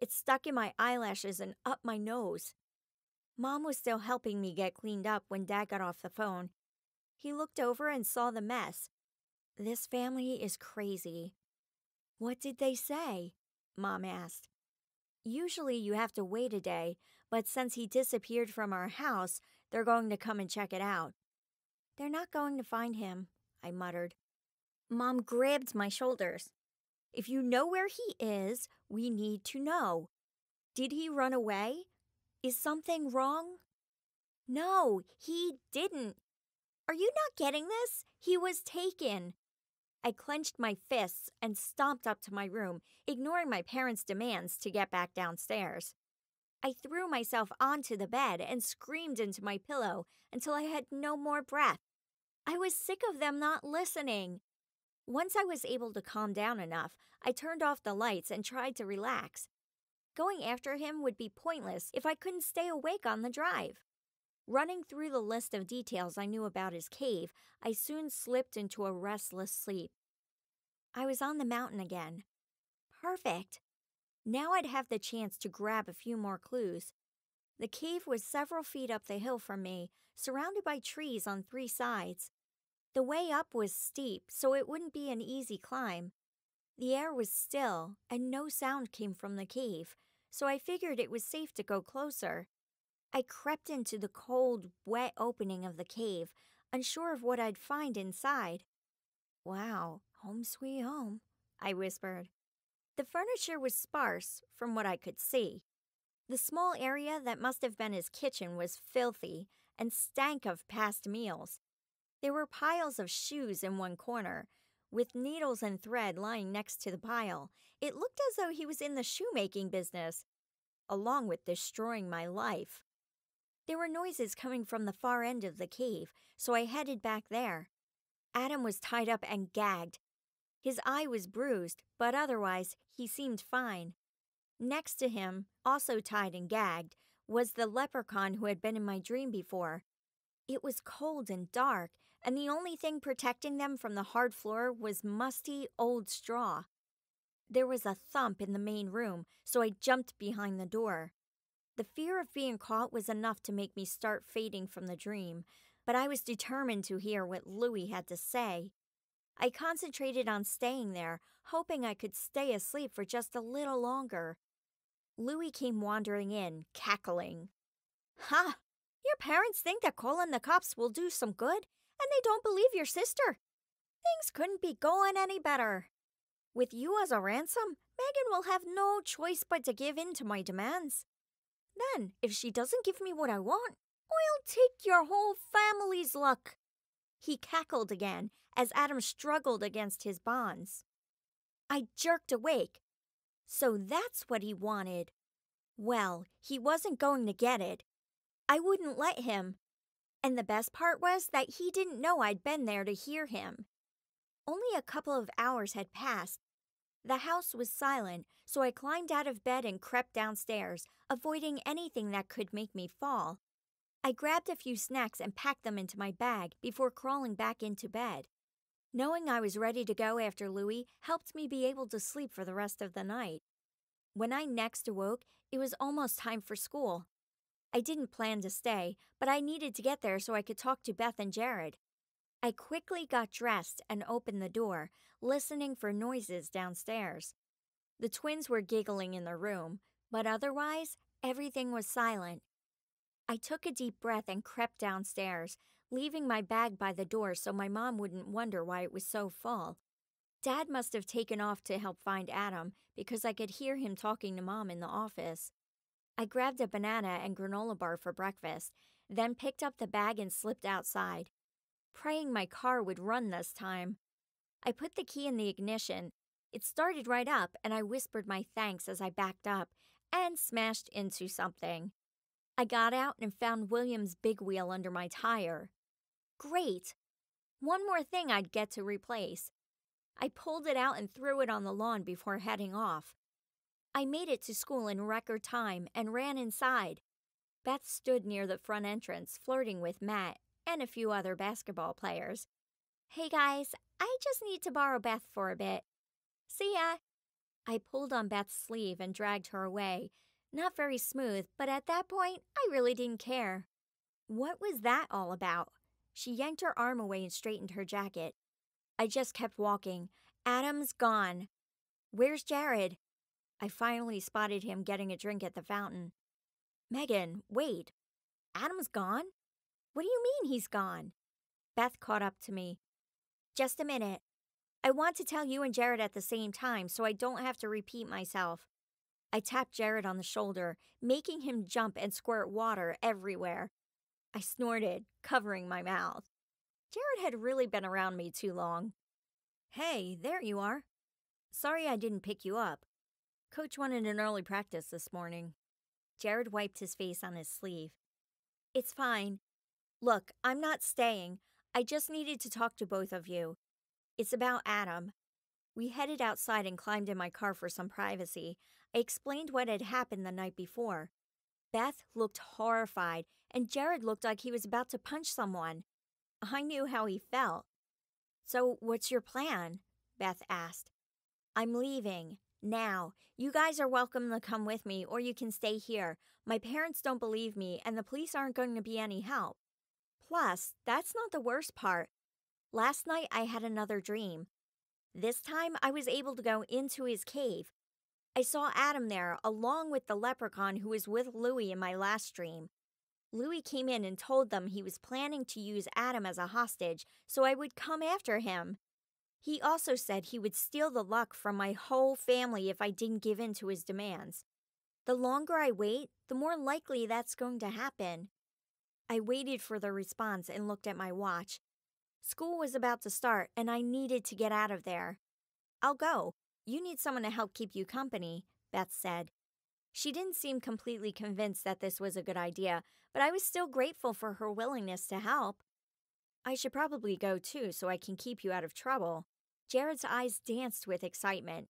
It stuck in my eyelashes and up my nose. Mom was still helping me get cleaned up when Dad got off the phone. He looked over and saw the mess. This family is crazy. What did they say? Mom asked. Usually you have to wait a day, but since he disappeared from our house, they're going to come and check it out. They're not going to find him, I muttered. Mom grabbed my shoulders. If you know where he is, we need to know. Did he run away? Is something wrong? No, he didn't. Are you not getting this? He was taken. I clenched my fists and stomped up to my room, ignoring my parents' demands to get back downstairs. I threw myself onto the bed and screamed into my pillow until I had no more breath. I was sick of them not listening. Once I was able to calm down enough, I turned off the lights and tried to relax. Going after him would be pointless if I couldn't stay awake on the drive. Running through the list of details I knew about his cave, I soon slipped into a restless sleep. I was on the mountain again. Perfect. Now I'd have the chance to grab a few more clues. The cave was several feet up the hill from me, surrounded by trees on 3 sides. The way up was steep, so it wouldn't be an easy climb. The air was still, and no sound came from the cave, so I figured it was safe to go closer. I crept into the cold, wet opening of the cave, unsure of what I'd find inside. Wow, home sweet home, I whispered. The furniture was sparse, from what I could see. The small area that must have been his kitchen was filthy and stank of past meals. There were piles of shoes in one corner, with needles and thread lying next to the pile. It looked as though he was in the shoemaking business, along with destroying my life. There were noises coming from the far end of the cave, so I headed back there. Adam was tied up and gagged. His eye was bruised, but otherwise, he seemed fine. Next to him, also tied and gagged, was the leprechaun who had been in my dream before. It was cold and dark, and the only thing protecting them from the hard floor was musty, old straw. There was a thump in the main room, so I jumped behind the door. The fear of being caught was enough to make me start fading from the dream, but I was determined to hear what Louie had to say. I concentrated on staying there, hoping I could stay asleep for just a little longer. Louie came wandering in, cackling. Ha! Your parents think that calling the cops will do some good, and they don't believe your sister. Things couldn't be going any better. With you as a ransom, Megan will have no choice but to give in to my demands. Then, if she doesn't give me what I want, I'll take your whole family's luck. He cackled again as Adam struggled against his bonds. I jerked awake. So that's what he wanted. Well, he wasn't going to get it. I wouldn't let him. And the best part was that he didn't know I'd been there to hear him. Only a couple of hours had passed. The house was silent, so I climbed out of bed and crept downstairs, avoiding anything that could make me fall. I grabbed a few snacks and packed them into my bag before crawling back into bed. Knowing I was ready to go after Louie helped me be able to sleep for the rest of the night. When I next awoke, it was almost time for school. I didn't plan to stay, but I needed to get there so I could talk to Beth and Jared. I quickly got dressed and opened the door, listening for noises downstairs. The twins were giggling in their room, but otherwise, everything was silent. I took a deep breath and crept downstairs, leaving my bag by the door so my mom wouldn't wonder why it was so full. Dad must have taken off to help find Adam because I could hear him talking to Mom in the office. I grabbed a banana and granola bar for breakfast, then picked up the bag and slipped outside, praying my car would run this time. I put the key in the ignition. It started right up, and I whispered my thanks as I backed up and smashed into something. I got out and found William's big wheel under my tire. Great! One more thing I'd get to replace. I pulled it out and threw it on the lawn before heading off. I made it to school in record time and ran inside. Beth stood near the front entrance, flirting with Matt and a few other basketball players. "Hey guys, I just need to borrow Beth for a bit. See ya." I pulled on Beth's sleeve and dragged her away. Not very smooth, but at that point, I really didn't care. What was that all about? She yanked her arm away and straightened her jacket. I just kept walking. Adam's gone. Where's Jared? I finally spotted him getting a drink at the fountain. Megan, wait. Adam's gone? What do you mean he's gone? Beth caught up to me. Just a minute. I want to tell you and Jared at the same time so I don't have to repeat myself. I tapped Jared on the shoulder, making him jump and squirt water everywhere. I snorted, covering my mouth. Jared had really been around me too long. Hey, there you are. Sorry I didn't pick you up. Coach wanted an early practice this morning. Jared wiped his face on his sleeve. It's fine. Look, I'm not staying. I just needed to talk to both of you. It's about Adam. We headed outside and climbed in my car for some privacy. I explained what had happened the night before. Beth looked horrified, and Jared looked like he was about to punch someone. I knew how he felt. So, what's your plan? Beth asked. I'm leaving. Now. You guys are welcome to come with me, or you can stay here. My parents don't believe me, and the police aren't going to be any help. Plus, that's not the worst part. Last night I had another dream. This time I was able to go into his cave. I saw Adam there, along with the leprechaun who was with Louie in my last dream. Louie came in and told them he was planning to use Adam as a hostage, so I would come after him. He also said he would steal the luck from my whole family if I didn't give in to his demands. The longer I wait, the more likely that's going to happen. I waited for the response and looked at my watch. School was about to start, and I needed to get out of there. I'll go. You need someone to help keep you company, Beth said. She didn't seem completely convinced that this was a good idea, but I was still grateful for her willingness to help. I should probably go too so I can keep you out of trouble. Jared's eyes danced with excitement.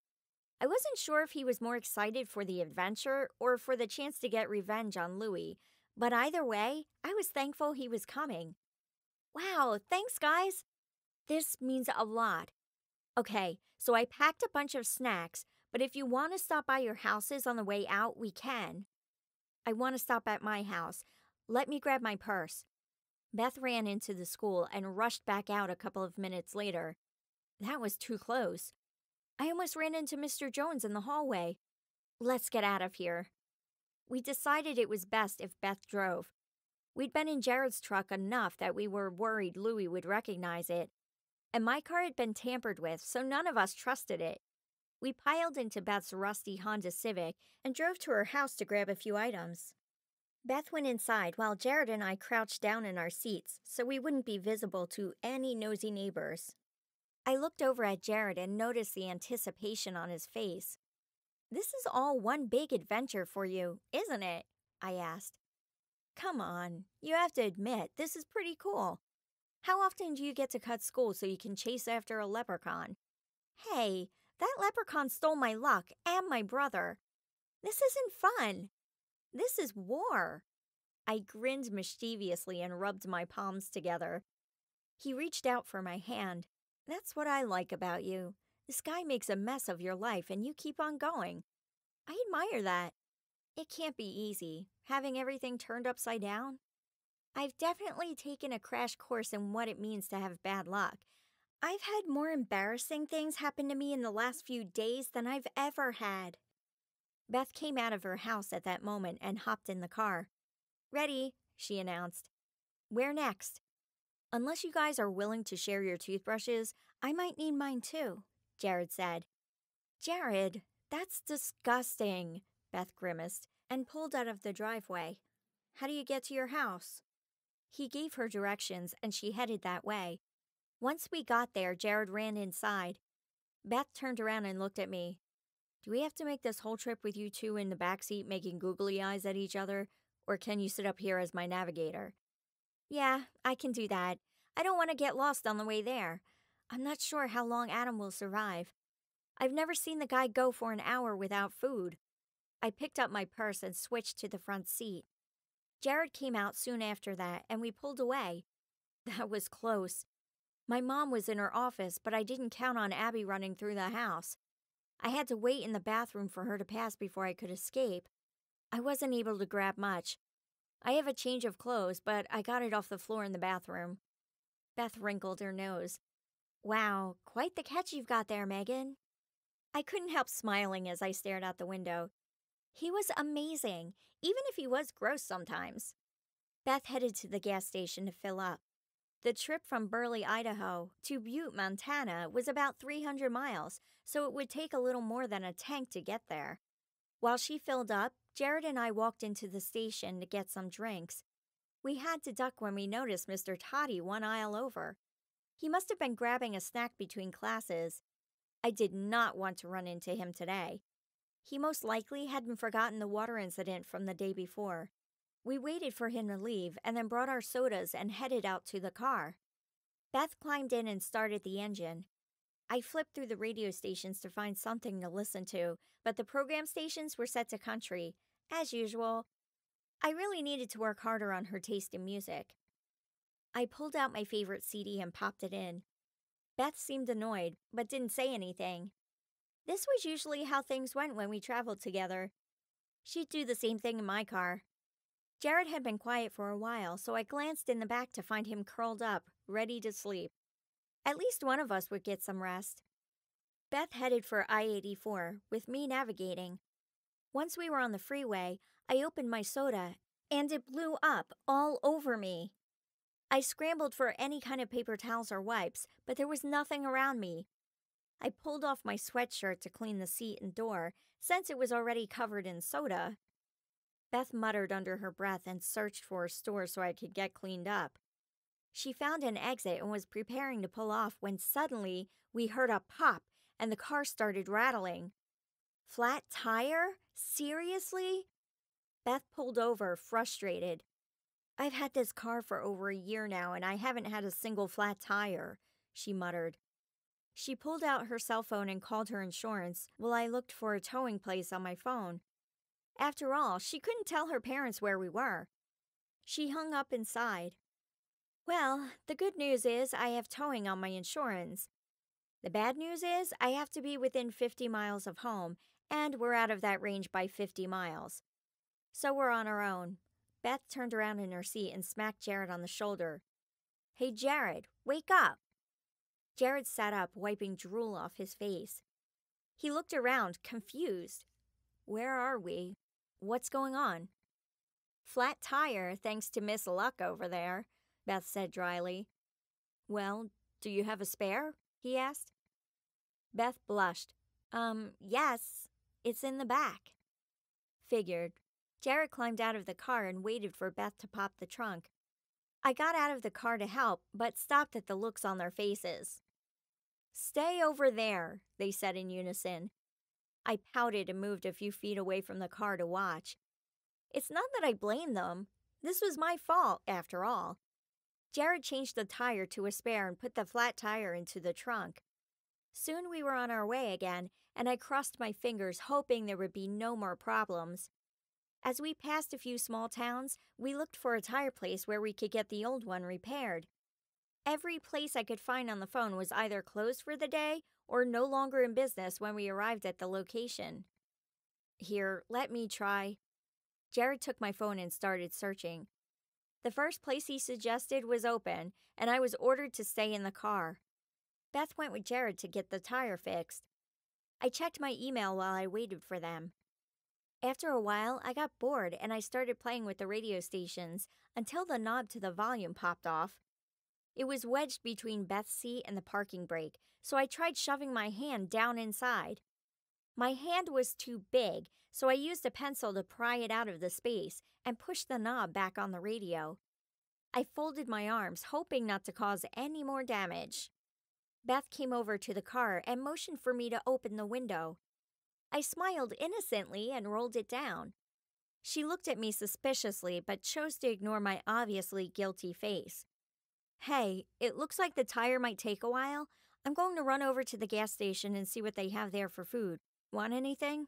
I wasn't sure if he was more excited for the adventure or for the chance to get revenge on Louie, but either way, I was thankful he was coming. Wow, thanks guys. This means a lot. Okay, so I packed a bunch of snacks, but if you want to stop by your houses on the way out, we can. I want to stop at my house. Let me grab my purse. Beth ran into the school and rushed back out a couple of minutes later. That was too close. I almost ran into Mr. Jones in the hallway. Let's get out of here. We decided it was best if Beth drove. We'd been in Jared's truck enough that we were worried Louie would recognize it. And my car had been tampered with, so none of us trusted it. We piled into Beth's rusty Honda Civic and drove to her house to grab a few items. Beth went inside while Jared and I crouched down in our seats so we wouldn't be visible to any nosy neighbors. I looked over at Jared and noticed the anticipation on his face. This is all one big adventure for you, isn't it? I asked. Come on, you have to admit, this is pretty cool. How often do you get to cut school so you can chase after a leprechaun? Hey, that leprechaun stole my luck and my brother. This isn't fun. This is war. I grinned mischievously and rubbed my palms together. He reached out for my hand. That's what I like about you. This guy makes a mess of your life and you keep on going. I admire that. It can't be easy, having everything turned upside down. I've definitely taken a crash course in what it means to have bad luck. I've had more embarrassing things happen to me in the last few days than I've ever had. Beth came out of her house at that moment and hopped in the car. Ready, she announced. Where next? Unless you guys are willing to share your toothbrushes, I might need mine too, Jared said. Jared, that's disgusting, Beth grimaced and pulled out of the driveway. How do you get to your house? He gave her directions and she headed that way. Once we got there, Jared ran inside. Beth turned around and looked at me. Do we have to make this whole trip with you two in the backseat making googly eyes at each other, or can you sit up here as my navigator? Yeah, I can do that. I don't want to get lost on the way there. I'm not sure how long Adam will survive. I've never seen the guy go for an hour without food. I picked up my purse and switched to the front seat. Jared came out soon after that, and we pulled away. That was close. My mom was in her office, but I didn't count on Abby running through the house. I had to wait in the bathroom for her to pass before I could escape. I wasn't able to grab much. I have a change of clothes, but I got it off the floor in the bathroom. Beth wrinkled her nose. Wow, quite the catch you've got there, Megan. I couldn't help smiling as I stared out the window. He was amazing, even if he was gross sometimes. Beth headed to the gas station to fill up. The trip from Burley, Idaho to Butte, Montana was about 300 miles, so it would take a little more than a tank to get there. While she filled up, Jared and I walked into the station to get some drinks. We had to duck when we noticed Mr. Toddy one aisle over. He must have been grabbing a snack between classes. I did not want to run into him today. He most likely hadn't forgotten the water incident from the day before. We waited for him to leave and then brought our sodas and headed out to the car. Beth climbed in and started the engine. I flipped through the radio stations to find something to listen to, but the program stations were set to country, as usual. I really needed to work harder on her taste in music. I pulled out my favorite CD and popped it in. Beth seemed annoyed, but didn't say anything. This was usually how things went when we traveled together. She'd do the same thing in my car. Jared had been quiet for a while, so I glanced in the back to find him curled up, ready to sleep. At least one of us would get some rest. Beth headed for I-84, with me navigating. Once we were on the freeway, I opened my soda, and it blew up all over me. I scrambled for any kind of paper towels or wipes, but there was nothing around me. I pulled off my sweatshirt to clean the seat and door, since it was already covered in soda. Beth muttered under her breath and searched for a store so I could get cleaned up. She found an exit and was preparing to pull off when suddenly we heard a pop and the car started rattling. Flat tire? Seriously? Beth pulled over, frustrated. I've had this car for over a year now and I haven't had a single flat tire, she muttered. She pulled out her cell phone and called her insurance while I looked for a towing place on my phone. After all, she couldn't tell her parents where we were. She hung up and sighed. Well, the good news is I have towing on my insurance. The bad news is I have to be within 50 miles of home, and we're out of that range by 50 miles. So we're on our own. Beth turned around in her seat and smacked Jared on the shoulder. Hey, Jared, wake up. Jared sat up, wiping drool off his face. He looked around, confused. Where are we? What's going on? Flat tire, thanks to Miss Luck over there, Beth said dryly. Well, do you have a spare? He asked. Beth blushed. Yes, it's in the back. Figured. Jared climbed out of the car and waited for Beth to pop the trunk. I got out of the car to help, but stopped at the looks on their faces. Stay over there, they said in unison. I pouted and moved a few feet away from the car to watch. It's not that I blame them. This was my fault, after all. Jared changed the tire to a spare and put the flat tire into the trunk. Soon we were on our way again, and I crossed my fingers, hoping there would be no more problems. As we passed a few small towns, we looked for a tire place where we could get the old one repaired. Every place I could find on the phone was either closed for the day or no longer in business when we arrived at the location. Here, let me try. Jared took my phone and started searching. The first place he suggested was open, and I was ordered to stay in the car. Beth went with Jared to get the tire fixed. I checked my email while I waited for them. After a while, I got bored and I started playing with the radio stations until the knob to the volume popped off. It was wedged between Beth's seat and the parking brake, so I tried shoving my hand down inside. My hand was too big, so I used a pencil to pry it out of the space and pushed the knob back on the radio. I folded my arms, hoping not to cause any more damage. Beth came over to the car and motioned for me to open the window. I smiled innocently and rolled it down. She looked at me suspiciously but chose to ignore my obviously guilty face. Hey, it looks like the tire might take a while. I'm going to run over to the gas station and see what they have there for food. Want anything?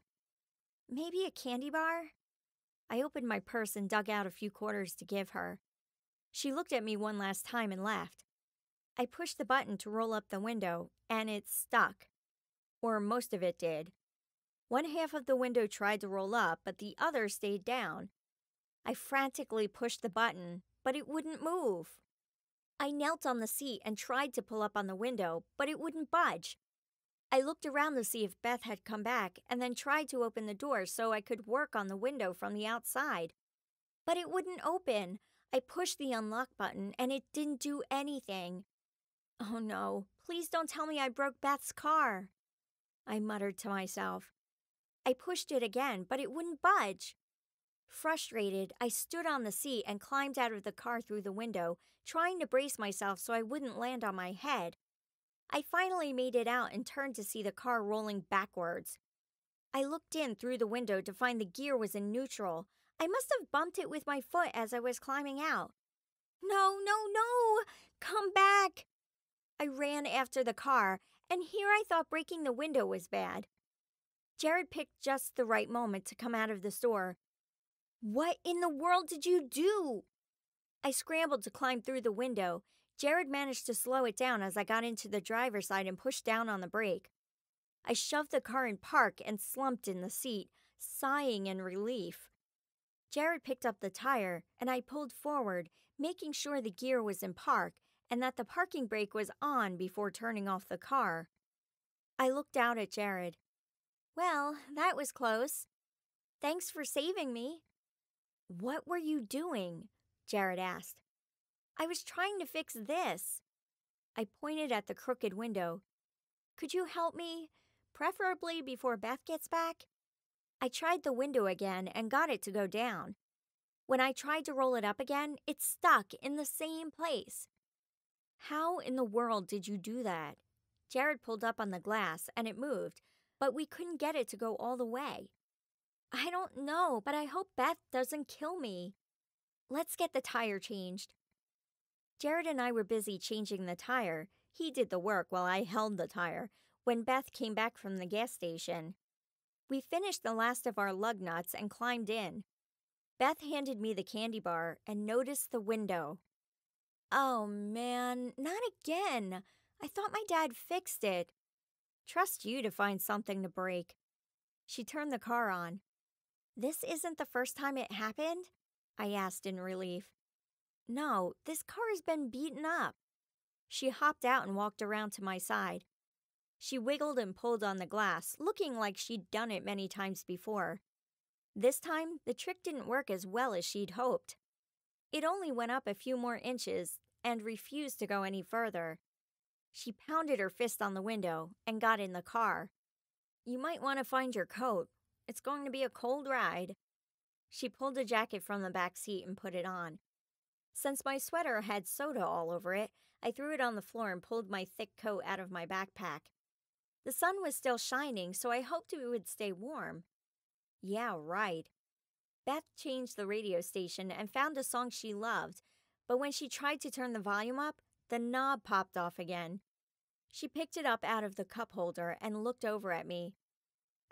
Maybe a candy bar? I opened my purse and dug out a few quarters to give her. She looked at me one last time and left. I pushed the button to roll up the window, and it stuck. Or most of it did. One half of the window tried to roll up, but the other stayed down. I frantically pushed the button, but it wouldn't move. I knelt on the seat and tried to pull up on the window, but it wouldn't budge. I looked around to see if Beth had come back and then tried to open the door so I could work on the window from the outside. But it wouldn't open. I pushed the unlock button and it didn't do anything. Oh no, please don't tell me I broke Beth's car, I muttered to myself. I pushed it again, but it wouldn't budge. Frustrated, I stood on the seat and climbed out of the car through the window, trying to brace myself so I wouldn't land on my head. I finally made it out and turned to see the car rolling backwards. I looked in through the window to find the gear was in neutral. I must have bumped it with my foot as I was climbing out. No, no, no! Come back! I ran after the car, and here I thought breaking the window was bad. Jared picked just the right moment to come out of the store. What in the world did you do? I scrambled to climb through the window. Jared managed to slow it down as I got into the driver's side and pushed down on the brake. I shoved the car in park and slumped in the seat, sighing in relief. Jared picked up the tire, and I pulled forward, making sure the gear was in park and that the parking brake was on before turning off the car. I looked out at Jared. Well, that was close. Thanks for saving me. What were you doing? Jared asked. I was trying to fix this. I pointed at the crooked window. Could you help me? Preferably before Beth gets back? I tried the window again and got it to go down. When I tried to roll it up again, it stuck in the same place. How in the world did you do that? Jared pulled up on the glass and it moved, but we couldn't get it to go all the way. I don't know, but I hope Beth doesn't kill me. Let's get the tire changed. Jared and I were busy changing the tire. He did the work while I held the tire when Beth came back from the gas station. We finished the last of our lug nuts and climbed in. Beth handed me the candy bar and noticed the window. Oh man, not again. I thought my dad fixed it. Trust you to find something to break. She turned the car on. This isn't the first time it happened? I asked in relief. No, this car has been beaten up. She hopped out and walked around to my side. She wiggled and pulled on the glass, looking like she'd done it many times before. This time, the trick didn't work as well as she'd hoped. It only went up a few more inches and refused to go any further. She pounded her fist on the window and got in the car. You might want to find your coat. It's going to be a cold ride. She pulled a jacket from the back seat and put it on. Since my sweater had soda all over it, I threw it on the floor and pulled my thick coat out of my backpack. The sun was still shining, so I hoped it would stay warm. Yeah, right. Beth changed the radio station and found a song she loved, but when she tried to turn the volume up, the knob popped off again. She picked it up out of the cup holder and looked over at me.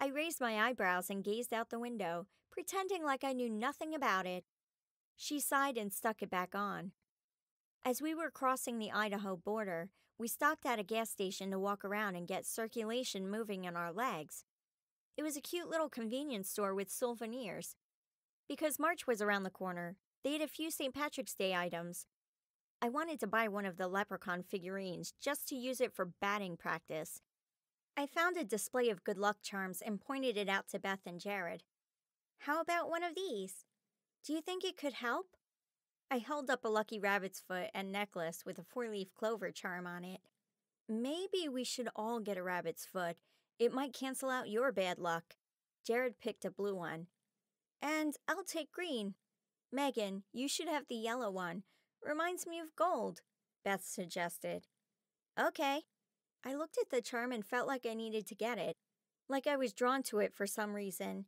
I raised my eyebrows and gazed out the window, pretending like I knew nothing about it. She sighed and stuck it back on. As we were crossing the Idaho border, we stopped at a gas station to walk around and get circulation moving in our legs. It was a cute little convenience store with souvenirs. Because March was around the corner, they had a few St. Patrick's Day items. I wanted to buy one of the leprechaun figurines just to use it for batting practice. I found a display of good luck charms and pointed it out to Beth and Jared. "How about one of these? Do you think it could help?" I held up a lucky rabbit's foot and necklace with a 4-leaf clover charm on it. "Maybe we should all get a rabbit's foot. It might cancel out your bad luck." Jared picked a blue one. "And I'll take green. Megan, you should have the yellow one. Reminds me of gold," Beth suggested. "Okay." I looked at the charm and felt like I needed to get it, like I was drawn to it for some reason.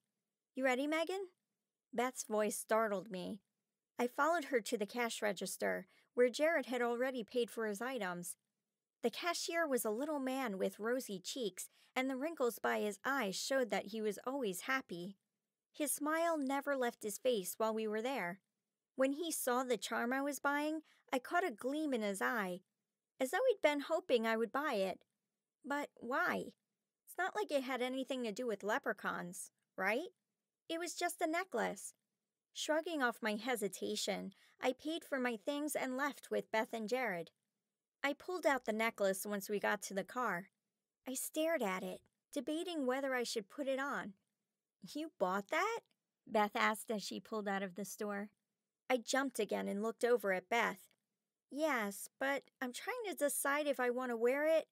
"You ready, Megan?" Beth's voice startled me. I followed her to the cash register, where Jared had already paid for his items. The cashier was a little man with rosy cheeks, and the wrinkles by his eyes showed that he was always happy. His smile never left his face while we were there. When he saw the charm I was buying, I caught a gleam in his eye, as though he'd been hoping I would buy it. But why? It's not like it had anything to do with leprechauns, right? It was just a necklace. Shrugging off my hesitation, I paid for my things and left with Beth and Jared. I pulled out the necklace once we got to the car. I stared at it, debating whether I should put it on. "You bought that?" Beth asked as she pulled out of the store. I jumped again and looked over at Beth. "Yes, but I'm trying to decide if I want to wear it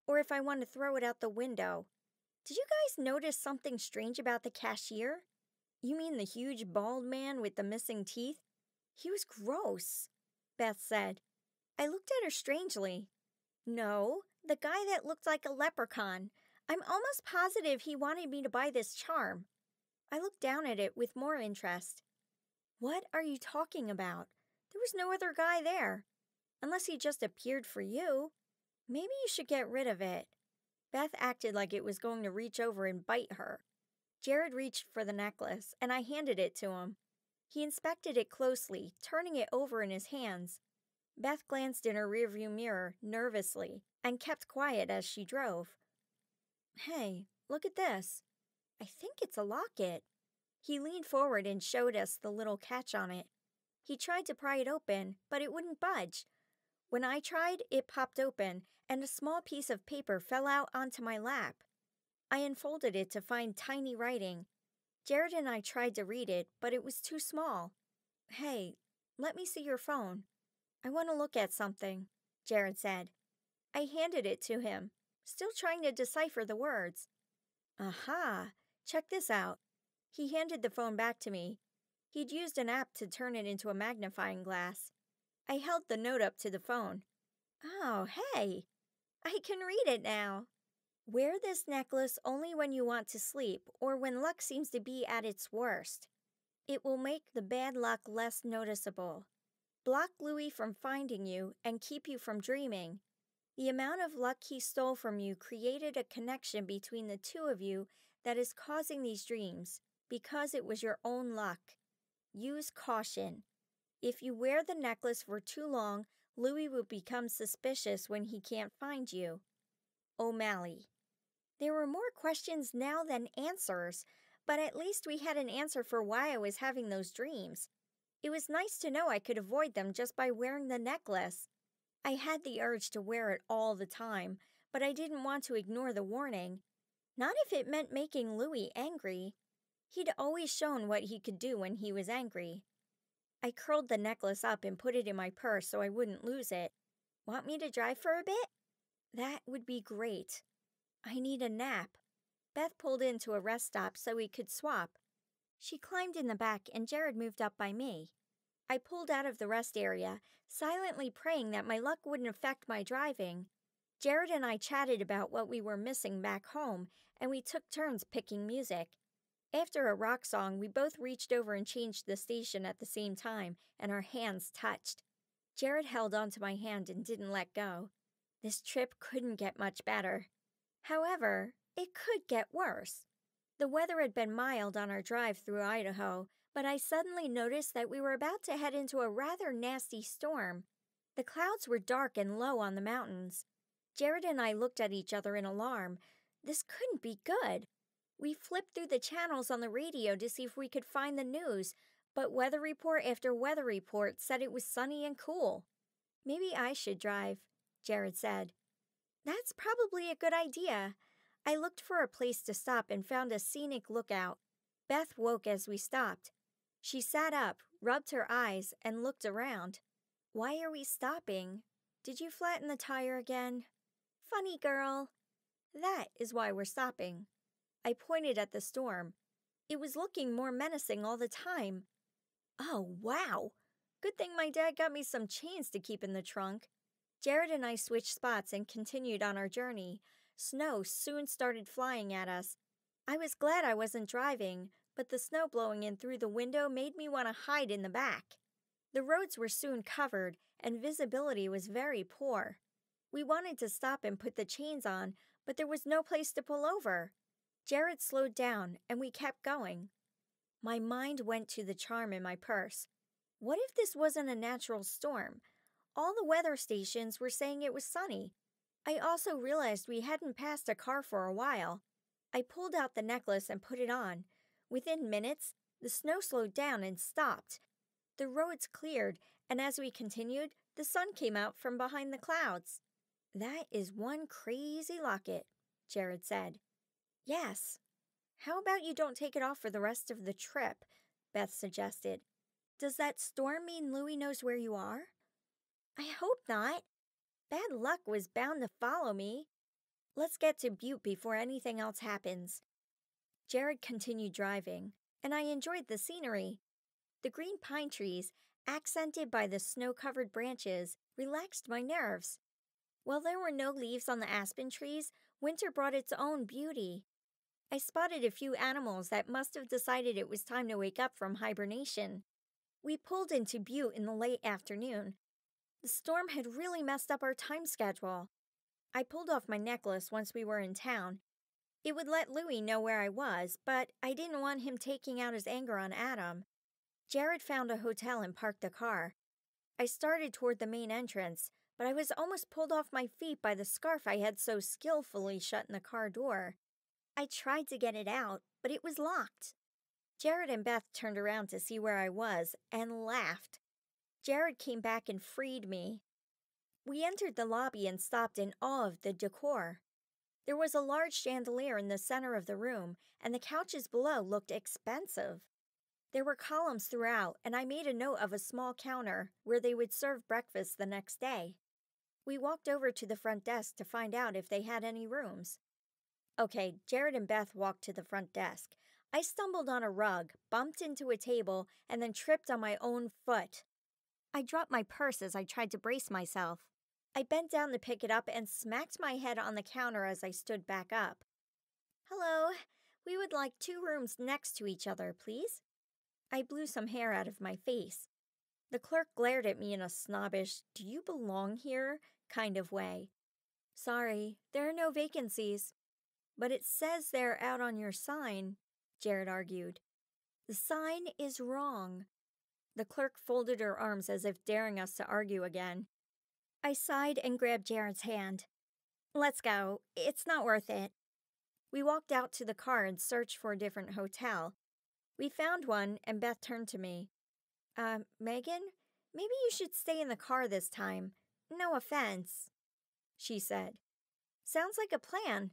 or if I want to throw it out the window. Did you guys notice something strange about the cashier?" "You mean the huge bald man with the missing teeth? He was gross," Beth said. I looked at her strangely. "No, the guy that looked like a leprechaun. I'm almost positive he wanted me to buy this charm." I looked down at it with more interest. "What are you talking about? There was no other guy there. Unless he just appeared for you. Maybe you should get rid of it." Beth acted like it was going to reach over and bite her. Jared reached for the necklace, and I handed it to him. He inspected it closely, turning it over in his hands. Beth glanced in her rearview mirror nervously and kept quiet as she drove. "Hey, look at this. I think it's a locket." He leaned forward and showed us the little catch on it. He tried to pry it open, but it wouldn't budge. When I tried, it popped open, and a small piece of paper fell out onto my lap. I unfolded it to find tiny writing. Jared and I tried to read it, but it was too small. "Hey, let me see your phone. I want to look at something," Jared said. I handed it to him, still trying to decipher the words. "Aha, check this out." He handed the phone back to me. He'd used an app to turn it into a magnifying glass. I held the note up to the phone. "Oh, hey, I can read it now. Wear this necklace only when you want to sleep or when luck seems to be at its worst. It will make the bad luck less noticeable. Block Louis from finding you and keep you from dreaming. The amount of luck he stole from you created a connection between the two of you that is causing these dreams, because it was your own luck. Use caution. If you wear the necklace for too long, Louis will become suspicious when he can't find you. O'Malley." There were more questions now than answers, but at least we had an answer for why I was having those dreams. It was nice to know I could avoid them just by wearing the necklace. I had the urge to wear it all the time, but I didn't want to ignore the warning. Not if it meant making Louis angry. He'd always shown what he could do when he was angry. I curled the necklace up and put it in my purse so I wouldn't lose it. "Want me to drive for a bit?" "That would be great. I need a nap." Beth pulled into a rest stop so we could swap. She climbed in the back and Jared moved up by me. I pulled out of the rest area, silently praying that my luck wouldn't affect my driving. Jared and I chatted about what we were missing back home, and we took turns picking music. After a rock song, we both reached over and changed the station at the same time, and our hands touched. Jared held onto my hand and didn't let go. This trip couldn't get much better. However, it could get worse. The weather had been mild on our drive through Idaho, but I suddenly noticed that we were about to head into a rather nasty storm. The clouds were dark and low on the mountains. Jared and I looked at each other in alarm. This couldn't be good. We flipped through the channels on the radio to see if we could find the news, but weather report after weather report said it was sunny and cool. Maybe I should drive, Jared said. That's probably a good idea. I looked for a place to stop and found a scenic lookout. Beth woke as we stopped. She sat up, rubbed her eyes, and looked around. Why are we stopping? Did you flatten the tire again? Funny girl. That is why we're stopping. I pointed at the storm. It was looking more menacing all the time. Oh, wow. Good thing my dad got me some chains to keep in the trunk. Jared and I switched spots and continued on our journey. Snow soon started flying at us. I was glad I wasn't driving, but the snow blowing in through the window made me want to hide in the back. The roads were soon covered, and visibility was very poor. We wanted to stop and put the chains on, but there was no place to pull over. Jared slowed down, and we kept going. My mind went to the charm in my purse. What if this wasn't a natural storm? All the weather stations were saying it was sunny. I also realized we hadn't passed a car for a while. I pulled out the necklace and put it on. Within minutes, the snow slowed down and stopped. The roads cleared, and as we continued, the sun came out from behind the clouds. That is one crazy locket, Jared said. Yes. How about you don't take it off for the rest of the trip? Beth suggested. Does that storm mean Louie knows where you are? I hope not. Bad luck was bound to follow me. Let's get to Butte before anything else happens. Jared continued driving, and I enjoyed the scenery. The green pine trees, accented by the snow-covered branches, relaxed my nerves. While there were no leaves on the aspen trees, winter brought its own beauty. I spotted a few animals that must have decided it was time to wake up from hibernation. We pulled into Butte in the late afternoon. The storm had really messed up our time schedule. I pulled off my necklace once we were in town. It would let Louie know where I was, but I didn't want him taking out his anger on Adam. Jared found a hotel and parked the car. I started toward the main entrance, but I was almost pulled off my feet by the scarf I had so skillfully shut in the car door. I tried to get it out, but it was locked. Jared and Beth turned around to see where I was and laughed. Jared came back and freed me. We entered the lobby and stopped in awe of the decor. There was a large chandelier in the center of the room, and the couches below looked expensive. There were columns throughout, and I made a note of a small counter where they would serve breakfast the next day. We walked over to the front desk to find out if they had any rooms. Okay, Jared and Beth walked to the front desk. I stumbled on a rug, bumped into a table, and then tripped on my own foot. I dropped my purse as I tried to brace myself. I bent down to pick it up and smacked my head on the counter as I stood back up. Hello, we would like 2 rooms next to each other, please. I blew some hair out of my face. The clerk glared at me in a snobbish, "Do you belong here?" kind of way. Sorry, there are no vacancies. But it says they're out on your sign, Jared argued. The sign is wrong. The clerk folded her arms as if daring us to argue again. I sighed and grabbed Jared's hand. Let's go. It's not worth it. We walked out to the car and searched for a different hotel. We found one, and Beth turned to me. Megan, maybe you should stay in the car this time. No offense, she said. Sounds like a plan.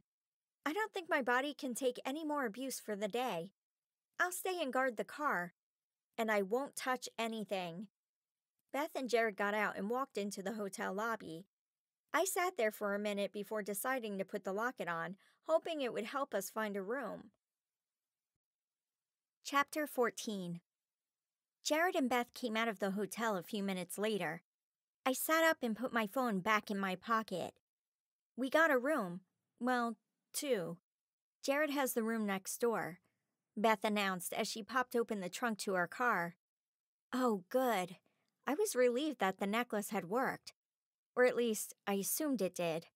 I don't think my body can take any more abuse for the day. I'll stay and guard the car, and I won't touch anything. Beth and Jared got out and walked into the hotel lobby. I sat there for a minute before deciding to put the locket on, hoping it would help us find a room. Chapter 14. Jared and Beth came out of the hotel a few minutes later. I sat up and put my phone back in my pocket. We got a room. Well, 2. Jared has the room next door, Beth announced as she popped open the trunk to her car. Oh, good. I was relieved that the necklace had worked. Or at least, I assumed it did.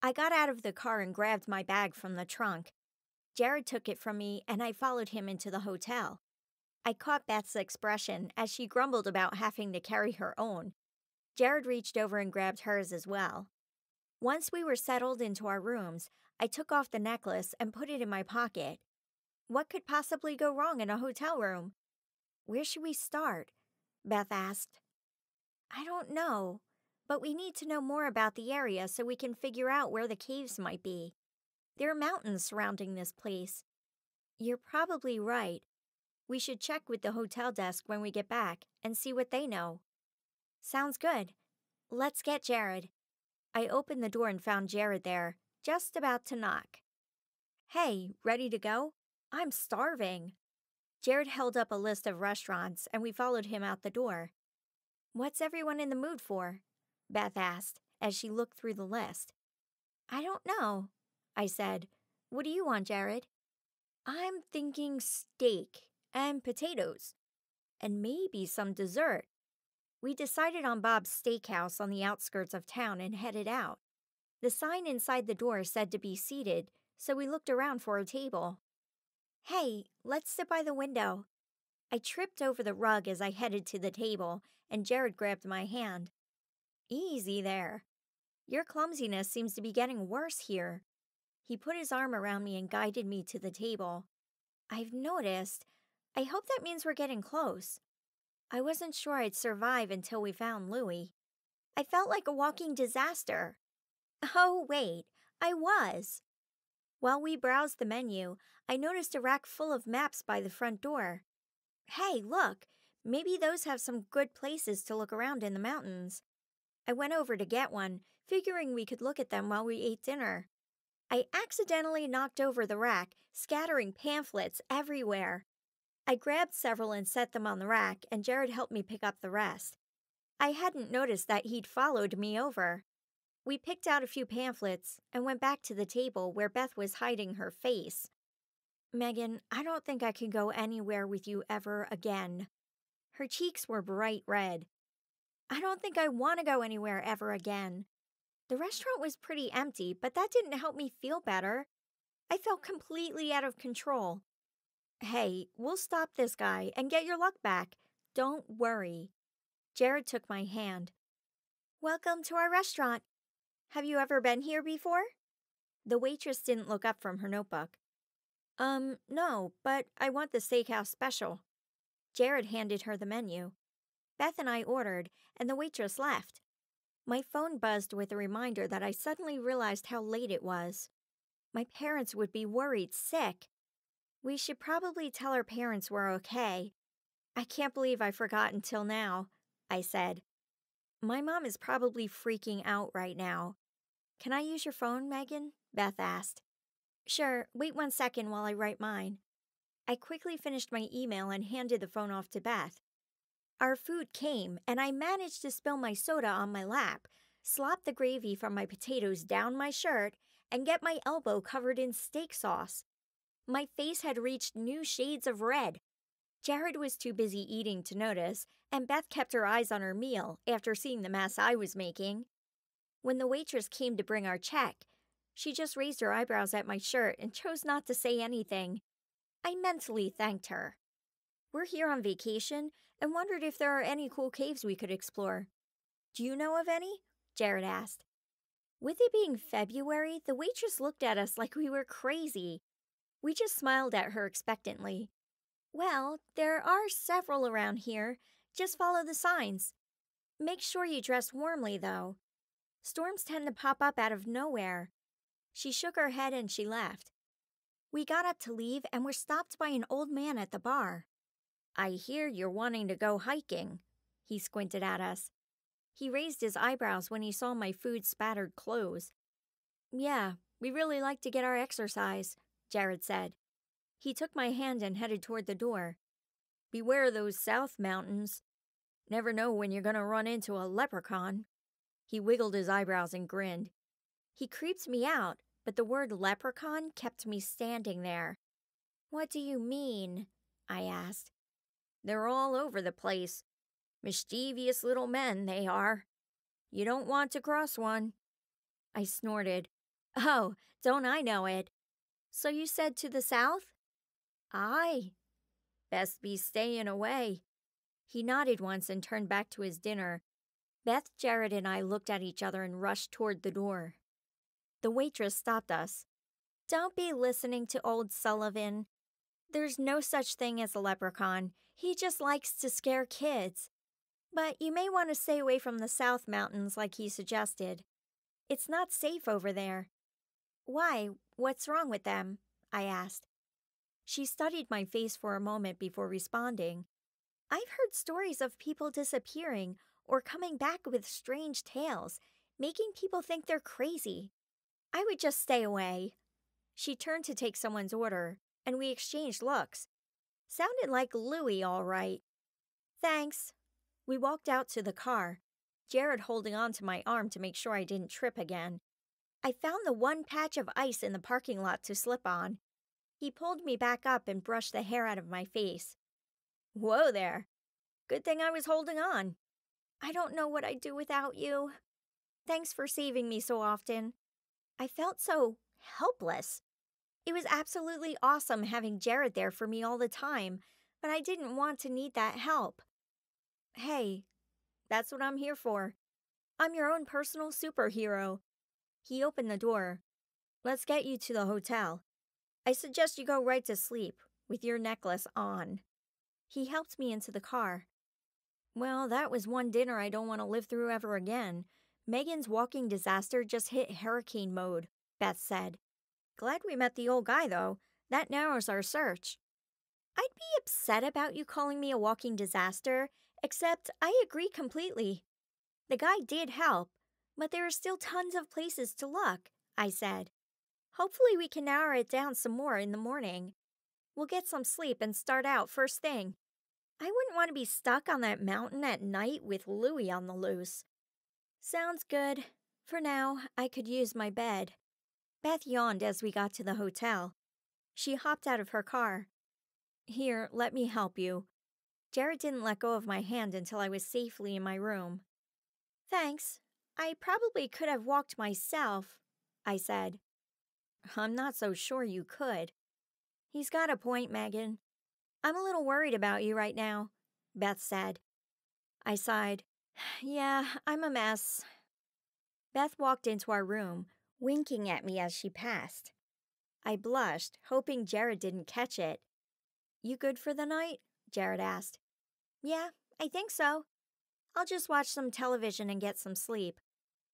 I got out of the car and grabbed my bag from the trunk. Jared took it from me, and I followed him into the hotel. I caught Beth's expression as she grumbled about having to carry her own. Jared reached over and grabbed hers as well. Once we were settled into our rooms, I took off the necklace and put it in my pocket. What could possibly go wrong in a hotel room? Where should we start? Beth asked. I don't know, but we need to know more about the area so we can figure out where the caves might be. There are mountains surrounding this place. You're probably right. We should check with the hotel desk when we get back and see what they know. Sounds good. Let's get Jared. I opened the door and found Jared there, just about to knock. Hey, ready to go? I'm starving. Jared held up a list of restaurants and we followed him out the door. What's everyone in the mood for? Beth asked as she looked through the list. I don't know, I said. What do you want, Jared? I'm thinking steak and potatoes, and maybe some dessert. We decided on Bob's Steakhouse on the outskirts of town and headed out. The sign inside the door said to be seated, so we looked around for a table. Hey, let's sit by the window. I tripped over the rug as I headed to the table, and Jared grabbed my hand. Easy there. Your clumsiness seems to be getting worse here. He put his arm around me and guided me to the table. I've noticed. I hope that means we're getting close. I wasn't sure I'd survive until we found Louie. I felt like a walking disaster. Oh, wait, I was. While we browsed the menu, I noticed a rack full of maps by the front door. Hey, look, maybe those have some good places to look around in the mountains. I went over to get one, figuring we could look at them while we ate dinner. I accidentally knocked over the rack, scattering pamphlets everywhere. I grabbed several and set them on the rack, and Jared helped me pick up the rest. I hadn't noticed that he'd followed me over. We picked out a few pamphlets and went back to the table where Beth was hiding her face. Megan, I don't think I can go anywhere with you ever again. Her cheeks were bright red. I don't think I want to go anywhere ever again. The restaurant was pretty empty, but that didn't help me feel better. I felt completely out of control. Hey, we'll stop this guy and get your luck back. Don't worry. Jared took my hand. Welcome to our restaurant. Have you ever been here before? The waitress didn't look up from her notebook. No, but I want the steakhouse special. Jared handed her the menu. Beth and I ordered, and the waitress left. My phone buzzed with a reminder that I suddenly realized how late it was. My parents would be worried sick. We should probably tell our parents we're okay. I can't believe I forgot until now, I said. My mom is probably freaking out right now. Can I use your phone, Megan? Beth asked. Sure, wait 1 second while I write mine. I quickly finished my email and handed the phone off to Beth. Our food came, and I managed to spill my soda on my lap, slop the gravy from my potatoes down my shirt, and get my elbow covered in steak sauce. My face had reached new shades of red. Jared was too busy eating to notice, and Beth kept her eyes on her meal after seeing the mess I was making. When the waitress came to bring our check, she just raised her eyebrows at my shirt and chose not to say anything. I mentally thanked her. We're here on vacation and wondered if there are any cool caves we could explore. Do you know of any? Jared asked. With it being February, the waitress looked at us like we were crazy. We just smiled at her expectantly. Well, there are several around here. Just follow the signs. Make sure you dress warmly, though. Storms tend to pop up out of nowhere. She shook her head and she left. We got up to leave and were stopped by an old man at the bar. I hear you're wanting to go hiking. He squinted at us. He raised his eyebrows when he saw my food-spattered clothes. Yeah, we really like to get our exercise, Jared said. He took my hand and headed toward the door. Beware those south mountains. Never know when you're going to run into a leprechaun. He wiggled his eyebrows and grinned. He creeped me out, but the word leprechaun kept me standing there. What do you mean? I asked. They're all over the place. Mischievous little men, they are. You don't want to cross one. I snorted. Oh, don't I know it? So you said to the south? Aye. Best be staying away. He nodded once and turned back to his dinner. Beth, Jared, and I looked at each other and rushed toward the door. The waitress stopped us. "Don't be listening to old Sullivan. There's no such thing as a leprechaun. He just likes to scare kids. But you may want to stay away from the South Mountains like he suggested. It's not safe over there." "Why? What's wrong with them?" I asked. She studied my face for a moment before responding. "I've heard stories of people disappearing or coming back with strange tales, making people think they're crazy. I would just stay away." She turned to take someone's order, and we exchanged looks. Sounded like Louie, all right. "Thanks." We walked out to the car, Jared holding on to my arm to make sure I didn't trip again. I found the one patch of ice in the parking lot to slip on. He pulled me back up and brushed the hair out of my face. "Whoa there. Good thing I was holding on." "I don't know what I'd do without you. Thanks for saving me so often." I felt so helpless. It was absolutely awesome having Jared there for me all the time, but I didn't want to need that help. "Hey, that's what I'm here for. I'm your own personal superhero." He opened the door. "Let's get you to the hotel. I suggest you go right to sleep, with your necklace on." He helped me into the car. Well, that was one dinner I don't want to live through ever again. Megan's walking disaster just hit hurricane mode, Beth said. "Glad we met the old guy, though. That narrows our search." "I'd be upset about you calling me a walking disaster, except I agree completely. The guy did help, but there are still tons of places to look," I said. "Hopefully we can narrow it down some more in the morning. We'll get some sleep and start out first thing. I wouldn't want to be stuck on that mountain at night with Louie on the loose." "Sounds good. For now, I could use my bed." Beth yawned as we got to the hotel. She hopped out of her car. "Here, let me help you." Jared didn't let go of my hand until I was safely in my room. "Thanks. I probably could have walked myself," I said. "I'm not so sure you could." "He's got a point, Megan. I'm a little worried about you right now," Beth said. I sighed. "Yeah, I'm a mess." Beth walked into our room, winking at me as she passed. I blushed, hoping Jared didn't catch it. "You good for the night?" Jared asked. "Yeah, I think so. I'll just watch some television and get some sleep."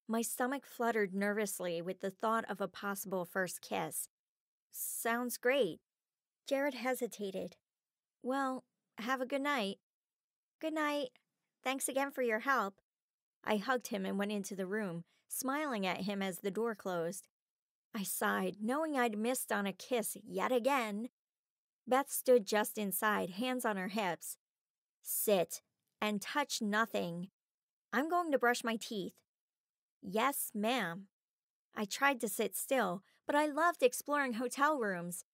My stomach fluttered nervously with the thought of a possible first kiss. "Sounds great." Jared hesitated. "Well, have a good night." "Good night. Thanks again for your help." I hugged him and went into the room, smiling at him as the door closed. I sighed, knowing I'd missed on a kiss yet again. Beth stood just inside, hands on her hips. "Sit and touch nothing. I'm going to brush my teeth." "Yes, ma'am." I tried to sit still, but I loved exploring hotel rooms.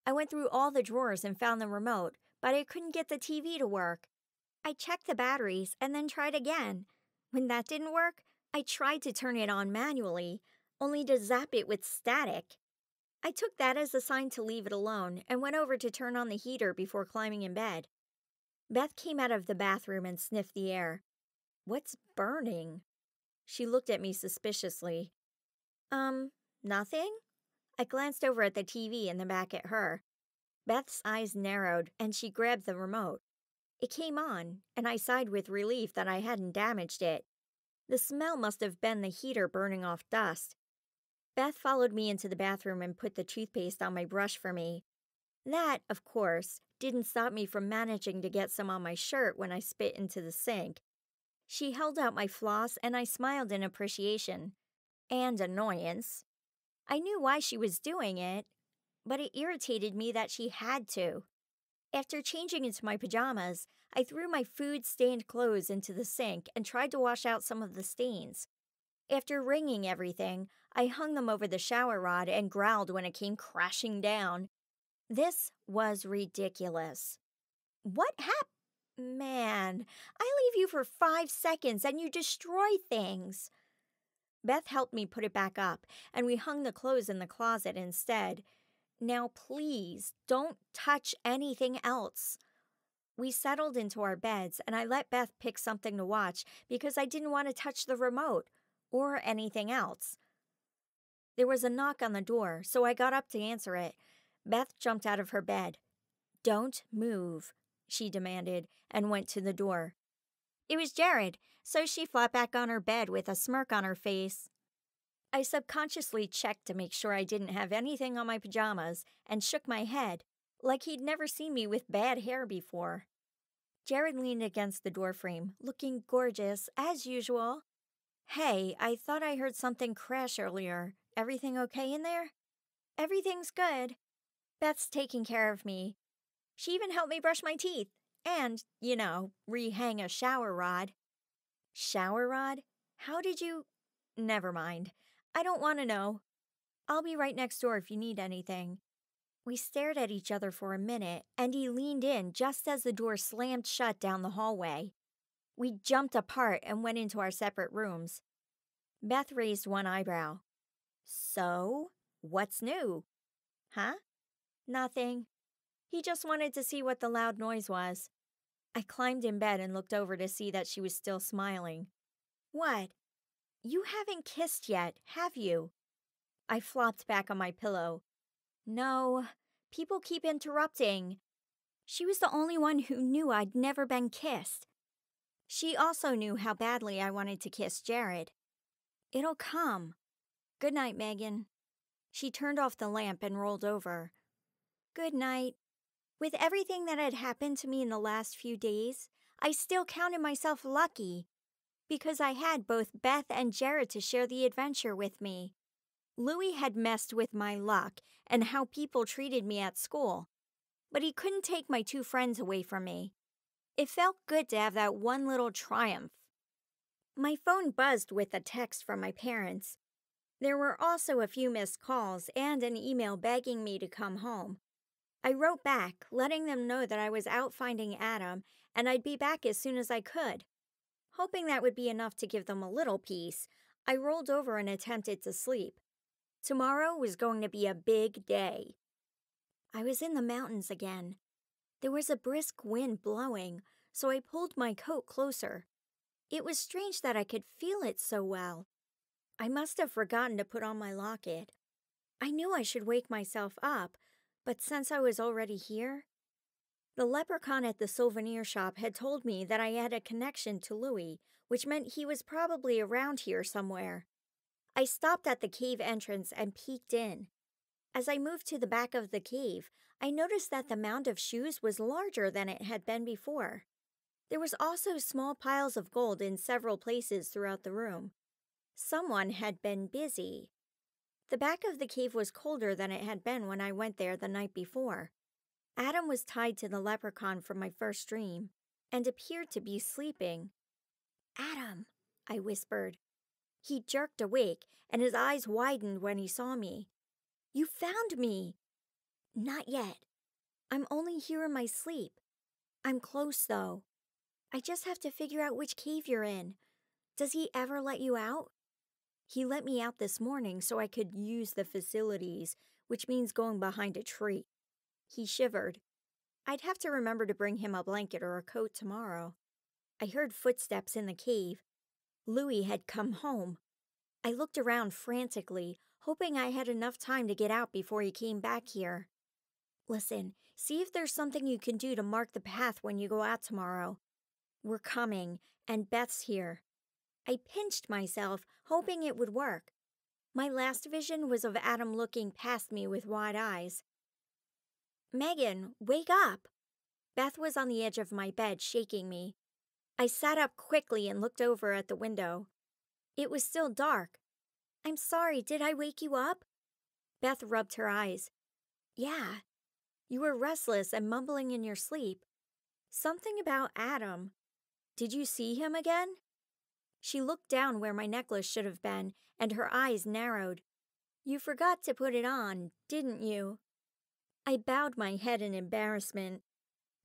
I went through all the drawers and found the remote, but I couldn't get the TV to work. I checked the batteries and then tried again. When that didn't work, I tried to turn it on manually, only to zap it with static. I took that as a sign to leave it alone and went over to turn on the heater before climbing in bed. Beth came out of the bathroom and sniffed the air. "What's burning?" She looked at me suspiciously. Nothing?" I glanced over at the TV and then back at her. Beth's eyes narrowed, and she grabbed the remote. It came on, and I sighed with relief that I hadn't damaged it. The smell must have been the heater burning off dust. Beth followed me into the bathroom and put the toothpaste on my brush for me. That, of course, didn't stop me from managing to get some on my shirt when I spit into the sink. She held out my floss, and I smiled in appreciation. And annoyance. I knew why she was doing it, but it irritated me that she had to. After changing into my pajamas, I threw my food-stained clothes into the sink and tried to wash out some of the stains. After wringing everything, I hung them over the shower rod and growled when it came crashing down. This was ridiculous. "What Man, I leave you for 5 seconds and you destroy things." Beth helped me put it back up, and we hung the clothes in the closet instead. "Now please, don't touch anything else." We settled into our beds, and I let Beth pick something to watch because I didn't want to touch the remote or anything else. There was a knock on the door, so I got up to answer it. Beth jumped out of her bed. "Don't move," she demanded, and went to the door. It was Jared, so she flopped back on her bed with a smirk on her face. I subconsciously checked to make sure I didn't have anything on my pajamas and shook my head, like he'd never seen me with bad hair before. Jared leaned against the doorframe, looking gorgeous, as usual. "Hey, I thought I heard something crash earlier. Everything okay in there?" "Everything's good. Beth's taking care of me. She even helped me brush my teeth and, rehang a shower rod." "Shower rod? How did you—" "Never mind. I don't want to know. I'll be right next door if you need anything." We stared at each other for a minute, and he leaned in just as the door slammed shut down the hallway. We jumped apart and went into our separate rooms. Beth raised one eyebrow. "So, what's new?" "Huh?" "Nothing. He just wanted to see what the loud noise was." I climbed in bed and looked over to see that she was still smiling. "What? You haven't kissed yet, have you?" I flopped back on my pillow. "No, people keep interrupting." She was the only one who knew I'd never been kissed. She also knew how badly I wanted to kiss Jared. "It'll come. Good night, Megan." She turned off the lamp and rolled over. "Good night." With everything that had happened to me in the last few days, I still counted myself lucky, because I had both Beth and Jared to share the adventure with me. Louis had messed with my luck and how people treated me at school, but he couldn't take my two friends away from me. It felt good to have that one little triumph. My phone buzzed with a text from my parents. There were also a few missed calls and an email begging me to come home. I wrote back, letting them know that I was out finding Adam and I'd be back as soon as I could. Hoping that would be enough to give them a little peace, I rolled over and attempted to sleep. Tomorrow was going to be a big day. I was in the mountains again. There was a brisk wind blowing, so I pulled my coat closer. It was strange that I could feel it so well. I must have forgotten to put on my locket. I knew I should wake myself up, but since I was already here... The leprechaun at the souvenir shop had told me that I had a connection to Louis, which meant he was probably around here somewhere. I stopped at the cave entrance and peeked in. As I moved to the back of the cave, I noticed that the mound of shoes was larger than it had been before. There was also small piles of gold in several places throughout the room. Someone had been busy. The back of the cave was colder than it had been when I went there the night before. Adam was tied to the leprechaun from my first dream, and appeared to be sleeping. "Adam," I whispered. He jerked awake, and his eyes widened when he saw me. "You found me!" "Not yet. I'm only here in my sleep. I'm close, though. I just have to figure out which cave you're in. Does he ever let you out?" "He let me out this morning so I could use the facilities, which means going behind a tree." He shivered. I'd have to remember to bring him a blanket or a coat tomorrow. I heard footsteps in the cave. Louis had come home. I looked around frantically, hoping I had enough time to get out before he came back here. "Listen, see if there's something you can do to mark the path when you go out tomorrow. We're coming, and Beth's here." I pinched myself, hoping it would work. My last vision was of Adam looking past me with wide eyes. "Megan, wake up!" Beth was on the edge of my bed, shaking me. I sat up quickly and looked over at the window. It was still dark. "I'm sorry, did I wake you up?" Beth rubbed her eyes. "Yeah. You were restless and mumbling in your sleep. Something about Adam. Did you see him again?" She looked down where my necklace should have been, and her eyes narrowed. "You forgot to put it on, didn't you?" I bowed my head in embarrassment.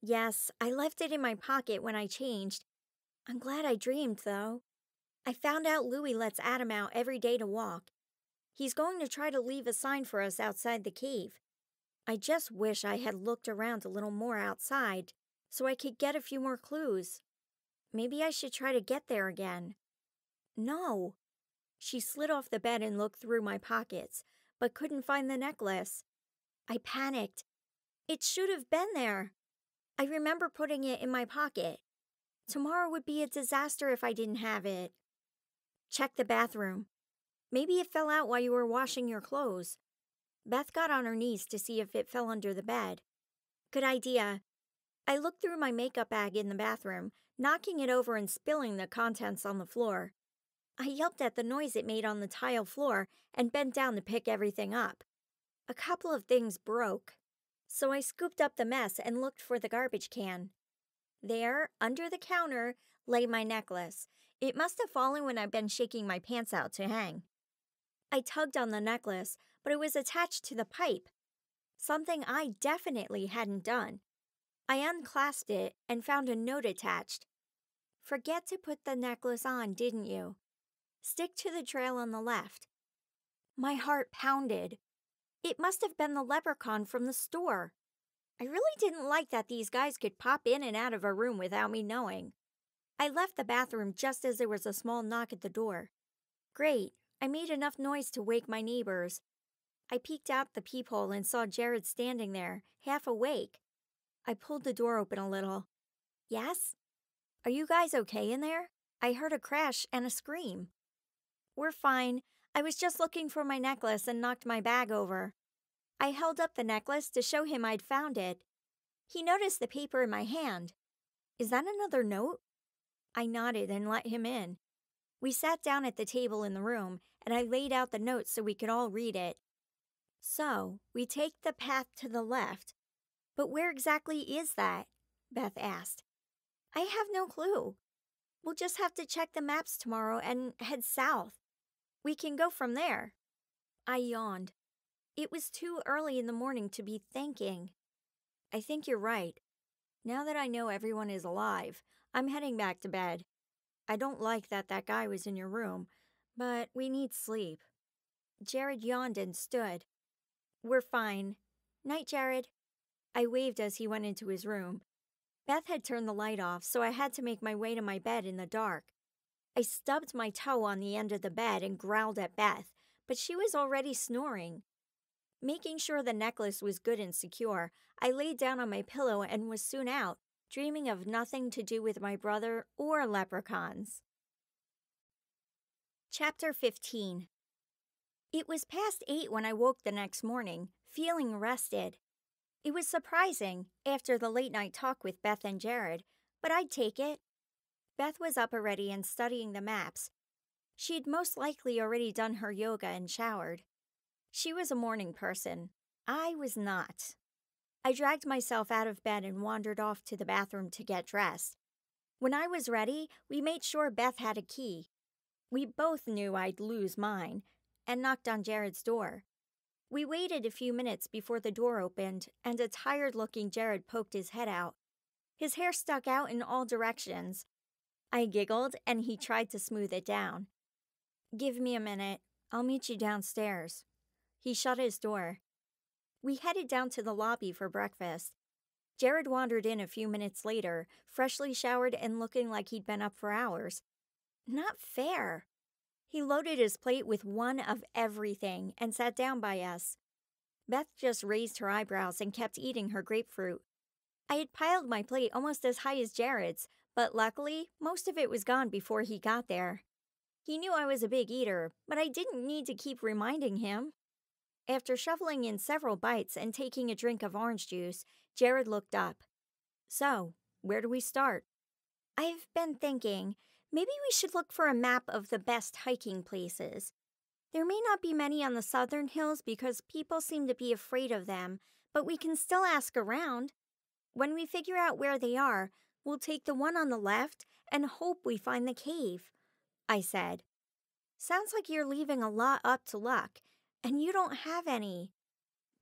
"Yes, I left it in my pocket when I changed. I'm glad I dreamed, though. I found out Louis lets Adam out every day to walk. He's going to try to leave a sign for us outside the cave. I just wish I had looked around a little more outside, so I could get a few more clues. Maybe I should try to get there again. No. She slid off the bed and looked through my pockets, but couldn't find the necklace. I panicked. It should have been there. I remember putting it in my pocket. Tomorrow would be a disaster if I didn't have it. Check the bathroom. Maybe it fell out while you were washing your clothes. Beth got on her knees to see if it fell under the bed. Good idea. I looked through my makeup bag in the bathroom, knocking it over and spilling the contents on the floor. I yelped at the noise it made on the tile floor and bent down to pick everything up. A couple of things broke, so I scooped up the mess and looked for the garbage can. There, under the counter, lay my necklace. It must have fallen when I'd been shaking my pants out to hang. I tugged on the necklace, but it was attached to the pipe, something I definitely hadn't done. I unclasped it and found a note attached. Forget to put the necklace on, didn't you? Stick to the trail on the left. My heart pounded. It must have been the leprechaun from the store. I really didn't like that these guys could pop in and out of a room without me knowing. I left the bathroom just as there was a small knock at the door. Great, I made enough noise to wake my neighbors. I peeked out the peephole and saw Jared standing there, half awake. I pulled the door open a little. Yes? Are you guys okay in there? I heard a crash and a scream. We're fine. I was just looking for my necklace and knocked my bag over. I held up the necklace to show him I'd found it. He noticed the paper in my hand. Is that another note? I nodded and let him in. We sat down at the table in the room, and I laid out the note so we could all read it. So, we take the path to the left. But where exactly is that? Beth asked. I have no clue. We'll just have to check the maps tomorrow and head south. We can go from there. I yawned. It was too early in the morning to be thinking. I think you're right. Now that I know everyone is alive, I'm heading back to bed. I don't like that guy was in your room, but we need sleep. Jared yawned and stood. We're fine. Night, Jared. I waved as he went into his room. Beth had turned the light off, so I had to make my way to my bed in the dark. I stubbed my toe on the end of the bed and growled at Beth, but she was already snoring. Making sure the necklace was good and secure, I laid down on my pillow and was soon out, dreaming of nothing to do with my brother or leprechauns. Chapter 15. It was past 8 when I woke the next morning, feeling rested. It was surprising, after the late-night talk with Beth and Jared, but I'd take it. Beth was up already and studying the maps. She'd most likely already done her yoga and showered. She was a morning person. I was not. I dragged myself out of bed and wandered off to the bathroom to get dressed. When I was ready, we made sure Beth had a key. We both knew I'd lose mine, and knocked on Jared's door. We waited a few minutes before the door opened, and a tired-looking Jared poked his head out. His hair stuck out in all directions. I giggled, and he tried to smooth it down. Give me a minute. I'll meet you downstairs. He shut his door. We headed down to the lobby for breakfast. Jared wandered in a few minutes later, freshly showered and looking like he'd been up for hours. Not fair. He loaded his plate with one of everything and sat down by us. Beth just raised her eyebrows and kept eating her grapefruit. I had piled my plate almost as high as Jared's, but luckily, most of it was gone before he got there. He knew I was a big eater, but I didn't need to keep reminding him. After shoveling in several bites and taking a drink of orange juice, Jared looked up. So, where do we start? I've been thinking, maybe we should look for a map of the best hiking places. There may not be many on the southern hills because people seem to be afraid of them, but we can still ask around. When we figure out where they are, we'll take the one on the left and hope we find the cave, I said. Sounds like you're leaving a lot up to luck, and you don't have any.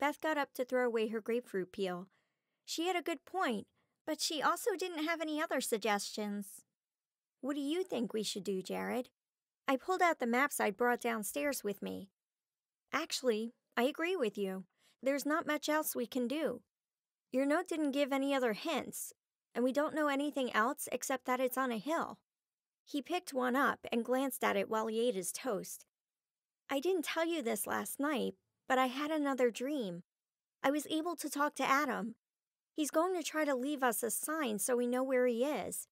Beth got up to throw away her grapefruit peel. She had a good point, but she also didn't have any other suggestions. What do you think we should do, Jared? I pulled out the maps I'd brought downstairs with me. Actually, I agree with you. There's not much else we can do. Your note didn't give any other hints. and we don't know anything else except that it's on a hill." He picked one up and glanced at it while he ate his toast. "I didn't tell you this last night, but I had another dream. I was able to talk to Adam. He's going to try to leave us a sign so we know where he is.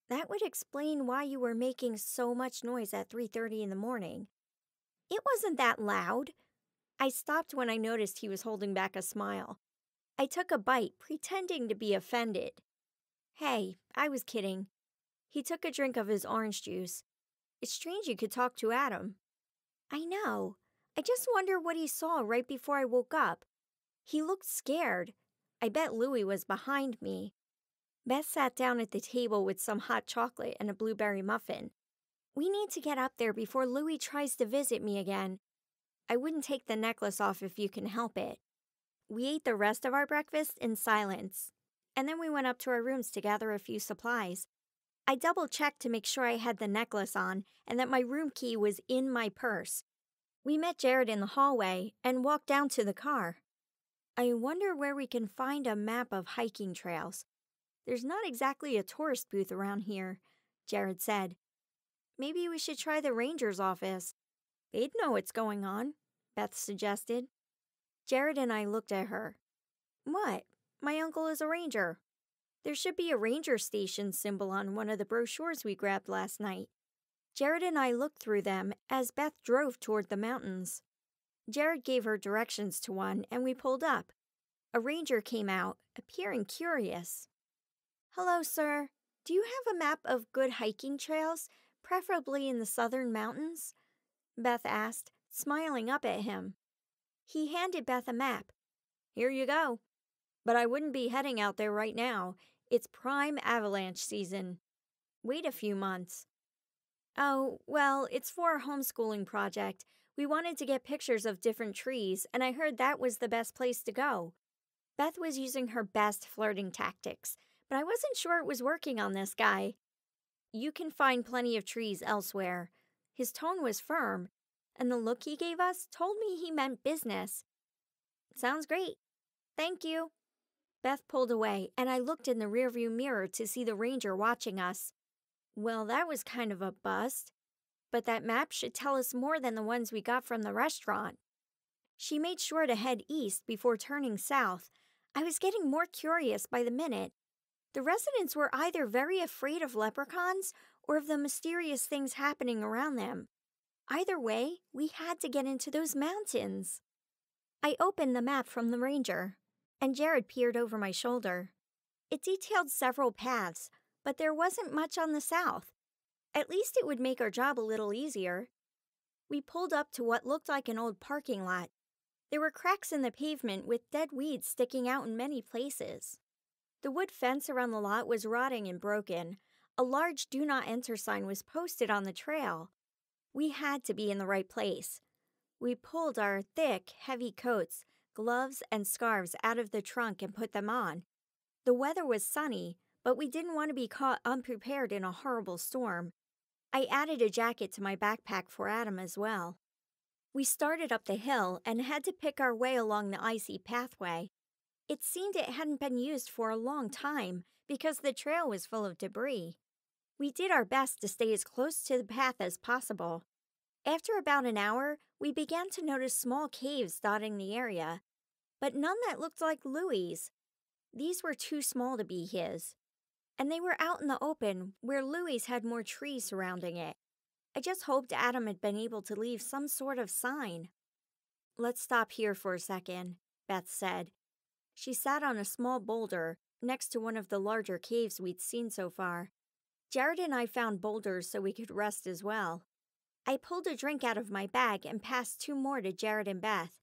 That would explain why you were making so much noise at 3:30 in the morning." "It wasn't that loud." I stopped when I noticed he was holding back a smile. I took a bite, pretending to be offended. "Hey, I was kidding." He took a drink of his orange juice. "It's strange you could talk to Adam." "I know. I just wonder what he saw right before I woke up. He looked scared. I bet Louie was behind me." Beth sat down at the table with some hot chocolate and a blueberry muffin. "We need to get up there before Louie tries to visit me again. I wouldn't take the necklace off if you can help it." We ate the rest of our breakfast in silence, and then we went up to our rooms to gather a few supplies. I double-checked to make sure I had the necklace on and that my room key was in my purse. We met Jared in the hallway and walked down to the car. "I wonder where we can find a map of hiking trails. There's not exactly a tourist booth around here," Jared said. "Maybe we should try the ranger's office. They'd know what's going on," Beth suggested. Jared and I looked at her. "What? My uncle is a ranger. There should be a ranger station symbol on one of the brochures we grabbed last night." Jared and I looked through them as Beth drove toward the mountains. Jared gave her directions to one, and we pulled up. A ranger came out, appearing curious. "Hello, sir. Do you have a map of good hiking trails, preferably in the southern mountains?" Beth asked, smiling up at him. He handed Beth a map. "Here you go. But I wouldn't be heading out there right now. It's prime avalanche season. Wait a few months." "Oh, well, it's for a homeschooling project. We wanted to get pictures of different trees, and I heard that was the best place to go." Beth was using her best flirting tactics, but I wasn't sure it was working on this guy. "You can find plenty of trees elsewhere." His tone was firm, and the look he gave us told me he meant business. "Sounds great. Thank you." Beth pulled away, and I looked in the rearview mirror to see the ranger watching us. Well, that was kind of a bust. But that map should tell us more than the ones we got from the restaurant. She made sure to head east before turning south. I was getting more curious by the minute. The residents were either very afraid of leprechauns or of the mysterious things happening around them. Either way, we had to get into those mountains. I opened the map from the ranger, and Jared peered over my shoulder. It detailed several paths, but there wasn't much on the south. At least it would make our job a little easier. We pulled up to what looked like an old parking lot. There were cracks in the pavement with dead weeds sticking out in many places. The wood fence around the lot was rotting and broken. A large "Do Not Enter" sign was posted on the trail. We had to be in the right place. We pulled our thick, heavy coats, gloves, and scarves out of the trunk and put them on. The weather was sunny, but we didn't want to be caught unprepared in a horrible storm. I added a jacket to my backpack for Adam as well. We started up the hill and had to pick our way along the icy pathway. It seemed it hadn't been used for a long time because the trail was full of debris. We did our best to stay as close to the path as possible. After about an hour, we began to notice small caves dotting the area, but none that looked like Louie's. These were too small to be his. And they were out in the open, where Louie's had more trees surrounding it. I just hoped Adam had been able to leave some sort of sign. "Let's stop here for a second," Beth said. She sat on a small boulder next to one of the larger caves we'd seen so far. Jared and I found boulders so we could rest as well. I pulled a drink out of my bag and passed 2 more to Jared and Beth.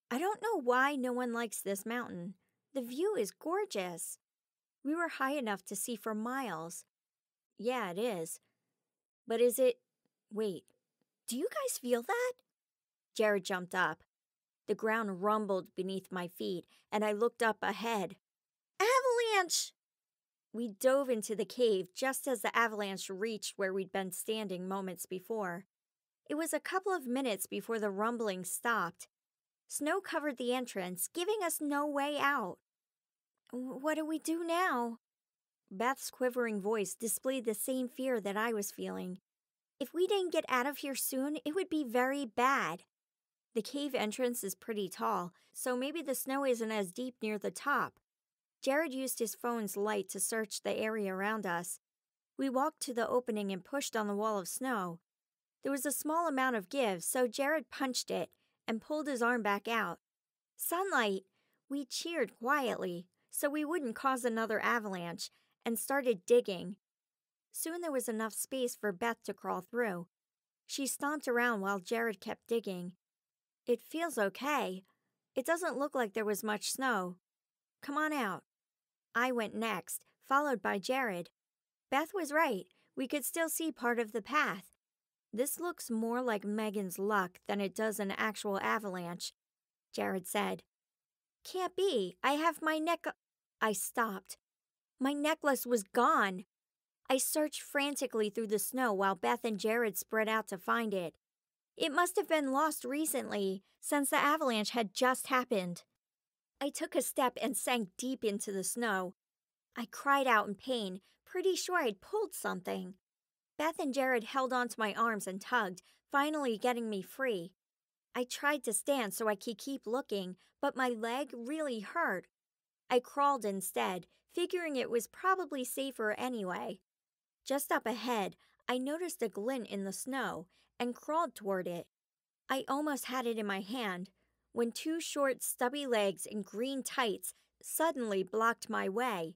"I don't know why no one likes this mountain. The view is gorgeous." We were high enough to see for miles. "Yeah, it is. But is it... Wait, do you guys feel that?" Jared jumped up. The ground rumbled beneath my feet, and I looked up ahead. "Avalanche!" We dove into the cave just as the avalanche reached where we'd been standing moments before. It was a couple of minutes before the rumbling stopped. Snow covered the entrance, giving us no way out. "What do we do now?" Beth's quivering voice displayed the same fear that I was feeling. If we didn't get out of here soon, it would be very bad. The cave entrance is pretty tall, so maybe the snow isn't as deep near the top. Jared used his phone's light to search the area around us. We walked to the opening and pushed on the wall of snow. There was a small amount of give, so Jared punched it and pulled his arm back out. Sunlight! We cheered quietly, so we wouldn't cause another avalanche, and started digging. Soon there was enough space for Beth to crawl through. She stomped around while Jared kept digging. It feels okay. It doesn't look like there was much snow. Come on out. I went next, followed by Jared. Beth was right. We could still see part of the path. This looks more like Megan's luck than it does an actual avalanche, Jared said. Can't be. I have my I stopped. My necklace was gone. I searched frantically through the snow while Beth and Jared spread out to find it. It must have been lost recently, since the avalanche had just happened. I took a step and sank deep into the snow. I cried out in pain, pretty sure I'd pulled something. Beth and Jared held onto my arms and tugged, finally getting me free. I tried to stand so I could keep looking, but my leg really hurt. I crawled instead, figuring it was probably safer anyway. Just up ahead, I noticed a glint in the snow and crawled toward it. I almost had it in my hand when two short, stubby legs in green tights suddenly blocked my way.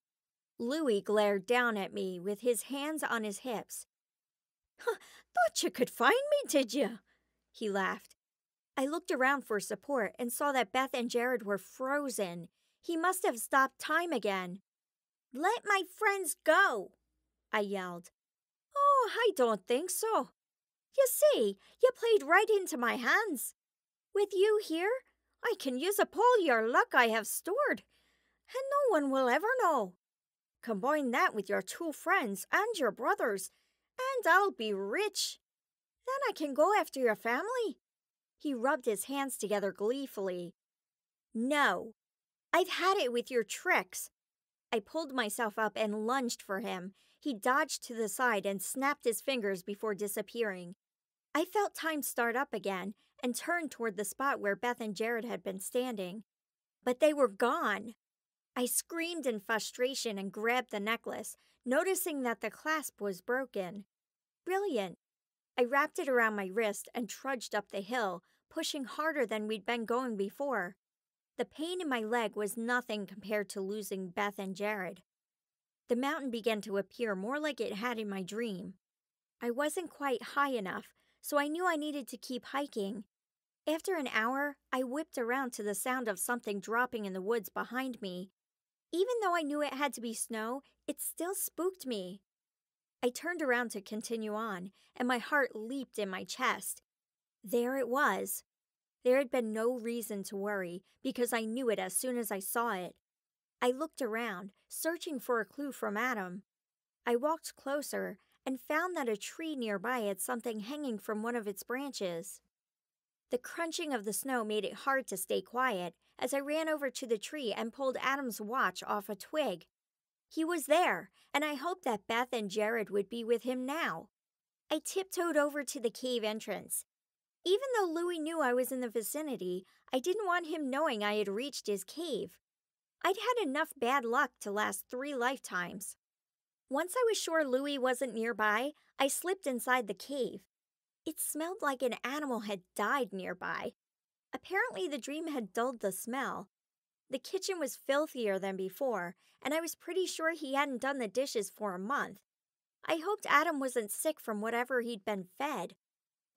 Louis glared down at me with his hands on his hips. Thought you could find me, did you? He laughed. I looked around for support and saw that Beth and Jared were frozen. He must have stopped time again. Let my friends go, I yelled. Oh, I don't think so. You see, you played right into my hands. With you here, I can use up all your luck I have stored, and no one will ever know. Combine that with your two friends and your brothers, and I'll be rich. Then I can go after your family. He rubbed his hands together gleefully. No, I've had it with your tricks. I pulled myself up and lunged for him. He dodged to the side and snapped his fingers before disappearing. I felt time start up again and turned toward the spot where Beth and Jared had been standing. But they were gone. I screamed in frustration and grabbed the necklace, noticing that the clasp was broken. Brilliant. I wrapped it around my wrist and trudged up the hill, pushing harder than we'd been going before. The pain in my leg was nothing compared to losing Beth and Jared. The mountain began to appear more like it had in my dream. I wasn't quite high enough, so I knew I needed to keep hiking. After an hour, I whipped around to the sound of something dropping in the woods behind me. Even though I knew it had to be snow, it still spooked me. I turned around to continue on, and my heart leaped in my chest. There it was. There had been no reason to worry, because I knew it as soon as I saw it. I looked around, searching for a clue from Adam. I walked closer and found that a tree nearby had something hanging from one of its branches. The crunching of the snow made it hard to stay quiet as I ran over to the tree and pulled Adam's watch off a twig. He was there, and I hoped that Beth and Jared would be with him now. I tiptoed over to the cave entrance. Even though Louis knew I was in the vicinity, I didn't want him knowing I had reached his cave. I'd had enough bad luck to last 3 lifetimes. Once I was sure Louis wasn't nearby, I slipped inside the cave. It smelled like an animal had died nearby. Apparently the dream had dulled the smell. The kitchen was filthier than before, and I was pretty sure he hadn't done the dishes for a month. I hoped Adam wasn't sick from whatever he'd been fed.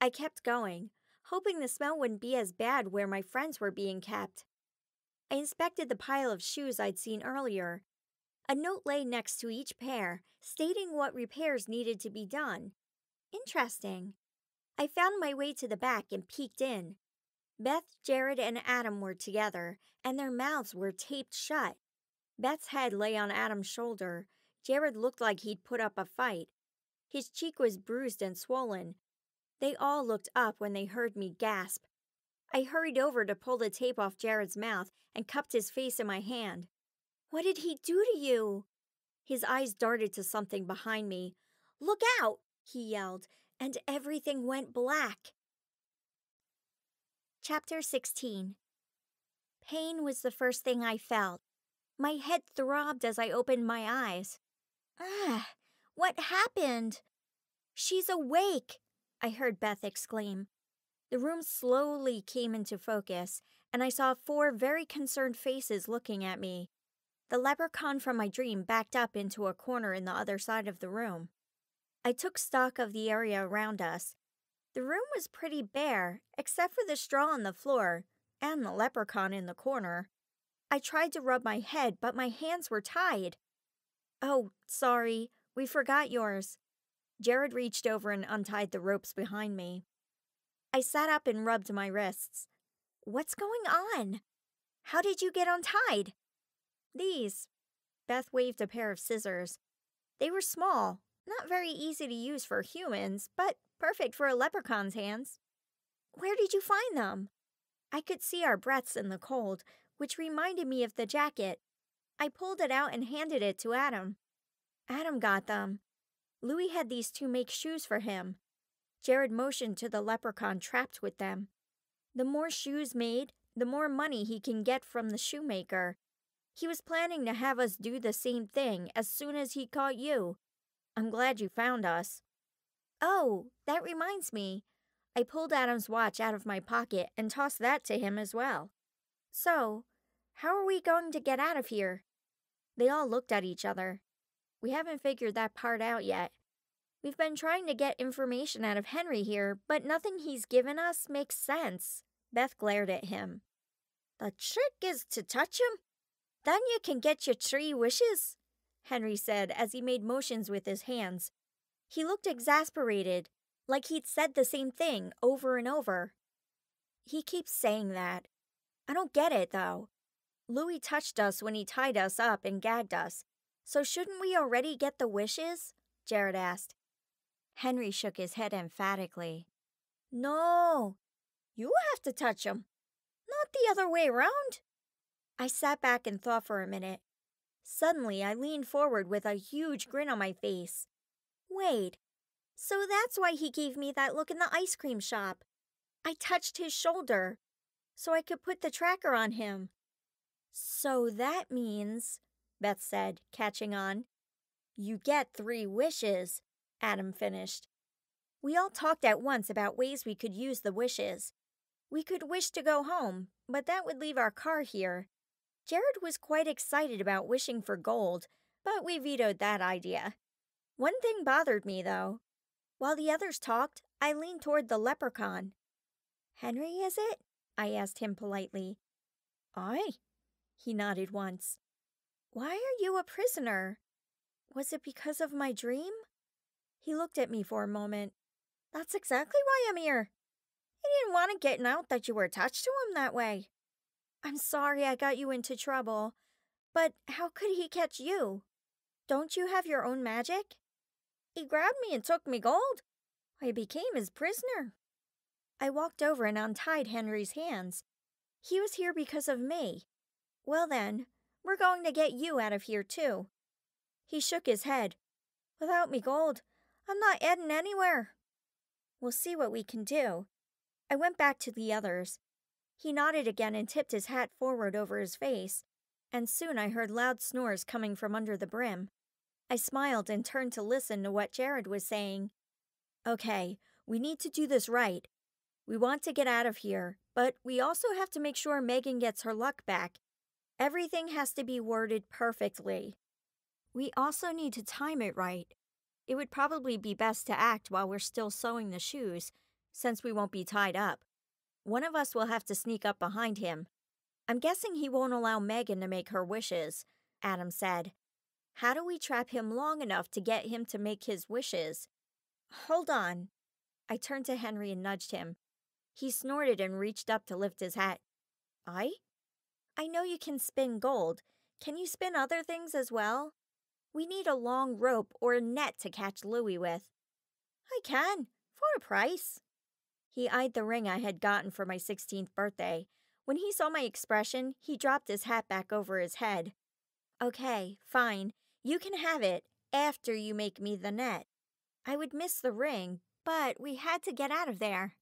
I kept going, hoping the smell wouldn't be as bad where my friends were being kept. I inspected the pile of shoes I'd seen earlier. A note lay next to each pair, stating what repairs needed to be done. Interesting. I found my way to the back and peeked in. Beth, Jared, and Adam were together, and their mouths were taped shut. Beth's head lay on Adam's shoulder. Jared looked like he'd put up a fight. His cheek was bruised and swollen. They all looked up when they heard me gasp. I hurried over to pull the tape off Jared's mouth and cupped his face in my hand. What did he do to you? His eyes darted to something behind me. "Look out!" he yelled, and everything went black. Chapter 16. Pain was the first thing I felt. My head throbbed as I opened my eyes. What happened? "She's awake!" I heard Beth exclaim. The room slowly came into focus, and I saw 4 very concerned faces looking at me. The leprechaun from my dream backed up into a corner in the other side of the room. I took stock of the area around us. The room was pretty bare, except for the straw on the floor and the leprechaun in the corner. I tried to rub my head, but my hands were tied. "Oh, sorry, we forgot yours." Jared reached over and untied the ropes behind me. I sat up and rubbed my wrists. "What's going on? How did you get untied?" "These." Beth waved a pair of scissors. They were small, not very easy to use for humans, but perfect for a leprechaun's hands. "Where did you find them?" I could see our breaths in the cold, which reminded me of the jacket. I pulled it out and handed it to Adam. Adam got them. Louis had these to make shoes for him. Jared motioned to the leprechaun trapped with them. "The more shoes made, the more money he can get from the shoemaker. He was planning to have us do the same thing as soon as he caught you. I'm glad you found us." "Oh, that reminds me." I pulled Adam's watch out of my pocket and tossed that to him as well. "So, how are we going to get out of here?" They all looked at each other. "We haven't figured that part out yet. We've been trying to get information out of Henry here, but nothing he's given us makes sense." Beth glared at him. "The trick is to touch him. Then you can get your 3 wishes," Henry said as he made motions with his hands. He looked exasperated, like he'd said the same thing over and over. "He keeps saying that. I don't get it, though. Louis touched us when he tied us up and gagged us. So shouldn't we already get the wishes?" Jared asked. Henry shook his head emphatically. "No, you have to touch him, not the other way around." I sat back and thought for a minute. Suddenly, I leaned forward with a huge grin on my face. "Wait, so that's why he gave me that look in the ice cream shop. I touched his shoulder, so I could put the tracker on him." "So that means," Beth said, catching on, "you get 3 wishes," Adam finished. We all talked at once about ways we could use the wishes. We could wish to go home, but that would leave our car here. Jared was quite excited about wishing for gold, but we vetoed that idea. One thing bothered me, though. While the others talked, I leaned toward the leprechaun. "Henry, is it?" I asked him politely. "Aye." He nodded once. "Why are you a prisoner? Was it because of my dream?" He looked at me for a moment. "That's exactly why I'm here. He didn't want it getting out that you were attached to him that way." "I'm sorry I got you into trouble, but how could he catch you? Don't you have your own magic?" "He grabbed me and took me gold. I became his prisoner." I walked over and untied Henry's hands. He was here because of me. "Well then, we're going to get you out of here too." He shook his head. "Without me gold, I'm not heading anywhere." "We'll see what we can do." I went back to the others. He nodded again and tipped his hat forward over his face, and soon I heard loud snores coming from under the brim. I smiled and turned to listen to what Jared was saying. "Okay, we need to do this right. We want to get out of here, but we also have to make sure Megan gets her luck back. Everything has to be worded perfectly. We also need to time it right. It would probably be best to act while we're still sewing the shoes, since we won't be tied up. One of us will have to sneak up behind him. I'm guessing he won't allow Megan to make her wishes," Adam said. "How do we trap him long enough to get him to make his wishes?" "Hold on." I turned to Henry and nudged him. He snorted and reached up to lift his hat. "I know you can spin gold. Can you spin other things as well? We need a long rope or a net to catch Louis with." "I can, for a price." He eyed the ring I had gotten for my 16th birthday. When he saw my expression, he dropped his hat back over his head. "Okay, fine. You can have it after you make me the net. I would miss the ring, but we had to get out of there.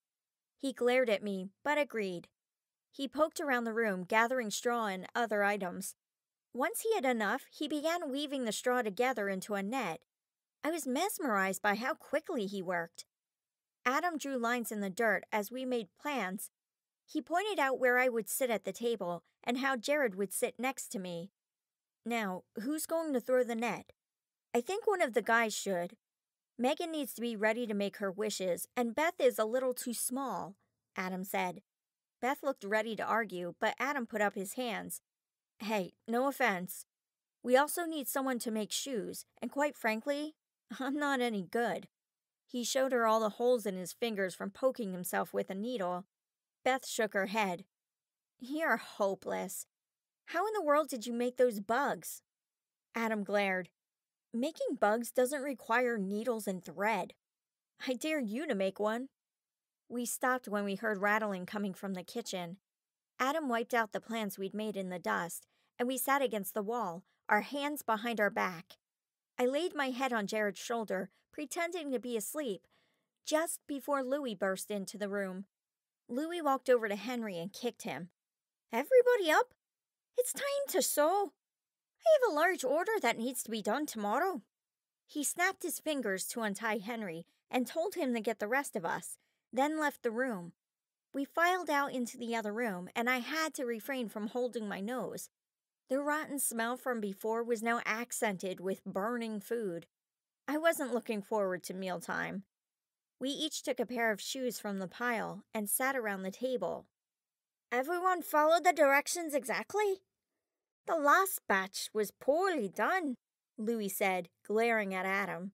He glared at me, but agreed. He poked around the room, gathering straw and other items. Once he had enough, he began weaving the straw together into a net. I was mesmerized by how quickly he worked. Adam drew lines in the dirt as we made plans. He pointed out where I would sit at the table and how Jared would sit next to me. Now, who's going to throw the net? I think one of the guys should. Megan needs to be ready to make her wishes, and Beth is a little too small, Adam said. Beth looked ready to argue, but Adam put up his hands. Hey, no offense. We also need someone to make shoes, and quite frankly, I'm not any good. He showed her all the holes in his fingers from poking himself with a needle. Beth shook her head. You're hopeless. How in the world did you make those bugs? Adam glared. Making bugs doesn't require needles and thread. I dare you to make one. We stopped when we heard rattling coming from the kitchen. Adam wiped out the plans we'd made in the dust, and we sat against the wall, our hands behind our back. I laid my head on Jared's shoulder, pretending to be asleep, just before Louis burst into the room. Louis walked over to Henry and kicked him. Everybody up? It's time to sew. I have a large order that needs to be done tomorrow. He snapped his fingers to untie Henry and told him to get the rest of us, then left the room. We filed out into the other room, and I had to refrain from holding my nose. The rotten smell from before was now accented with burning food. I wasn't looking forward to mealtime. We each took a pair of shoes from the pile and sat around the table. Everyone followed the directions exactly? The last batch was poorly done, Louis said, glaring at Adam.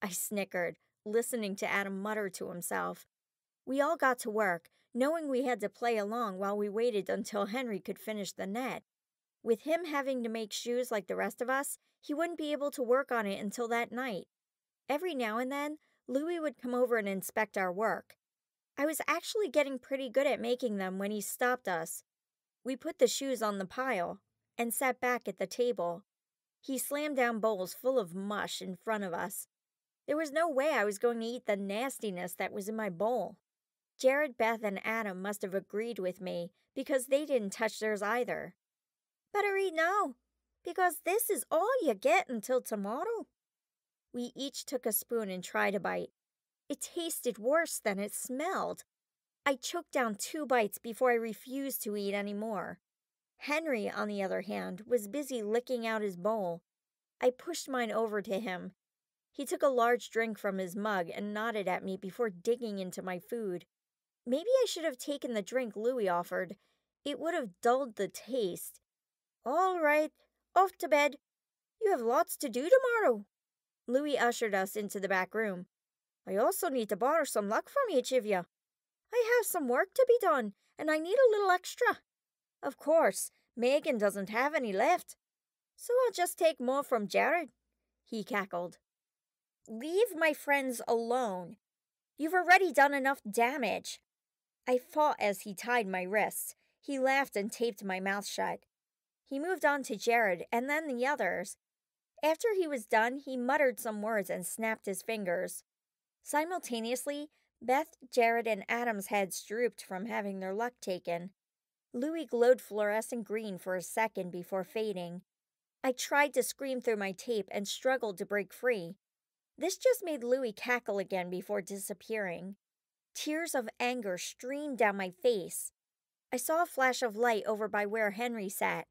I snickered, listening to Adam mutter to himself. We all got to work, knowing we had to play along while we waited until Henry could finish the net. With him having to make shoes like the rest of us, he wouldn't be able to work on it until that night. Every now and then, Louis would come over and inspect our work. I was actually getting pretty good at making them when he stopped us. We put the shoes on the pile and sat back at the table. He slammed down bowls full of mush in front of us. There was no way I was going to eat the nastiness that was in my bowl. Jared, Beth, and Adam must have agreed with me because they didn't touch theirs either. Better eat now, because this is all you get until tomorrow. We each took a spoon and tried a bite. It tasted worse than it smelled. I choked down 2 bites before I refused to eat any more. Henry, on the other hand, was busy licking out his bowl. I pushed mine over to him. He took a large drink from his mug and nodded at me before digging into my food. Maybe I should have taken the drink Louis offered. It would have dulled the taste. All right, off to bed. You have lots to do tomorrow. Louis ushered us into the back room. I also need to borrow some luck from each of you. I have some work to be done, and I need a little extra. Of course, Megan doesn't have any left, so I'll just take more from Jared, he cackled. Leave my friends alone. You've already done enough damage. I fought as he tied my wrists. He laughed and taped my mouth shut. He moved on to Jared and then the others. After he was done, he muttered some words and snapped his fingers. Simultaneously, Beth, Jared, and Adam's heads drooped from having their luck taken. Louis glowed fluorescent green for a second before fading. I tried to scream through my tape and struggled to break free. This just made Louis cackle again before disappearing. Tears of anger streamed down my face. I saw a flash of light over by where Henry sat.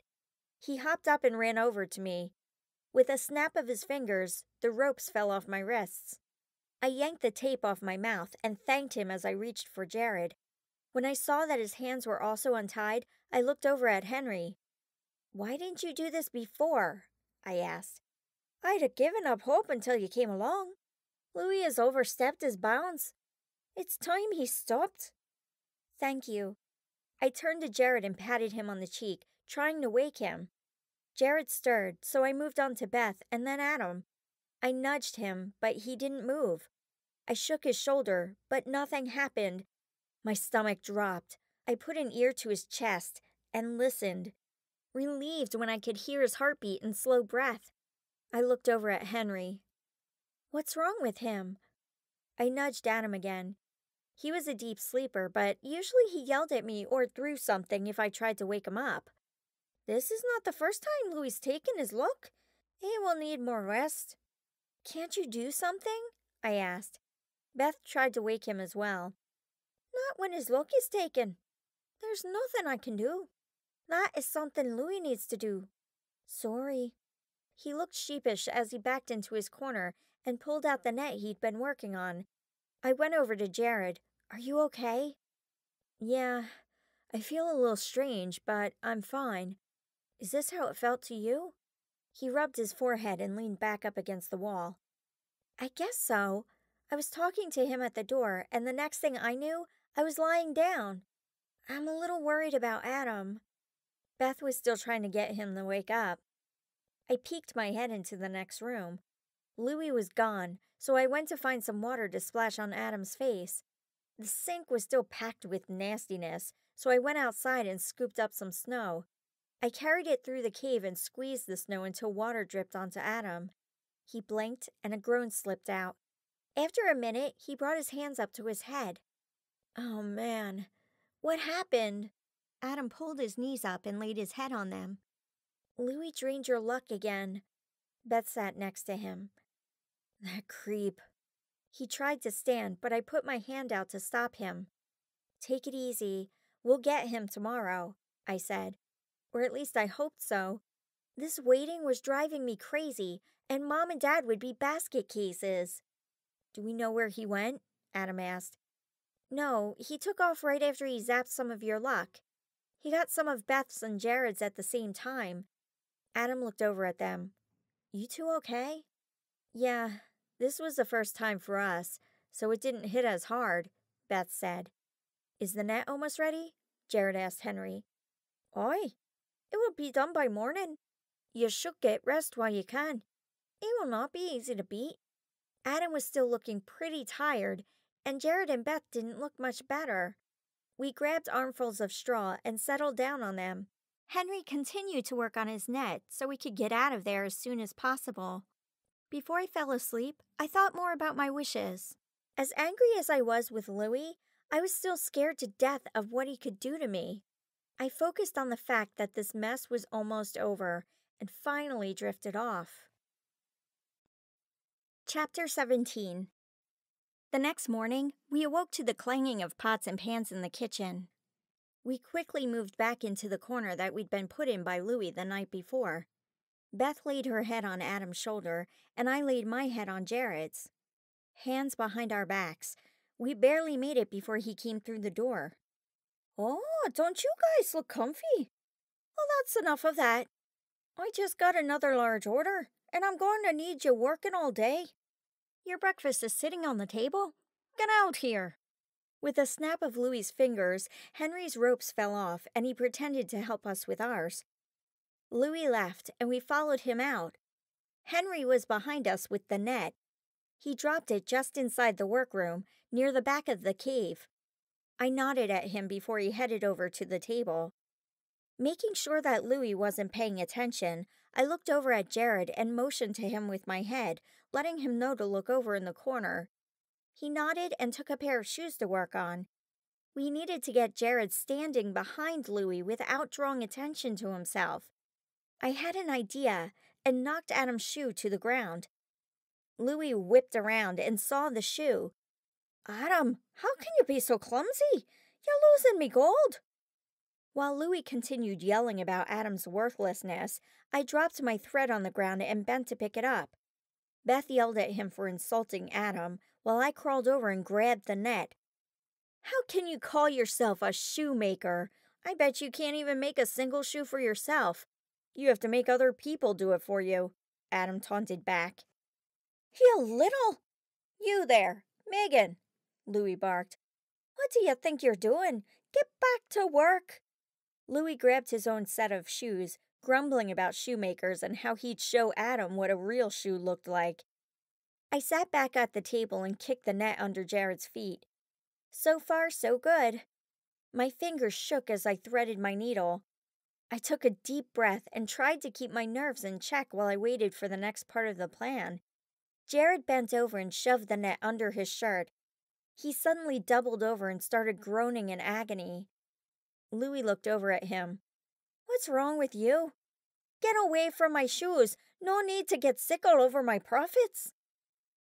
He hopped up and ran over to me. With a snap of his fingers, the ropes fell off my wrists. I yanked the tape off my mouth and thanked him as I reached for Jared. When I saw that his hands were also untied, I looked over at Henry. Why didn't you do this before? I asked. I'd have given up hope until you came along. Louis has overstepped his bounds. It's time he stopped. Thank you. I turned to Jared and patted him on the cheek, trying to wake him. Jared stirred, so I moved on to Beth and then Adam. I nudged him, but he didn't move. I shook his shoulder, but nothing happened. My stomach dropped. I put an ear to his chest and listened, relieved when I could hear his heartbeat and slow breath. I looked over at Henry. What's wrong with him? I nudged Adam again. He was a deep sleeper, but usually he yelled at me or threw something if I tried to wake him up. This is not the first time Louie's taken his look. He will need more rest. Can't you do something? I asked. Beth tried to wake him as well. Not when his look is taken. There's nothing I can do. That is something Louie needs to do. Sorry. He looked sheepish as he backed into his corner and pulled out the net he'd been working on. I went over to Jared. Are you okay? Yeah, I feel a little strange, but I'm fine. Is this how it felt to you? He rubbed his forehead and leaned back up against the wall. I guess so. I was talking to him at the door, and the next thing I knew, I was lying down. I'm a little worried about Adam. Beth was still trying to get him to wake up. I peeked my head into the next room. Louie was gone, so I went to find some water to splash on Adam's face. The sink was still packed with nastiness, so I went outside and scooped up some snow. I carried it through the cave and squeezed the snow until water dripped onto Adam. He blinked and a groan slipped out. After a minute, he brought his hands up to his head. Oh, man. What happened? Adam pulled his knees up and laid his head on them. Louie drained your luck again. Beth sat next to him. That creep. He tried to stand, but I put my hand out to stop him. Take it easy. We'll get him tomorrow, I said. Or at least I hoped so. This waiting was driving me crazy, and Mom and Dad would be basket cases. Do we know where he went? Adam asked. No, he took off right after he zapped some of your luck. He got some of Beth's and Jared's at the same time. Adam looked over at them. You two okay? Yeah, this was the first time for us, so it didn't hit as hard, Beth said. Is the net almost ready? Jared asked Henry. Aye, it will be done by morning. You should get rest while you can. It will not be easy to beat. Adam was still looking pretty tired, and Jared and Beth didn't look much better. We grabbed armfuls of straw and settled down on them. Henry continued to work on his net so we could get out of there as soon as possible. Before I fell asleep, I thought more about my wishes. As angry as I was with Louie, I was still scared to death of what he could do to me. I focused on the fact that this mess was almost over and finally drifted off. Chapter 17. The next morning, we awoke to the clanging of pots and pans in the kitchen. We quickly moved back into the corner that we'd been put in by Louie the night before. Beth laid her head on Adam's shoulder, and I laid my head on Jared's. Hands behind our backs, we barely made it before he came through the door. Oh, don't you guys look comfy? Well, that's enough of that. I just got another large order, and I'm going to need you working all day. Your breakfast is sitting on the table. Get out here. With a snap of Louie's fingers, Henry's ropes fell off, and he pretended to help us with ours. Louie left, and we followed him out. Henry was behind us with the net. He dropped it just inside the workroom, near the back of the cave. I nodded at him before he headed over to the table. Making sure that Louie wasn't paying attention, I looked over at Jared and motioned to him with my head, letting him know to look over in the corner. He nodded and took a pair of shoes to work on. We needed to get Jared standing behind Louie without drawing attention to himself. I had an idea and knocked Adam's shoe to the ground. Louie whipped around and saw the shoe. Adam, how can you be so clumsy? You're losing me gold. While Louie continued yelling about Adam's worthlessness, I dropped my thread on the ground and bent to pick it up. Beth yelled at him for insulting Adam, while I crawled over and grabbed the net. How can you call yourself a shoemaker? I bet you can't even make a single shoe for yourself. You have to make other people do it for you, Adam taunted back. You little... You there, Megan, Louie barked. What do you think you're doing? Get back to work. Louie grabbed his own set of shoes, grumbling about shoemakers and how he'd show Adam what a real shoe looked like. I sat back at the table and kicked the net under Jared's feet. So far, so good. My fingers shook as I threaded my needle. I took a deep breath and tried to keep my nerves in check while I waited for the next part of the plan. Jared bent over and shoved the net under his shirt. He suddenly doubled over and started groaning in agony. Louis looked over at him. "What's wrong with you? Get away from my shoes. No need to get sick all over my profits."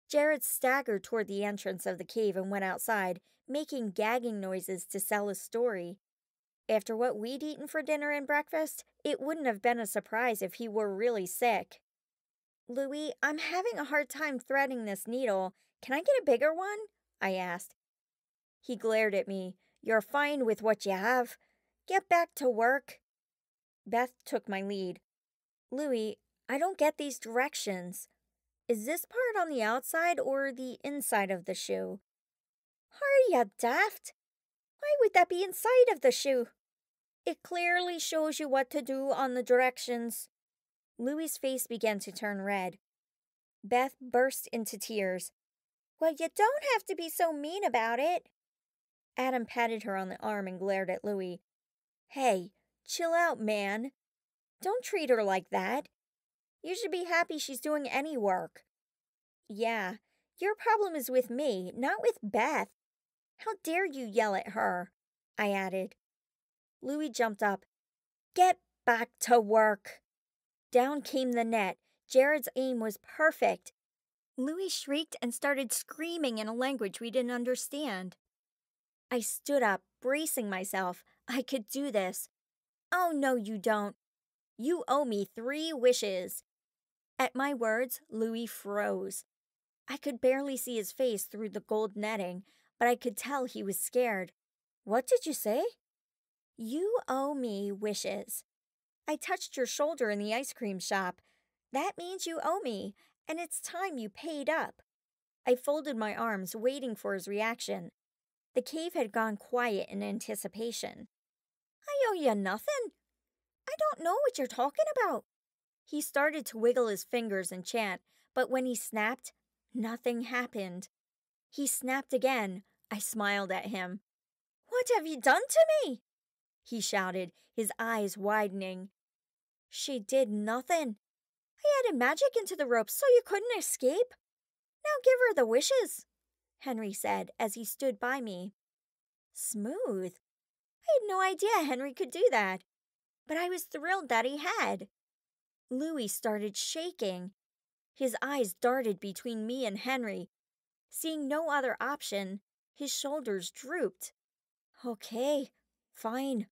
Jared staggered toward the entrance of the cave and went outside, making gagging noises to sell his story. After what we'd eaten for dinner and breakfast, it wouldn't have been a surprise if he were really sick. "Louis, I'm having a hard time threading this needle. Can I get a bigger one?" I asked. He glared at me. "You're fine with what you have. Get back to work." Beth took my lead. "Louis, I don't get these directions. Is this part on the outside or the inside of the shoe?" "Are ya daft? Why would that be inside of the shoe? It clearly shows you what to do on the directions." Louis's face began to turn red. Beth burst into tears. "Well, you don't have to be so mean about it." Adam patted her on the arm and glared at Louis. "Hey, chill out, man. Don't treat her like that. You should be happy she's doing any work." "Yeah, your problem is with me, not with Beth. How dare you yell at her?" I added. Louis jumped up. "Get back to work." Down came the net. Jared's aim was perfect. Louis shrieked and started screaming in a language we didn't understand. I stood up, bracing myself. I could do this. "Oh, no, you don't. You owe me 3 wishes." At my words, Louis froze. I could barely see his face through the gold netting, but I could tell he was scared. "What did you say?" "You owe me wishes. I touched your shoulder in the ice cream shop. That means you owe me, and it's time you paid up." I folded my arms, waiting for his reaction. The cave had gone quiet in anticipation. "I owe you nothing. I don't know what you're talking about." He started to wiggle his fingers and chant, but when he snapped, nothing happened. He snapped again. I smiled at him. "What have you done to me?" he shouted, his eyes widening. "She did nothing. I added magic into the ropes so you couldn't escape. Now give her the wishes," Henry said as he stood by me. Smooth. I had no idea Henry could do that, but I was thrilled that he had. Louis started shaking. His eyes darted between me and Henry. Seeing no other option, his shoulders drooped. "Okay, fine.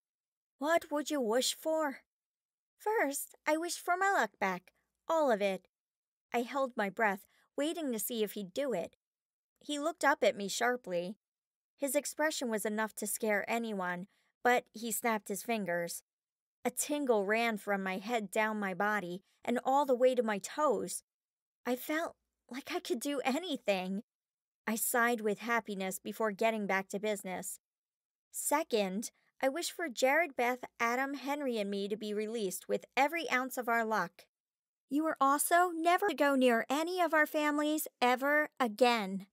What would you wish for?" "First, I wish for my luck back. All of it." I held my breath, waiting to see if he'd do it. He looked up at me sharply. His expression was enough to scare anyone, but he snapped his fingers. A tingle ran from my head down my body and all the way to my toes. I felt like I could do anything. I sighed with happiness before getting back to business. Second, I wish for Jared, Beth, Adam, Henry, and me to be released with every ounce of our luck. You are also never to go near any of our families ever again.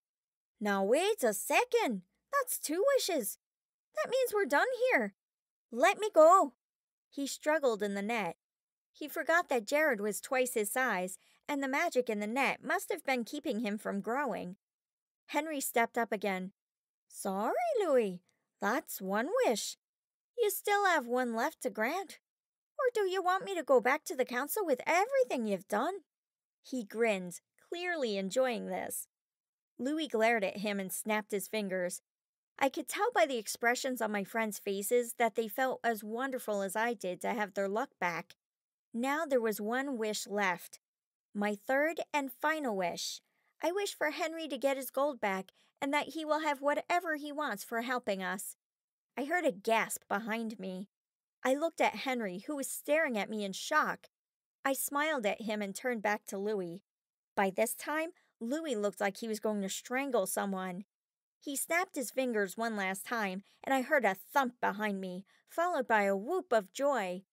Now wait a second. That's 2 wishes. That means we're done here. Let me go." He struggled in the net. He forgot that Jared was twice his size, and the magic in the net must have been keeping him from growing. Henry stepped up again. "Sorry, Louis. That's 1 wish. You still have 1 left to grant. Or do you want me to go back to the council with everything you've done?" He grinned, clearly enjoying this. Louis glared at him and snapped his fingers. I could tell by the expressions on my friends' faces that they felt as wonderful as I did to have their luck back. Now there was 1 wish left. My 3rd and final wish. I wish for Henry to get his gold back and that he will have whatever he wants for helping us. I heard a gasp behind me. I looked at Henry, who was staring at me in shock. I smiled at him and turned back to Louis. By this time, Louis looked like he was going to strangle someone. He snapped his fingers 1 last time, and I heard a thump behind me, followed by a whoop of joy.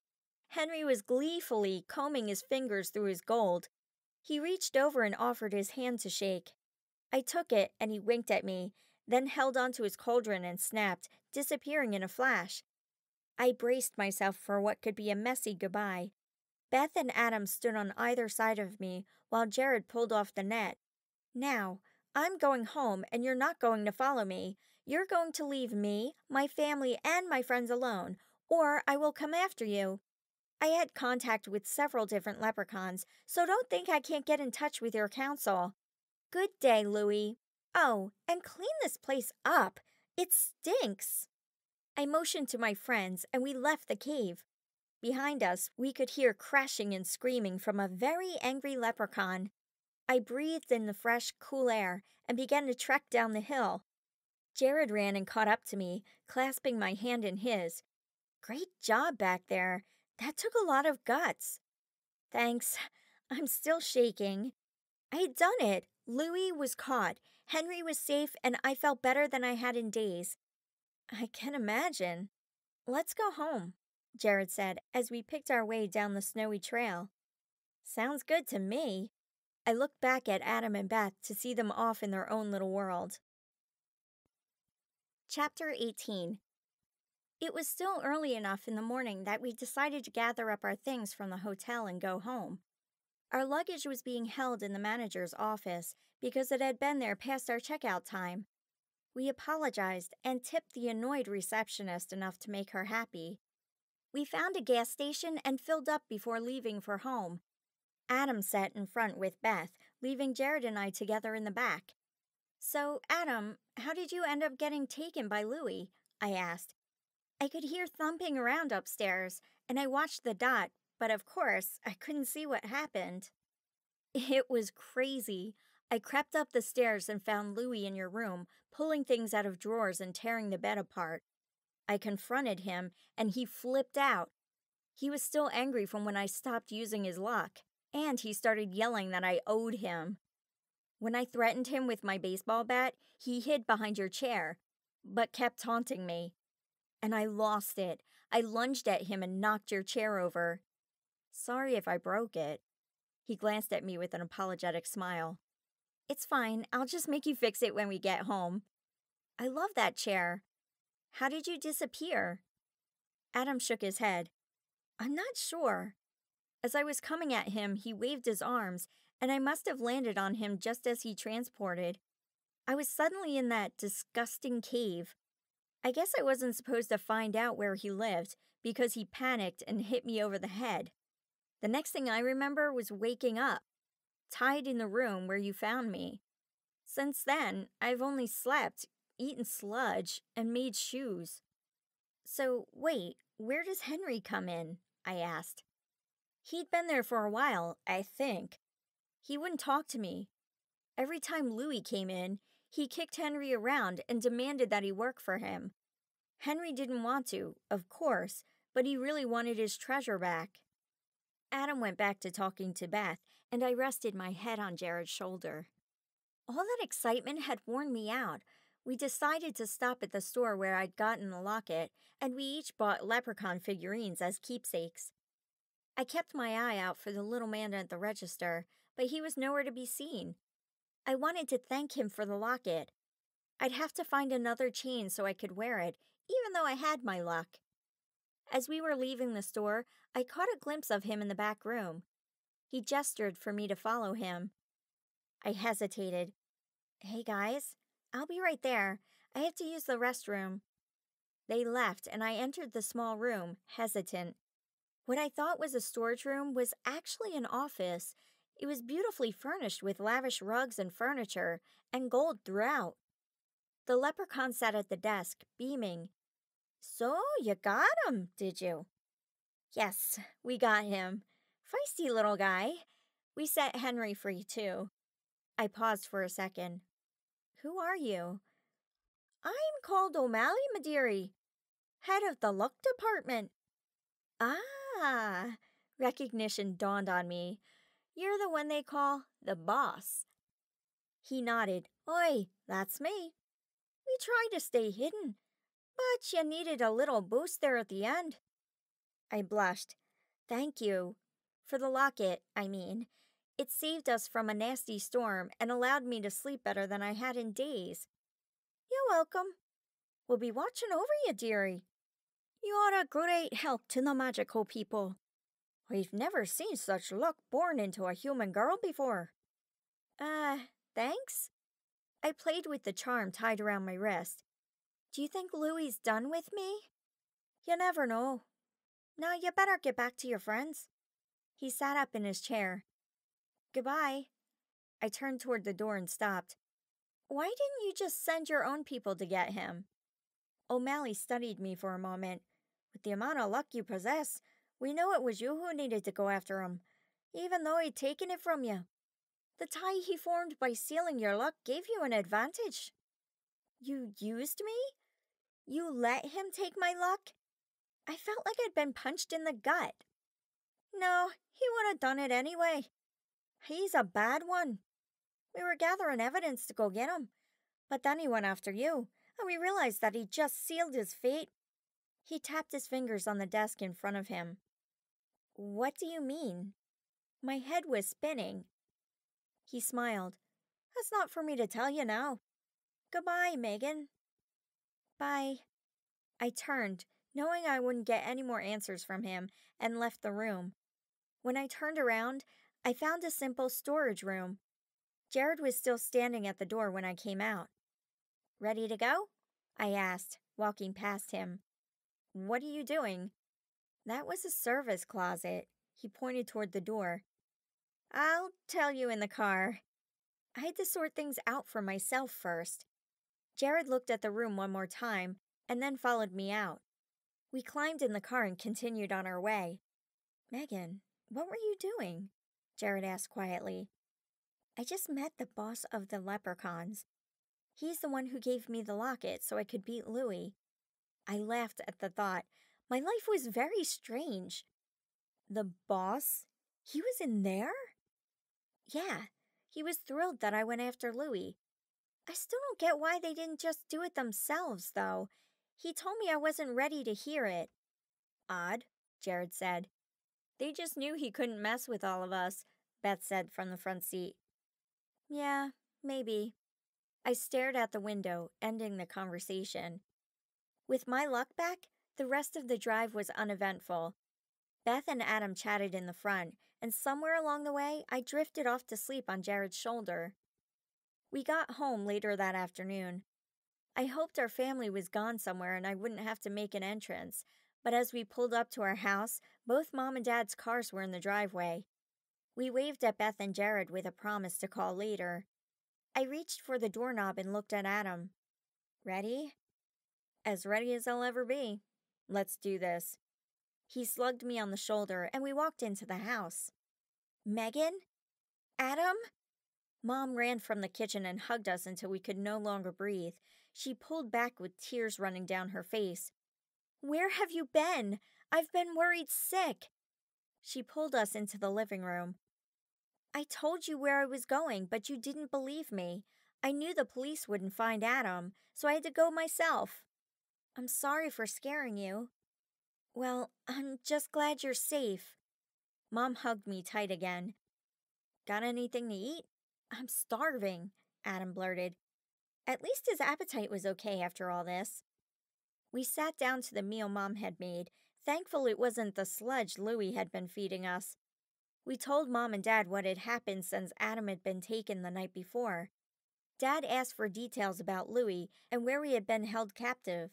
Henry was gleefully combing his fingers through his gold. He reached over and offered his hand to shake. I took it, and he winked at me, then held onto his cauldron and snapped, disappearing in a flash. I braced myself for what could be a messy goodbye. Beth and Adam stood on either side of me while Jared pulled off the net. Now, I'm going home and you're not going to follow me. You're going to leave me, my family, and my friends alone, or I will come after you. I had contact with several different leprechauns, so don't think I can't get in touch with your council. Good day, Louie. Oh, and clean this place up. It stinks. I motioned to my friends and we left the cave. Behind us, we could hear crashing and screaming from a very angry leprechaun. I breathed in the fresh, cool air and began to trek down the hill. Jared ran and caught up to me, clasping my hand in his. Great job back there. That took a lot of guts. Thanks. I'm still shaking. I had done it. Louis was caught. Henry was safe, and I felt better than I had in days. I can imagine. Let's go home, Jared said as we picked our way down the snowy trail. Sounds good to me. I looked back at Adam and Beth to see them off in their own little world. Chapter 18. It was still early enough in the morning that we decided to gather up our things from the hotel and go home. Our luggage was being held in the manager's office because it had been there past our checkout time. We apologized and tipped the annoyed receptionist enough to make her happy. We found a gas station and filled up before leaving for home. Adam sat in front with Beth, leaving Jared and I together in the back. So, Adam, how did you end up getting taken by Louis? I asked. I could hear thumping around upstairs, and I watched the dot, but of course, I couldn't see what happened. It was crazy. I crept up the stairs and found Louis in your room, pulling things out of drawers and tearing the bed apart. I confronted him, and he flipped out. He was still angry from when I stopped using his lock, and he started yelling that I owed him. When I threatened him with my baseball bat, he hid behind your chair, but kept taunting me. And I lost it. I lunged at him and knocked your chair over. Sorry if I broke it. He glanced at me with an apologetic smile. It's fine. I'll just make you fix it when we get home. I love that chair. How did you disappear? Adam shook his head. I'm not sure. As I was coming at him, he waved his arms, and I must have landed on him just as he transported. I was suddenly in that disgusting cave. I guess I wasn't supposed to find out where he lived because he panicked and hit me over the head. The next thing I remember was waking up, tied in the room where you found me. Since then, I've only slept, eaten sludge, and made shoes. So, wait, where does Henry come in? I asked. He'd been there for a while, I think. He wouldn't talk to me. Every time Louis came in, he kicked Henry around and demanded that he work for him. Henry didn't want to, of course, but he really wanted his treasure back. Adam went back to talking to Beth, and I rested my head on Jared's shoulder. All that excitement had worn me out. We decided to stop at the store where I'd gotten the locket, and we each bought leprechaun figurines as keepsakes. I kept my eye out for the little man at the register, but he was nowhere to be seen. I wanted to thank him for the locket. I'd have to find another chain so I could wear it, even though I had my luck. As we were leaving the store, I caught a glimpse of him in the back room. He gestured for me to follow him. I hesitated. Hey guys, I'll be right there. I have to use the restroom. They left, and I entered the small room, hesitant. What I thought was a storage room was actually an office. It was beautifully furnished with lavish rugs and furniture, and gold throughout. The leprechaun sat at the desk, beaming. So, you got him, did you? Yes, we got him. Feisty little guy. We set Henry free, too. I paused for a second. Who are you? I'm called O'Malley, Madeary, head of the luck department. Ah, recognition dawned on me. You're the one they call the boss. He nodded. Oi, that's me. We tried to stay hidden, but you needed a little boost there at the end. I blushed. Thank you. For the locket, I mean. It saved us from a nasty storm and allowed me to sleep better than I had in days. You're welcome. We'll be watching over you, dearie. You are a great help to the magical people. We've never seen such luck born into a human girl before. Thanks? I played with the charm tied around my wrist. Do you think Louie's done with me? You never know. Now you better get back to your friends. He sat up in his chair. Goodbye. I turned toward the door and stopped. Why didn't you just send your own people to get him? O'Malley studied me for a moment. With the amount of luck you possess, we know it was you who needed to go after him, even though he'd taken it from you. The tie he formed by stealing your luck gave you an advantage. You used me? You let him take my luck? I felt like I'd been punched in the gut. No, he would have done it anyway. He's a bad one. We were gathering evidence to go get him, but then he went after you, and we realized that he'd just sealed his fate. He tapped his fingers on the desk in front of him. What do you mean? My head was spinning. He smiled. That's not for me to tell you now. Goodbye, Megan. Bye. I turned, knowing I wouldn't get any more answers from him, and left the room. When I turned around, I found a simple storage room. Jared was still standing at the door when I came out. Ready to go? I asked, walking past him. What are you doing? That was a service closet. He pointed toward the door. I'll tell you in the car. I had to sort things out for myself first. Jared looked at the room one more time and then followed me out. We climbed in the car and continued on our way. Megan, what were you doing? Jared asked quietly. I just met the boss of the leprechauns. He's the one who gave me the locket so I could beat Louie. I laughed at the thought. My life was very strange. The boss? He was in there? Yeah, he was thrilled that I went after Louie. I still don't get why they didn't just do it themselves, though. He told me I wasn't ready to hear it. Odd, Jared said. They just knew he couldn't mess with all of us, Beth said from the front seat. Yeah, maybe. I stared out the window, ending the conversation. With my luck back, the rest of the drive was uneventful. Beth and Adam chatted in the front, and somewhere along the way, I drifted off to sleep on Jared's shoulder. We got home later that afternoon. I hoped our family was gone somewhere and I wouldn't have to make an entrance, but as we pulled up to our house, both Mom and Dad's cars were in the driveway. We waved at Beth and Jared with a promise to call later. I reached for the doorknob and looked at Adam. Ready? As ready as I'll ever be. Let's do this. He slugged me on the shoulder and we walked into the house. Megan? Adam? Mom ran from the kitchen and hugged us until we could no longer breathe. She pulled back with tears running down her face. Where have you been? I've been worried sick. She pulled us into the living room. I told you where I was going, but you didn't believe me. I knew the police wouldn't find Adam, so I had to go myself. I'm sorry for scaring you. Well, I'm just glad you're safe. Mom hugged me tight again. Got anything to eat? I'm starving, Adam blurted. At least his appetite was okay after all this. We sat down to the meal Mom had made, thankful it wasn't the sludge Louie had been feeding us. We told Mom and Dad what had happened since Adam had been taken the night before. Dad asked for details about Louie and where we had been held captive.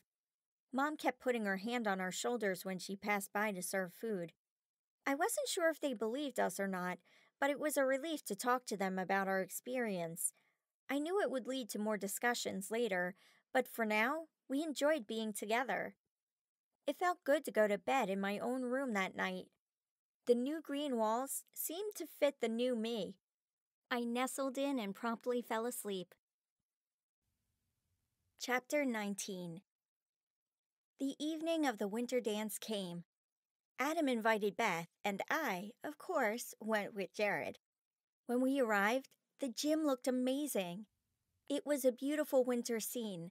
Mom kept putting her hand on our shoulders when she passed by to serve food. I wasn't sure if they believed us or not, but it was a relief to talk to them about our experience. I knew it would lead to more discussions later, but for now, we enjoyed being together. It felt good to go to bed in my own room that night. The new green walls seemed to fit the new me. I nestled in and promptly fell asleep. Chapter 19. The evening of the winter dance came. Adam invited Beth, and I, of course, went with Jared. When we arrived, the gym looked amazing. It was a beautiful winter scene.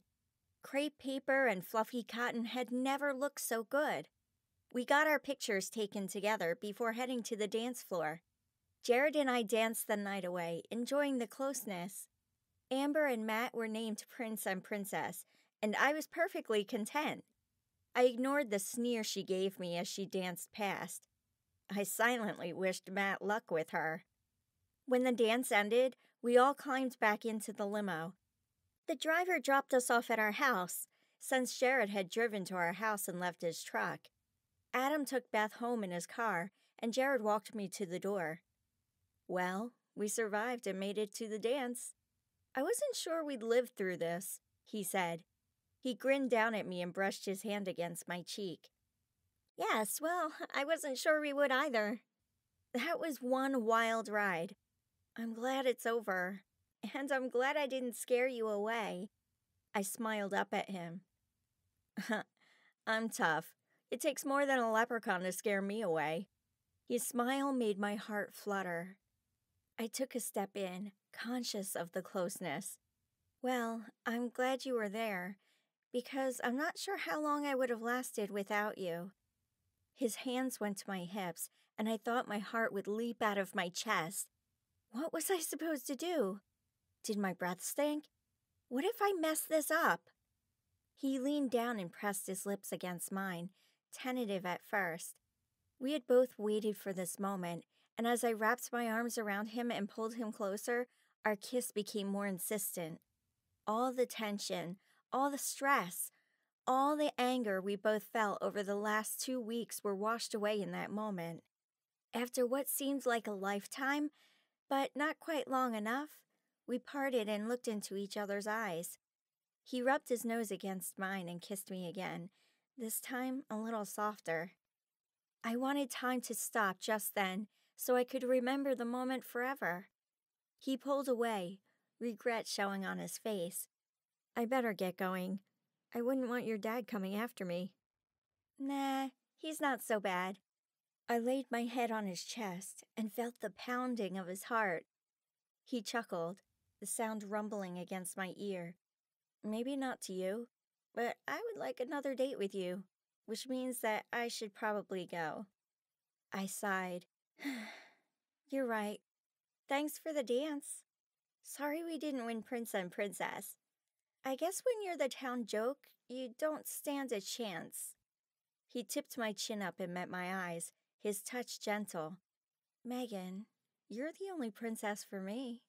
Crepe paper and fluffy cotton had never looked so good. We got our pictures taken together before heading to the dance floor. Jared and I danced the night away, enjoying the closeness. Amber and Matt were named Prince and Princess, and I was perfectly content. I ignored the sneer she gave me as she danced past. I silently wished Matt luck with her. When the dance ended, we all climbed back into the limo. The driver dropped us off at our house, since Jared had driven to our house and left his truck. Adam took Beth home in his car, and Jared walked me to the door. Well, we survived and made it to the dance. I wasn't sure we'd live through this, he said. He grinned down at me and brushed his hand against my cheek. Yes, well, I wasn't sure we would either. That was one wild ride. I'm glad it's over, and I'm glad I didn't scare you away. I smiled up at him. I'm tough. It takes more than a leprechaun to scare me away. His smile made my heart flutter. I took a step in, conscious of the closeness. Well, I'm glad you were there, because I'm not sure how long I would have lasted without you. His hands went to my hips, and I thought my heart would leap out of my chest. What was I supposed to do? Did my breath stink? What if I messed this up? He leaned down and pressed his lips against mine, tentative at first. We had both waited for this moment, and as I wrapped my arms around him and pulled him closer, our kiss became more insistent. All the tension, all the stress, all the anger we both felt over the last 2 weeks were washed away in that moment. After what seemed like a lifetime, but not quite long enough, we parted and looked into each other's eyes. He rubbed his nose against mine and kissed me again, this time a little softer. I wanted time to stop just then, so I could remember the moment forever. He pulled away, regret showing on his face. I better get going. I wouldn't want your dad coming after me. Nah, he's not so bad. I laid my head on his chest and felt the pounding of his heart. He chuckled, the sound rumbling against my ear. Maybe not to you, but I would like another date with you, which means that I should probably go. I sighed. You're right. Thanks for the dance. Sorry we didn't win Prince and Princess. I guess when you're the town joke, you don't stand a chance. He tipped my chin up and met my eyes, his touch gentle. Megan, you're the only princess for me.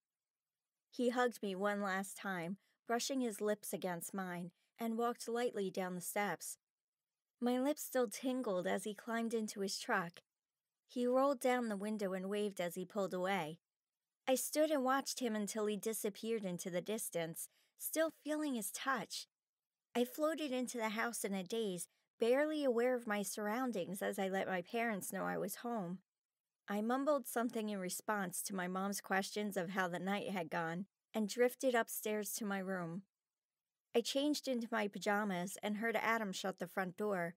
He hugged me one last time, brushing his lips against mine, and walked lightly down the steps. My lips still tingled as he climbed into his truck. He rolled down the window and waved as he pulled away. I stood and watched him until he disappeared into the distance, still feeling his touch. I floated into the house in a daze, barely aware of my surroundings as I let my parents know I was home. I mumbled something in response to my mom's questions of how the night had gone and drifted upstairs to my room. I changed into my pajamas and heard Adam shut the front door.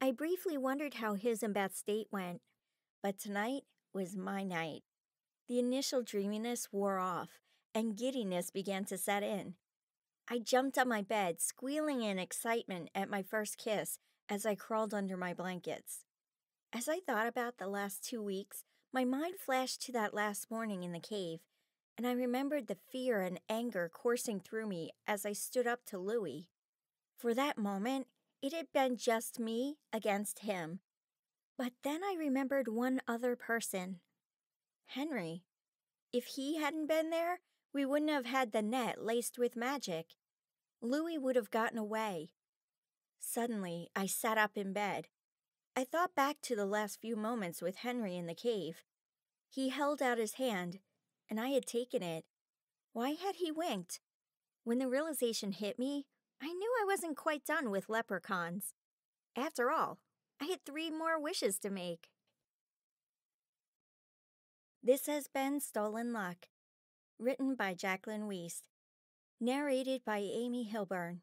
I briefly wondered how his and Beth's date went, but tonight was my night. The initial dreaminess wore off, and giddiness began to set in. I jumped on my bed, squealing in excitement at my first kiss as I crawled under my blankets. As I thought about the last 2 weeks, my mind flashed to that last morning in the cave, and I remembered the fear and anger coursing through me as I stood up to Louis. For that moment, it had been just me against him. But then I remembered one other person. Henry. If he hadn't been there, we wouldn't have had the net laced with magic. Louis would have gotten away. Suddenly, I sat up in bed. I thought back to the last few moments with Henry in the cave. He held out his hand, and I had taken it. Why had he winked? When the realization hit me, I knew I wasn't quite done with leprechauns. After all, I had 3 more wishes to make. This has been Stolen Luck, written by Jaclyn Weist, narrated by Amy Hilburn.